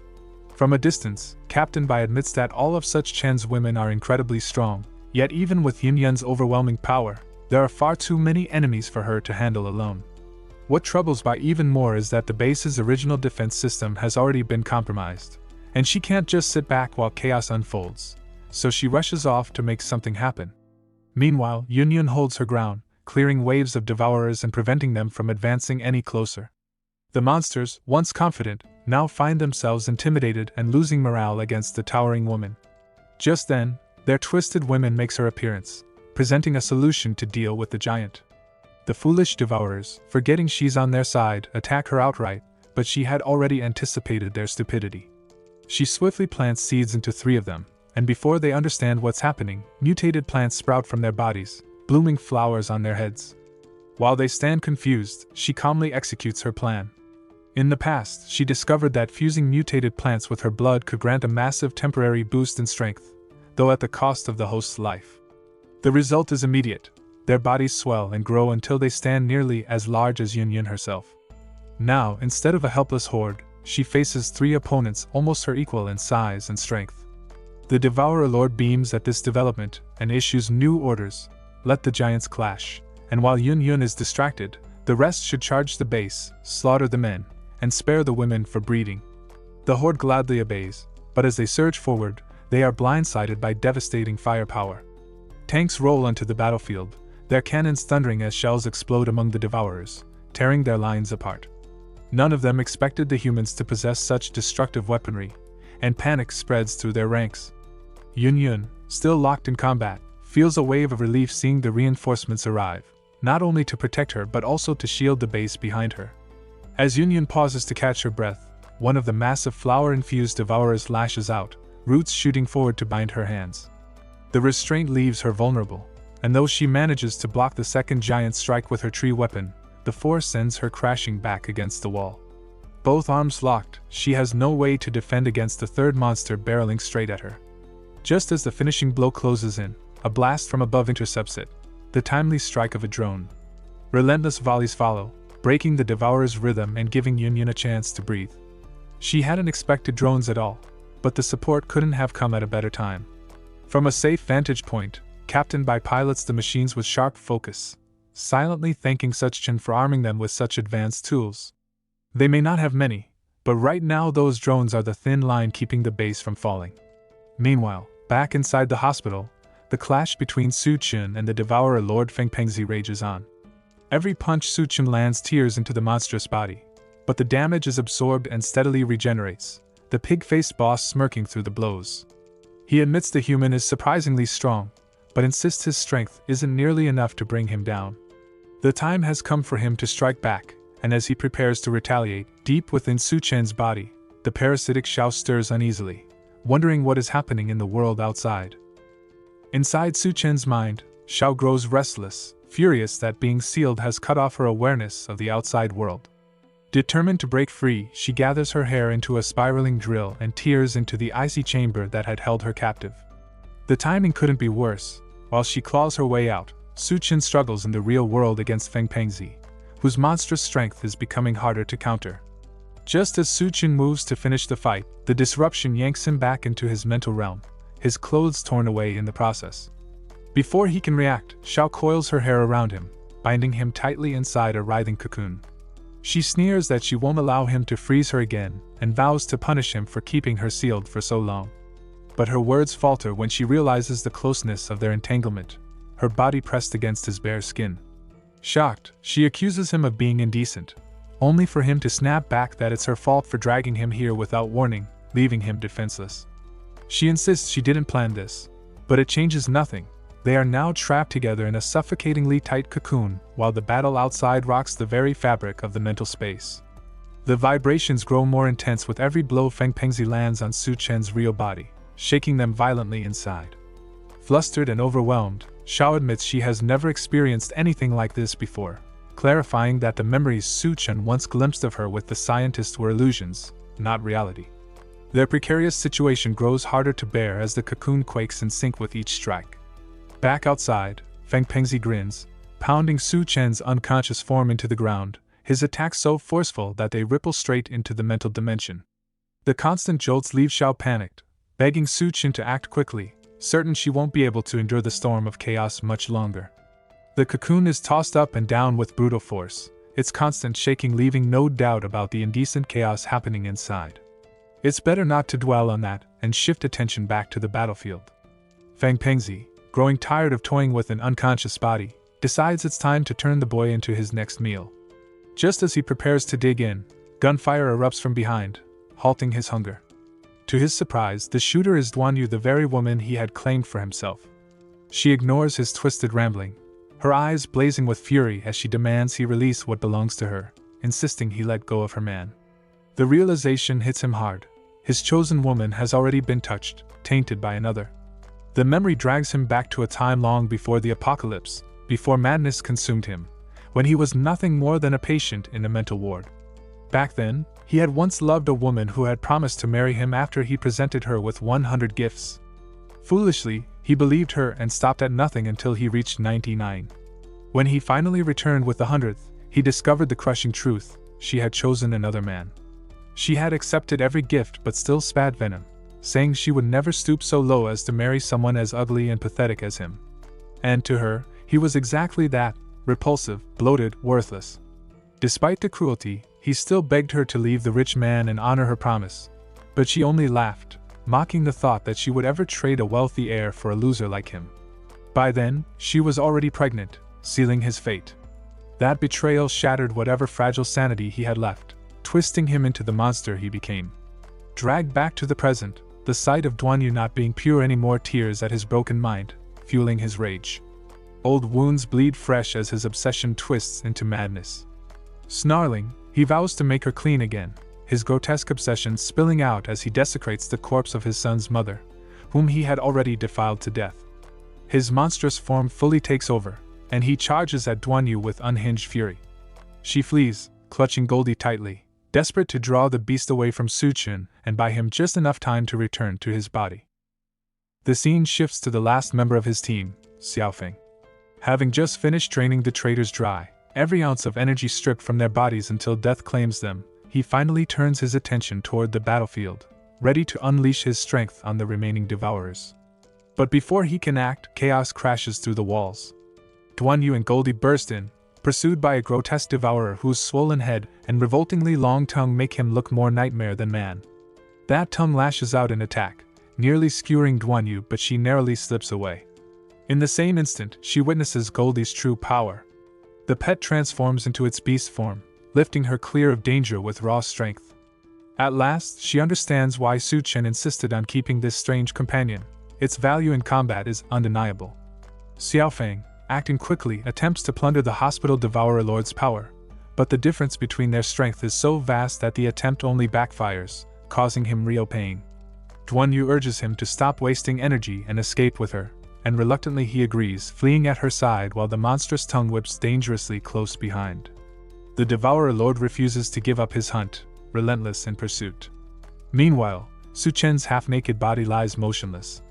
From a distance, Captain Bai admits that all of such Chen's women are incredibly strong, yet even with Yun's overwhelming power, there are far too many enemies for her to handle alone. What troubles Bai even more is that the base's original defense system has already been compromised, and she can't just sit back while chaos unfolds, so she rushes off to make something happen. Meanwhile, Yun holds her ground, clearing waves of devourers and preventing them from advancing any closer. The monsters, once confident, now find themselves intimidated and losing morale against the towering woman. Just then, their twisted woman makes her appearance, presenting a solution to deal with the giant. The foolish devourers, forgetting she's on their side, attack her outright, but she had already anticipated their stupidity. She swiftly plants seeds into 3 of them, and before they understand what's happening, mutated plants sprout from their bodies, blooming flowers on their heads. While they stand confused, she calmly executes her plan. In the past, she discovered that fusing mutated plants with her blood could grant a massive temporary boost in strength, though at the cost of the host's life. The result is immediate. Their bodies swell and grow until they stand nearly as large as Yun herself. Now, instead of a helpless horde, she faces 3 opponents almost her equal in size and strength. The Devourer Lord beams at this development and issues new orders: let the giants clash, and while Yun is distracted, the rest should charge the base, slaughter the men, and spare the women for breeding. The horde gladly obeys, but as they surge forward, they are blindsided by devastating firepower. Tanks roll onto the battlefield, their cannons thundering as shells explode among the devourers, tearing their lines apart. None of them expected the humans to possess such destructive weaponry, and panic spreads through their ranks. Yun, still locked in combat, feels a wave of relief seeing the reinforcements arrive, not only to protect her but also to shield the base behind her. As Yun pauses to catch her breath, one of the massive flower-infused devourers lashes out, roots shooting forward to bind her hands. The restraint leaves her vulnerable, and though she manages to block the second giant's strike with her tree weapon, the force sends her crashing back against the wall. Both arms locked, she has no way to defend against the third monster barreling straight at her. Just as the finishing blow closes in, a blast from above intercepts it, the timely strike of a drone. Relentless volleys follow, breaking the devourer's rhythm and giving Yun a chance to breathe. She hadn't expected drones at all, but the support couldn't have come at a better time. From a safe vantage point, Captain Bai pilots the machines with sharp focus, silently thanking such Chen for arming them with such advanced tools. They may not have many, but right now those drones are the thin line keeping the base from falling. Meanwhile, back inside the hospital, the clash between Su Chen and the Devourer Lord Feng Pengzi rages on. Every punch Su Chen lands tears into the monstrous body, but the damage is absorbed and steadily regenerates, the pig-faced boss smirking through the blows. He admits the human is surprisingly strong, but insists his strength isn't nearly enough to bring him down. The time has come for him to strike back, and as he prepares to retaliate, deep within Su Chen's body, the parasitic Xiao stirs uneasily, wondering what is happening in the world outside. Inside Su Chen's mind, Xiao grows restless, furious that being sealed has cut off her awareness of the outside world. Determined to break free, she gathers her hair into a spiraling drill and tears into the icy chamber that had held her captive. The timing couldn't be worse. While she claws her way out, Su Chen struggles in the real world against Feng Pengzi, whose monstrous strength is becoming harder to counter. Just as Su Chen moves to finish the fight, the disruption yanks him back into his mental realm, his clothes torn away in the process. Before he can react, Xiao coils her hair around him, binding him tightly inside a writhing cocoon. She sneers that she won't allow him to freeze her again, and vows to punish him for keeping her sealed for so long. But her words falter when she realizes the closeness of their entanglement, her body pressed against his bare skin. Shocked, she accuses him of being indecent, only for him to snap back that it's her fault for dragging him here without warning, leaving him defenseless. She insists she didn't plan this, but it changes nothing. They are now trapped together in a suffocatingly tight cocoon, while the battle outside rocks the very fabric of the mental space. The vibrations grow more intense with every blow Feng Pengzi lands on Su Chen's real body, shaking them violently inside. Flustered and overwhelmed, Xiao admits she has never experienced anything like this before, clarifying that the memories Su Chen once glimpsed of her with the scientists were illusions, not reality. Their precarious situation grows harder to bear as the cocoon quakes in sync with each strike. Back outside, Feng Pengzi grins, pounding Su Chen's unconscious form into the ground, his attacks so forceful that they ripple straight into the mental dimension. The constant jolts leave Xiao panicked, begging Su Chen to act quickly, certain she won't be able to endure the storm of chaos much longer. The cocoon is tossed up and down with brutal force, its constant shaking leaving no doubt about the indecent chaos happening inside. It's better not to dwell on that and shift attention back to the battlefield. Feng Pengzi, growing tired of toying with an unconscious body, decides it's time to turn the boy into his next meal. Just as he prepares to dig in, gunfire erupts from behind, halting his hunger. To his surprise, the shooter is DONGHUA, the very woman he had claimed for himself. She ignores his twisted rambling, her eyes blazing with fury as she demands he release what belongs to her, insisting he let go of her man. The realization hits him hard. His chosen woman has already been touched, tainted by another. The memory drags him back to a time long before the apocalypse, before madness consumed him, when he was nothing more than a patient in a mental ward. Back then, he had once loved a woman who had promised to marry him after he presented her with 100 gifts. Foolishly, he believed her and stopped at nothing until he reached 99. When he finally returned with the 100th, he discovered the crushing truth: she had chosen another man. She had accepted every gift but still spat venom, saying she would never stoop so low as to marry someone as ugly and pathetic as him. And to her, he was exactly that: repulsive, bloated, worthless. Despite the cruelty, he still begged her to leave the rich man and honor her promise. But she only laughed, mocking the thought that she would ever trade a wealthy heir for a loser like him. By then, she was already pregnant, sealing his fate. That betrayal shattered whatever fragile sanity he had left, twisting him into the monster he became. Dragged back to the present, the sight of DONGHUA not being pure anymore tears at his broken mind, fueling his rage. Old wounds bleed fresh as his obsession twists into madness. Snarling, he vows to make her clean again, his grotesque obsession spilling out as he desecrates the corpse of his son's mother, whom he had already defiled to death. His monstrous form fully takes over, and he charges at DONGHUA with unhinged fury. She flees, clutching Goldie tightly, desperate to draw the beast away from Su Chen and buy him just enough time to return to his body. The scene shifts to the last member of his team, Xiaofeng. Having just finished draining the traitors dry, every ounce of energy stripped from their bodies until death claims them, he finally turns his attention toward the battlefield, ready to unleash his strength on the remaining devourers. But before he can act, chaos crashes through the walls. DONGHUA and Goldie burst in, pursued by a grotesque devourer whose swollen head and revoltingly long tongue make him look more nightmare than man. That tongue lashes out in attack, nearly skewering DONGHUA, but she narrowly slips away. In the same instant, she witnesses Goldie's true power. The pet transforms into its beast form, lifting her clear of danger with raw strength. At last, she understands why Su Chen insisted on keeping this strange companion. Its value in combat is undeniable. Xiaofeng, acting quickly, attempts to plunder the hospital devourer lord's power, but the difference between their strength is so vast that the attempt only backfires, causing him real pain. DONGHUA urges him to stop wasting energy and escape with her, and reluctantly he agrees, fleeing at her side while the monstrous tongue whips dangerously close behind. The devourer lord refuses to give up his hunt, relentless in pursuit. Meanwhile, Su Chen's half-naked body lies motionless.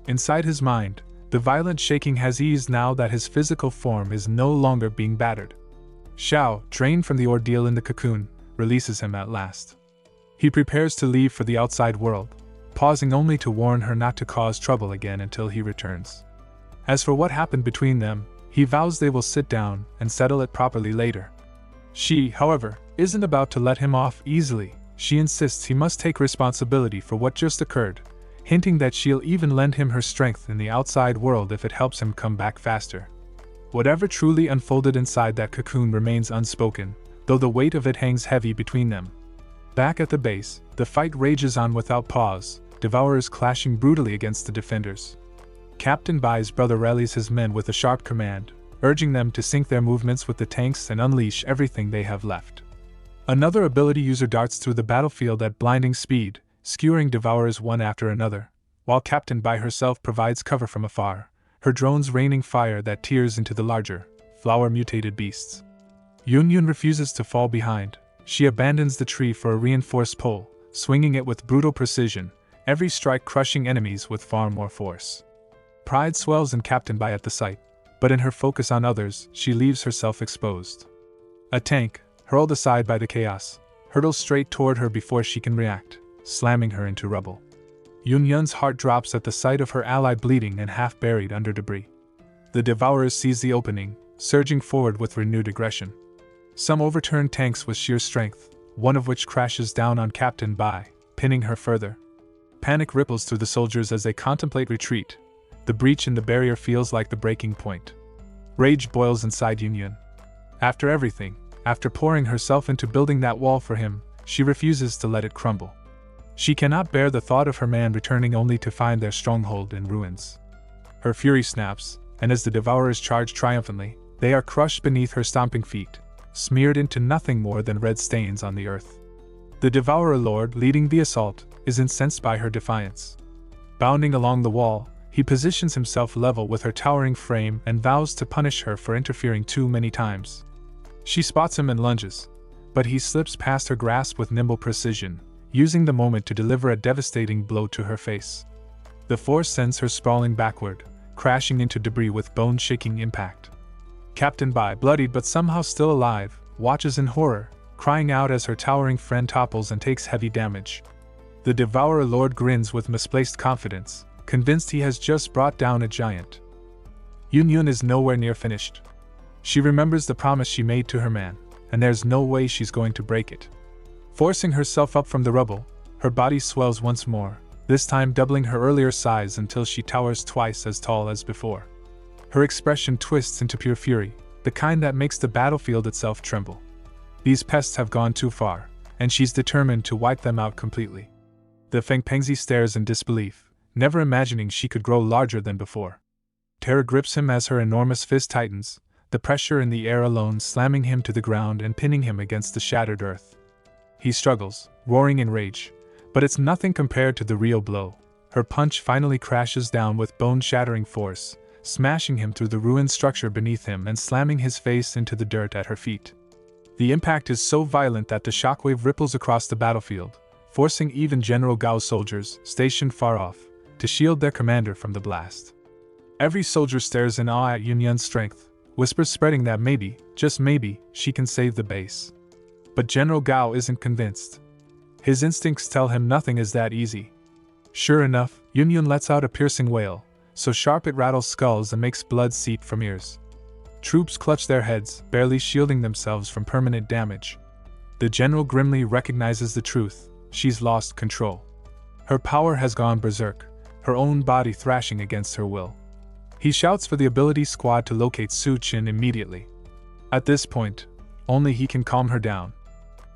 Inside his mind, the violent shaking has eased now that his physical form is no longer being battered. Xiao, drained from the ordeal in the cocoon, releases him at last. He prepares to leave for the outside world, pausing only to warn her not to cause trouble again until he returns. As for what happened between them, he vows they will sit down and settle it properly later. She, however, isn't about to let him off easily. She insists he must take responsibility for what just occurred, hinting that she'll even lend him her strength in the outside world if it helps him come back faster. Whatever truly unfolded inside that cocoon remains unspoken, though the weight of it hangs heavy between them. Back at the base, the fight rages on without pause, devourers clashing brutally against the defenders. Captain Bai's brother rallies his men with a sharp command, urging them to sync their movements with the tanks and unleash everything they have left. Another ability user darts through the battlefield at blinding speed, skewering devourers one after another, while Captain Bai herself provides cover from afar, her drones raining fire that tears into the larger, flower-mutated beasts. Yun refuses to fall behind. She abandons the tree for a reinforced pole, swinging it with brutal precision, every strike crushing enemies with far more force. Pride swells in Captain Bai at the sight, but in her focus on others, she leaves herself exposed. A tank, hurled aside by the chaos, hurtles straight toward her before she can react, slamming her into rubble. Yun's heart drops at the sight of her ally bleeding and half buried under debris. The devourers seize the opening, surging forward with renewed aggression. Some overturn tanks with sheer strength, one of which crashes down on Captain Bai, pinning her further. Panic ripples through the soldiers as they contemplate retreat. The breach in the barrier feels like the breaking point. Rage boils inside Yun. After everything, after pouring herself into building that wall for him, she refuses to let it crumble. She cannot bear the thought of her man returning only to find their stronghold in ruins. Her fury snaps, and as the devourers charge triumphantly, they are crushed beneath her stomping feet, smeared into nothing more than red stains on the earth. The devourer lord, leading the assault, is incensed by her defiance. Bounding along the wall, he positions himself level with her towering frame and vows to punish her for interfering too many times. She spots him and lunges, but he slips past her grasp with nimble precision, using the moment to deliver a devastating blow to her face. The force sends her sprawling backward, crashing into debris with bone-shaking impact. Captain Bai, bloodied but somehow still alive, watches in horror, crying out as her towering friend topples and takes heavy damage. The devourer lord grins with misplaced confidence, convinced he has just brought down a giant. Yun is nowhere near finished. She remembers the promise she made to her man, and there's no way she's going to break it. Forcing herself up from the rubble, her body swells once more, this time doubling her earlier size until she towers twice as tall as before. Her expression twists into pure fury, the kind that makes the battlefield itself tremble. These pests have gone too far, and she's determined to wipe them out completely. The Fengpengzi stares in disbelief, never imagining she could grow larger than before. Terror grips him as her enormous fist tightens, the pressure in the air alone slamming him to the ground and pinning him against the shattered earth. He struggles, roaring in rage, but it's nothing compared to the real blow. Her punch finally crashes down with bone-shattering force, smashing him through the ruined structure beneath him and slamming his face into the dirt at her feet. The impact is so violent that the shockwave ripples across the battlefield, forcing even General Gao's soldiers, stationed far off, to shield their commander from the blast. Every soldier stares in awe at Yun's strength, whispers spreading that maybe, just maybe, she can save the base. But General Gao isn't convinced. His instincts tell him nothing is that easy. Sure enough, Yun lets out a piercing wail, so sharp it rattles skulls and makes blood seep from ears. Troops clutch their heads, barely shielding themselves from permanent damage. The general grimly recognizes the truth: she's lost control. Her power has gone berserk, her own body thrashing against her will. He shouts for the ability squad to locate Su-chin immediately. At this point, only he can calm her down.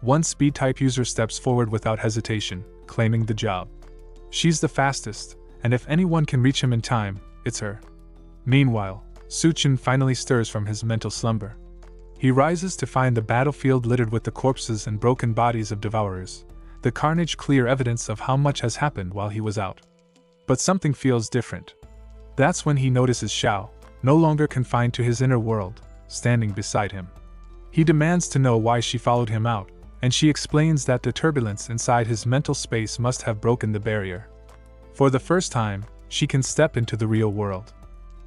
One speed-type user steps forward without hesitation, claiming the job. She's the fastest, and if anyone can reach him in time, it's her. Meanwhile, Su-chin finally stirs from his mental slumber. He rises to find the battlefield littered with the corpses and broken bodies of devourers, the carnage clear evidence of how much has happened while he was out. But something feels different. That's when he notices Xiao, no longer confined to his inner world, standing beside him. He demands to know why she followed him out, and she explains that the turbulence inside his mental space must have broken the barrier. For the first time, she can step into the real world.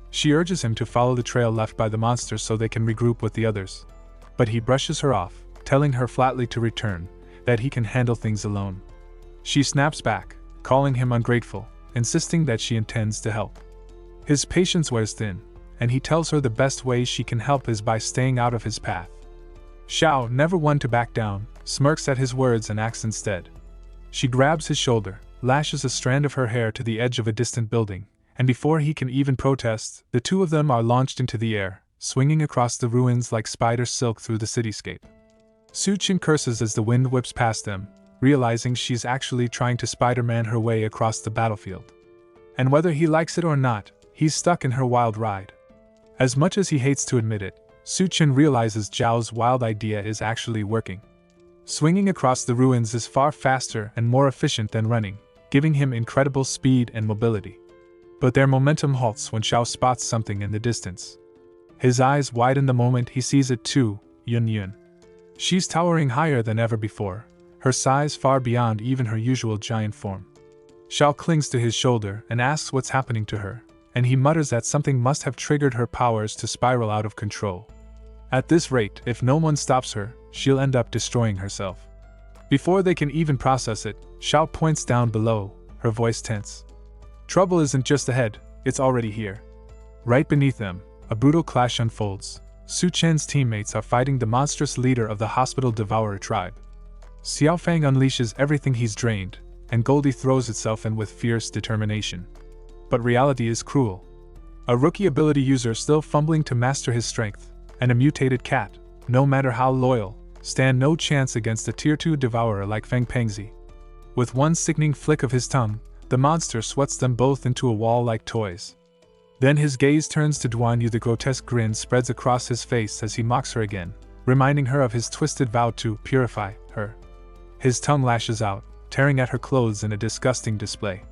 She urges him to follow the trail left by the monsters so they can regroup with the others. But he brushes her off, telling her flatly to return, that he can handle things alone. She snaps back, calling him ungrateful, insisting that she intends to help. His patience wears thin, and he tells her the best way she can help is by staying out of his path. Xiao, never one to back down, smirks at his words and acts instead. She grabs his shoulder, lashes a strand of her hair to the edge of a distant building, and before he can even protest, the two of them are launched into the air, swinging across the ruins like spider silk through the cityscape. Su-chin curses as the wind whips past them, realizing she's actually trying to Spider-Man her way across the battlefield. And whether he likes it or not, he's stuck in her wild ride. As much as he hates to admit it, Su-chin realizes Zhao's wild idea is actually working. Swinging across the ruins is far faster and more efficient than running, giving him incredible speed and mobility. But their momentum halts when Xiao spots something in the distance. His eyes widen the moment he sees it too, Yun. She's towering higher than ever before, her size far beyond even her usual giant form. Xiao clings to his shoulder and asks what's happening to her, and he mutters that something must have triggered her powers to spiral out of control. At this rate, if no one stops her, she'll end up destroying herself. Before they can even process it, Xiao points down below, her voice tense. Trouble isn't just ahead, it's already here. Right beneath them, a brutal clash unfolds. Su-chin's teammates are fighting the monstrous leader of the hospital devourer tribe. Xiaofang unleashes everything he's drained, and Goldie throws itself in with fierce determination. But reality is cruel. A rookie ability user still fumbling to master his strength, and a mutated cat, no matter how loyal, stand no chance against a Tier 2 devourer like Feng Pengzi. With one sickening flick of his tongue, the monster sweats them both into a wall like toys. Then his gaze turns to Duanyu. The grotesque grin spreads across his face as he mocks her again, reminding her of his twisted vow to purify her. His tongue lashes out, tearing at her clothes in a disgusting display.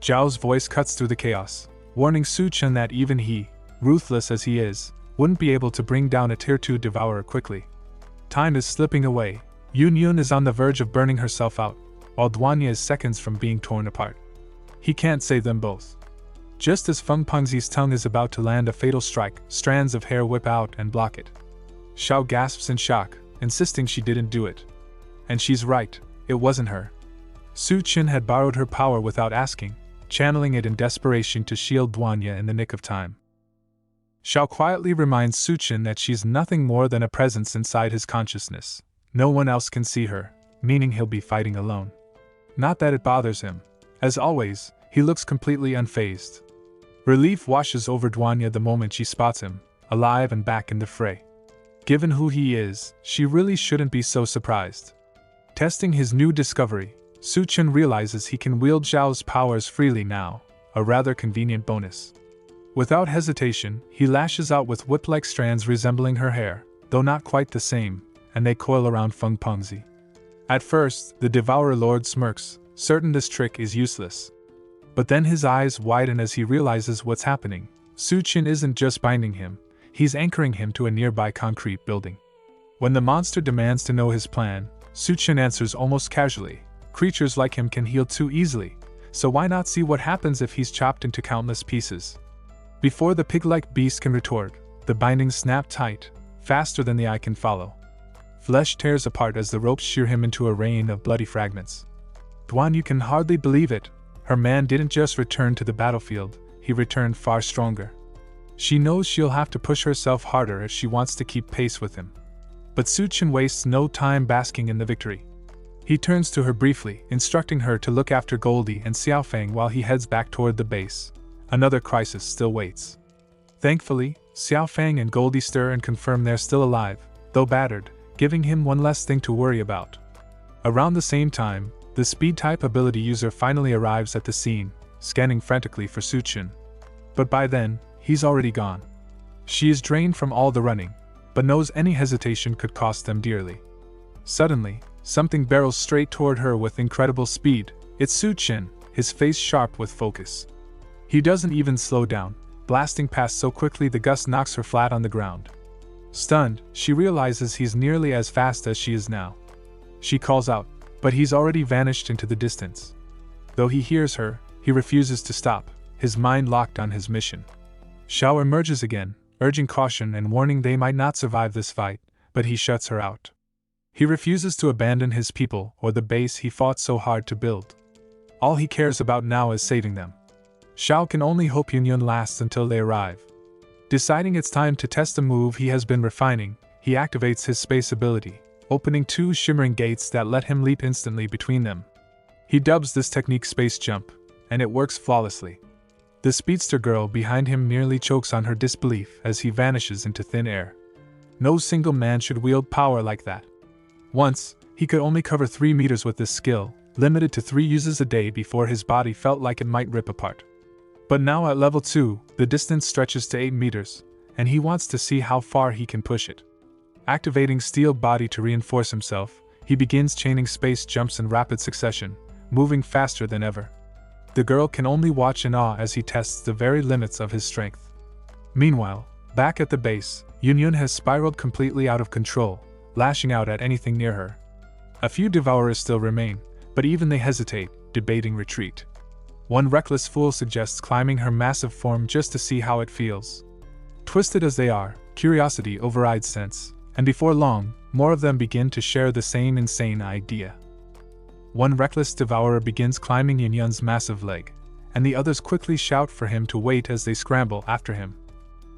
Zhao's voice cuts through the chaos, warning Su-chin that even he, ruthless as he is, wouldn't be able to bring down a Tier 2 devourer quickly. Time is slipping away. Yun is on the verge of burning herself out, while Duanya is seconds from being torn apart. He can't save them both. Just as Feng Pengzi's tongue is about to land a fatal strike, strands of hair whip out and block it. Xiao gasps in shock, insisting she didn't do it. And she's right, it wasn't her. Su-chin had borrowed her power without asking, channeling it in desperation to shield Duanya in the nick of time. Xiao quietly reminds Su-chin that she's nothing more than a presence inside his consciousness. No one else can see her, meaning he'll be fighting alone. Not that it bothers him. As always, he looks completely unfazed. Relief washes over Duanya the moment she spots him, alive and back in the fray. Given who he is, she really shouldn't be so surprised. Testing his new discovery, Su-chin realizes he can wield Zhao's powers freely now, a rather convenient bonus. Without hesitation, he lashes out with whip-like strands resembling her hair, though not quite the same, and they coil around Feng Pengzi. At first, the Devourer Lord smirks, certain this trick is useless. But then his eyes widen as he realizes what's happening. Su-chin isn't just binding him, he's anchoring him to a nearby concrete building. When the monster demands to know his plan, Su-chin answers almost casually, creatures like him can heal too easily, so why not see what happens if he's chopped into countless pieces? Before the pig-like beast can retort, the bindings snap tight, faster than the eye can follow. Flesh tears apart as the ropes shear him into a rain of bloody fragments. Dwan, you can hardly believe it. Her man didn't just return to the battlefield, he returned far stronger. She knows she'll have to push herself harder if she wants to keep pace with him. But Suchin wastes no time basking in the victory. He turns to her briefly, instructing her to look after Goldie and Xiaofang while he heads back toward the base. Another crisis still waits. Thankfully, Xiaofang and Goldie stir and confirm they're still alive, though battered, giving him one less thing to worry about. Around the same time, the speed-type ability user finally arrives at the scene, scanning frantically for Suchin. But by then, he's already gone. She is drained from all the running, but knows any hesitation could cost them dearly. Suddenly, something barrels straight toward her with incredible speed. It's Suchin, his face sharp with focus. He doesn't even slow down, blasting past so quickly the gust knocks her flat on the ground. Stunned, she realizes he's nearly as fast as she is now. She calls out, but he's already vanished into the distance. Though he hears her, he refuses to stop, his mind locked on his mission. Xiao emerges again, urging caution and warning they might not survive this fight, but he shuts her out. He refuses to abandon his people or the base he fought so hard to build. All he cares about now is saving them. Xiao can only hope Yunyun lasts until they arrive. Deciding it's time to test a move he has been refining, he activates his space ability, opening two shimmering gates that let him leap instantly between them. He dubs this technique Space Jump, and it works flawlessly. The speedster girl behind him nearly chokes on her disbelief as he vanishes into thin air. No single man should wield power like that. Once, he could only cover 3 meters with this skill, limited to 3 uses a day before his body felt like it might rip apart. But now at level 2, the distance stretches to 8 meters, and he wants to see how far he can push it. Activating Steel Body to reinforce himself, he begins chaining space jumps in rapid succession, moving faster than ever. The girl can only watch in awe as he tests the very limits of his strength. Meanwhile, back at the base, Yunyun has spiraled completely out of control, lashing out at anything near her. A few devourers still remain, but even they hesitate, debating retreat. One reckless fool suggests climbing her massive form just to see how it feels. Twisted as they are, curiosity overrides sense, and before long, more of them begin to share the same insane idea. One reckless devourer begins climbing Yunyun's massive leg, and the others quickly shout for him to wait as they scramble after him.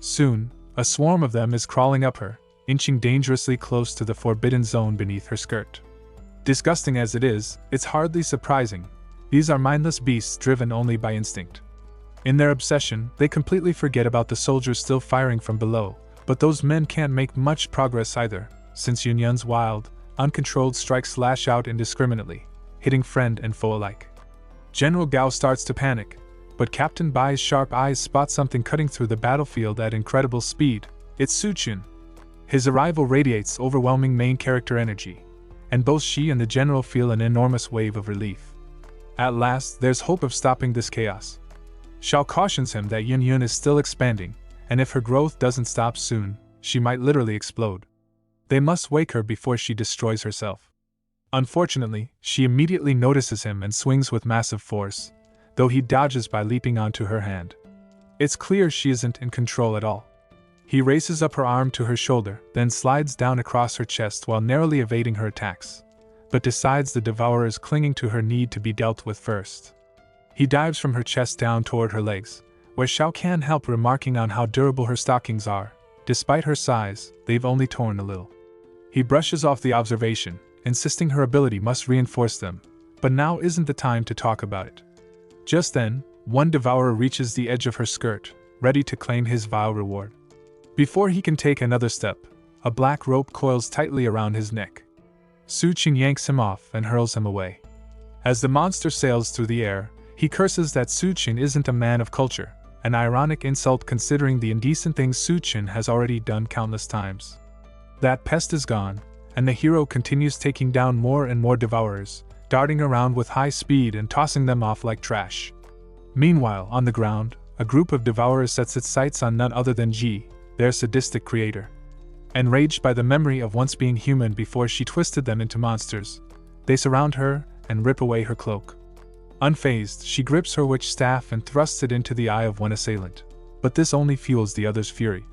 Soon, a swarm of them is crawling up her, inching dangerously close to the forbidden zone beneath her skirt. Disgusting as it is, it's hardly surprising. These are mindless beasts driven only by instinct. In their obsession, they completely forget about the soldiers still firing from below, but those men can't make much progress either, since Yunyun's wild, uncontrolled strikes lash out indiscriminately, hitting friend and foe alike. General Gao starts to panic, but Captain Bai's sharp eyes spot something cutting through the battlefield at incredible speed. It's Suchin. His arrival radiates overwhelming main character energy, and both she and the general feel an enormous wave of relief. At last, there's hope of stopping this chaos. Xiao cautions him that Yunyun is still expanding, and if her growth doesn't stop soon, she might literally explode. They must wake her before she destroys herself. Unfortunately, she immediately notices him and swings with massive force, though he dodges by leaping onto her hand. It's clear she isn't in control at all. He races up her arm to her shoulder, then slides down across her chest while narrowly evading her attacks, but decides the devourer is clinging to her need to be dealt with first. He dives from her chest down toward her legs, where Xiao can't help remarking on how durable her stockings are. Despite her size, they've only torn a little. He brushes off the observation, insisting her ability must reinforce them, but now isn't the time to talk about it. Just then, one devourer reaches the edge of her skirt, ready to claim his vile reward. Before he can take another step, a black rope coils tightly around his neck. Suchin yanks him off and hurls him away. As the monster sails through the air, he curses that Suchin isn't a man of culture, an ironic insult considering the indecent things Suchin has already done countless times. That pest is gone, and the hero continues taking down more and more devourers, darting around with high speed and tossing them off like trash. Meanwhile, on the ground, a group of devourers sets its sights on none other than Ji, their sadistic creator. Enraged by the memory of once being human before she twisted them into monsters, they surround her and rip away her cloak. Unfazed, she grips her witch staff and thrusts it into the eye of one assailant, but this only fuels the other's fury.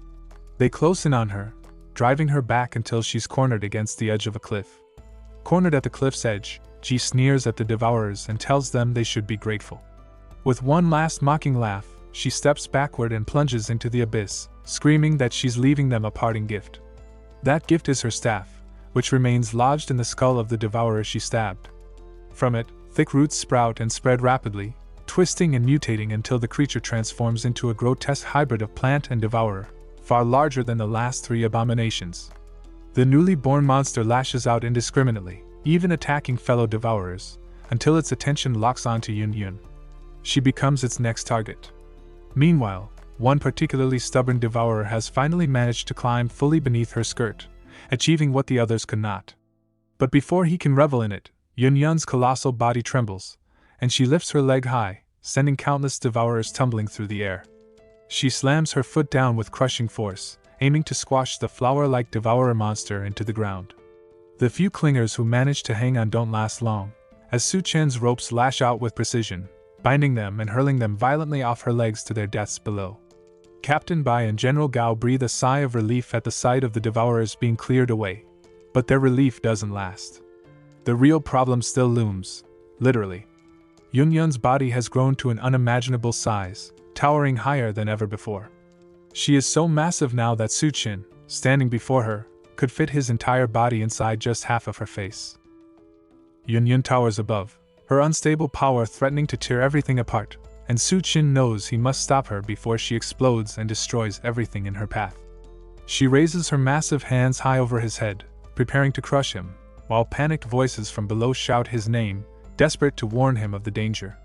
They close in on her, driving her back until she's cornered against the edge of a cliff. Cornered at the cliff's edge, Ji sneers at the devourers and tells them they should be grateful. With one last mocking laugh, she steps backward and plunges into the abyss, screaming that she's leaving them a parting gift. That gift is her staff, which remains lodged in the skull of the devourer she stabbed. From it, thick roots sprout and spread rapidly, twisting and mutating until the creature transforms into a grotesque hybrid of plant and devourer, far larger than the last three abominations. The newly born monster lashes out indiscriminately, even attacking fellow devourers, until its attention locks onto Yun. She becomes its next target. Meanwhile, one particularly stubborn devourer has finally managed to climb fully beneath her skirt, achieving what the others could not. But before he can revel in it, Yun's colossal body trembles, and she lifts her leg high, sending countless devourers tumbling through the air. She slams her foot down with crushing force, aiming to squash the flower-like devourer monster into the ground. The few clingers who manage to hang on don't last long, as Su Chen's ropes lash out with precision, binding them and hurling them violently off her legs to their deaths below. Captain Bai and General Gao breathe a sigh of relief at the sight of the devourers being cleared away, but their relief doesn't last. The real problem still looms, literally. Yun's body has grown to an unimaginable size, towering higher than ever before. She is so massive now that Su Chen, standing before her, could fit his entire body inside just half of her face. Yun towers above, her unstable power threatening to tear everything apart, and Su Chen knows he must stop her before she explodes and destroys everything in her path. She raises her massive hands high over his head, preparing to crush him, while panicked voices from below shout his name, desperate to warn him of the danger.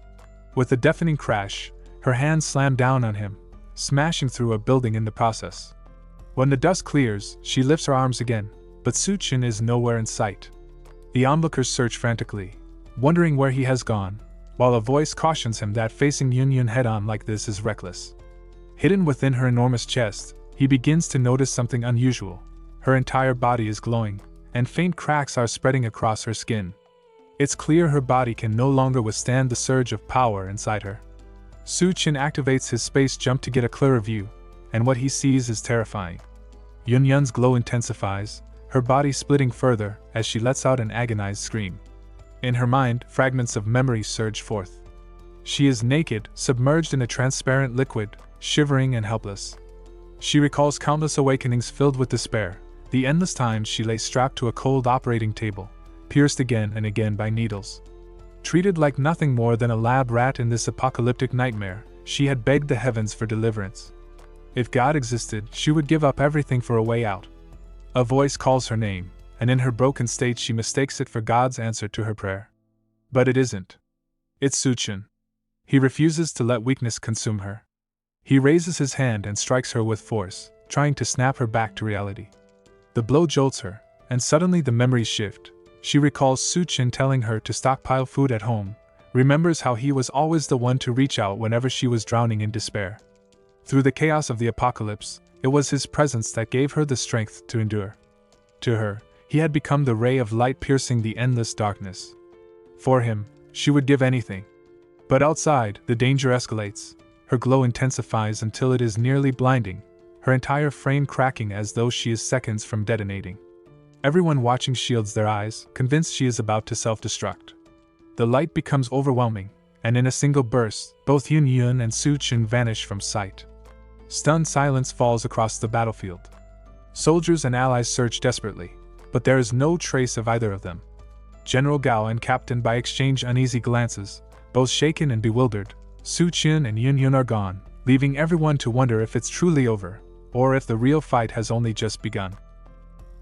With a deafening crash, her hands slam down on him, smashing through a building in the process. When the dust clears, she lifts her arms again, but Su Chen is nowhere in sight. The onlookers search frantically, wondering where he has gone, while a voice cautions him that facing Yun head-on like this is reckless. Hidden within her enormous chest, he begins to notice something unusual. Her entire body is glowing, and faint cracks are spreading across her skin. It's clear her body can no longer withstand the surge of power inside her. Su Chen activates his space jump to get a clearer view, and what he sees is terrifying. Yun's glow intensifies, her body splitting further as she lets out an agonized scream. In her mind, fragments of memory surge forth. She is naked, submerged in a transparent liquid, shivering and helpless. She recalls countless awakenings filled with despair, the endless times she lay strapped to a cold operating table, pierced again and again by needles. Treated like nothing more than a lab rat in this apocalyptic nightmare, she had begged the heavens for deliverance. If God existed, she would give up everything for a way out. A voice calls her name, and in her broken state she mistakes it for God's answer to her prayer. But it isn't. It's Su Chen. He refuses to let weakness consume her. He raises his hand and strikes her with force, trying to snap her back to reality. The blow jolts her, and suddenly the memories shift. She recalls Su Chen telling her to stockpile food at home, remembers how he was always the one to reach out whenever she was drowning in despair. Through the chaos of the apocalypse, it was his presence that gave her the strength to endure. To her, he had become the ray of light piercing the endless darkness. For him, she would give anything. But outside, the danger escalates. Her glow intensifies until it is nearly blinding, her entire frame cracking as though she is seconds from detonating. Everyone watching shields their eyes, convinced she is about to self-destruct. The light becomes overwhelming, and in a single burst, both Yun and Su Chen vanish from sight. Stunned silence falls across the battlefield. Soldiers and allies search desperately, but there is no trace of either of them. General Gao and Captain Bai exchange uneasy glances, both shaken and bewildered. Su Chen and Yun are gone, leaving everyone to wonder if it's truly over, or if the real fight has only just begun.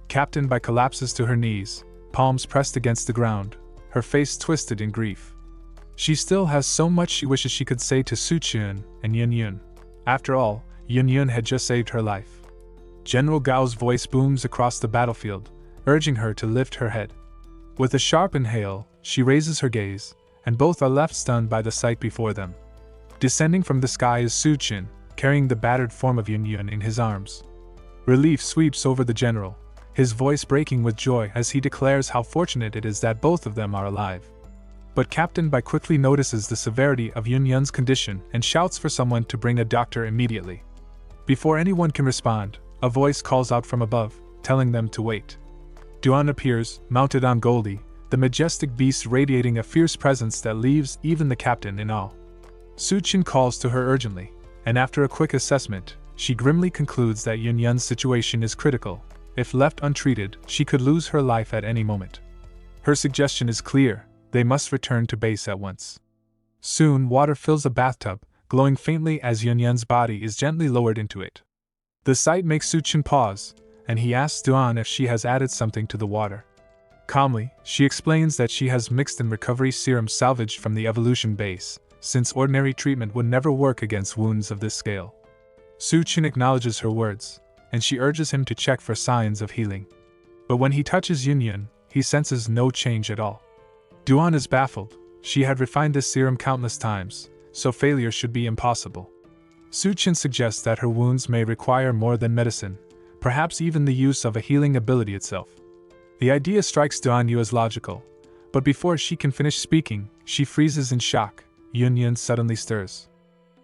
Captain Bai collapses to her knees, palms pressed against the ground, her face twisted in grief. She still has so much she wishes she could say to Su Chen and Yun. After all, Yun had just saved her life. General Gao's voice booms across the battlefield, urging her to lift her head. With a sharp inhale, she raises her gaze, and both are left stunned by the sight before them. Descending from the sky is Su Chen, carrying the battered form of Yun in his arms. Relief sweeps over the general, his voice breaking with joy as he declares how fortunate it is that both of them are alive. But Captain Bai quickly notices the severity of Yun's condition and shouts for someone to bring a doctor immediately. Before anyone can respond, a voice calls out from above, telling them to wait. Duan appears, mounted on Goldie, the majestic beast radiating a fierce presence that leaves even the captain in awe. Suchin calls to her urgently, and after a quick assessment, she grimly concludes that Yunyun's situation is critical. If left untreated, she could lose her life at any moment. Her suggestion is clear: they must return to base at once. Soon, water fills the bathtub, glowing faintly as Yunyun's body is gently lowered into it. The sight makes Suchin pause, and he asks Duan if she has added something to the water. Calmly, she explains that she has mixed in recovery serum salvaged from the evolution base, since ordinary treatment would never work against wounds of this scale. Suchin acknowledges her words, and she urges him to check for signs of healing. But when he touches Yunyun, he senses no change at all. Duan is baffled. She had refined this serum countless times, so failure should be impossible. Suchin suggests that her wounds may require more than medicine, perhaps even the use of a healing ability itself. The idea strikes DONGHUA as logical, but before she can finish speaking, she freezes in shock. Yunyun suddenly stirs.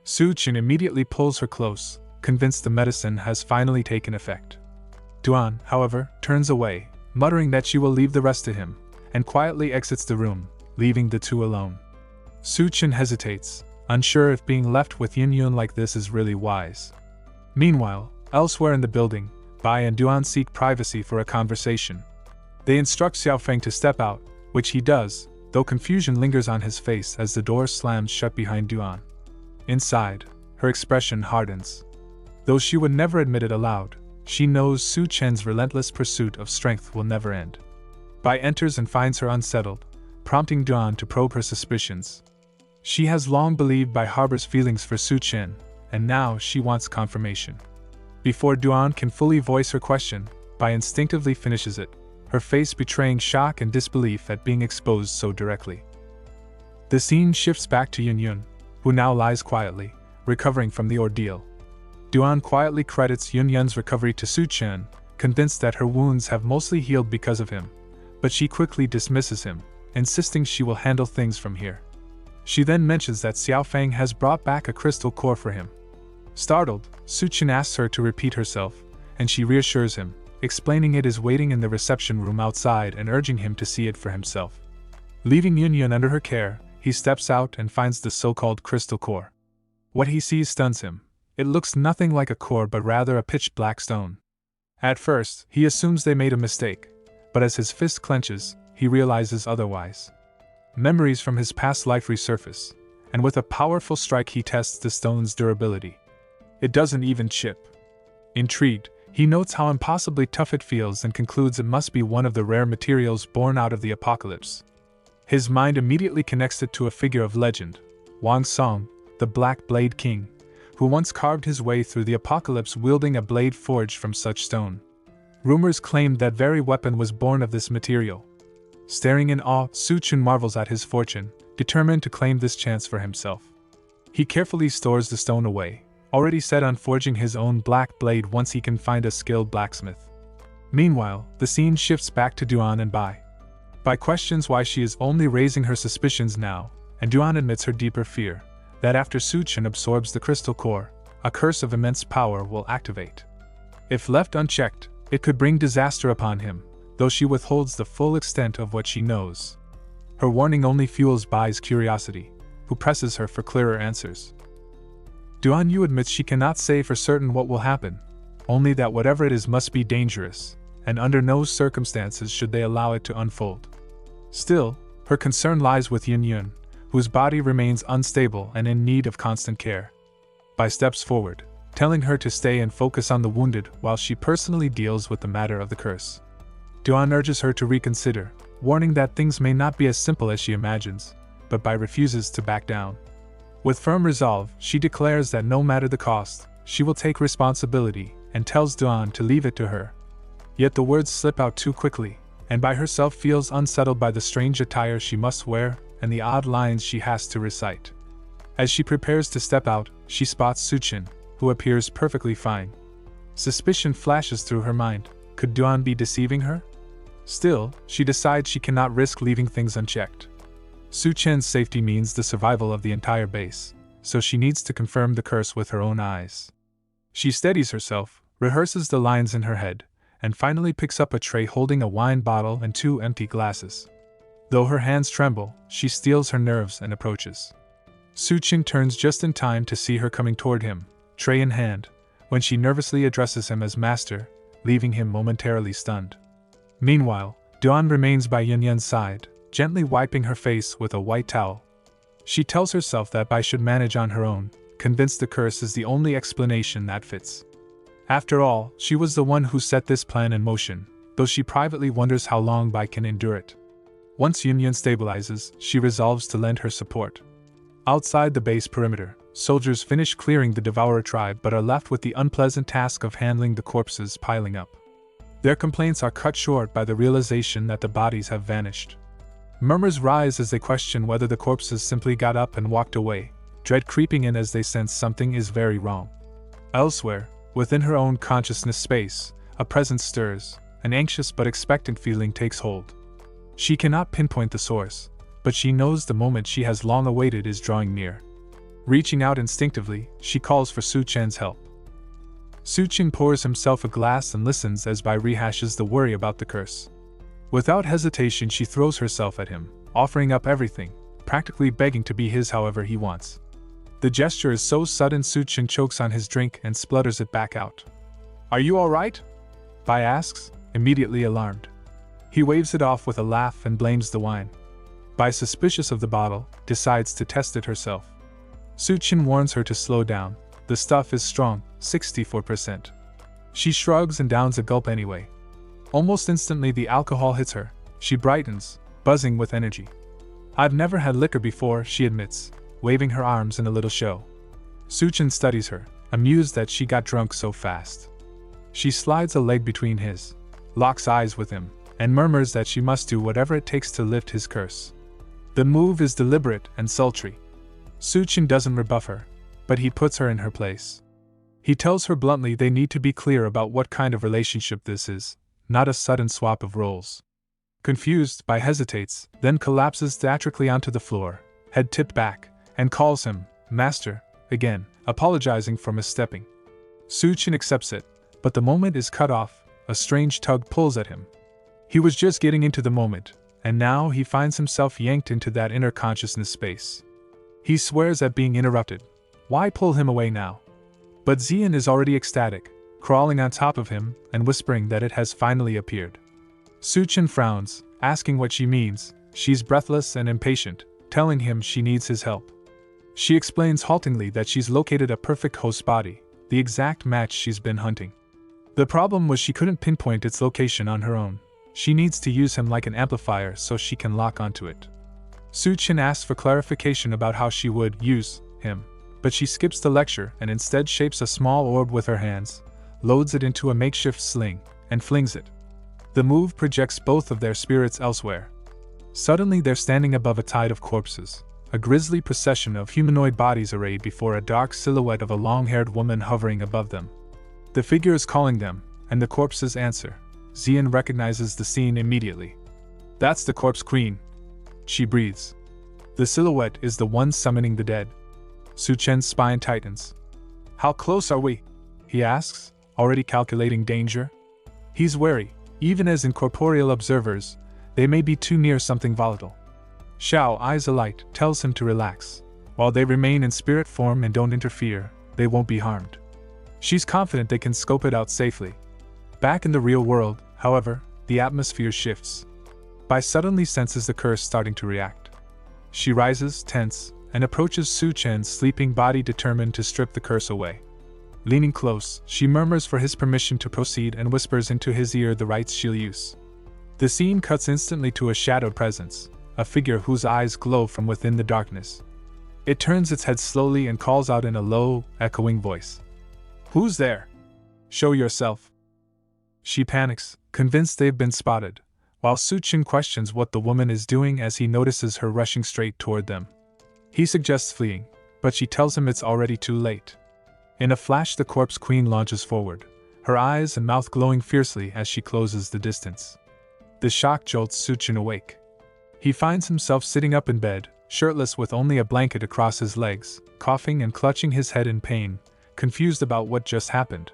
Suchin immediately pulls her close, convinced the medicine has finally taken effect. Duan, however, turns away, muttering that she will leave the rest to him, and quietly exits the room, leaving the two alone. Suchin hesitates, unsure if being left with Yunyun like this is really wise. Meanwhile, elsewhere in the building, Bai and Duan seek privacy for a conversation. They instruct Xiaofeng to step out, which he does, though confusion lingers on his face as the door slams shut behind Duan. Inside, her expression hardens. Though she would never admit it aloud, she knows Suchin's relentless pursuit of strength will never end. Bai enters and finds her unsettled, prompting Duan to probe her suspicions. She has long believed Bai harbors feelings for Suchin, and now she wants confirmation. Before Duan can fully voice her question, Bai instinctively finishes it, her face betraying shock and disbelief at being exposed so directly. The scene shifts back to Yunyun, who now lies quietly, recovering from the ordeal. Duan quietly credits Yunyun's recovery to Suchin, convinced that her wounds have mostly healed because of him, but she quickly dismisses him, insisting she will handle things from here. She then mentions that Xiaofeng has brought back a crystal core for him. Startled, Suchin asks her to repeat herself, and she reassures him, explaining it is waiting in the reception room outside and urging him to see it for himself. Leaving Yunyun under her care, he steps out and finds the so-called crystal core. What he sees stuns him. It looks nothing like a core but rather a pitch black stone. At first, he assumes they made a mistake, but as his fist clenches, he realizes otherwise. Memories from his past life resurface, and with a powerful strike he tests the stone's durability. It doesn't even chip. Intrigued, he notes how impossibly tough it feels and concludes it must be one of the rare materials born out of the apocalypse. His mind immediately connects it to a figure of legend, Wang Song, the Black Blade King, who once carved his way through the apocalypse wielding a blade forged from such stone. Rumors claimed that very weapon was born of this material. Staring in awe, Suchin marvels at his fortune, determined to claim this chance for himself. He carefully stores the stone away, already set on forging his own black blade once he can find a skilled blacksmith. Meanwhile, the scene shifts back to Duan and Bai. Bai questions why she is only raising her suspicions now, and Duan admits her deeper fear, that after Suchin absorbs the crystal core, a curse of immense power will activate. If left unchecked, it could bring disaster upon him, though she withholds the full extent of what she knows. Her warning only fuels Bai's curiosity, who presses her for clearer answers. Duan Yu admits she cannot say for certain what will happen, only that whatever it is must be dangerous, and under no circumstances should they allow it to unfold. Still, her concern lies with Yunyun, whose body remains unstable and in need of constant care. Bai steps forward, telling her to stay and focus on the wounded while she personally deals with the matter of the curse. Duan urges her to reconsider, warning that things may not be as simple as she imagines, but Bai refuses to back down. With firm resolve, she declares that no matter the cost, she will take responsibility, and tells Duan to leave it to her. Yet the words slip out too quickly, and Bai herself feels unsettled by the strange attire she must wear and the odd lines she has to recite. As she prepares to step out, she spots Suchin, who appears perfectly fine. Suspicion flashes through her mind. Could Duan be deceiving her? Still, she decides she cannot risk leaving things unchecked. Suchin's safety means the survival of the entire base, so she needs to confirm the curse with her own eyes. She steadies herself, rehearses the lines in her head, and finally picks up a tray holding a wine bottle and 2 empty glasses. Though her hands tremble, she steels her nerves and approaches. Suchin turns just in time to see her coming toward him, tray in hand, when she nervously addresses him as master, leaving him momentarily stunned. Meanwhile, Dawn remains by Yunyan's side, gently wiping her face with a white towel. She tells herself that Bai should manage on her own, convinced the curse is the only explanation that fits. After all, she was the one who set this plan in motion, though she privately wonders how long Bai can endure it. Once Yunyan stabilizes, she resolves to lend her support. Outside the base perimeter, soldiers finish clearing the Devourer tribe but are left with the unpleasant task of handling the corpses piling up. Their complaints are cut short by the realization that the bodies have vanished. Murmurs rise as they question whether the corpses simply got up and walked away, dread creeping in as they sense something is very wrong. Elsewhere, within her own consciousness space, a presence stirs, an anxious but expectant feeling takes hold. She cannot pinpoint the source, but she knows the moment she has long awaited is drawing near. Reaching out instinctively, she calls for Suchen's help. Suchen pours himself a glass and listens as Bai rehashes the worry about the curse. Without hesitation she throws herself at him, offering up everything, practically begging to be his however he wants. The gesture is so sudden Suchen chokes on his drink and splutters it back out. "Are you alright?" Bai asks, immediately alarmed. He waves it off with a laugh and blames the wine. Bai, suspicious of the bottle, decides to test it herself. Suchen warns her to slow down. The stuff is strong, 64%. She shrugs and downs a gulp anyway. Almost instantly the alcohol hits her. She brightens, buzzing with energy. "I've never had liquor before," she admits, waving her arms in a little show. Suchen studies her, amused that she got drunk so fast. She slides a leg between his, locks eyes with him, and murmurs that she must do whatever it takes to lift his curse. The move is deliberate and sultry. Suchen doesn't rebuff her, but he puts her in her place. He tells her bluntly they need to be clear about what kind of relationship this is, not a sudden swap of roles. Confused, Bai hesitates, then collapses theatrically onto the floor, head tipped back, and calls him "Master" again, apologizing for misstepping. Suchen accepts it, but the moment is cut off. A strange tug pulls at him. He was just getting into the moment, and now he finds himself yanked into that inner consciousness space. He swears at being interrupted. Why pull him away now? But Xian is already ecstatic, crawling on top of him and whispering that it has finally appeared. Suchen frowns, asking what she means. She's breathless and impatient, telling him she needs his help. She explains haltingly that she's located a perfect host body, the exact match she's been hunting. The problem was she couldn't pinpoint its location on her own. She needs to use him like an amplifier so she can lock onto it. Suchen asks for clarification about how she would use him, but she skips the lecture and instead shapes a small orb with her hands, loads it into a makeshift sling, and flings it. The move projects both of their spirits elsewhere. Suddenly they're standing above a tide of corpses, a grisly procession of humanoid bodies arrayed before a dark silhouette of a long-haired woman hovering above them. The figure is calling them, and the corpses answer. Xian recognizes the scene immediately. "That's the corpse queen," she breathes. The silhouette is the one summoning the dead. Suchen's spine tightens. "How close are we?" he asks, already calculating danger. He's wary, even as incorporeal observers, they may be too near something volatile. Xiao, eyes alight, tells him to relax. While they remain in spirit form and don't interfere, they won't be harmed. She's confident they can scope it out safely. Back in the real world, however, the atmosphere shifts. Bai suddenly senses the curse starting to react. She rises, tense, and approaches Suchen's sleeping body determined to strip the curse away. Leaning close, she murmurs for his permission to proceed and whispers into his ear the rites she'll use. The scene cuts instantly to a shadowed presence, a figure whose eyes glow from within the darkness. It turns its head slowly and calls out in a low, echoing voice. "Who's there? Show yourself." She panics, convinced they've been spotted, while Suchen questions what the woman is doing as he notices her rushing straight toward them. He suggests fleeing, but she tells him it's already too late. In a flash the corpse queen launches forward, her eyes and mouth glowing fiercely as she closes the distance. The shock jolts Suchen awake. He finds himself sitting up in bed, shirtless with only a blanket across his legs, coughing and clutching his head in pain, confused about what just happened.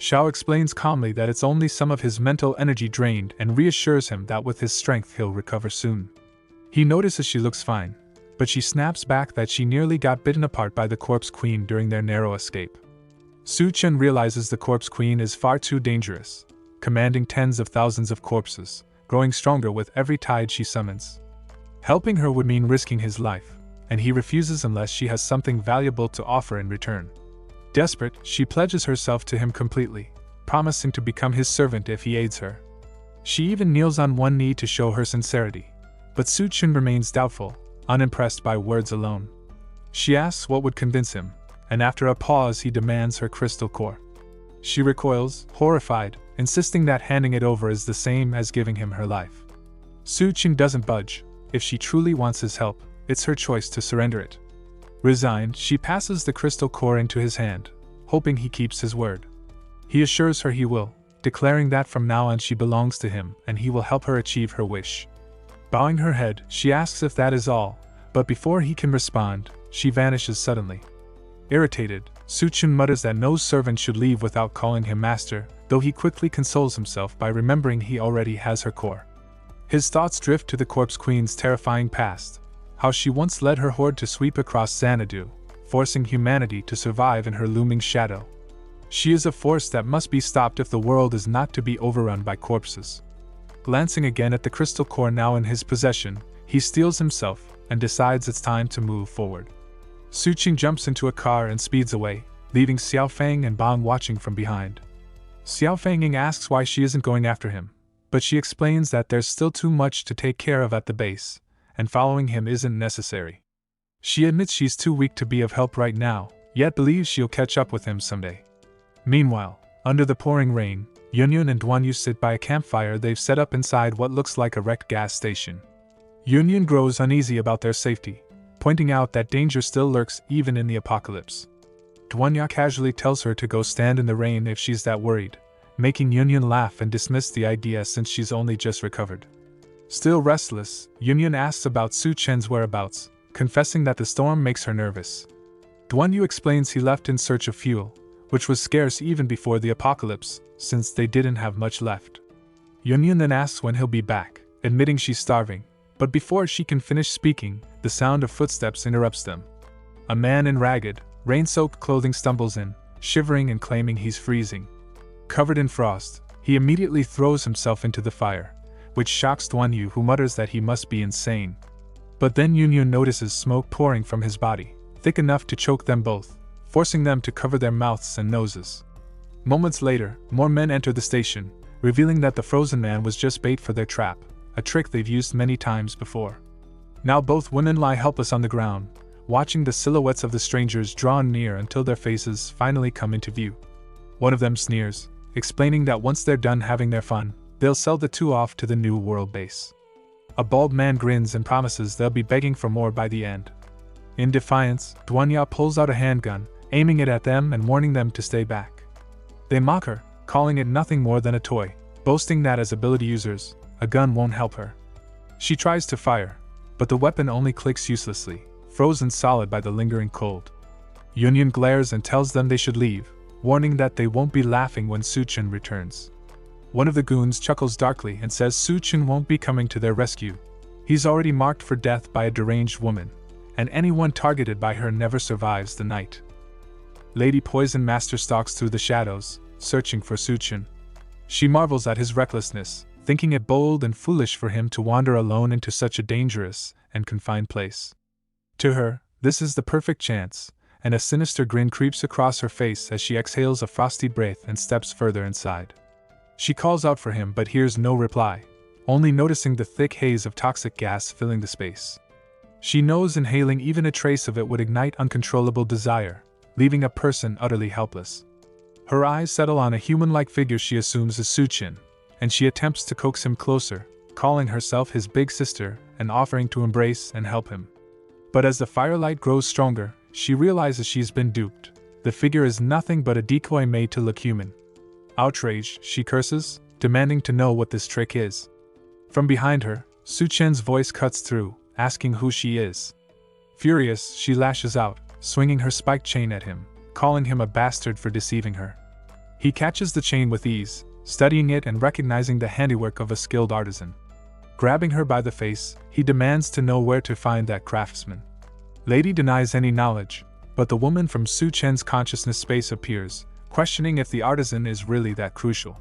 Xiao explains calmly that it's only some of his mental energy drained and reassures him that with his strength he'll recover soon. He notices she looks fine, but she snaps back that she nearly got bitten apart by the Corpse Queen during their narrow escape. Su Chen realizes the Corpse Queen is far too dangerous, commanding tens of thousands of corpses, growing stronger with every tide she summons. Helping her would mean risking his life, and he refuses unless she has something valuable to offer in return. Desperate, she pledges herself to him completely, promising to become his servant if he aids her. She even kneels on one knee to show her sincerity, but Su Chen remains doubtful, unimpressed by words alone. She asks what would convince him, and after a pause he demands her crystal core. She recoils, horrified, insisting that handing it over is the same as giving him her life. Su Chen doesn't budge. If she truly wants his help, it's her choice to surrender it. Resigned, she passes the crystal core into his hand, hoping he keeps his word. He assures her he will, declaring that from now on she belongs to him and he will help her achieve her wish. Bowing her head, she asks if that is all, but before he can respond, she vanishes suddenly. Irritated, Su Chen mutters that no servant should leave without calling him master, though he quickly consoles himself by remembering he already has her core. His thoughts drift to the Corpse Queen's terrifying past, how she once led her horde to sweep across Xanadu, forcing humanity to survive in her looming shadow. She is a force that must be stopped if the world is not to be overrun by corpses. Glancing again at the crystal core now in his possession, he steels himself and decides it's time to move forward. Su Qing jumps into a car and speeds away, leaving Xiao Fang and Bang watching from behind. Xiao Fang asks why she isn't going after him, but she explains that there's still too much to take care of at the base, and following him isn't necessary. She admits she's too weak to be of help right now, yet believes she'll catch up with him someday. Meanwhile, under the pouring rain, Yunyun and Duanyu sit by a campfire they've set up inside what looks like a wrecked gas station. Yunyun grows uneasy about their safety, pointing out that danger still lurks even in the apocalypse. Duanyu casually tells her to go stand in the rain if she's that worried, making Yunyun laugh and dismiss the idea since she's only just recovered. Still restless, Yunyun asks about Su Chen's whereabouts, confessing that the storm makes her nervous. Duanyu explains he left in search of fuel, which was scarce even before the apocalypse, since they didn't have much left. Yunyun then asks when he'll be back, admitting she's starving, but before she can finish speaking, the sound of footsteps interrupts them. A man in ragged, rain-soaked clothing stumbles in, shivering and claiming he's freezing. Covered in frost, he immediately throws himself into the fire, which shocks Duanyu, who mutters that he must be insane. But then Yunyun notices smoke pouring from his body, thick enough to choke them both, forcing them to cover their mouths and noses. Moments later, more men enter the station, revealing that the frozen man was just bait for their trap, a trick they've used many times before. Now both women lie helpless on the ground, watching the silhouettes of the strangers draw near until their faces finally come into view. One of them sneers, explaining that once they're done having their fun, they'll sell the two off to the new world base. A bald man grins and promises they'll be begging for more by the end. In defiance, Duanyu pulls out a handgun, aiming it at them and warning them to stay back. They mock her, calling it nothing more than a toy, boasting that as ability users, a gun won't help her. She tries to fire, but the weapon only clicks uselessly, frozen solid by the lingering cold. Yunyun glares and tells them they should leave, warning that they won't be laughing when Su Chen returns. One of the goons chuckles darkly and says Su Chen won't be coming to their rescue. He's already marked for death by a deranged woman, and anyone targeted by her never survives the night. Lady Poison Master stalks through the shadows, searching for Su Chen. She marvels at his recklessness, thinking it bold and foolish for him to wander alone into such a dangerous and confined place. To her, this is the perfect chance, and a sinister grin creeps across her face as she exhales a frosty breath and steps further inside. She calls out for him but hears no reply, only noticing the thick haze of toxic gas filling the space. She knows inhaling even a trace of it would ignite uncontrollable desire, leaving a person utterly helpless. Her eyes settle on a human-like figure she assumes is Su Chen, and she attempts to coax him closer, calling herself his big sister and offering to embrace and help him. But as the firelight grows stronger, she realizes she's been duped. The figure is nothing but a decoy made to look human. Outraged, she curses, demanding to know what this trick is. From behind her, Su Chen's voice cuts through, asking who she is. Furious, she lashes out, swinging her spiked chain at him, calling him a bastard for deceiving her. He catches the chain with ease, studying it and recognizing the handiwork of a skilled artisan. Grabbing her by the face, he demands to know where to find that craftsman. Lady denies any knowledge, but the woman from Su Chen's consciousness space appears, questioning if the artisan is really that crucial.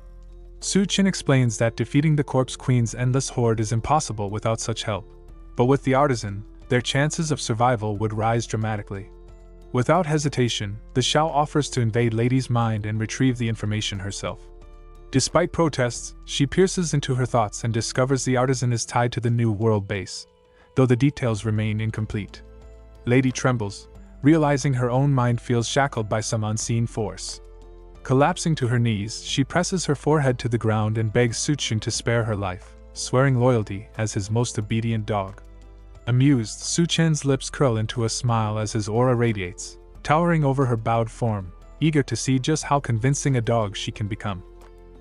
Su Chen explains that defeating the Corpse Queen's endless horde is impossible without such help, but with the artisan, their chances of survival would rise dramatically. Without hesitation, the Shao offers to invade Lady's mind and retrieve the information herself. Despite protests, she pierces into her thoughts and discovers the artisan is tied to the New World base, though the details remain incomplete. Lady trembles, realizing her own mind feels shackled by some unseen force. Collapsing to her knees, she presses her forehead to the ground and begs Su Chen to spare her life, swearing loyalty as his most obedient dog. Amused, Su Chen's lips curl into a smile as his aura radiates, towering over her bowed form, eager to see just how convincing a dog she can become.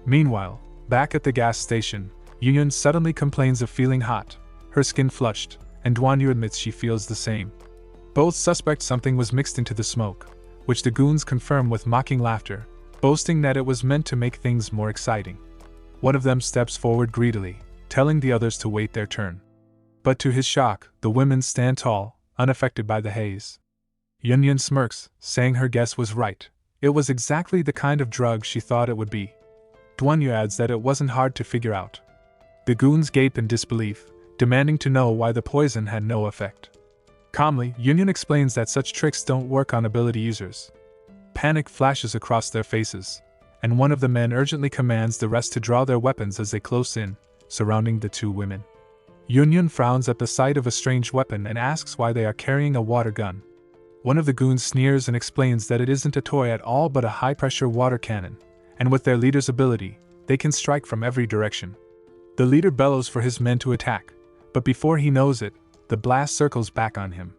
Meanwhile, back at the gas station, Yunyun suddenly complains of feeling hot, her skin flushed, and Duanyu admits she feels the same. Both suspect something was mixed into the smoke, which the goons confirm with mocking laughter, boasting that it was meant to make things more exciting. One of them steps forward greedily, telling the others to wait their turn. But to his shock, the women stand tall, unaffected by the haze. Yunyun smirks, saying her guess was right. It was exactly the kind of drug she thought it would be. Duanyu adds that it wasn't hard to figure out. The goons gape in disbelief, demanding to know why the poison had no effect. Calmly, Yunyun explains that such tricks don't work on ability users. Panic flashes across their faces, and one of the men urgently commands the rest to draw their weapons as they close in, surrounding the two women. Yunyun frowns at the sight of a strange weapon and asks why they are carrying a water gun. One of the goons sneers and explains that it isn't a toy at all but a high-pressure water cannon, and with their leader's ability, they can strike from every direction. The leader bellows for his men to attack, but before he knows it, the blast circles back on him.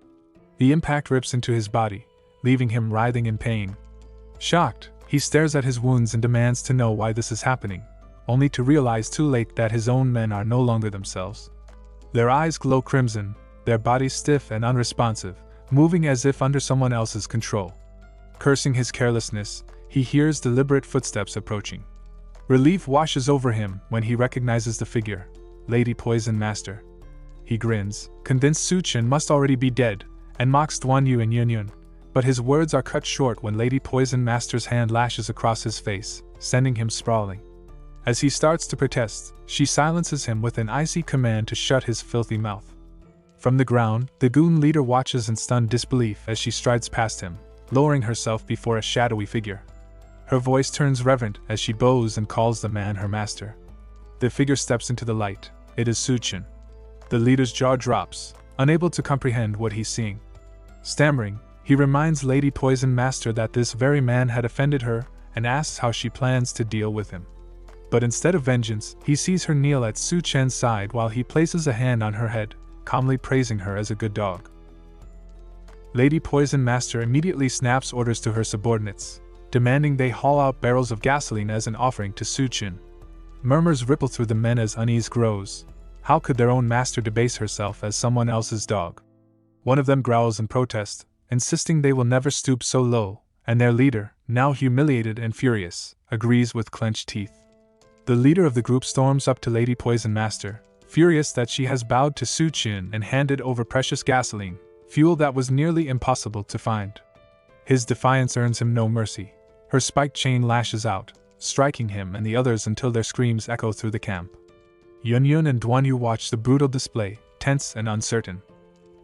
The impact rips into his body, leaving him writhing in pain. Shocked, he stares at his wounds and demands to know why this is happening, only to realize too late that his own men are no longer themselves. Their eyes glow crimson, their bodies stiff and unresponsive, moving as if under someone else's control. Cursing his carelessness, he hears deliberate footsteps approaching. Relief washes over him when he recognizes the figure, Lady Poison Master. He grins, convinced Su Chen must already be dead, and mocks Duanyu and Yunyun, but his words are cut short when Lady Poison Master's hand lashes across his face, sending him sprawling. As he starts to protest, she silences him with an icy command to shut his filthy mouth. From the ground, the goon leader watches in stunned disbelief as she strides past him, lowering herself before a shadowy figure. Her voice turns reverent as she bows and calls the man her master. The figure steps into the light. It is Su Chen. The leader's jaw drops, unable to comprehend what he's seeing. Stammering, he reminds Lady Poison Master that this very man had offended her and asks how she plans to deal with him. But instead of vengeance, he sees her kneel at Su Chen's side while he places a hand on her head, calmly praising her as a good dog. Lady Poison Master immediately snaps orders to her subordinates, demanding they haul out barrels of gasoline as an offering to Su Chen. Murmurs ripple through the men as unease grows. How could their own master debase herself as someone else's dog? One of them growls in protest, insisting they will never stoop so low, and their leader, now humiliated and furious, agrees with clenched teeth. The leader of the group storms up to Lady Poison Master, furious that she has bowed to Su Chen and handed over precious gasoline, fuel that was nearly impossible to find. His defiance earns him no mercy. Her spiked chain lashes out, striking him and the others until their screams echo through the camp. Yunyun and Duanyu watch the brutal display, tense and uncertain.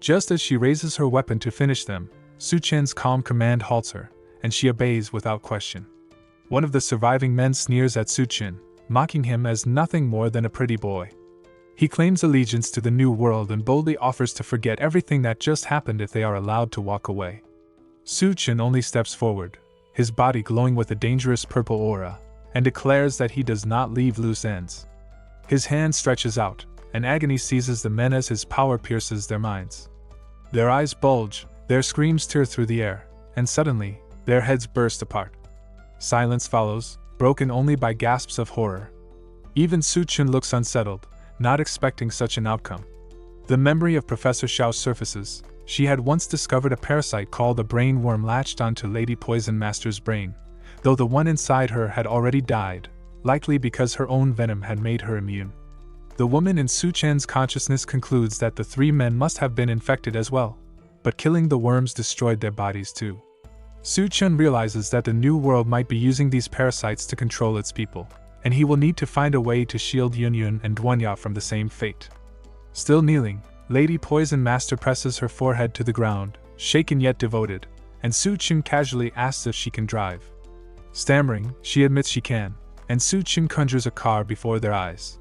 Just as she raises her weapon to finish them, Su Chen's calm command halts her, and she obeys without question. One of the surviving men sneers at Su Chen, mocking him as nothing more than a pretty boy. He claims allegiance to the New World and boldly offers to forget everything that just happened if they are allowed to walk away. Su Chen only steps forward, his body glowing with a dangerous purple aura, and declares that he does not leave loose ends. His hand stretches out, and agony seizes the men as his power pierces their minds. Their eyes bulge, their screams tear through the air, and suddenly, their heads burst apart. Silence follows, broken only by gasps of horror. Even Su Chen looks unsettled, not expecting such an outcome. The memory of Professor Xiao surfaces. She had once discovered a parasite called a brain worm latched onto Lady Poison Master's brain, though the one inside her had already died, likely because her own venom had made her immune. The woman in Su Chen's consciousness concludes that the three men must have been infected as well, but killing the worms destroyed their bodies too. Su Chen realizes that the new world might be using these parasites to control its people, and he will need to find a way to shield Yunyun and DONGHUA from the same fate. Still kneeling, Lady Poison Master presses her forehead to the ground, shaken yet devoted, and Su Chen casually asks if she can drive. Stammering, she admits she can, and Su Chen conjures a car before their eyes.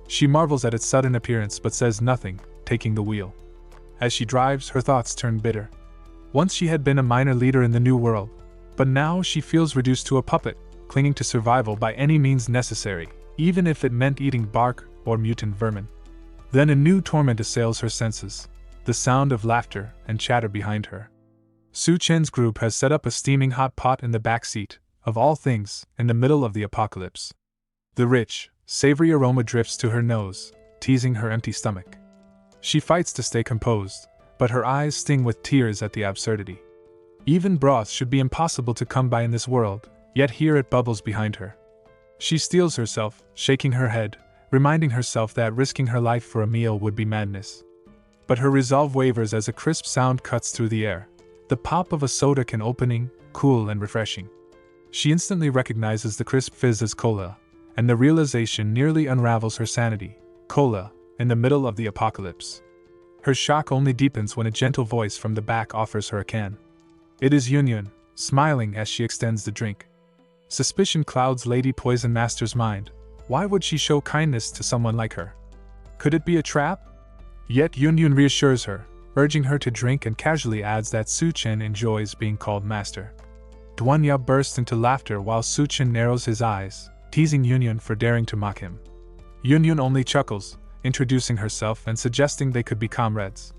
She marvels at its sudden appearance but says nothing, taking the wheel. As she drives, her thoughts turn bitter. Once she had been a minor leader in the new world, but now she feels reduced to a puppet, clinging to survival by any means necessary, even if it meant eating bark or mutant vermin. Then a new torment assails her senses, the sound of laughter and chatter behind her. Su Chen's group has set up a steaming hot pot in the back seat, of all things, in the middle of the apocalypse. The rich, savory aroma drifts to her nose, teasing her empty stomach. She fights to stay composed, but her eyes sting with tears at the absurdity. Even broth should be impossible to come by in this world, yet here it bubbles behind her. She steels herself, shaking her head, reminding herself that risking her life for a meal would be madness. But her resolve wavers as a crisp sound cuts through the air. The pop of a soda can opening, cool and refreshing. She instantly recognizes the crisp fizz as cola, and the realization nearly unravels her sanity. Cola, in the middle of the apocalypse. Her shock only deepens when a gentle voice from the back offers her a can. It is Yunyun, smiling as she extends the drink. Suspicion clouds Lady Poison Master's mind. Why would she show kindness to someone like her? Could it be a trap? Yet Yunyun reassures her, urging her to drink and casually adds that Su Chen enjoys being called master. DONGHUA bursts into laughter while Su Chen narrows his eyes, teasing Yunyun for daring to mock him. Yunyun only chuckles, introducing herself and suggesting they could be comrades.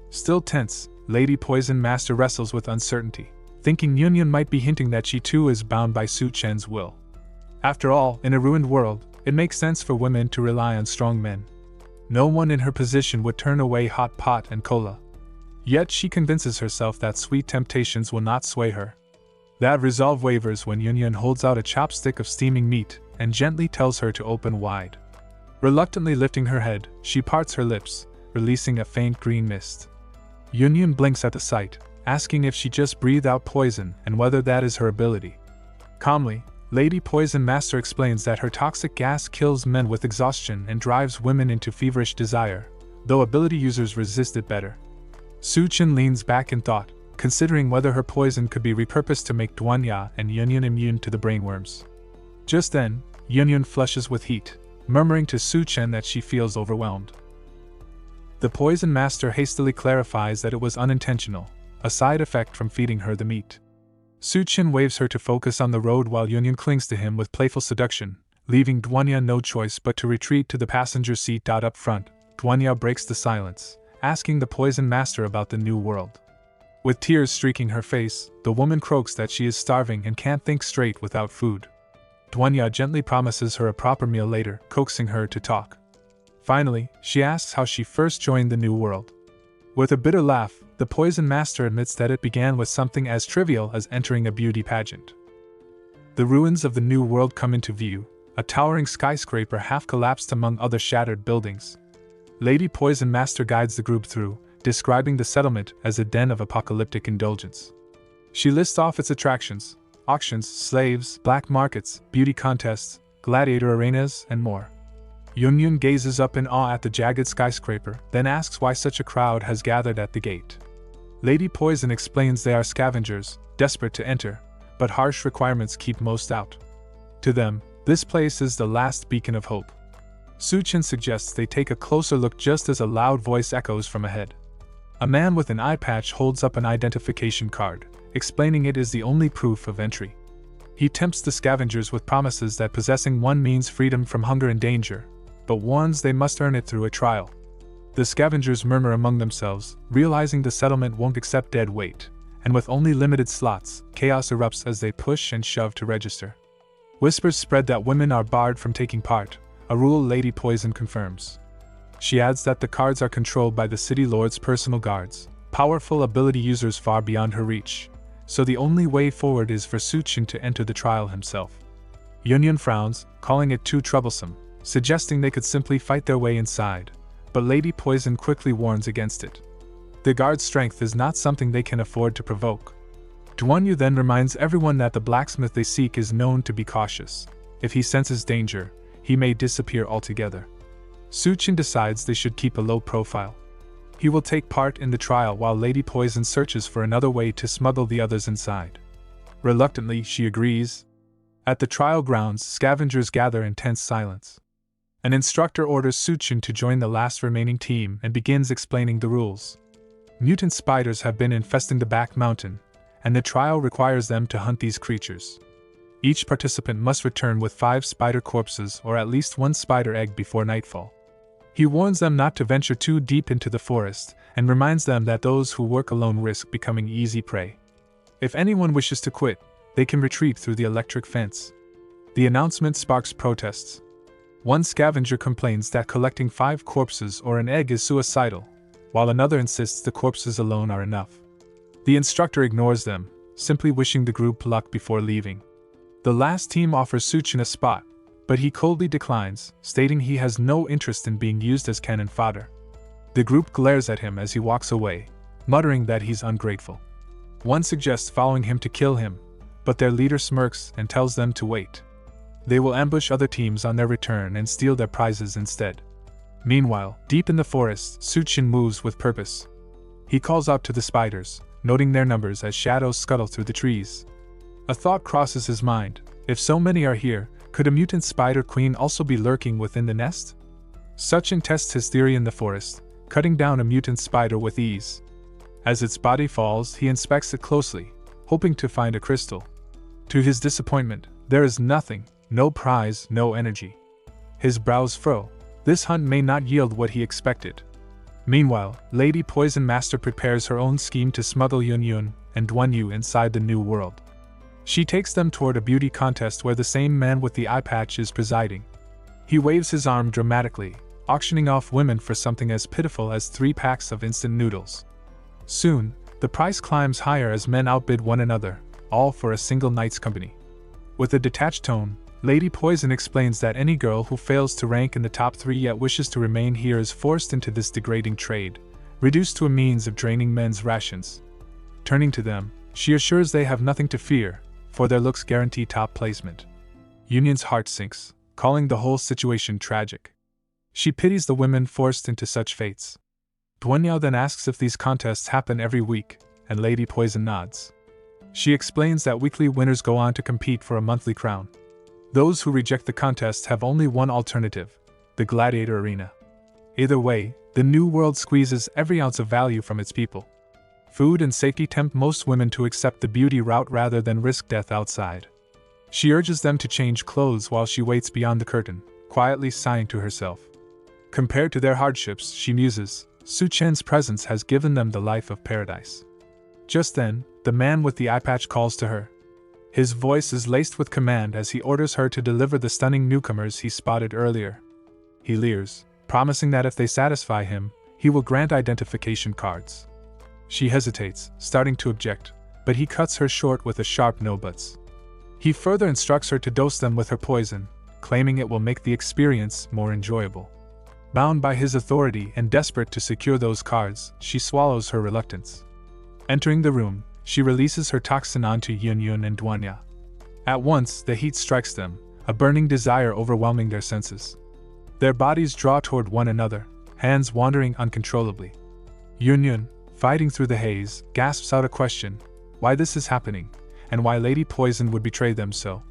Still tense, Lady Poison Master wrestles with uncertainty, thinking Yunyun might be hinting that she too is bound by Su Chen's will. After all, in a ruined world, it makes sense for women to rely on strong men. No one in her position would turn away hot pot and cola. Yet she convinces herself that sweet temptations will not sway her. That resolve wavers when Yunyun holds out a chopstick of steaming meat and gently tells her to open wide. Reluctantly lifting her head, she parts her lips, releasing a faint green mist. Yunyun blinks at the sight, asking if she just breathed out poison and whether that is her ability. Calmly, Lady Poison Master explains that her toxic gas kills men with exhaustion and drives women into feverish desire, though ability users resist it better. Su Chen leans back in thought, considering whether her poison could be repurposed to make DONGHUA and Yunyun immune to the brainworms. Just then, Yunyun flushes with heat, murmuring to Su Chen that she feels overwhelmed. The Poison Master hastily clarifies that it was unintentional, a side effect from feeding her the meat. Su Chen waves her to focus on the road while Yunyun clings to him with playful seduction, leaving DONGHUA no choice but to retreat to the passenger seat. Up front, DONGHUA breaks the silence, asking the Poison Master about the new world. With tears streaking her face, the woman croaks that she is starving and can't think straight without food. DONGHUA gently promises her a proper meal later, coaxing her to talk. Finally, she asks how she first joined the new world. With a bitter laugh, the Poison Master admits that it began with something as trivial as entering a beauty pageant. The ruins of the new world come into view, a towering skyscraper half collapsed among other shattered buildings. Lady Poison Master guides the group through, describing the settlement as a den of apocalyptic indulgence. She lists off its attractions: auctions, slaves, black markets, beauty contests, gladiator arenas, and more. Yunyun gazes up in awe at the jagged skyscraper, then asks why such a crowd has gathered at the gate. Lady Poison explains they are scavengers, desperate to enter, but harsh requirements keep most out. To them, this place is the last beacon of hope. Su Chen suggests they take a closer look just as a loud voice echoes from ahead. A man with an eye patch holds up an identification card, explaining it is the only proof of entry. He tempts the scavengers with promises that possessing one means freedom from hunger and danger, but warns they must earn it through a trial. The scavengers murmur among themselves, realizing the settlement won't accept dead weight, and with only limited slots, chaos erupts as they push and shove to register. Whispers spread that women are barred from taking part, a rule Lady Poison confirms. She adds that the cards are controlled by the city lord's personal guards, powerful ability users far beyond her reach, so the only way forward is for Suchin to enter the trial himself. Yunyun frowns, calling it too troublesome, suggesting they could simply fight their way inside, but Lady Poison quickly warns against it. The guard's strength is not something they can afford to provoke. DONGHUA then reminds everyone that the blacksmith they seek is known to be cautious. If he senses danger, he may disappear altogether. Suchin decides they should keep a low profile. He will take part in the trial while Lady Poison searches for another way to smuggle the others inside. Reluctantly, she agrees. At the trial grounds, scavengers gather in tense silence. An instructor orders Suchin to join the last remaining team and begins explaining the rules. Mutant spiders have been infesting the back mountain, and the trial requires them to hunt these creatures. Each participant must return with 5 spider corpses or at least 1 spider egg before nightfall. He warns them not to venture too deep into the forest and reminds them that those who work alone risk becoming easy prey. If anyone wishes to quit, they can retreat through the electric fence. The announcement sparks protests. One scavenger complains that collecting 5 corpses or an egg is suicidal, while another insists the corpses alone are enough. The instructor ignores them, simply wishing the group luck before leaving. The last team offers Suchin a spot, but he coldly declines, stating he has no interest in being used as cannon fodder. The group glares at him as he walks away, muttering that he's ungrateful. One suggests following him to kill him, but their leader smirks and tells them to wait. They will ambush other teams on their return and steal their prizes instead. Meanwhile, deep in the forest, Suchin moves with purpose. He calls out to the spiders, noting their numbers as shadows scuttle through the trees. A thought crosses his mind: if so many are here, could a mutant spider queen also be lurking within the nest? Suchin tests his theory in the forest, cutting down a mutant spider with ease. As its body falls, he inspects it closely, hoping to find a crystal. To his disappointment, there is nothing, no prize, no energy. His brows furrow. This hunt may not yield what he expected. Meanwhile, Lady Poison Master prepares her own scheme to smuggle Yunyun and DONGHUA inside the new world. She takes them toward a beauty contest where the same man with the eye patch is presiding. He waves his arm dramatically, auctioning off women for something as pitiful as 3 packs of instant noodles. Soon, the price climbs higher as men outbid one another, all for a single night's company. With a detached tone, Lady Poison explains that any girl who fails to rank in the top 3 yet wishes to remain here is forced into this degrading trade, reduced to a means of draining men's rations. Turning to them, she assures they have nothing to fear, for their looks guarantee top placement. Yunyun's heart sinks, calling the whole situation tragic. She pities the women forced into such fates. DONGHUA then asks if these contests happen every week, and Lady Poison nods. She explains that weekly winners go on to compete for a monthly crown. Those who reject the contest have only one alternative: the gladiator arena. Either way, the new world squeezes every ounce of value from its people. Food and safety tempt most women to accept the beauty route rather than risk death outside. She urges them to change clothes while she waits beyond the curtain, quietly sighing to herself. Compared to their hardships, she muses, Suchin's presence has given them the life of paradise. Just then, the man with the eye patch calls to her. His voice is laced with command as he orders her to deliver the stunning newcomers he spotted earlier. He leers, promising that if they satisfy him, he will grant identification cards. She hesitates, starting to object, but he cuts her short with a sharp no buts. He further instructs her to dose them with her poison, claiming it will make the experience more enjoyable. Bound by his authority and desperate to secure those cards, she swallows her reluctance. Entering the room, she releases her toxin onto Yunyun and DONGHUA. At once, the heat strikes them, a burning desire overwhelming their senses. Their bodies draw toward one another, hands wandering uncontrollably. Yunyun, fighting through the haze, gasps out a question: why this is happening, and why Lady Poison would betray them so.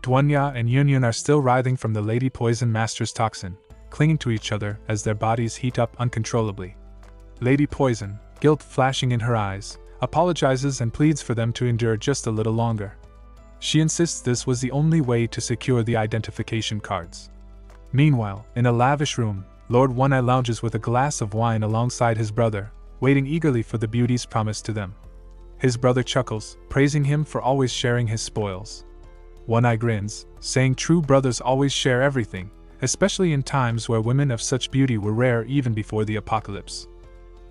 DONGHUA and Yunyun are still writhing from the Lady Poison Master's toxin, clinging to each other as their bodies heat up uncontrollably. Lady Poison, guilt flashing in her eyes, apologizes and pleads for them to endure just a little longer. She insists this was the only way to secure the identification cards. Meanwhile, in a lavish room, Lord One-Eye lounges with a glass of wine alongside his brother, waiting eagerly for the beauties promised to them. His brother chuckles, praising him for always sharing his spoils. One-Eye grins, saying true brothers always share everything, especially in times where women of such beauty were rare even before the apocalypse.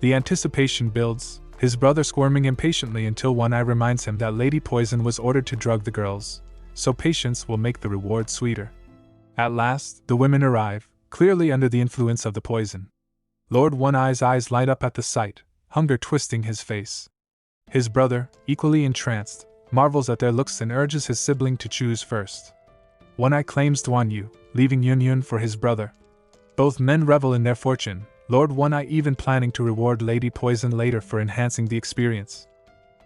The anticipation builds, his brother squirming impatiently until One Eye reminds him that Lady Poison was ordered to drug the girls, so patience will make the reward sweeter. At last, the women arrive, clearly under the influence of the poison. Lord One Eye's eyes light up at the sight, hunger twisting his face. His brother, equally entranced, marvels at their looks and urges his sibling to choose first. One Eye claims DONGHUA, leaving Yun for his brother. Both men revel in their fortune, Lord One Eye even planning to reward Lady Poison later for enhancing the experience.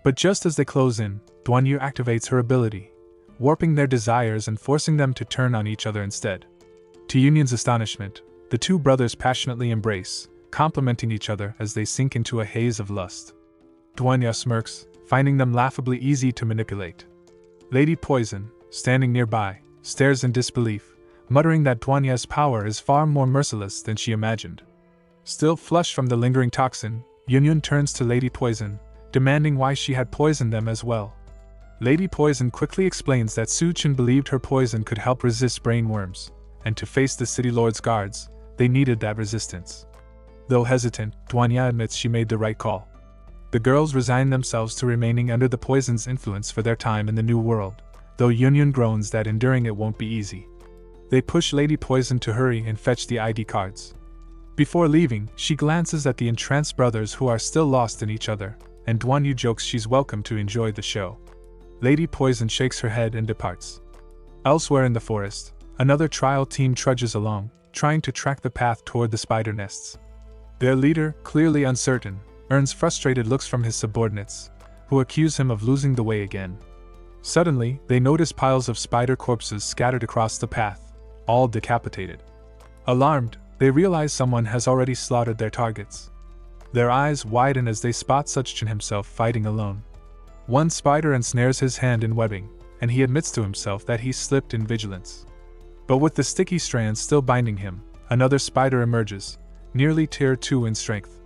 But just as they close in, DONGHUA activates her ability, warping their desires and forcing them to turn on each other instead. To Yun's astonishment, the two brothers passionately embrace, complementing each other as they sink into a haze of lust. DONGHUA smirks, finding them laughably easy to manipulate. Lady Poison, standing nearby, stares in disbelief, muttering that DONGHUA's power is far more merciless than she imagined. Still flushed from the lingering toxin, Yun turns to Lady Poison, demanding why she had poisoned them as well. Lady Poison quickly explains that Su-chin believed her poison could help resist brain worms, and to face the city lord's guards, they needed that resistance. Though hesitant, DONGHUA admits she made the right call. The girls resign themselves to remaining under the poison's influence for their time in the new world, though Yun groans that enduring it won't be easy. They push Lady Poison to hurry and fetch the ID cards. Before leaving, she glances at the entranced brothers who are still lost in each other, and DONGHUA jokes she's welcome to enjoy the show. Lady Poison shakes her head and departs. Elsewhere in the forest, another trial team trudges along, trying to track the path toward the spider nests. Their leader, clearly uncertain, earns frustrated looks from his subordinates, who accuse him of losing the way again. Suddenly, they notice piles of spider corpses scattered across the path, all decapitated. Alarmed, they realize someone has already slaughtered their targets. Their eyes widen as they spot Such-chin himself fighting alone. One spider ensnares his hand in webbing, and he admits to himself that he slipped in vigilance. But with the sticky strands still binding him, another spider emerges, nearly tier 2 in strength.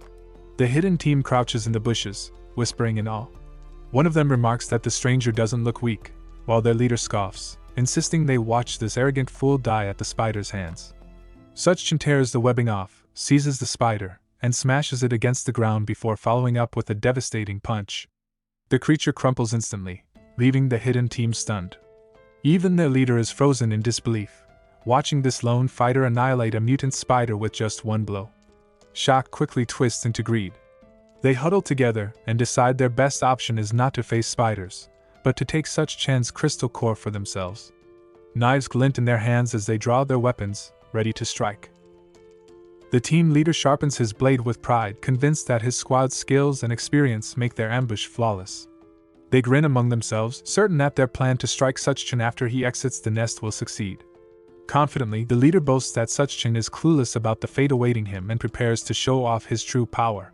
The hidden team crouches in the bushes, whispering in awe. One of them remarks that the stranger doesn't look weak, while their leader scoffs, insisting they watch this arrogant fool die at the spider's hands. Such-chin tears the webbing off, seizes the spider, and smashes it against the ground before following up with a devastating punch. The creature crumples instantly, leaving the hidden team stunned. Even their leader is frozen in disbelief, watching this lone fighter annihilate a mutant spider with just one blow. Shock quickly twists into greed. They huddle together and decide their best option is not to face spiders, but to take Such-chan's crystal core for themselves. Knives glint in their hands as they draw their weapons, ready to strike. The team leader sharpens his blade with pride, convinced that his squad's skills and experience make their ambush flawless. They grin among themselves, certain that their plan to strike Such-chin after he exits the nest will succeed. Confidently, the leader boasts that Such-chin is clueless about the fate awaiting him and prepares to show off his true power.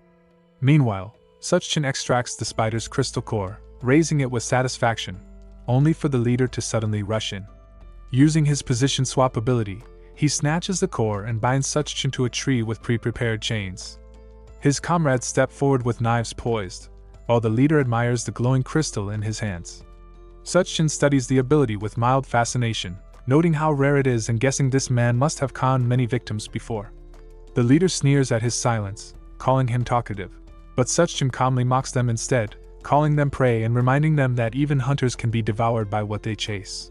Meanwhile, Such-chin extracts the spider's crystal core, raising it with satisfaction, only for the leader to suddenly rush in. Using his position swap ability, he snatches the core and binds Such-chin to a tree with pre-prepared chains. His comrades step forward with knives poised, while the leader admires the glowing crystal in his hands. Such-chin studies the ability with mild fascination, noting how rare it is and guessing this man must have conned many victims before. The leader sneers at his silence, calling him talkative, but Such-chin calmly mocks them instead, calling them prey and reminding them that even hunters can be devoured by what they chase.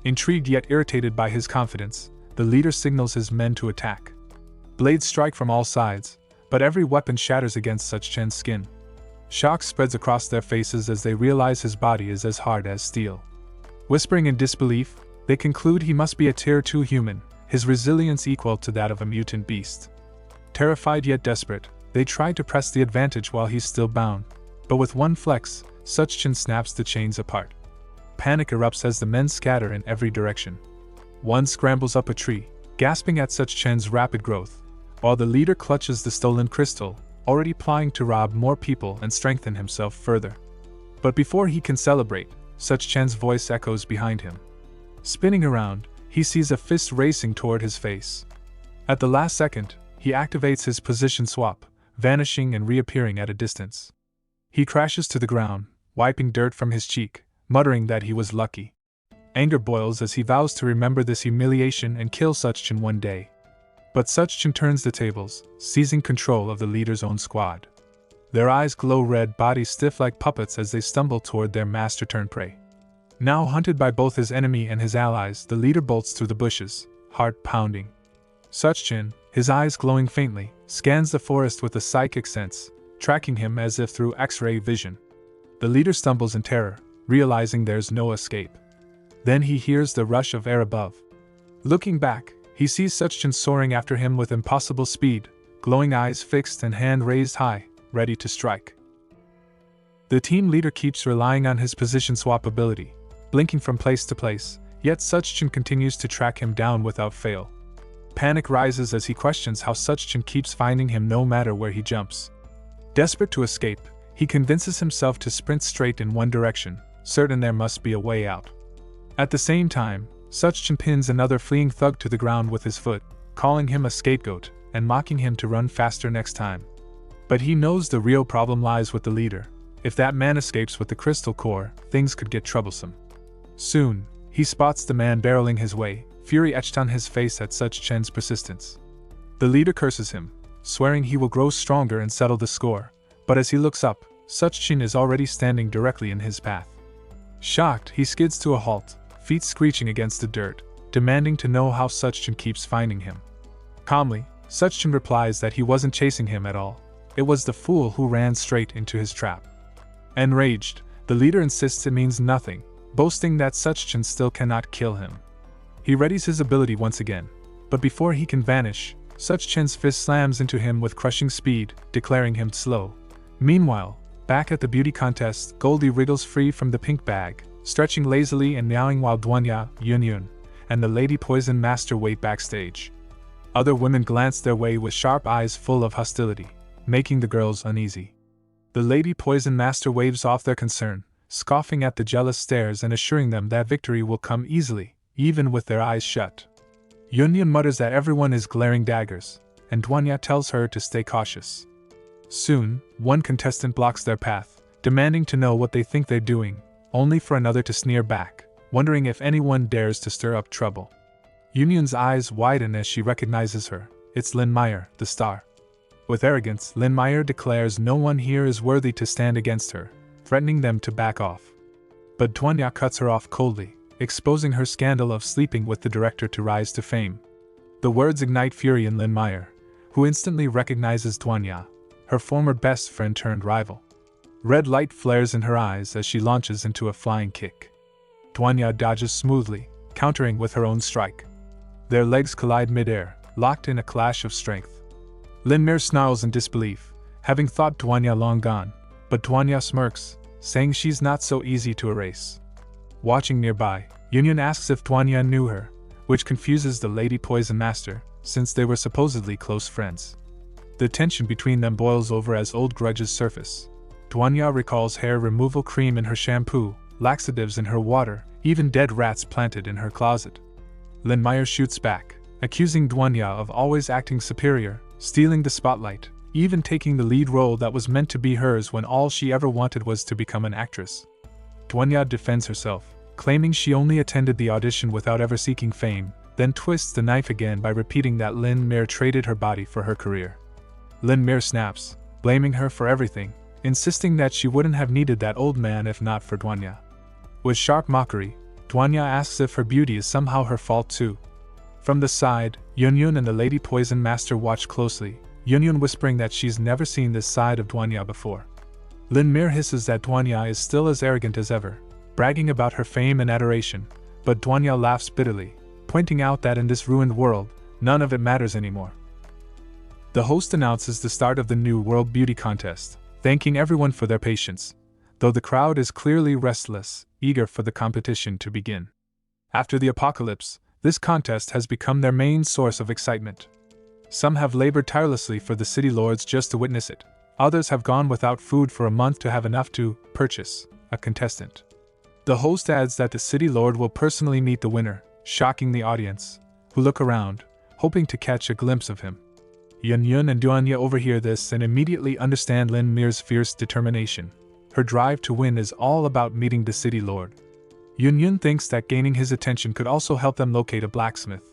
Intrigued yet irritated by his confidence, the leader signals his men to attack. Blades strike from all sides, but every weapon shatters against Such-chan's skin. Shock spreads across their faces as they realize his body is as hard as steel. Whispering in disbelief, they conclude he must be a tier 2 human, his resilience equal to that of a mutant beast. Terrified yet desperate, they try to press the advantage while he's still bound, but with one flex, Such-chin snaps the chains apart. Panic erupts as the men scatter in every direction. One scrambles up a tree, gasping at Such-chan's rapid growth, while the leader clutches the stolen crystal, already plying to rob more people and strengthen himself further. But before he can celebrate, Such-chan's voice echoes behind him. Spinning around, he sees a fist racing toward his face. At the last second, he activates his position swap, vanishing and reappearing at a distance. He crashes to the ground, wiping dirt from his cheek, muttering that he was lucky. Anger boils as he vows to remember this humiliation and kill Such-chin one day. But Such-chin turns the tables, seizing control of the leader's own squad. Their eyes glow red, bodies stiff like puppets as they stumble toward their master-turned-prey. Now hunted by both his enemy and his allies, the leader bolts through the bushes, heart pounding. Suchin, his eyes glowing faintly, scans the forest with a psychic sense, tracking him as if through X-ray vision. The leader stumbles in terror, realizing there's no escape. Then he hears the rush of air above. Looking back, he sees Suchin soaring after him with impossible speed, glowing eyes fixed and hand raised high, ready to strike. The team leader keeps relying on his position swap ability, blinking from place to place, yet Suchin continues to track him down without fail. Panic rises as he questions how Suchin keeps finding him no matter where he jumps. Desperate to escape, he convinces himself to sprint straight in one direction, certain there must be a way out. At the same time, Suchin pins another fleeing thug to the ground with his foot, calling him a scapegoat and mocking him to run faster next time. But he knows the real problem lies with the leader. If that man escapes with the crystal core, things could get troublesome. Soon, he spots the man barreling his way, fury etched on his face at Suchin's persistence. The leader curses him, swearing he will grow stronger and settle the score, but as he looks up, Suchin is already standing directly in his path. Shocked, he skids to a halt, feet screeching against the dirt, demanding to know how Suchin keeps finding him. Calmly, Suchin replies that he wasn't chasing him at all. It was the fool who ran straight into his trap. Enraged, the leader insists it means nothing, boasting that Suchin still cannot kill him. He readies his ability once again, but before he can vanish, Suchin's fist slams into him with crushing speed, declaring him slow. Meanwhile, back at the beauty contest, Goldie wriggles free from the pink bag, stretching lazily and meowing while DONGHUA, Yunyun, and the Lady Poison Master wait backstage. Other women glance their way with sharp eyes full of hostility, making the girls uneasy. The Lady Poison Master waves off their concern, scoffing at the jealous stares and assuring them that victory will come easily, even with their eyes shut. Yunyun mutters that everyone is glaring daggers, and DONGHUA tells her to stay cautious. Soon, one contestant blocks their path, demanding to know what they think they're doing, only for another to sneer back, wondering if anyone dares to stir up trouble. Yunyun's eyes widen as she recognizes her. It's Lin Meyer, the star. With arrogance, Lin Meyer declares no one here is worthy to stand against her, threatening them to back off. But DONGHUA cuts her off coldly, exposing her scandal of sleeping with the director to rise to fame. The words ignite fury in Lin Meyer, who instantly recognizes DONGHUA, her former best friend turned rival. Red light flares in her eyes as she launches into a flying kick. DONGHUA dodges smoothly, countering with her own strike. Their legs collide mid-air, locked in a clash of strength. Lin Meyer snarls in disbelief, having thought DONGHUA long gone, but DONGHUA smirks, saying she's not so easy to erase. Watching nearby, Yunyun asks if DONGHUA knew her, which confuses the Lady Poison Master, since they were supposedly close friends. The tension between them boils over as old grudges surface. DONGHUA recalls hair removal cream in her shampoo, laxatives in her water, even dead rats planted in her closet. Lin Meyer shoots back, accusing DONGHUA of always acting superior, stealing the spotlight, even taking the lead role that was meant to be hers when all she ever wanted was to become an actress. DONGHUA defends herself, claiming she only attended the audition without ever seeking fame, then twists the knife again by repeating that Lin Meyer traded her body for her career. Lin Meyer snaps, blaming her for everything, insisting that she wouldn't have needed that old man if not for DONGHUA. With sharp mockery, DONGHUA asks if her beauty is somehow her fault too. From the side, Yunyun and the Lady Poison Master watch closely, Yunyun whispering that she's never seen this side of DONGHUA before. Lin Meyer hisses that DONGHUA is still as arrogant as ever, bragging about her fame and adoration, but DONGHUA laughs bitterly, pointing out that in this ruined world, none of it matters anymore. The host announces the start of the new World Beauty Contest, thanking everyone for their patience, though the crowd is clearly restless, eager for the competition to begin. After the apocalypse, this contest has become their main source of excitement. Some have labored tirelessly for the city lords just to witness it. Others have gone without food for a month to have enough to purchase a contestant. The host adds that the city lord will personally meet the winner, shocking the audience, who look around, hoping to catch a glimpse of him. Yunyun and DONGHUA overhear this and immediately understand Lin Meyer's fierce determination. Her drive to win is all about meeting the city lord. Yunyun thinks that gaining his attention could also help them locate a blacksmith.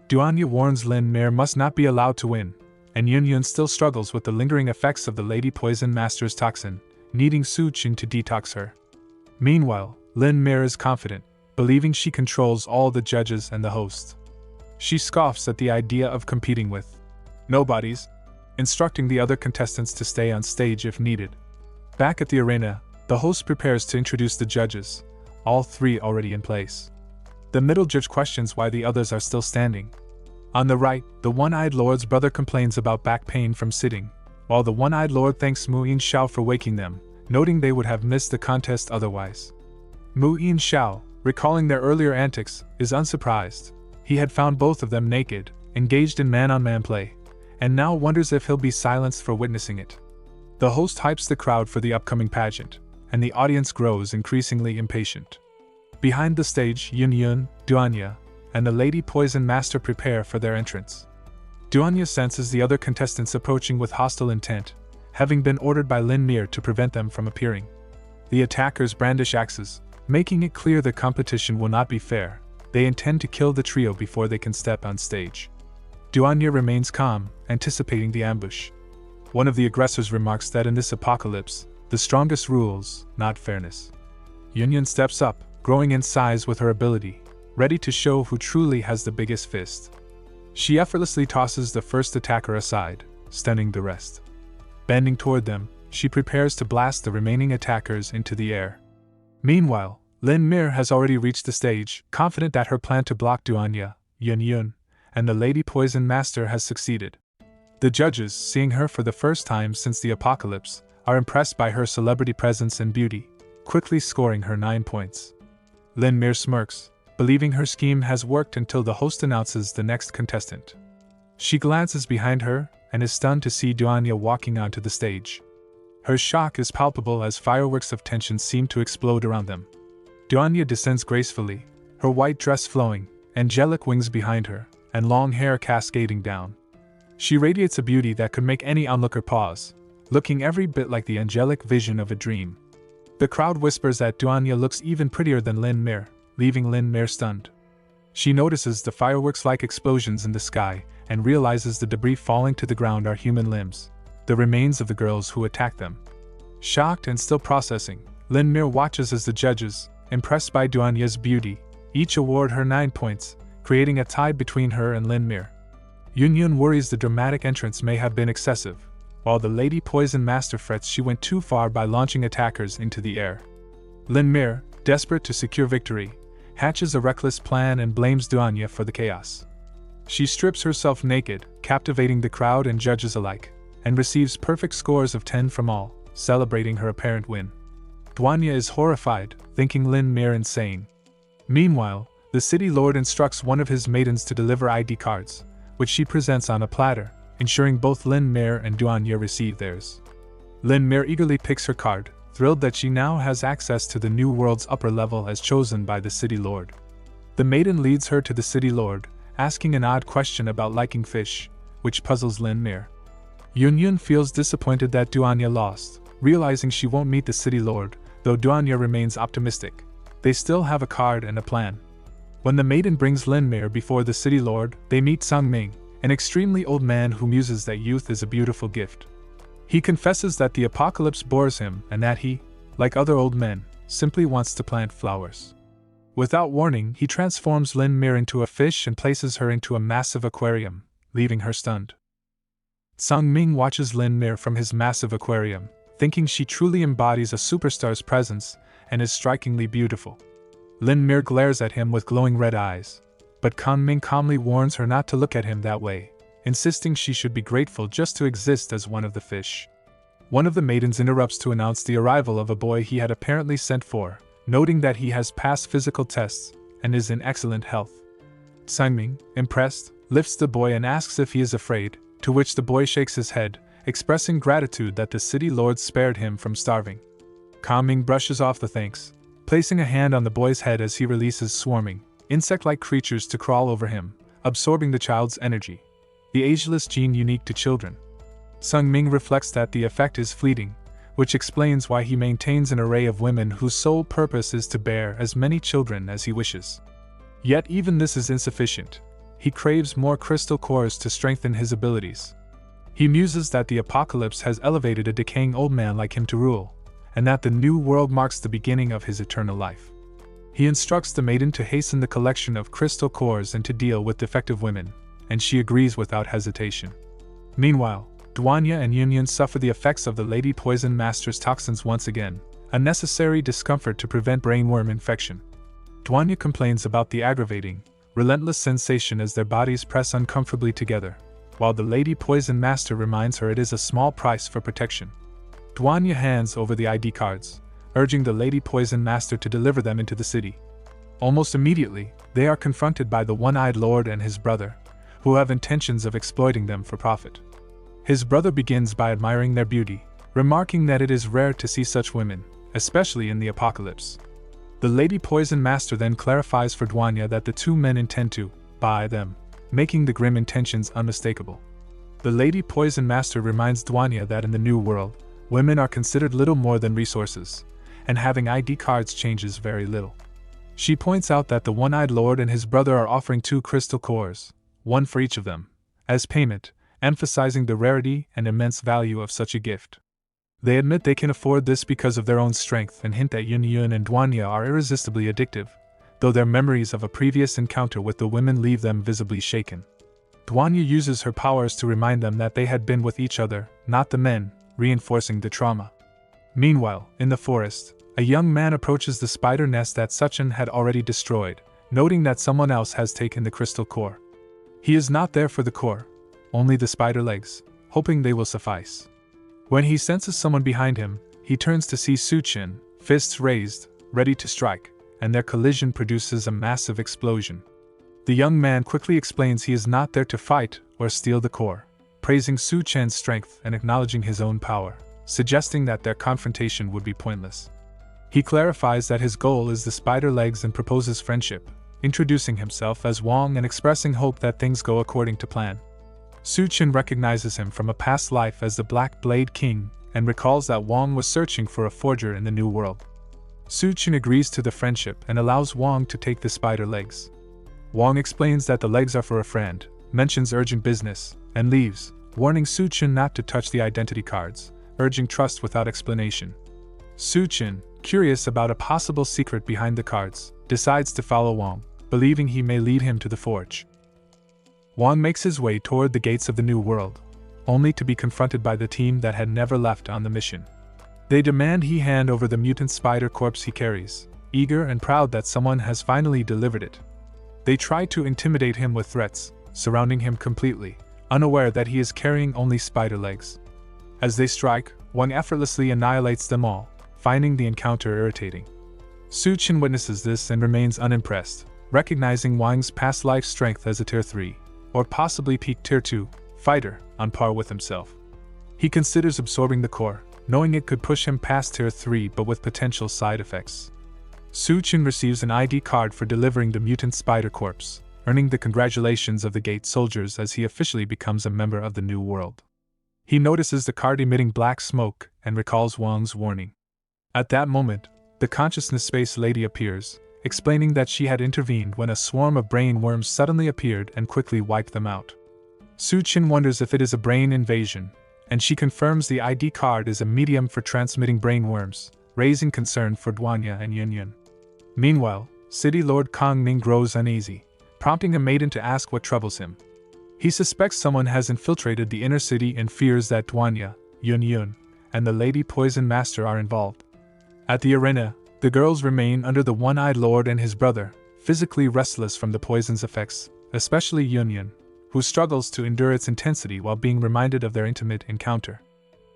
DONGHUA warns Lin Meyer must not be allowed to win, and Yun still struggles with the lingering effects of the Lady Poison Master's toxin, needing Su Qin to detox her. Meanwhile, Lin Mir is confident, believing she controls all the judges and the host. She scoffs at the idea of competing with nobodies, instructing the other contestants to stay on stage if needed. Back at the arena, the host prepares to introduce the judges, all three already in place. The middle judge questions why the others are still standing. On the right, the one-eyed lord's brother complains about back pain from sitting, while the one-eyed lord thanks Mu Yin Xiao for waking them, noting they would have missed the contest otherwise. Mu Yin Xiao, recalling their earlier antics, is unsurprised. He had found both of them naked, engaged in man-on-man play, and now wonders if he'll be silenced for witnessing it. The host hypes the crowd for the upcoming pageant, and the audience grows increasingly impatient. Behind the stage, Yun, DONGHUA, and the Lady Poison Master prepare for their entrance. DONGHUA senses the other contestants approaching with hostile intent, having been ordered by Lin Mir to prevent them from appearing. The attackers brandish axes, making it clear the competition will not be fair. They intend to kill the trio before they can step on stage. DONGHUA remains calm, anticipating the ambush. One of the aggressors remarks that in this apocalypse, the strongest rules, not fairness. Yun steps up, growing in size with her ability, ready to show who truly has the biggest fist. She effortlessly tosses the first attacker aside, stunning the rest. Bending toward them, she prepares to blast the remaining attackers into the air. Meanwhile, Lin Mir has already reached the stage, confident that her plan to block DONGHUA, Yun, and the Lady Poison Master has succeeded. The judges, seeing her for the first time since the apocalypse, are impressed by her celebrity presence and beauty, quickly scoring her 9 points. Lin Mir smirks, believing her scheme has worked until the host announces the next contestant. She glances behind her and is stunned to see DONGHUA walking onto the stage. Her shock is palpable as fireworks of tension seem to explode around them. DONGHUA descends gracefully, her white dress flowing, angelic wings behind her, and long hair cascading down. She radiates a beauty that could make any onlooker pause, looking every bit like the angelic vision of a dream. The crowd whispers that DONGHUA looks even prettier than Lin Mir, leaving Lin Mir stunned. She notices the fireworks-like explosions in the sky and realizes the debris falling to the ground are human limbs, the remains of the girls who attacked them. Shocked and still processing, Lin Mir watches as the judges, impressed by DONGHUA's beauty, each award her 9 points, creating a tie between her and Lin Mir. Yun worries the dramatic entrance may have been excessive, while the Lady Poison Master frets she went too far by launching attackers into the air. Lin Mir, desperate to secure victory, hatches a reckless plan and blames DONGHUA for the chaos. She strips herself naked, captivating the crowd and judges alike, and receives perfect scores of 10 from all, celebrating her apparent win. DONGHUA is horrified, thinking Lin Mir insane. Meanwhile, the city lord instructs one of his maidens to deliver ID cards, which she presents on a platter, ensuring both Lin Mir and DONGHUA receive theirs. Lin Mir eagerly picks her card, thrilled that she now has access to the new world's upper level as chosen by the city lord. The maiden leads her to the city lord, asking an odd question about liking fish, which puzzles Lin Mir. Yun feels disappointed that DONGHUA lost, realizing she won't meet the city lord, though DONGHUA remains optimistic. They still have a card and a plan. When the maiden brings Lin Mir before the city lord, they meet Sang Ming, an extremely old man who muses that youth is a beautiful gift. He confesses that the apocalypse bores him and that he, like other old men, simply wants to plant flowers. Without warning, he transforms Lin Mir into a fish and places her into a massive aquarium, leaving her stunned. Sang Ming watches Lin Mir from his massive aquarium, thinking she truly embodies a superstar's presence and is strikingly beautiful. Lin Mir glares at him with glowing red eyes, but Sang Ming calmly warns her not to look at him that way, insisting she should be grateful just to exist as one of the fish. One of the maidens interrupts to announce the arrival of a boy he had apparently sent for, noting that he has passed physical tests and is in excellent health. Sang Ming, impressed, lifts the boy and asks if he is afraid, to which the boy shakes his head, expressing gratitude that the city lord spared him from starving. Sang Ming brushes off the thanks, placing a hand on the boy's head as he releases swarming, insect-like creatures to crawl over him, absorbing the child's energy. The ageless gene unique to children. Sang Ming reflects that the effect is fleeting, which explains why he maintains an array of women whose sole purpose is to bear as many children as he wishes. Yet even this is insufficient. He craves more crystal cores to strengthen his abilities. He muses that the apocalypse has elevated a decaying old man like him to rule, and that the new world marks the beginning of his eternal life. He instructs the maiden to hasten the collection of crystal cores and to deal with defective women, and she agrees without hesitation. Meanwhile, DONGHUA and Yunyun suffer the effects of the Lady Poison Master's toxins once again, a necessary discomfort to prevent brainworm infection. DONGHUA complains about the aggravating, relentless sensation as their bodies press uncomfortably together, while the Lady Poison Master reminds her it is a small price for protection. DONGHUA hands over the ID cards, urging the Lady Poison Master to deliver them into the city. Almost immediately, they are confronted by the One-Eyed Lord and his brother, who have intentions of exploiting them for profit. His brother begins by admiring their beauty, remarking that it is rare to see such women, especially in the apocalypse. The Lady Poison Master then clarifies for DONGHUA that the two men intend to buy them, making the grim intentions unmistakable. The Lady Poison Master reminds DONGHUA that in the New World, women are considered little more than resources, and having ID cards changes very little. She points out that the One-Eyed Lord and his brother are offering 2 crystal cores, one for each of them, as payment, emphasizing the rarity and immense value of such a gift. They admit they can afford this because of their own strength and hint that Yunyun and DONGHUA are irresistibly addictive, though their memories of a previous encounter with the women leave them visibly shaken. DONGHUA uses her powers to remind them that they had been with each other, not the men, reinforcing the trauma. Meanwhile, in the forest, a young man approaches the spider nest that Suchin had already destroyed, noting that someone else has taken the crystal core. He is not there for the core, only the spider legs, hoping they will suffice. When he senses someone behind him, he turns to see Suchin, fists raised, ready to strike, and their collision produces a massive explosion. The young man quickly explains he is not there to fight or steal the core, praising Suchin's strength and acknowledging his own power, suggesting that their confrontation would be pointless. He clarifies that his goal is the spider legs and proposes friendship, introducing himself as Wong and expressing hope that things go according to plan. Suchin recognizes him from a past life as the Black Blade King and recalls that Wong was searching for a forger in the New World. Suchin agrees to the friendship and allows Wong to take the spider legs. Wong explains that the legs are for a friend, mentions urgent business, and leaves, warning Suchin not to touch the identity cards, urging trust without explanation. Suchin, curious about a possible secret behind the cards, decides to follow Wong, believing he may lead him to the forge. Wong makes his way toward the gates of the New World, only to be confronted by the team that had never left on the mission. They demand he hand over the mutant spider corpse he carries, eager and proud that someone has finally delivered it. They try to intimidate him with threats, surrounding him completely, unaware that he is carrying only spider legs. As they strike, Wong effortlessly annihilates them all, finding the encounter irritating. Suchin witnesses this and remains unimpressed, recognizing Wang's past life strength as a Tier 3, or possibly peak Tier 2, fighter, on par with himself. He considers absorbing the core, knowing it could push him past Tier 3 but with potential side effects. Suchin receives an ID card for delivering the mutant spider corpse, earning the congratulations of the gate soldiers as he officially becomes a member of the New World. He notices the card emitting black smoke and recalls Wang's warning. At that moment, the Consciousness Space Lady appears, explaining that she had intervened when a swarm of brain worms suddenly appeared and quickly wiped them out. Suchin wonders if it is a brain invasion, and she confirms the ID card is a medium for transmitting brain worms, raising concern for DONGHUA and Yunyun. Meanwhile, City Lord Kong Ning grows uneasy, prompting a maiden to ask what troubles him. He suspects someone has infiltrated the inner city and fears that DONGHUA, Yunyun, and the Lady Poison Master are involved. At the arena, the girls remain under the One-Eyed Lord and his brother, physically restless from the poison's effects, especially Yunyun, who struggles to endure its intensity while being reminded of their intimate encounter.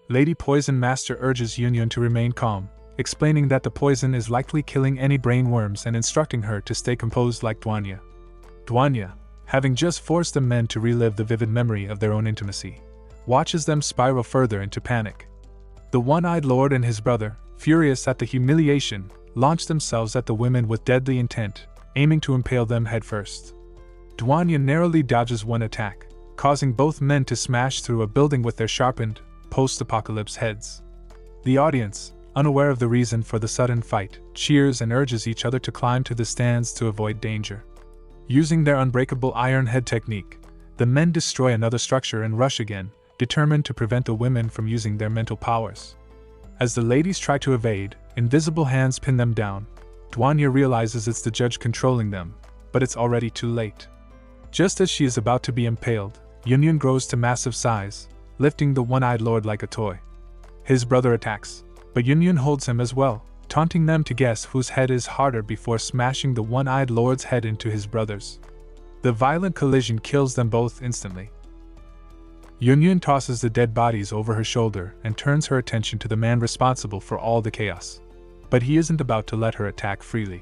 Lady Poison Master urges Yunyun to remain calm, explaining that the poison is likely killing any brain worms and instructing her to stay composed like DONGHUA. DONGHUA, having just forced the men to relive the vivid memory of their own intimacy, watches them spiral further into panic. The One-Eyed Lord and his brother, furious at the humiliation, launch themselves at the women with deadly intent, aiming to impale them headfirst. DONGHUA narrowly dodges one attack, causing both men to smash through a building with their sharpened, post-apocalypse heads. The audience, unaware of the reason for the sudden fight, cheers and urges each other to climb to the stands to avoid danger. Using their unbreakable iron head technique, the men destroy another structure and rush again, determined to prevent the women from using their mental powers. As the ladies try to evade, invisible hands pin them down. DONGHUA realizes it's the judge controlling them, but it's already too late. Just as she is about to be impaled, Yunyun grows to massive size, lifting the one-eyed lord like a toy. His brother attacks, but Yunyun holds him as well, taunting them to guess whose head is harder before smashing the one-eyed lord's head into his brother's. The violent collision kills them both instantly. Yunyun tosses the dead bodies over her shoulder and turns her attention to the man responsible for all the chaos. But he isn't about to let her attack freely.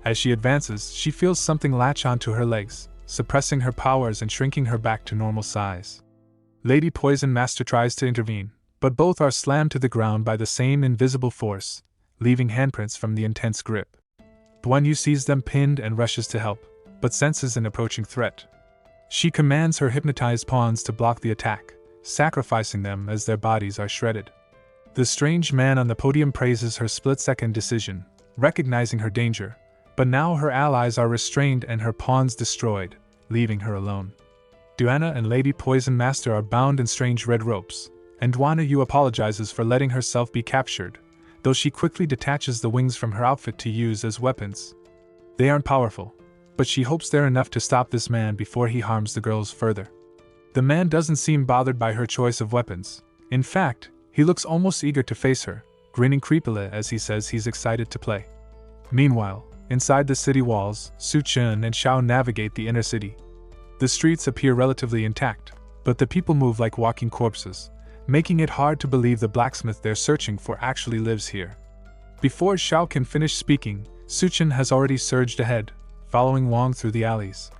As she advances, she feels something latch onto her legs, suppressing her powers and shrinking her back to normal size. Lady Poison Master tries to intervene, but both are slammed to the ground by the same invisible force, leaving handprints from the intense grip. DONGHUA sees them pinned and rushes to help, but senses an approaching threat. She commands her hypnotized pawns to block the attack, sacrificing them as their bodies are shredded. The strange man on the podium praises her split-second decision, recognizing her danger, but now her allies are restrained and her pawns destroyed, leaving her alone. DONGHUA and Lady Poison Master are bound in strange red ropes, and DONGHUA apologizes for letting herself be captured, though she quickly detaches the wings from her outfit to use as weapons. They aren't powerful, but she hopes they're enough to stop this man before he harms the girls further. The man doesn't seem bothered by her choice of weapons. In fact, he looks almost eager to face her, grinning creepily as he says he's excited to play. Meanwhile, inside the city walls, Su-chun and Xiao navigate the inner city. The streets appear relatively intact, but the people move like walking corpses, making it hard to believe the blacksmith they're searching for actually lives here. Before Xiao can finish speaking, Su-chun has already surged ahead, following Wang through the alleys.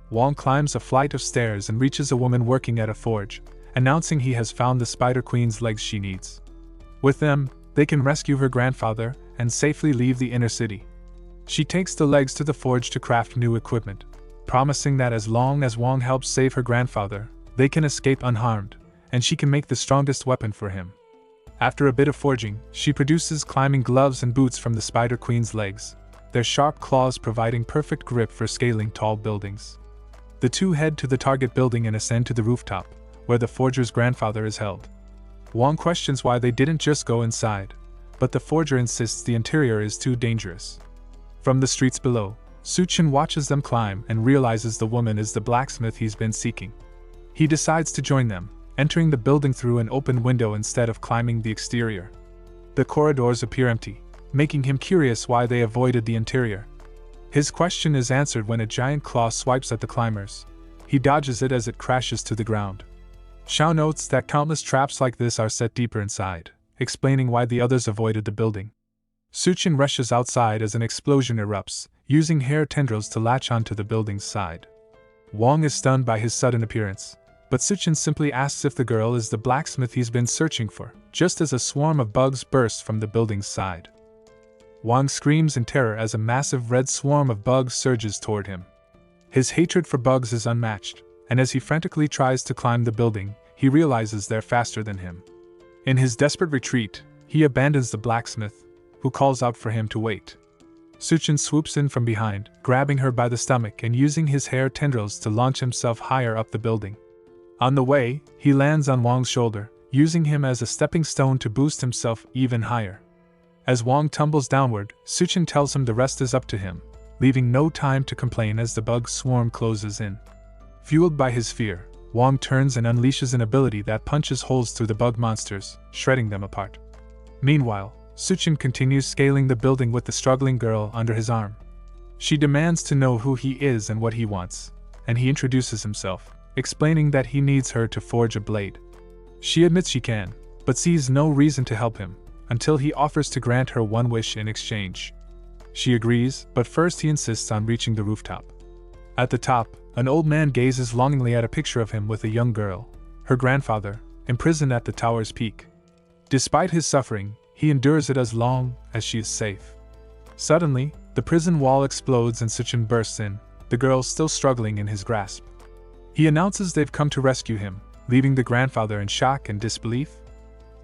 Wang climbs a flight of stairs and reaches a woman working at a forge, announcing he has found the Spider Queen's legs she needs. With them, they can rescue her grandfather and safely leave the inner city. She takes the legs to the forge to craft new equipment, promising that as long as Wang helps save her grandfather, they can escape unharmed, and she can make the strongest weapon for him. After a bit of forging, she produces climbing gloves and boots from the Spider Queen's legs, their sharp claws providing perfect grip for scaling tall buildings. The two head to the target building and ascend to the rooftop, where the forger's grandfather is held. Wang questions why they didn't just go inside, but the forger insists the interior is too dangerous. From the streets below, Su-chun watches them climb and realizes the woman is the blacksmith he's been seeking. He decides to join them, entering the building through an open window instead of climbing the exterior. The corridors appear empty, making him curious why they avoided the interior. His question is answered when a giant claw swipes at the climbers. He dodges it as it crashes to the ground. Xiao notes that countless traps like this are set deeper inside, explaining why the others avoided the building. Su-chun rushes outside as an explosion erupts, using hair tendrils to latch onto the building's side. Wang is stunned by his sudden appearance, but Su-chun simply asks if the girl is the blacksmith he's been searching for, just as a swarm of bugs bursts from the building's side. Wang screams in terror as a massive red swarm of bugs surges toward him. His hatred for bugs is unmatched, and as he frantically tries to climb the building, he realizes they're faster than him. In his desperate retreat, he abandons the blacksmith, who calls out for him to wait. Su-chun swoops in from behind, grabbing her by the stomach and using his hair tendrils to launch himself higher up the building. On the way, he lands on Wang's shoulder, using him as a stepping stone to boost himself even higher. As Wang tumbles downward, Su-chun tells him the rest is up to him, leaving no time to complain as the bug swarm closes in. Fueled by his fear, Wang turns and unleashes an ability that punches holes through the bug monsters, shredding them apart. Meanwhile, Su-chun continues scaling the building with the struggling girl under his arm. She demands to know who he is and what he wants, and he introduces himself, explaining that he needs her to forge a blade. She admits she can, but sees no reason to help him, until he offers to grant her one wish in exchange. She agrees, but first he insists on reaching the rooftop. At the top, an old man gazes longingly at a picture of him with a young girl, her grandfather, imprisoned at the tower's peak. Despite his suffering, he endures it as long as she is safe. Suddenly, the prison wall explodes and Su-chun bursts in, the girl still struggling in his grasp. He announces they've come to rescue him, leaving the grandfather in shock and disbelief.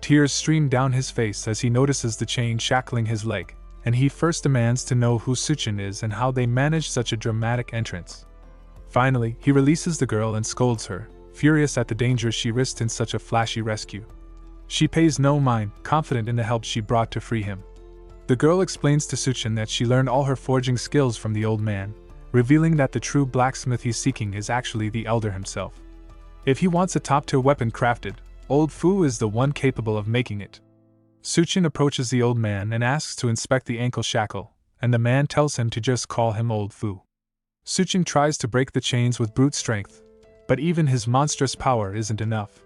Tears stream down his face as he notices the chain shackling his leg, and he first demands to know who Su-chun is and how they managed such a dramatic entrance. Finally, he releases the girl and scolds her, furious at the danger she risked in such a flashy rescue. She pays no mind, confident in the help she brought to free him. The girl explains to Suchin that she learned all her forging skills from the old man, revealing that the true blacksmith he's seeking is actually the elder himself. If he wants a top-tier weapon crafted, Old Fu is the one capable of making it. Suchin approaches the old man and asks to inspect the ankle shackle, and the man tells him to just call him Old Fu. Suchin tries to break the chains with brute strength, but even his monstrous power isn't enough.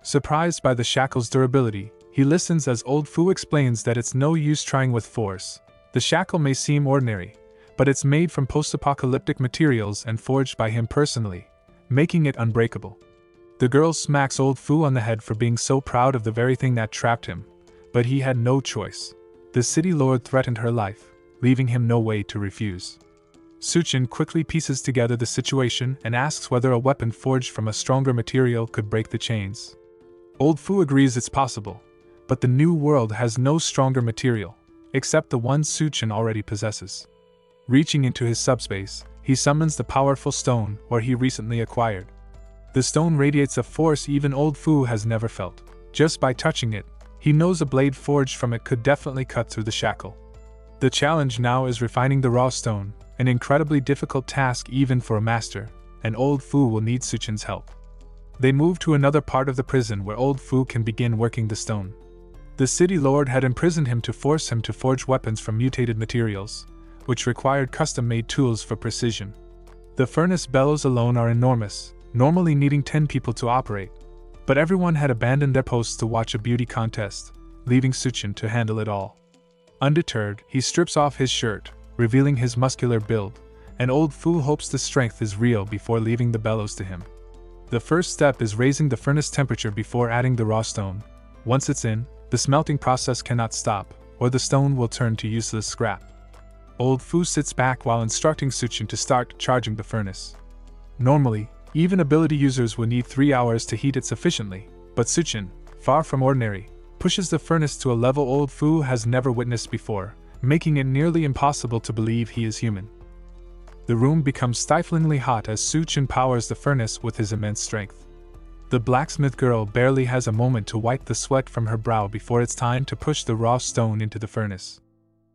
Surprised by the shackle's durability, he listens as Old Fu explains that it's no use trying with force. The shackle may seem ordinary, but it's made from post-apocalyptic materials and forged by him personally, making it unbreakable. The girl smacks Old Fu on the head for being so proud of the very thing that trapped him, but he had no choice. The city lord threatened her life, leaving him no way to refuse. Suchin quickly pieces together the situation and asks whether a weapon forged from a stronger material could break the chains. Old Fu agrees it's possible, but the new world has no stronger material, except the one Suchin already possesses. Reaching into his subspace, he summons the powerful stone where he recently acquired. The stone radiates a force even Old Fu has never felt. Just by touching it, he knows a blade forged from it could definitely cut through the shackle. The challenge now is refining the raw stone, an incredibly difficult task even for a master, and Old Fu will need Suchin's help. They move to another part of the prison where Old Fu can begin working the stone. The city lord had imprisoned him to force him to forge weapons from mutated materials, which required custom-made tools for precision. The furnace bellows alone are enormous, normally needing 10 people to operate, but everyone had abandoned their posts to watch a beauty contest, leaving Suchin to handle it all. Undeterred, he strips off his shirt, revealing his muscular build, and Old Fu hopes the strength is real before leaving the bellows to him. The first step is raising the furnace temperature before adding the raw stone. Once it's in, the smelting process cannot stop, or the stone will turn to useless scrap. Old Fu sits back while instructing Suchin to start charging the furnace. Normally, even ability users would need 3 hours to heat it sufficiently, but Suchin, far from ordinary, pushes the furnace to a level Old Fu has never witnessed before, making it nearly impossible to believe he is human. The room becomes stiflingly hot as Suchin powers the furnace with his immense strength. The blacksmith girl barely has a moment to wipe the sweat from her brow before it's time to push the raw stone into the furnace.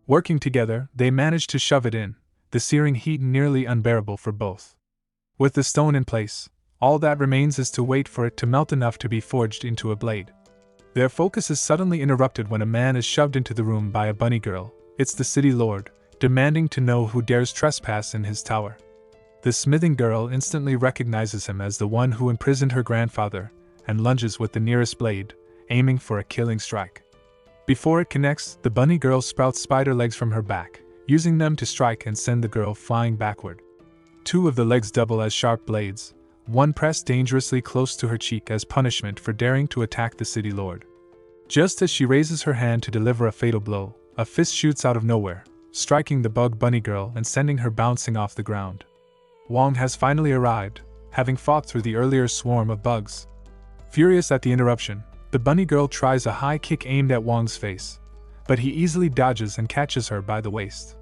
Working together, they manage to shove it in, the searing heat nearly unbearable for both. With the stone in place, all that remains is to wait for it to melt enough to be forged into a blade. Their focus is suddenly interrupted when a man is shoved into the room by a bunny girl. It's the city lord, demanding to know who dares trespass in his tower. The smithing girl instantly recognizes him as the one who imprisoned her grandfather, and lunges with the nearest blade, aiming for a killing strike. Before it connects, the bunny girl sprouts spider legs from her back, using them to strike and send the girl flying backward. 2 of the legs double as sharp blades, one pressed dangerously close to her cheek as punishment for daring to attack the city lord. Just as she raises her hand to deliver a fatal blow, a fist shoots out of nowhere, striking the bug bunny girl and sending her bouncing off the ground. Wong has finally arrived, having fought through the earlier swarm of bugs. Furious at the interruption, the bunny girl tries a high kick aimed at Wong's face, but he easily dodges and catches her by the waist.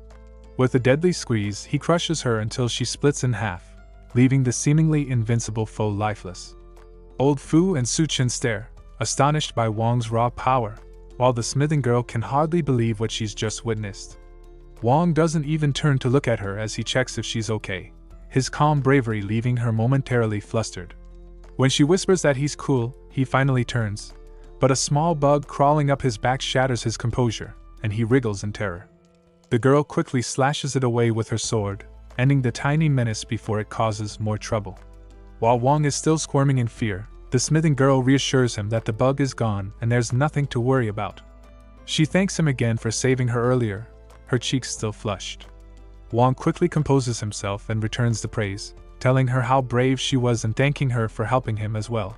With a deadly squeeze, he crushes her until she splits in half, leaving the seemingly invincible foe lifeless. Old Fu and Suchin stare, astonished by Wong's raw power, while the smithing girl can hardly believe what she's just witnessed. Wong doesn't even turn to look at her as he checks if she's okay, his calm bravery leaving her momentarily flustered. When she whispers that he's cool, he finally turns, but a small bug crawling up his back shatters his composure, and he wriggles in terror. The girl quickly slashes it away with her sword, ending the tiny menace before it causes more trouble. While Wong is still squirming in fear, the smithing girl reassures him that the bug is gone and there's nothing to worry about. She thanks him again for saving her earlier, her cheeks still flushed. Wong quickly composes himself and returns the praise, telling her how brave she was and thanking her for helping him as well.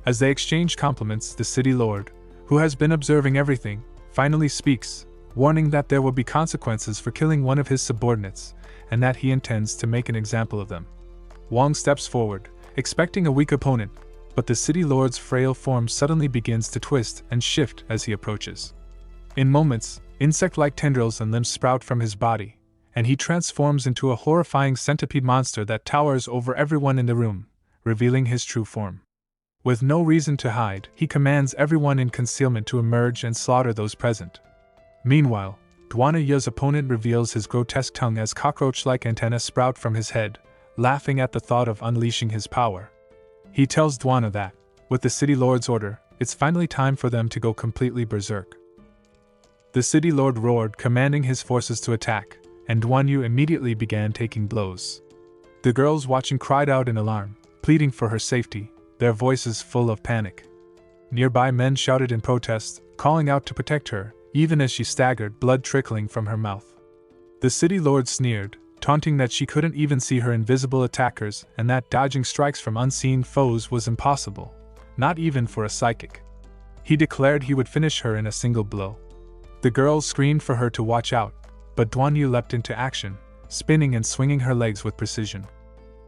As they exchange compliments, the city lord, who has been observing everything, finally speaks, warning that there will be consequences for killing one of his subordinates, and that he intends to make an example of them. Wong steps forward, expecting a weak opponent, but the city lord's frail form suddenly begins to twist and shift as he approaches. In moments, insect-like tendrils and limbs sprout from his body, and he transforms into a horrifying centipede monster that towers over everyone in the room, revealing his true form. With no reason to hide, he commands everyone in concealment to emerge and slaughter those present. Meanwhile, DONGHUA's opponent reveals his grotesque tongue as cockroach-like antennae sprout from his head, laughing at the thought of unleashing his power. He tells DONGHUA that, with the City Lord's order, it's finally time for them to go completely berserk. The City Lord roared, commanding his forces to attack, and DONGHUA immediately began taking blows. The girls watching cried out in alarm, pleading for her safety, their voices full of panic. Nearby men shouted in protest, calling out to protect her, even as she staggered, blood trickling from her mouth. The City Lord sneered, taunting that she couldn't even see her invisible attackers and that dodging strikes from unseen foes was impossible, not even for a psychic. He declared he would finish her in a single blow. The girls screamed for her to watch out, but DONGHUA leapt into action, spinning and swinging her legs with precision.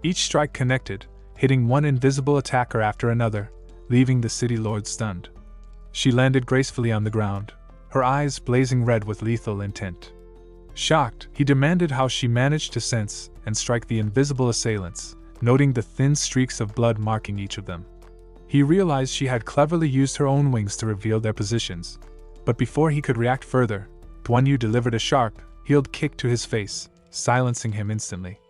Each strike connected, hitting one invisible attacker after another, leaving the City Lord stunned. She landed gracefully on the ground, her eyes blazing red with lethal intent. Shocked, he demanded how she managed to sense and strike the invisible assailants, noting the thin streaks of blood marking each of them. He realized she had cleverly used her own wings to reveal their positions, but before he could react further, DONGHUA delivered a sharp, heeled kick to his face, silencing him instantly.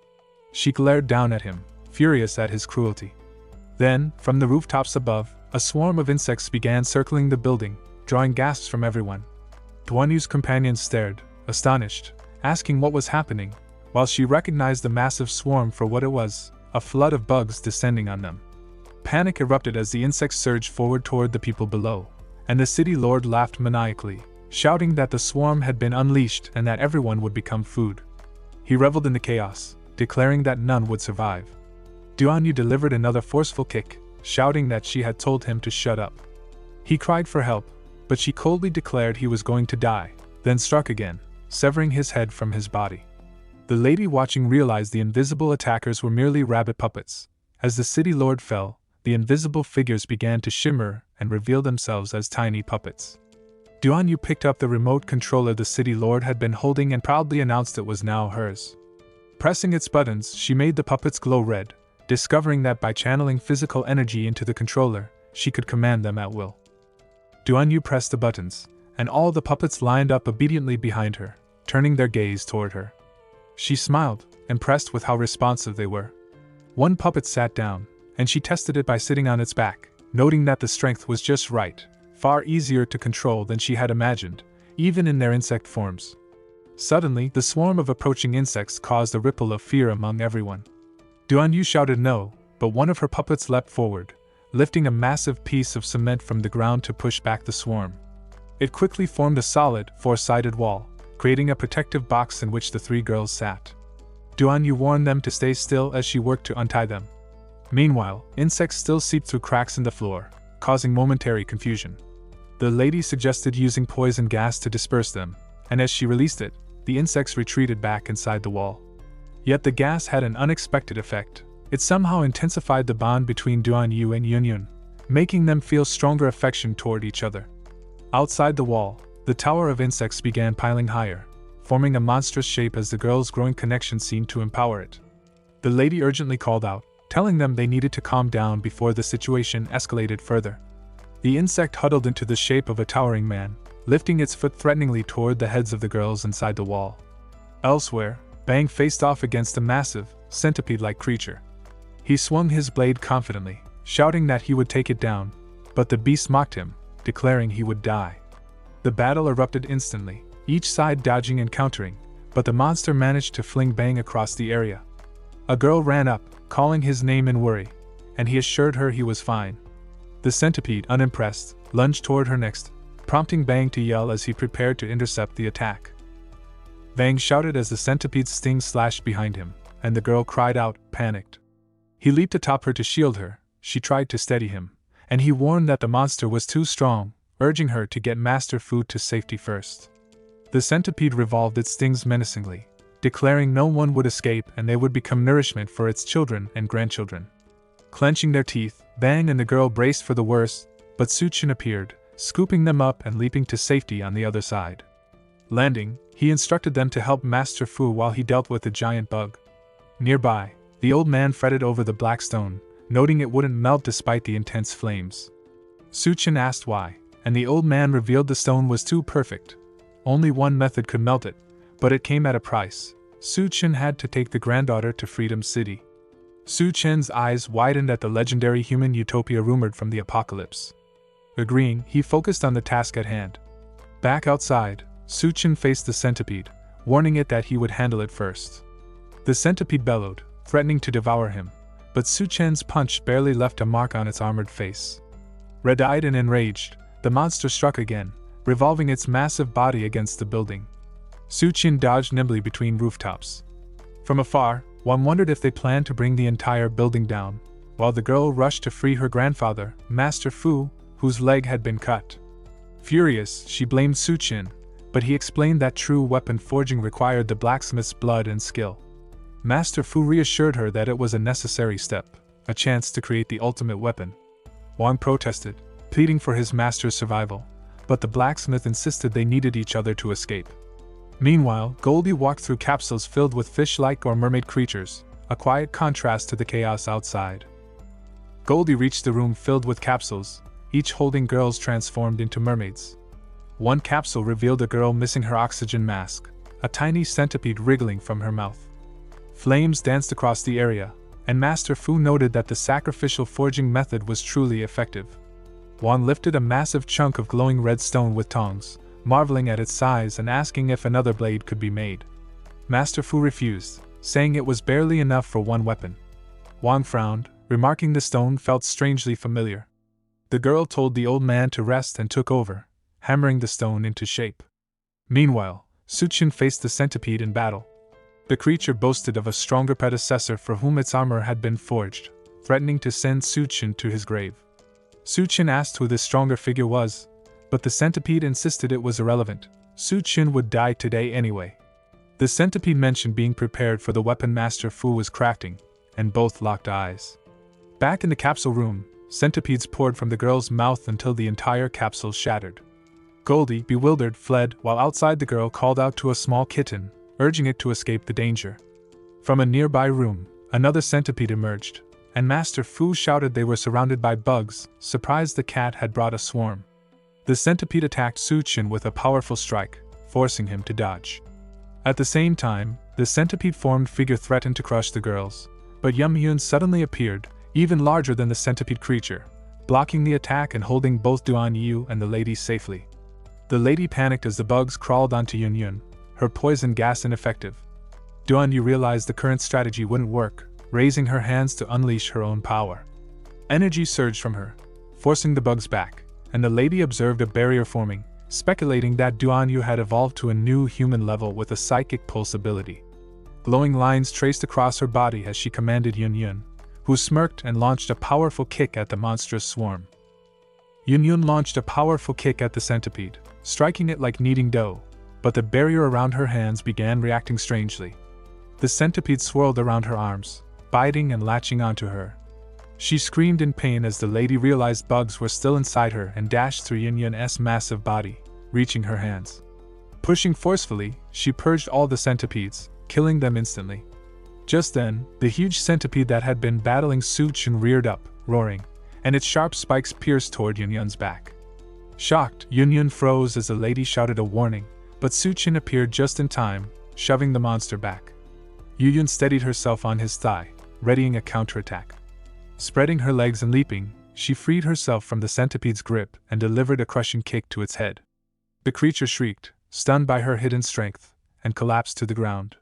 She glared down at him, furious at his cruelty. Then, from the rooftops above, a swarm of insects began circling the building, drawing gasps from everyone. DONGHUA's companions stared, astonished, asking what was happening, while she recognized the massive swarm for what it was, a flood of bugs descending on them. Panic erupted as the insects surged forward toward the people below, and the City Lord laughed maniacally, shouting that the swarm had been unleashed and that everyone would become food. He reveled in the chaos, declaring that none would survive. DONGHUA delivered another forceful kick, shouting that she had told him to shut up. He cried for help, but she coldly declared he was going to die, then struck again, severing his head from his body. The lady watching realized the invisible attackers were merely rabbit puppets. As the City Lord fell, the invisible figures began to shimmer and reveal themselves as tiny puppets. DONGHUA picked up the remote controller the City Lord had been holding and proudly announced it was now hers. Pressing its buttons, she made the puppets glow red, discovering that by channeling physical energy into the controller, she could command them at will. DONGHUA pressed the buttons, and all the puppets lined up obediently behind her, turning their gaze toward her. She smiled, impressed with how responsive they were. One puppet sat down, and she tested it by sitting on its back, noting that the strength was just right, far easier to control than she had imagined, even in their insect forms. Suddenly, the swarm of approaching insects caused a ripple of fear among everyone. DONGHUA shouted no, but one of her puppets leapt forward, lifting a massive piece of cement from the ground to push back the swarm. It quickly formed a solid, four-sided wall, creating a protective box in which the three girls sat. DONGHUA warned them to stay still as she worked to untie them. Meanwhile, insects still seeped through cracks in the floor, causing momentary confusion. The lady suggested using poison gas to disperse them, and as she released it, the insects retreated back inside the wall. Yet the gas had an unexpected effect. It somehow intensified the bond between DONGHUA and Yunyun, making them feel stronger affection toward each other. Outside the wall, the tower of insects began piling higher, forming a monstrous shape as the girls' growing connection seemed to empower it. The lady urgently called out, telling them they needed to calm down before the situation escalated further. The insect huddled into the shape of a towering man, lifting its foot threateningly toward the heads of the girls inside the wall. Elsewhere, Bang faced off against a massive, centipede-like creature. He swung his blade confidently, shouting that he would take it down, but the beast mocked him, declaring he would die. The battle erupted instantly, each side dodging and countering, but the monster managed to fling Bang across the area. A girl ran up, calling his name in worry, and he assured her he was fine. The centipede, unimpressed, lunged toward her next, prompting Bang to yell as he prepared to intercept the attack. Bang shouted as the centipede's sting slashed behind him, and the girl cried out, panicked. He leaped atop her to shield her. She tried to steady him, and he warned that the monster was too strong, urging her to get master food to safety first. The centipede revolved its stings menacingly, declaring no one would escape and they would become nourishment for its children and grandchildren. Clenching their teeth, Bang and the girl braced for the worst, but Suchin appeared, scooping them up and leaping to safety on the other side. Landing, he instructed them to help Master Fu while he dealt with the giant bug. Nearby, the old man fretted over the black stone, noting it wouldn't melt despite the intense flames. Suchin asked why, and the old man revealed the stone was too perfect. Only one method could melt it, but it came at a price. Suchin had to take the granddaughter to Freedom City. Suchin's eyes widened at the legendary human utopia rumored from the apocalypse. Agreeing, he focused on the task at hand. Back outside, Suchin faced the centipede, warning it that he would handle it first. The centipede bellowed, threatening to devour him, but Suchin's punch barely left a mark on its armored face. Red-eyed and enraged, the monster struck again, revolving its massive body against the building. Suchin dodged nimbly between rooftops. From afar, one wondered if they planned to bring the entire building down, while the girl rushed to free her grandfather, Master Fu, whose leg had been cut. Furious, she blamed Suchin, but he explained that true weapon forging required the blacksmith's blood and skill. Master Fu reassured her that it was a necessary step, a chance to create the ultimate weapon. Wang protested, pleading for his master's survival, but the blacksmith insisted they needed each other to escape. Meanwhile, Goldie walked through capsules filled with fish-like or mermaid creatures, a quiet contrast to the chaos outside. Goldie reached the room filled with capsules, each holding girls transformed into mermaids. One capsule revealed a girl missing her oxygen mask, a tiny centipede wriggling from her mouth. Flames danced across the area, and Master Fu noted that the sacrificial forging method was truly effective. Wang lifted a massive chunk of glowing red stone with tongs, marveling at its size and asking if another blade could be made. Master Fu refused, saying it was barely enough for one weapon. Wang frowned, remarking the stone felt strangely familiar. The girl told the old man to rest and took over, hammering the stone into shape. Meanwhile, Suchin faced the centipede in battle. The creature boasted of a stronger predecessor for whom its armor had been forged, threatening to send Suchin to his grave. Suchin asked who this stronger figure was, but the centipede insisted it was irrelevant. Suchin would die today anyway. The centipede mentioned being prepared for the weapon Master Fu was crafting, and both locked eyes. Back in the capsule room, centipedes poured from the girl's mouth until the entire capsule shattered. Goldie, bewildered, fled, while outside the girl called out to a small kitten, urging it to escape the danger. From a nearby room, another centipede emerged, and Master Fu shouted they were surrounded by bugs, surprised the cat had brought a swarm. The centipede attacked Suchin with a powerful strike, forcing him to dodge. At the same time, the centipede-formed figure threatened to crush the girls, but Yum-Hyun suddenly appeared, even larger than the centipede creature, blocking the attack and holding both Duan-Yu and the lady safely. The lady panicked as the bugs crawled onto Yun-Yun, her poison gas ineffective. Duan-Yu realized the current strategy wouldn't work, raising her hands to unleash her own power. Energy surged from her, forcing the bugs back, and the lady observed a barrier forming, speculating that Duan-Yu had evolved to a new human level with a psychic pulse ability. Glowing lines traced across her body as she commanded Yun-Yun, who smirked and launched a powerful kick at the monstrous swarm. Yun-Yun launched a powerful kick at the centipede, striking it like kneading dough, but the barrier around her hands began reacting strangely. The centipede swirled around her arms, biting and latching onto her. She screamed in pain as the lady realized bugs were still inside her and dashed through Yun-Yun's massive body, reaching her hands. Pushing forcefully, she purged all the centipedes, killing them instantly. Just then, the huge centipede that had been battling Suchin reared up, roaring, and its sharp spikes pierced toward Yun-Yun's back. Shocked, Yun-Yun froze as the lady shouted a warning, but Suchin appeared just in time, shoving the monster back. Yun-Yun steadied herself on his thigh, readying a counterattack. Spreading her legs and leaping, she freed herself from the centipede's grip and delivered a crushing kick to its head. The creature shrieked, stunned by her hidden strength, and collapsed to the ground.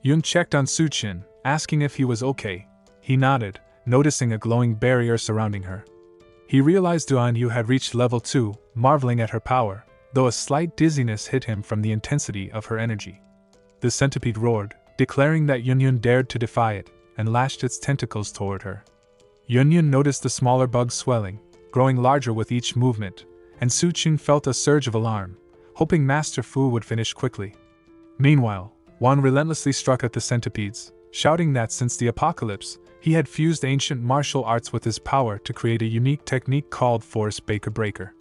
Yun checked on Suchin, asking if he was okay. He nodded, noticing a glowing barrier surrounding her. He realized Duan-Yu had reached level 2, marveling at her power, though a slight dizziness hit him from the intensity of her energy. The centipede roared, declaring that Yun-Yun dared to defy it, and lashed its tentacles toward her. Yun-Yun noticed the smaller bugs swelling, growing larger with each movement, and Suchin felt a surge of alarm, hoping Master Fu would finish quickly. Meanwhile, Wan relentlessly struck at the centipedes, shouting that since the apocalypse, he had fused ancient martial arts with his power to create a unique technique called Force Breaker.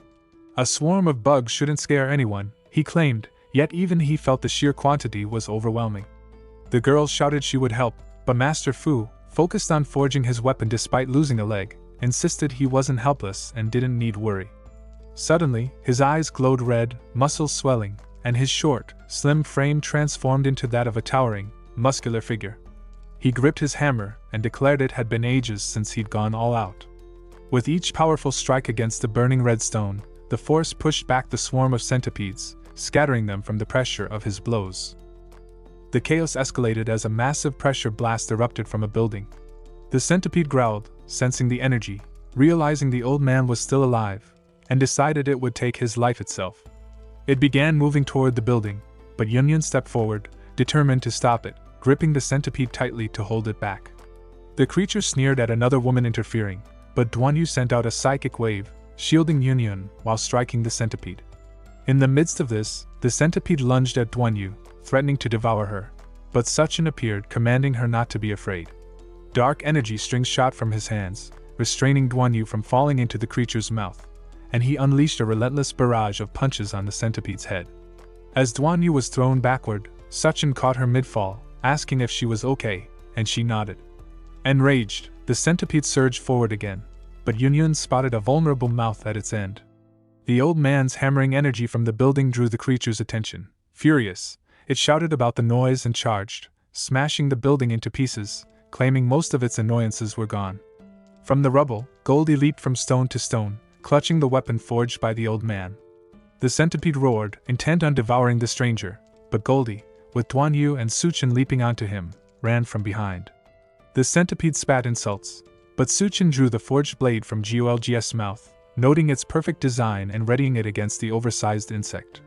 A swarm of bugs shouldn't scare anyone, he claimed, yet even he felt the sheer quantity was overwhelming. The girl shouted she would help, but Master Fu, focused on forging his weapon despite losing a leg, insisted he wasn't helpless and didn't need worry. Suddenly, his eyes glowed red, muscles swelling, and his short, slim frame transformed into that of a towering, muscular figure. He gripped his hammer and declared it had been ages since he'd gone all out. With each powerful strike against the burning red stone, the force pushed back the swarm of centipedes, scattering them from the pressure of his blows. The chaos escalated as a massive pressure blast erupted from a building. The centipede growled, sensing the energy, realizing the old man was still alive, and decided it would take his life itself. It began moving toward the building, but Yunyun stepped forward, determined to stop it, gripping the centipede tightly to hold it back. The creature sneered at another woman interfering, but DONGHUA sent out a psychic wave, shielding Yunyun while striking the centipede. In the midst of this, the centipede lunged at DONGHUA, threatening to devour her, but Suchin appeared, commanding her not to be afraid. Dark energy strings shot from his hands, restraining DONGHUA from falling into the creature's mouth, and he unleashed a relentless barrage of punches on the centipede's head. As DONGHUA was thrown backward, Suchin caught her mid-fall, asking if she was okay, and she nodded. Enraged, the centipede surged forward again, but Yunyun spotted a vulnerable mouth at its end. The old man's hammering energy from the building drew the creature's attention. Furious, it shouted about the noise and charged, smashing the building into pieces, claiming most of its annoyances were gone. From the rubble, Goldie leaped from stone to stone, clutching the weapon forged by the old man. The centipede roared, intent on devouring the stranger, but Goldie, with DONGHUA and Suchin leaping onto him, ran from behind. The centipede spat insults, but Suchin drew the forged blade from Golg's mouth, noting its perfect design and readying it against the oversized insect.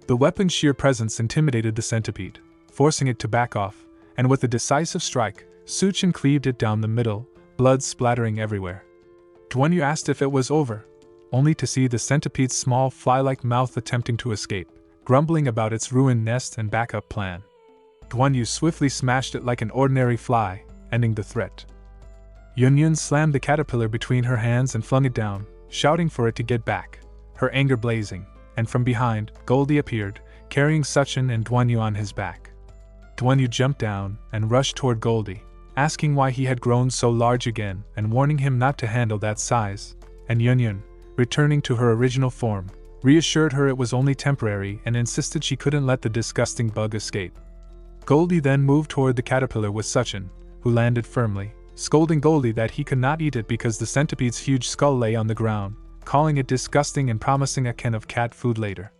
The weapon's sheer presence intimidated the centipede, forcing it to back off, and with a decisive strike, Suchin cleaved it down the middle, blood splattering everywhere. DONGHUA asked if it was over, only to see the centipede's small fly-like mouth attempting to escape, grumbling about its ruined nest and backup plan. DONGHUA swiftly smashed it like an ordinary fly, ending the threat. Yunyun slammed the caterpillar between her hands and flung it down, shouting for it to get back, her anger blazing, and from behind, Goldie appeared, carrying Suchin and DONGHUA on his back. DONGHUA jumped down and rushed toward Goldie, asking why he had grown so large again and warning him not to handle that size, and Yunyun, returning to her original form, reassured her it was only temporary and insisted she couldn't let the disgusting bug escape. Goldie then moved toward the caterpillar with Suchin, who landed firmly, scolding Goldie that he could not eat it because the centipede's huge skull lay on the ground, calling it disgusting and promising a can of cat food later.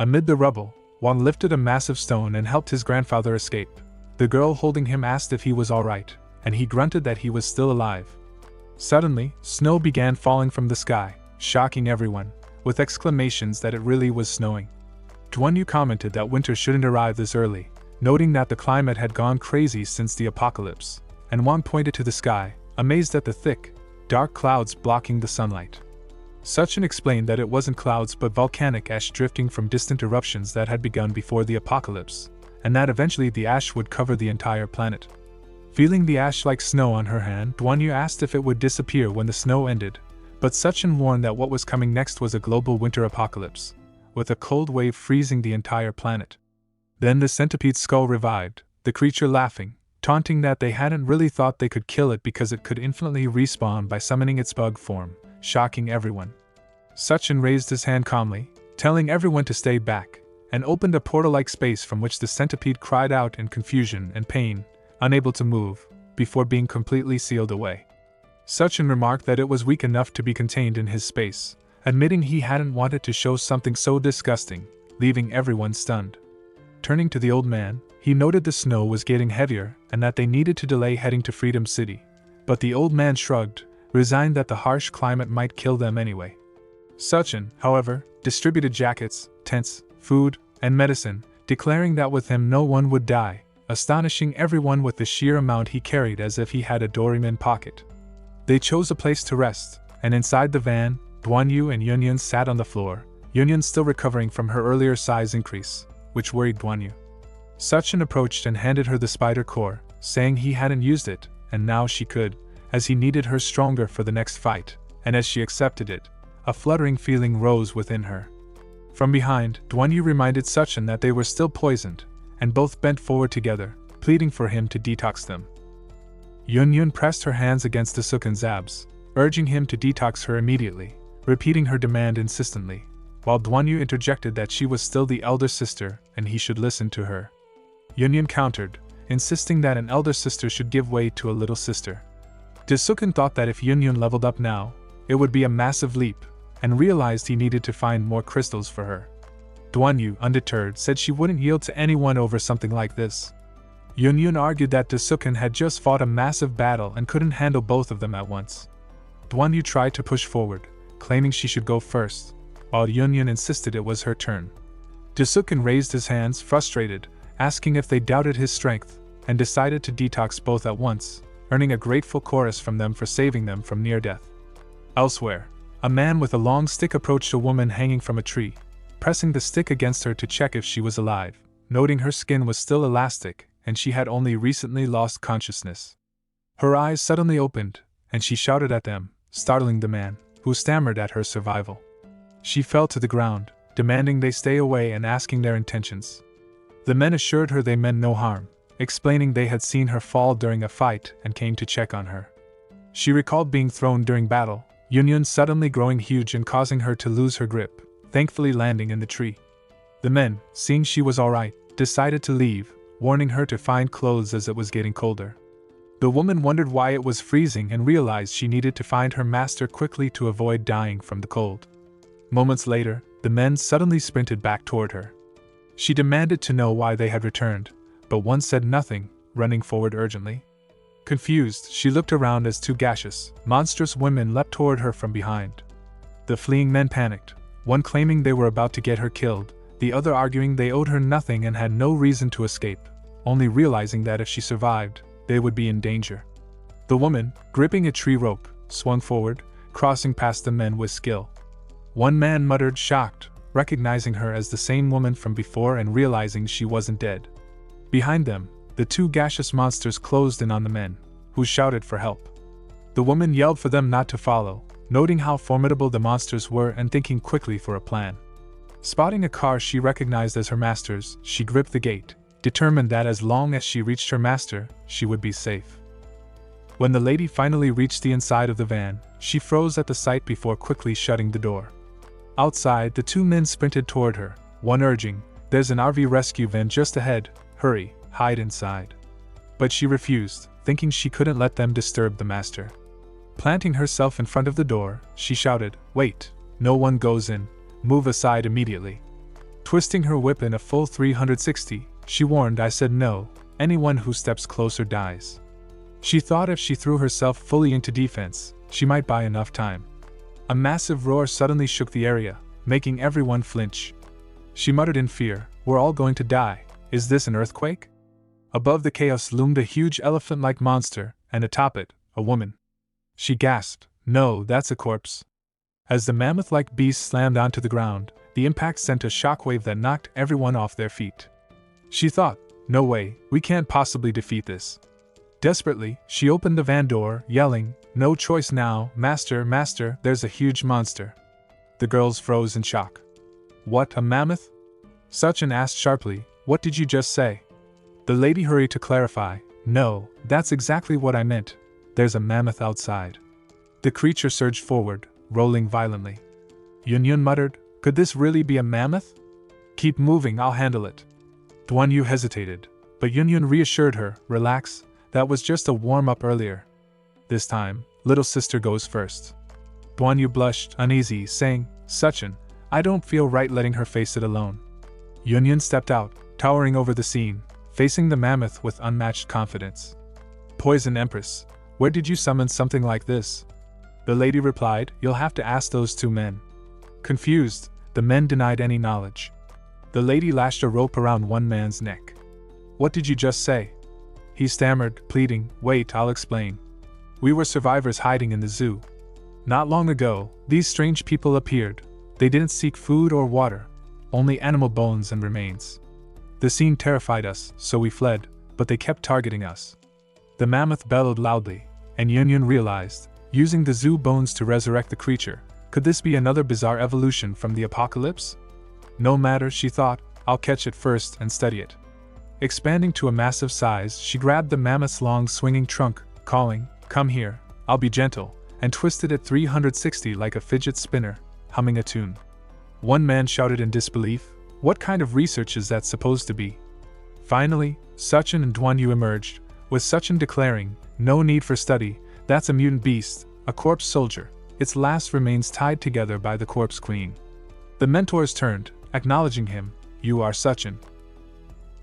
Amid the rubble, Wang lifted a massive stone and helped his grandfather escape. The girl holding him asked if he was alright, and he grunted that he was still alive. Suddenly, snow began falling from the sky, shocking everyone, with exclamations that it really was snowing. DONGHUA commented that winter shouldn't arrive this early, noting that the climate had gone crazy since the apocalypse, and Wang pointed to the sky, amazed at the thick, dark clouds blocking the sunlight. Suchin explained that it wasn't clouds but volcanic ash drifting from distant eruptions that had begun before the apocalypse, and that eventually the ash would cover the entire planet. Feeling the ash like snow on her hand, DONGHUA asked if it would disappear when the snow ended, but Suchin warned that what was coming next was a global winter apocalypse, with a cold wave freezing the entire planet. Then the centipede's skull revived, the creature laughing, taunting that they hadn't really thought they could kill it because it could infinitely respawn by summoning its bug form, shocking everyone. Suchin raised his hand calmly, telling everyone to stay back, and opened a portal-like space from which the centipede cried out in confusion and pain, unable to move, before being completely sealed away. Suchin remarked that it was weak enough to be contained in his space, admitting he hadn't wanted to show something so disgusting, leaving everyone stunned. Turning to the old man, he noted the snow was getting heavier and that they needed to delay heading to Freedom City, but the old man shrugged, resigned that the harsh climate might kill them anyway. Suchin, however, distributed jackets, tents, food, and medicine, declaring that with him no one would die, astonishing everyone with the sheer amount he carried as if he had a Doraemon pocket. They chose a place to rest, and inside the van, DONGHUA and Yunyun sat on the floor, Yunyun still recovering from her earlier size increase, which worried DONGHUA. Suchin approached and handed her the spider core, saying he hadn't used it, and now she could, as he needed her stronger for the next fight, and as she accepted it, a fluttering feeling rose within her. From behind, DONGHUA reminded Suchin that they were still poisoned, and both bent forward together, pleading for him to detox them. Yun pressed her hands against Dasukun's abs, urging him to detox her immediately, repeating her demand insistently, while DONGHUA interjected that she was still the elder sister and he should listen to her. Yun countered, insisting that an elder sister should give way to a little sister. Dasukun thought that if Yun leveled up now, it would be a massive leap, and realized he needed to find more crystals for her. DONGHUA, undeterred, said she wouldn't yield to anyone over something like this. Yun argued that Dasukun had just fought a massive battle and couldn't handle both of them at once. DONGHUA tried to push forward, claiming she should go first, while Yun insisted it was her turn. Dasukun raised his hands, frustrated, asking if they doubted his strength, and decided to detox both at once, earning a grateful chorus from them for saving them from near death. Elsewhere, a man with a long stick approached a woman hanging from a tree, pressing the stick against her to check if she was alive, noting her skin was still elastic and she had only recently lost consciousness. Her eyes suddenly opened, and she shouted at them, startling the man, who stammered at her survival. She fell to the ground, demanding they stay away and asking their intentions. The men assured her they meant no harm, explaining they had seen her fall during a fight and came to check on her. She recalled being thrown during battle, Yun suddenly growing huge and causing her to lose her grip, thankfully landing in the tree. The men, seeing she was alright, decided to leave, warning her to find clothes as it was getting colder. The woman wondered why it was freezing and realized she needed to find her master quickly to avoid dying from the cold. Moments later, the men suddenly sprinted back toward her. She demanded to know why they had returned, but one said nothing, running forward urgently. Confused, she looked around as two gaseous, monstrous women leapt toward her from behind. The fleeing men panicked, one claiming they were about to get her killed, the other arguing they owed her nothing and had no reason to escape, only realizing that if she survived, they would be in danger. The woman, gripping a tree rope, swung forward, crossing past the men with skill. One man muttered, shocked, recognizing her as the same woman from before and realizing she wasn't dead. Behind them, the two gaseous monsters closed in on the men, who shouted for help. The woman yelled for them not to follow, noting how formidable the monsters were and thinking quickly for a plan. Spotting a car she recognized as her master's, she gripped the gate, determined that as long as she reached her master, she would be safe. When the lady finally reached the inside of the van, she froze at the sight before quickly shutting the door. Outside, the two men sprinted toward her, one urging, "There's an RV rescue van just ahead, hurry, hide inside." But she refused, thinking she couldn't let them disturb the master. Planting herself in front of the door, she shouted, "Wait, no one goes in, move aside immediately." Twisting her whip in a full 360, she warned, "I said no, anyone who steps closer dies." She thought if she threw herself fully into defense, she might buy enough time. A massive roar suddenly shook the area, making everyone flinch. She muttered in fear, "We're all going to die, is this an earthquake?" Above the chaos loomed a huge elephant-like monster, and atop it, a woman. She gasped, "No, that's a corpse." As the mammoth-like beast slammed onto the ground, the impact sent a shockwave that knocked everyone off their feet. She thought, "No way, we can't possibly defeat this." Desperately, she opened the van door, yelling, "No choice now, master, master, there's a huge monster." The girls froze in shock. "What, a mammoth?" Sachin asked sharply, "What did you just say?" The lady hurried to clarify, "No, that's exactly what I meant. There's a mammoth outside." The creature surged forward, rolling violently. Yun muttered, "Could this really be a mammoth?" "Keep moving, I'll handle it." DONGHUA hesitated, but Yun reassured her, "Relax, that was just a warm-up earlier. This time, little sister goes first." DONGHUA blushed, uneasy, saying, "Sachin, I don't feel right letting her face it alone." Yun stepped out, towering over the scene, facing the mammoth with unmatched confidence. "Poison Empress, where did you summon something like this?" The lady replied, "You'll have to ask those two men." Confused, the men denied any knowledge. The lady lashed a rope around one man's neck. "What did you just say?" He stammered, pleading, "Wait, I'll explain. We were survivors hiding in the zoo. Not long ago, these strange people appeared. They didn't seek food or water, only animal bones and remains. The scene terrified us, so we fled, but they kept targeting us." The mammoth bellowed loudly, and Yun realized, using the zoo bones to resurrect the creature, could this be another bizarre evolution from the apocalypse? No matter, she thought, I'll catch it first and study it. Expanding to a massive size, she grabbed the mammoth's long swinging trunk, calling, "Come here, I'll be gentle," and twisted it 360 like a fidget spinner, humming a tune. One man shouted in disbelief, "What kind of research is that supposed to be?" Finally, Sachin and DONGHUA emerged, with Sachin declaring, "No need for study, that's a mutant beast, a corpse soldier, its last remains tied together by the corpse queen." The mentors turned, acknowledging him, "You are Sachin."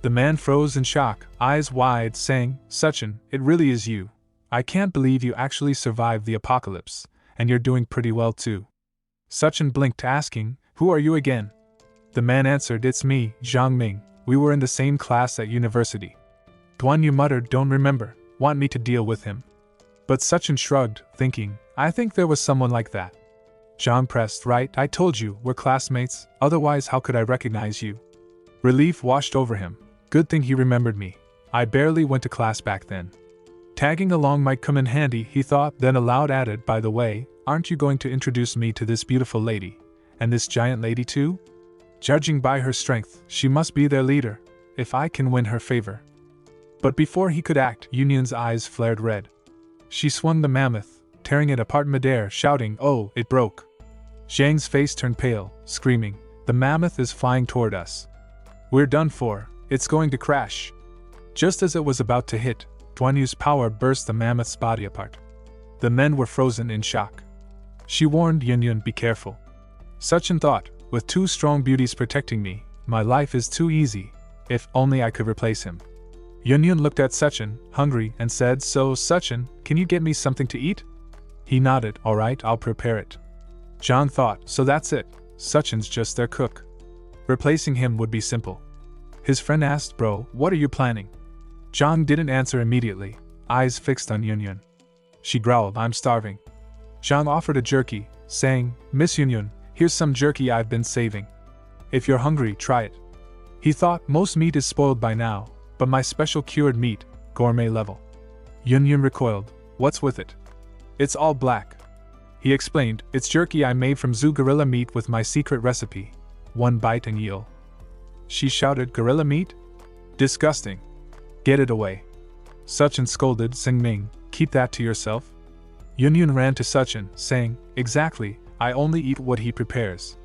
The man froze in shock, eyes wide, saying, "Sachin, it really is you. I can't believe you actually survived the apocalypse, and you're doing pretty well too." Sachin blinked, asking, "Who are you again?" The man answered, "It's me, Zhang Ming. We were in the same class at university." DONGHUA muttered, "Don't remember, want me to deal with him?" But Sachin shrugged, thinking, "I think there was someone like that." Zhang pressed, "Right, I told you, we're classmates, otherwise how could I recognize you?" Relief washed over him. Good thing he remembered me. I barely went to class back then. Tagging along might come in handy, he thought, then aloud added, "By the way, aren't you going to introduce me to this beautiful lady? And this giant lady too? Judging by her strength, she must be their leader, if I can win her favor." But before he could act, Yunyan's eyes flared red. She swung the mammoth, tearing it apart midair, shouting, "Oh, it broke." Zhang's face turned pale, screaming, "The mammoth is flying toward us. We're done for, it's going to crash." Just as it was about to hit, DONGHUA's power burst the mammoth's body apart. The men were frozen in shock. She warned Yunyan, "Be careful." Sachin thought, "With two strong beauties protecting me, my life is too easy. If only I could replace him." Yunyan looked at Sachin, hungry, and said, "So, Sachin, can you get me something to eat?" He nodded, "All right, I'll prepare it." Zhang thought, "So that's it, Sachin's just their cook. Replacing him would be simple." His friend asked, "Bro, what are you planning?" Zhang didn't answer immediately, eyes fixed on Yunyan. She growled, "I'm starving." Zhang offered a jerky, saying, "Miss Yunyan, here's some jerky I've been saving. If you're hungry, try it." He thought, "Most meat is spoiled by now, but my special cured meat, gourmet level." Yunyan recoiled, "What's with it?" "It's all black." He explained, "It's jerky I made from zoo gorilla meat with my secret recipe. One bite and you'll..." She shouted, "Gorilla meat? Disgusting. Get it away." Sachin scolded, "Sing Ming, keep that to yourself." Yunyan ran to Sachin, saying, "Exactly, I only eat what he prepares."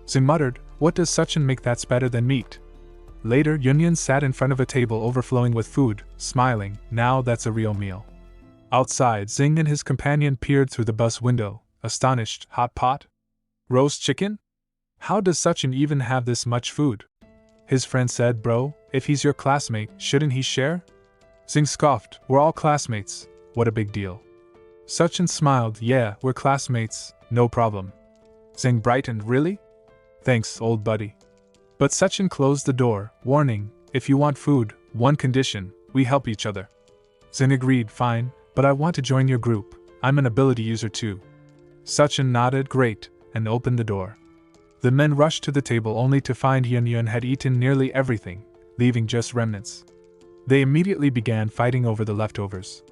Sing muttered, "What does Sachin make that's better than meat?" Later, Yunyan sat in front of a table overflowing with food, smiling, "Now that's a real meal." Outside, Zing and his companion peered through the bus window, astonished. "Hot pot? Roast chicken? How does Sachin even have this much food?" His friend said, "Bro, if he's your classmate, shouldn't he share?" Zing scoffed, "We're all classmates, what a big deal." Sachin smiled, "Yeah, we're classmates, no problem." Zing brightened, "Really? Thanks, old buddy." But Sachin closed the door, warning, "If you want food, one condition, we help each other." Zing agreed, "Fine, but I want to join your group, I'm an ability user too." Sachin nodded, "Great," and opened the door. The men rushed to the table only to find Yunyan had eaten nearly everything, leaving just remnants. They immediately began fighting over the leftovers.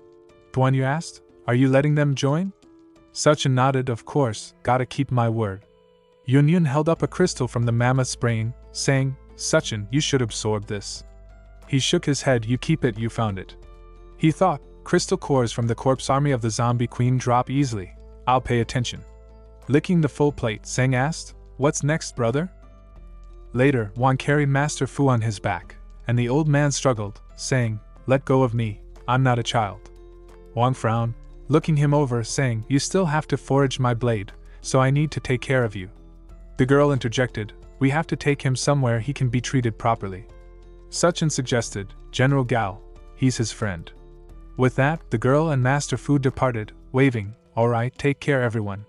DONGHUA asked, "Are you letting them join?" Sachin nodded, "Of course, gotta keep my word." Yunyan held up a crystal from the mammoth's brain, saying, "Sachin, you should absorb this." He shook his head, "You keep it, you found it." He thought, crystal cores from the corpse army of the zombie queen drop easily, I'll pay attention. Licking the full plate, Sang asked, "What's next, brother?" Later, Wang carried Master Fu on his back, and the old man struggled, saying, "Let go of me, I'm not a child." Wang frowned, looking him over, saying, "You still have to forage my blade, so I need to take care of you." The girl interjected, "We have to take him somewhere he can be treated properly." Sachin suggested, "General Gao, he's his friend." With that, the girl and Master Fu departed, waving, "All right, take care everyone."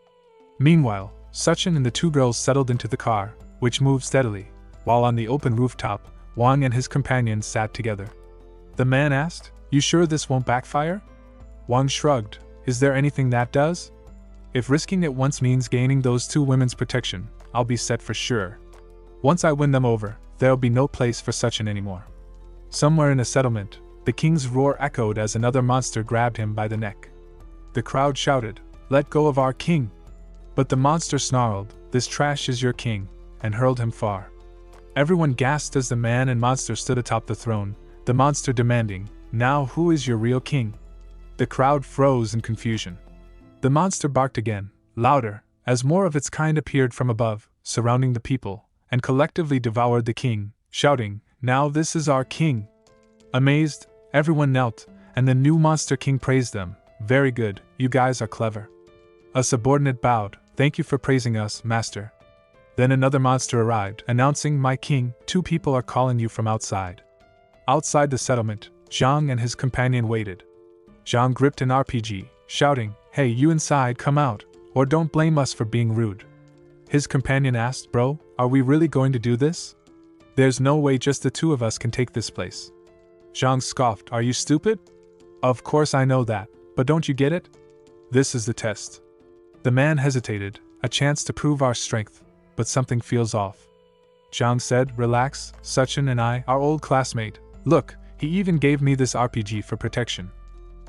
Meanwhile, Sachin and the two girls settled into the car, which moved steadily, while on the open rooftop, Wang and his companion sat together. The man asked, "You sure this won't backfire?" Wang shrugged, "Is there anything that does? If risking it once means gaining those two women's protection, I'll be set for sure. Once I win them over, there'll be no place for Sachin anymore." Somewhere in a settlement, the king's roar echoed as another monster grabbed him by the neck. The crowd shouted, "Let go of our king!" But the monster snarled, "This trash is your king," and hurled him far. Everyone gasped as the man and monster stood atop the throne, the monster demanding, "Now who is your real king?" The crowd froze in confusion. The monster barked again, louder, as more of its kind appeared from above, surrounding the people, and collectively devoured the king, shouting, "Now this is our king!" Amazed, everyone knelt, and the new monster king praised them. "Very good, you guys are clever." A subordinate bowed, "Thank you for praising us, master." Then another monster arrived, announcing, "My king, 2 people are calling you from outside." Outside the settlement, Zhang and his companion waited. Zhang gripped an RPG, shouting, "Hey, you inside, come out, or don't blame us for being rude." His companion asked, "Bro, are we really going to do this? There's no way just the 2 of us can take this place." Zhang scoffed, "Are you stupid? Of course I know that, but don't you get it? This is the test." The man hesitated, "A chance to prove our strength, but something feels off." Zhang said, "Relax, Suchin and I, our old classmate. Look, he even gave me this RPG for protection."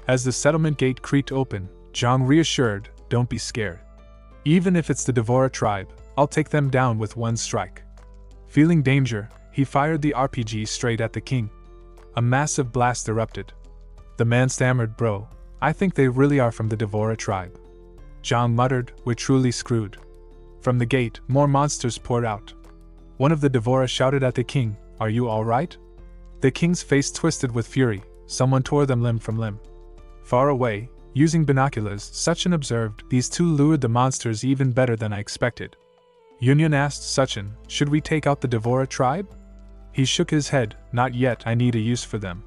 As the settlement gate creaked open, Zhang reassured, "Don't be scared. Even if it's the DONGHUA tribe, I'll take them down with one strike." Feeling danger, he fired the RPG straight at the king. A massive blast erupted. The man stammered, "Bro, I think they really are from the DONGHUA tribe." Zhang muttered, "We're truly screwed." From the gate, more monsters poured out. One of the DONGHUA shouted at the king, "Are you all right?" The king's face twisted with fury. Someone tore them limb from limb. Far away, using binoculars, Suchin observed, "These 2 lured the monsters even better than I expected." Yunyan asked Suchin, "Should we take out the DONGHUA tribe?" He shook his head, "Not yet, I need a use for them."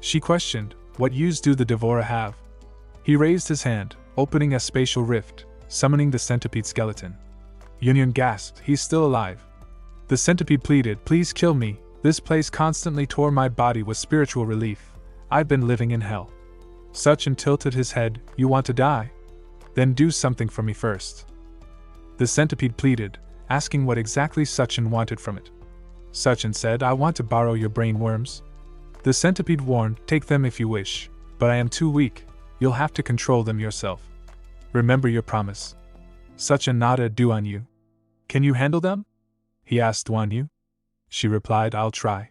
She questioned, "What use do the DONGHUA have?" He raised his hand, opening a spatial rift, summoning the centipede skeleton. Yunyan gasped, "He's still alive." The centipede pleaded, "Please kill me, this place constantly tore my body with spiritual relief. I've been living in hell." Suchin tilted his head, "You want to die? Then do something for me first." The centipede pleaded, asking what exactly Suchin wanted from it. Suchin said, "I want to borrow your brain worms." The centipede warned, "Take them if you wish, but I am too weak, you'll have to control them yourself. Remember your promise." Suchin nodded. "Duanyu. Can you handle them?" he asked Duanyu. She replied, "I'll try."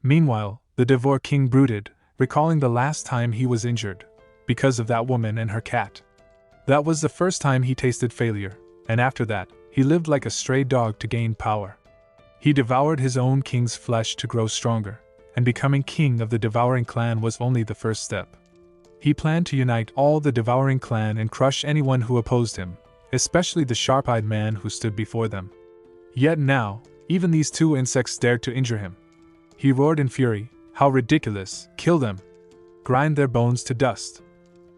Meanwhile, the DONGHUA king brooded, recalling the last time he was injured, because of that woman and her cat. That was the first time he tasted failure, and after that, he lived like a stray dog to gain power. He devoured his own king's flesh to grow stronger, and becoming king of the devouring clan was only the first step. He planned to unite all the devouring clan and crush anyone who opposed him, especially the sharp-eyed man who stood before them. Yet now, even these 2 insects dared to injure him. He roared in fury, "How ridiculous! Kill them! Grind their bones to dust!"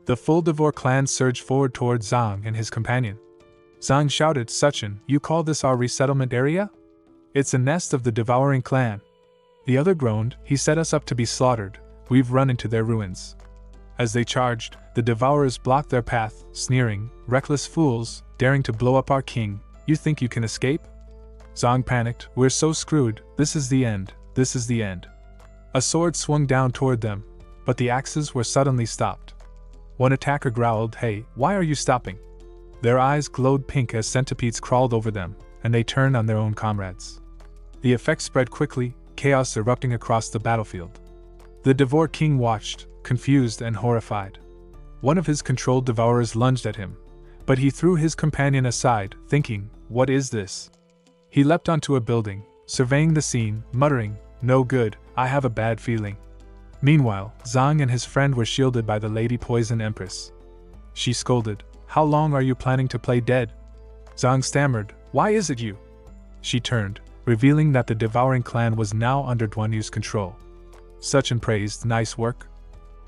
The full DONGHUA clan surged forward toward Zhang and his companion. Zhang shouted, "Suchin, you call this our resettlement area? It's a nest of the devouring clan." The other groaned, "He set us up to be slaughtered, we've run into their ruins." As they charged, the devourers blocked their path, sneering, "Reckless fools, daring to blow up our king, you think you can escape?" Zhang panicked, "We're so screwed, this is the end, this is the end." A sword swung down toward them, but the axes were suddenly stopped. One attacker growled, "Hey, why are you stopping?" Their eyes glowed pink as centipedes crawled over them, and they turned on their own comrades. The effect spread quickly, chaos erupting across the battlefield. The DONGHUA king watched, confused and horrified. One of his controlled devourers lunged at him, but he threw his companion aside, thinking, "What is this?" He leapt onto a building, surveying the scene, muttering, "No good, I have a bad feeling." Meanwhile, Zhang and his friend were shielded by the Lady Poison Empress. She scolded, "How long are you planning to play dead?" Zhang stammered, "Why is it you?" She turned, revealing that the devouring clan was now under Duanyu's control. Suchin praised, "Nice work."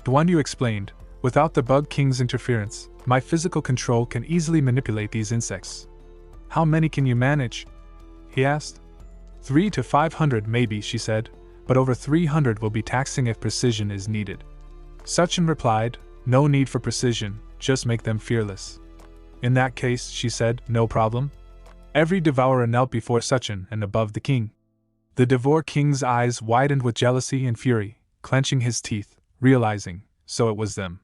Duanyu explained, "Without the Bug King's interference, my physical control can easily manipulate these insects." "How many can you manage?" he asked. 300 to 500 maybe, she said, "but over 300 will be taxing if precision is needed." Suchin replied, "No need for precision, just make them fearless." "In that case," she said, "no problem." Every devourer knelt before Suchin and above the king. The DONGHUA king's eyes widened with jealousy and fury, clenching his teeth, realizing, so it was them.